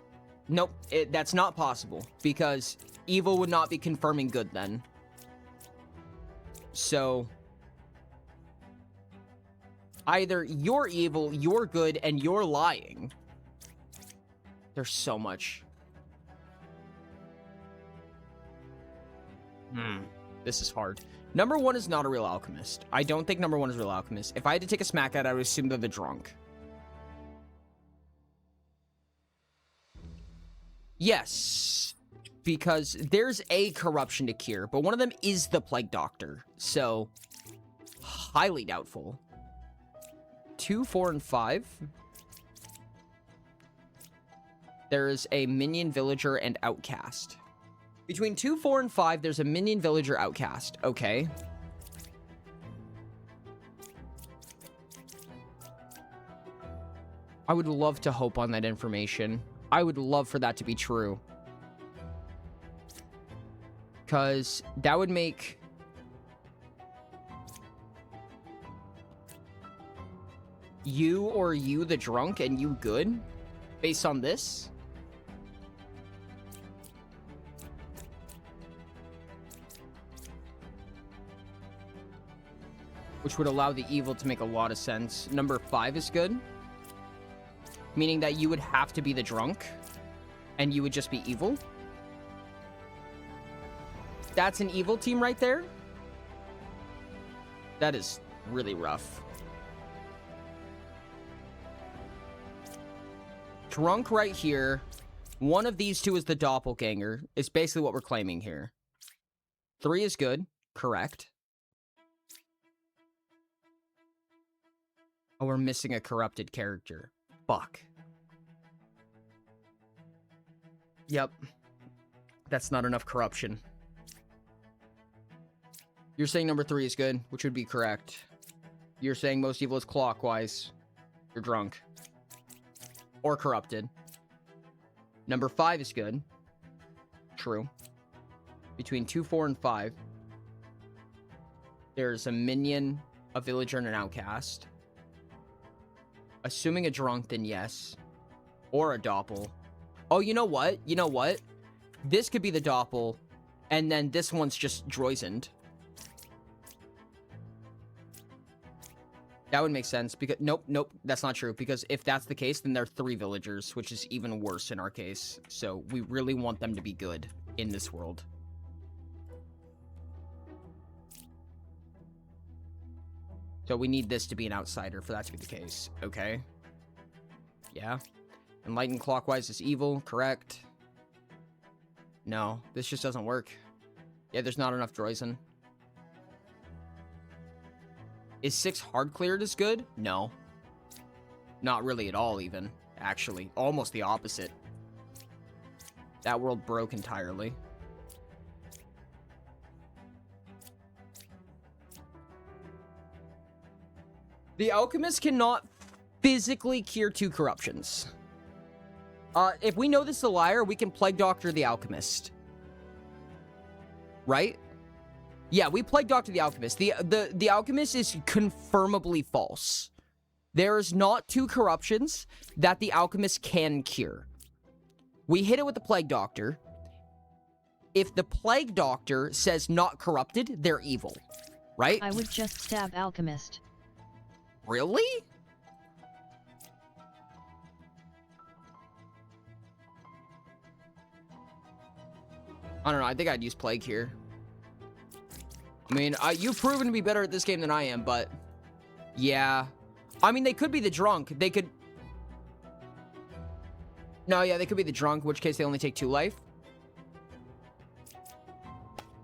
nope, that's not possible, because evil would not be confirming good then. So, either you're evil, you're good, and you're lying. There's so much. This is hard. Number 1 is not a real alchemist. I don't think number 1 is a real alchemist. If I had to take a smack at it, I would assume they're the drunk. Yes. Because there's a corruption to cure, but one of them is the plague doctor. So, highly doubtful. 2, 4, and 5. There is a minion, villager, and outcast. Between 2, 4, and 5, there's a minion, villager, outcast. Okay. I would love to hope on that information. I would love for that to be true. Because that would make... you the drunk and you good? Based on this? Which would allow the evil to make a lot of sense. Number 5 is good. Meaning that you would have to be the drunk. And you would just be evil. That's an evil team right there. That is really rough. Drunk right here. One of these two is the doppelganger. It's basically what we're claiming here. 3 is good. Correct. Oh, we're missing a corrupted character. Fuck. Yep. That's not enough corruption. You're saying number 3 is good, which would be correct. You're saying most evil is clockwise. You're drunk. Or corrupted. Number 5 is good. True. Between 2, 4, and 5, there's a minion, a villager, and an outcast. Assuming a drunk, then yes. Or a doppel. Oh, you know what? You know what? This could be the doppel, and then this one's just Droizened. That would make sense, because... Nope, that's not true. Because if that's the case, then there are 3 villagers, which is even worse in our case. So we really want them to be good in this world. So we need this to be an outsider for that to be the case. Okay. Yeah. Enlightened clockwise is evil, correct. No, this just doesn't work. Yeah, there's not enough Droizen. Is 6 hard cleared as good? No. Not really at all, even. Actually, almost the opposite. That world broke entirely. The Alchemist cannot physically cure 2 corruptions. If we know this is a liar, we can Plague Doctor the Alchemist. Right? Yeah, we Plague Doctor the Alchemist. The Alchemist is confirmably false. There's not 2 corruptions that the Alchemist can cure. We hit it with the Plague Doctor. If the Plague Doctor says not corrupted, they're evil. Right? I would just stab Alchemist. Really? I don't know. I think I'd use Plague here. I mean, you've proven to be better at this game than I am, but... Yeah. I mean, they could be the drunk. They could... No, yeah, they could be the drunk, in which case they only take 2 life.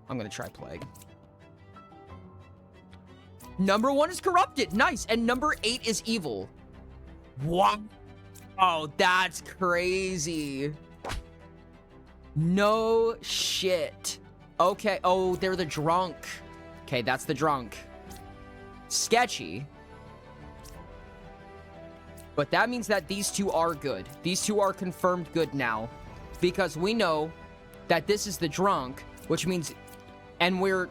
I'm gonna try Plague. Number 1 is corrupted. Nice. And number 8 is evil. What? Oh, that's crazy. No shit. Okay. Oh, they're the drunk. Okay, that's the drunk. Sketchy. But that means that these 2 are good. These 2 are confirmed good now. Because we know that this is the drunk, which means... And we're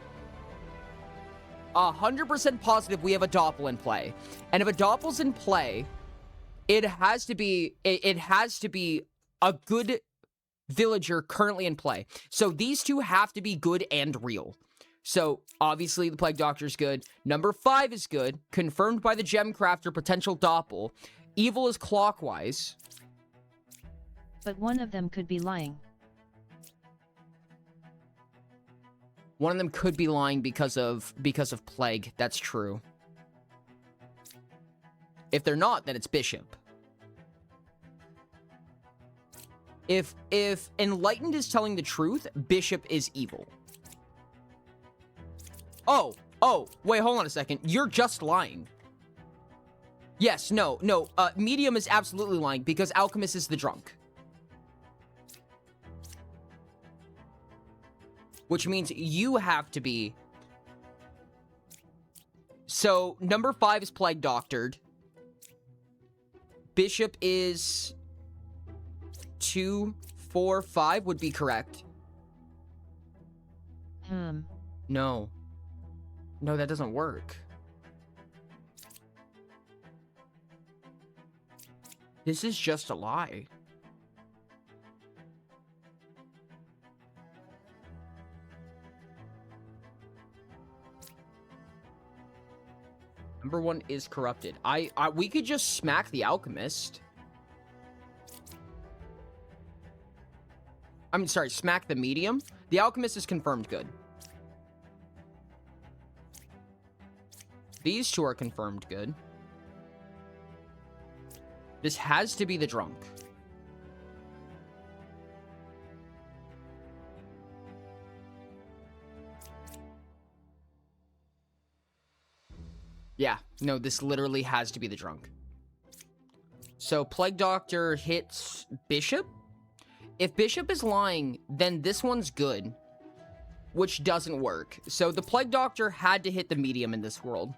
100% positive we have a doppel in play. And if a doppel's in play, it has to be a good villager currently in play. So these 2 have to be good and real. So obviously the Plague Doctor is good. Number 5 is good, confirmed by the Gem Crafter potential doppel. Evil is clockwise. But one of them could be lying. One of them could be lying because of Plague. That's true. If they're not, then it's Bishop. If Enlightened is telling the truth, Bishop is evil. Oh, wait, hold on a second. You're just lying. Yes, no. Medium is absolutely lying because Alchemist is the drunk. Which means you have to be... So, number 5 is Plague Doctored. Bishop is... 2, 4, 5 would be correct. No. No, that doesn't work. This is just a lie. Number 1 is corrupted. We could just smack the Alchemist. I'm sorry, smack the medium. The Alchemist is confirmed good. These two are confirmed good. This has to be the drunk. Yeah, no, this literally has to be the drunk. So, Plague Doctor hits Bishop. If Bishop is lying, then this one's good, which doesn't work. So, the Plague Doctor had to hit the medium in this world.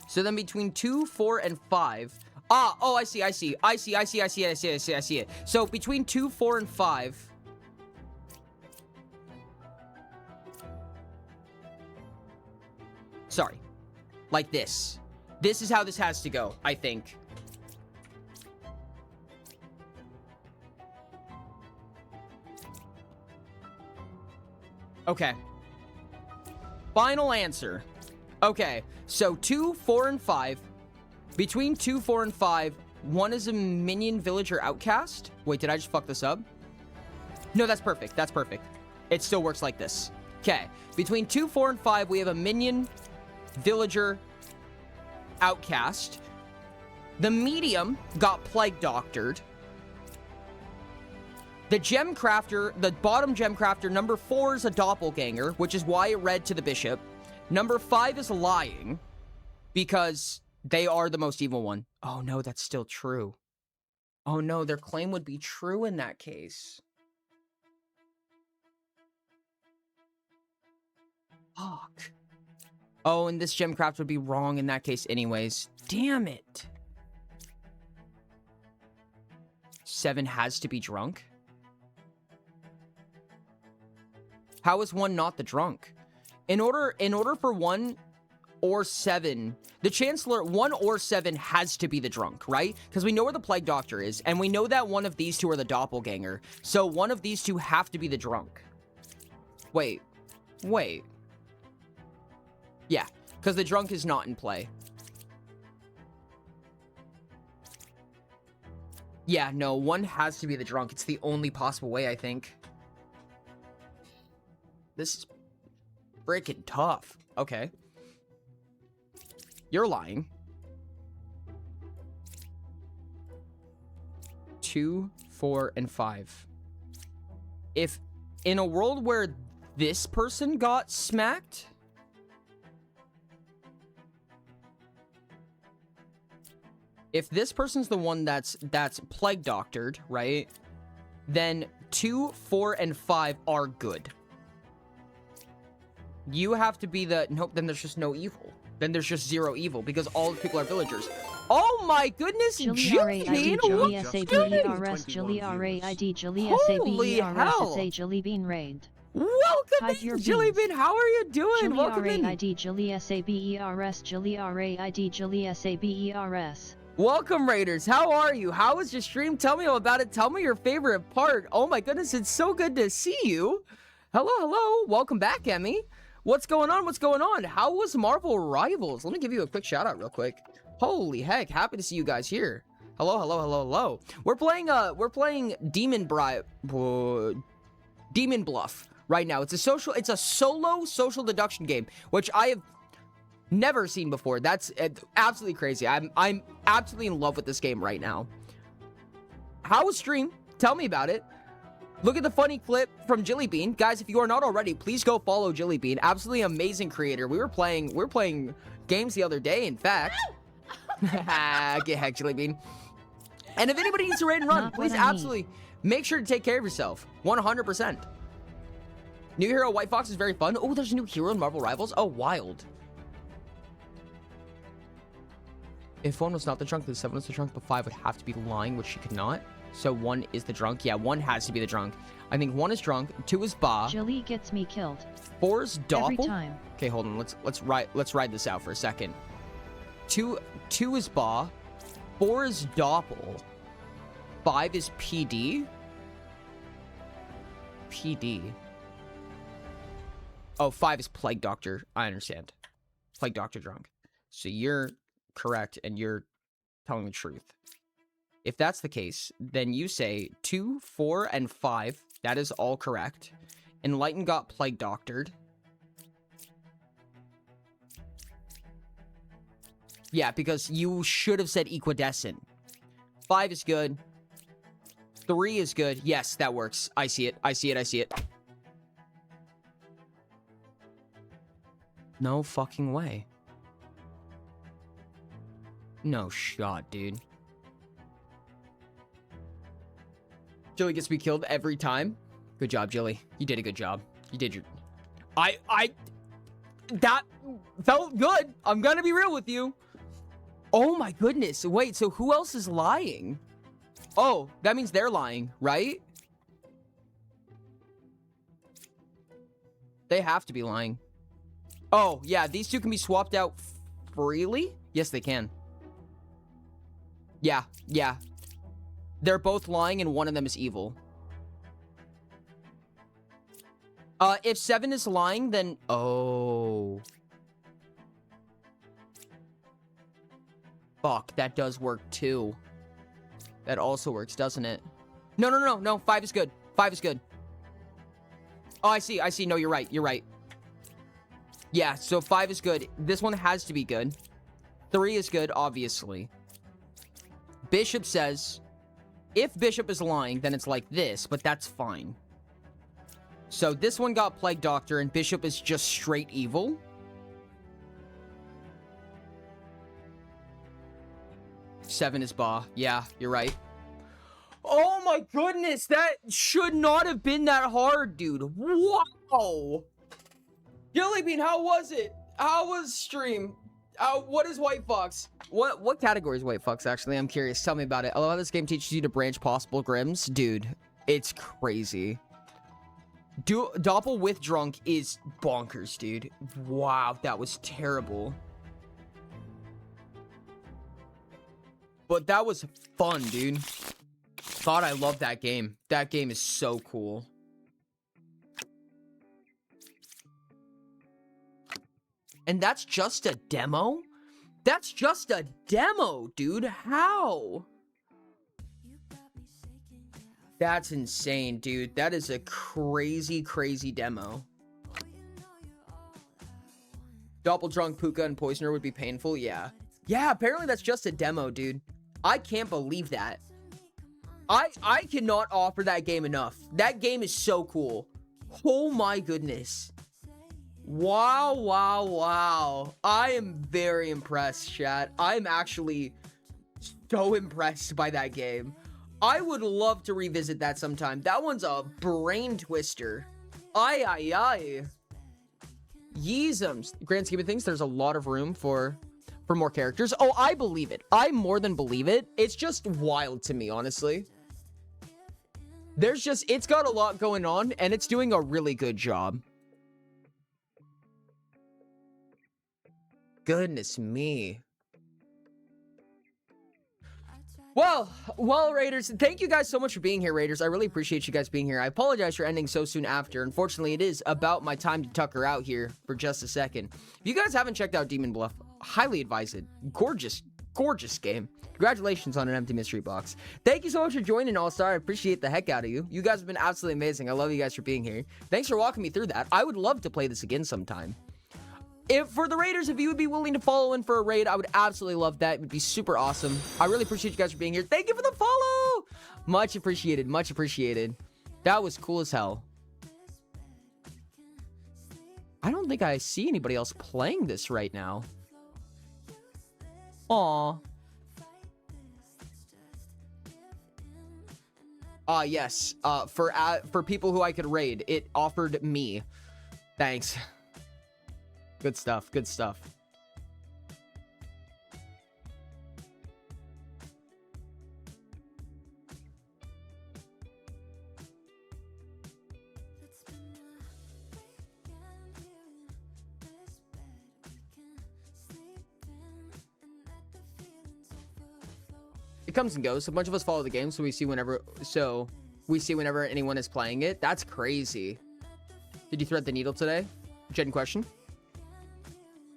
So, then between 2, 4, and 5... oh, I see it. So, between 2, 4, and 5... Sorry. Like this. This is how this has to go, I think. Okay. Final answer. Okay, so 2, 4, and 5. Between 2, 4, and 5, one is a minion villager outcast. Wait, did I just fuck this up? No, that's perfect. That's perfect. It still works like this. Okay, between 2, 4, and 5, we have a minion villager outcast. The medium got plague doctored. The gem crafter, the bottom gem crafter, number 4 is a doppelganger, which is why it read to the bishop. Number 5 is lying because they are the most evil one. Oh no, that's still true. Oh no, their claim would be true in that case. Fuck. Oh, and this gemcraft would be wrong in that case anyways. Damn it. 7 has to be drunk? How is 1 not the drunk? In order for 1 or 7, the Chancellor, 1 or 7 has to be the drunk, right? Because we know where the Plague Doctor is, and we know that one of these two are the doppelganger. So one of these two have to be the drunk. Wait. Yeah, because the drunk is not in play. Yeah, no, 1 has to be the drunk. It's the only possible way, I think. This is freaking tough. Okay. You're lying. 2, 4, and 5. If in a world where this person got smacked... If this person's the one that's plague doctored, right? Then 2, 4, and 5 are good. You have to be the... Nope, then there's just no evil. Then there's just 0 evil because all the people are villagers. Oh my goodness, Jillian! Holy hell! Welcome in, Jillian! How are you doing? Welcome in! Welcome, Raiders. How are you? How was your stream? Tell me all about it. Tell me your favorite part. Oh my goodness, it's so good to see you. Hello. Welcome back, Emmy. What's going on? How was Marvel Rivals? Let me give you a quick shout out real quick. Holy heck, happy to see you guys here. Hello. We're playing Demon Bluff right now. It's a solo social deduction game, which I have never seen before. That's absolutely crazy. I'm absolutely in love with this game right now. How was stream? Tell me about it. Look at the funny clip from Jillybean. Guys, if you are not already, please go follow Jillybean. Absolutely amazing creator. We were playing games the other day, in fact. Get heck, Jillybean. And if anybody needs to raid and run, please absolutely make sure to take care of yourself. 100%. New hero White Fox is very fun. Oh, there's a new hero in Marvel Rivals. Oh, wild. If 1 was not the drunk, then 7 was the drunk, but 5 would have to be lying, which she could not. So 1 is the drunk. Yeah, 1 has to be the drunk. I think 1 is drunk, 2 is Ba. Jilly gets me killed. 4 is Doppel. Every time. Okay, hold on. Let's ride this out for a second. 2 is Ba. 4 is Doppel. 5 is PD. Oh, 5 is Plague Doctor. I understand. Plague Doctor drunk. So you're correct and you're telling the truth. If that's the case, then you say 2, 4, and 5. That is all correct. Enlighten got Plague Doctored. Yeah, because you should have said equidistant. 5 is good. 3 is good. Yes, that works. I see it. I see it. I see it. No fucking way. No shot, dude. Jilly gets to be killed every time. Good job, Jilly. You did a good job. You did your... That felt good. I'm gonna be real with you. Oh my goodness. Wait, so who else is lying? Oh, that means they're lying, right? They have to be lying. Oh, yeah, these two can be swapped out freely? Yes, they can. Yeah, yeah. They're both lying and one of them is evil. If 7 is lying, then... Oh. Fuck, that does work too. That also works, doesn't it? No. 5 is good. 5 is good. Oh, I see. No, you're right. You're right. Yeah, so 5 is good. This one has to be good. 3 is good, obviously. Bishop says, if Bishop is lying, then it's like this, but that's fine. So this one got Plague Doctor, and Bishop is just straight evil. Seven is Ba. Yeah, you're right. Oh my goodness, that should not have been that hard, dude. Wow. Jellybean, how was it? How was stream? What is White Fox? What category is White Fox, actually? I'm curious. Tell me about it. I love how this game teaches you to branch possible Grims. Dude, it's crazy. Doppel with Drunk is bonkers, dude. Wow, that was terrible. But that was fun, dude. God, I love that game. That game is so cool. And that's just a demo? That's just a demo, dude. How? That's insane, dude. That is a crazy, crazy demo. Doppel Drunk, Puka, and Poisoner would be painful? Yeah. Yeah, apparently that's just a demo, dude. I can't believe that. I cannot offer that game enough. That game is so cool. Oh my goodness. Wow, wow, wow. I am very impressed, chat. I'm actually so impressed by that game. I would love to revisit that sometime. That one's a brain twister. Aye, aye, aye. Yeezums. Grand scheme of things, there's a lot of room for more characters. Oh, I believe it. I more than believe it. It's just wild to me, honestly. It's got a lot going on, and it's doing a really good job. Goodness me. Well, Raiders, thank you guys so much for being here, Raiders. I really appreciate you guys being here. I apologize for ending so soon after. Unfortunately, it is about my time to tucker out here for just a second. If you guys haven't checked out Demon Bluff, highly advise it. Gorgeous, gorgeous game. Congratulations on an empty mystery box. Thank you so much for joining, All-Star. I appreciate the heck out of you. You guys have been absolutely amazing. I love you guys for being here. Thanks for walking me through that. I would love to play this again sometime. For the Raiders, if you would be willing to follow in for a raid, I would absolutely love that. It would be super awesome. I really appreciate you guys for being here. Thank you for the follow. Much appreciated. Much appreciated. That was cool as hell. I don't think I see anybody else playing this right now. Aw. Yes. For people who I could raid, it offered me. Thanks. Good stuff. Good stuff. It comes and goes. A bunch of us follow the game, so we see whenever anyone is playing it. That's crazy. Did you thread the needle today? Gen question.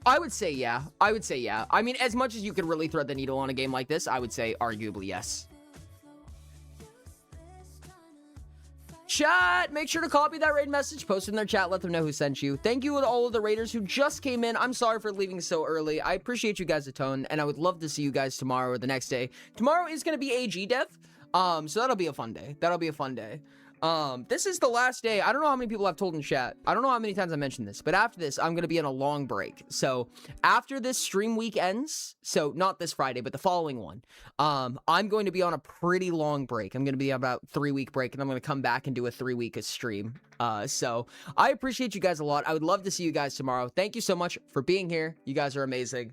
I would say yeah. I would say yeah. I mean, as much as you could really thread the needle on a game like this, I would say arguably yes. Chat, make sure to copy that raid message, post it in their chat, let them know who sent you. Thank you to all of the raiders who just came in. I'm sorry for leaving so early. I appreciate you guys a ton, and I would love to see you guys tomorrow or the next day. Tomorrow is going to be AG Dev, so that'll be a fun day. That'll be a fun day. This is the last day. I don't know how many people I've told in chat. I don't know how many times I mentioned this, but after this, I'm going to be on a long break. So after this stream week ends, so not this Friday, but the following one, I'm going to be on a pretty long break. I'm going to be on about 3-week break, and I'm going to come back and do a 3-week stream. So I appreciate you guys a lot. I would love to see you guys tomorrow. Thank you so much for being here. You guys are amazing.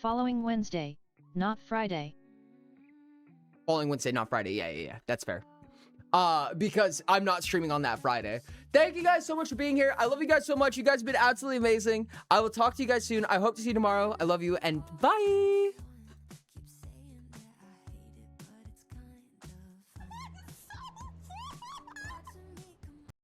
Following Wednesday, not Friday. Following Wednesday, not Friday. Yeah. That's fair. Because I'm not streaming on that Friday. Thank you guys so much for being here. I love you guys so much. You guys have been absolutely amazing. I will talk to you guys soon. I hope to see you tomorrow. I love you, and bye.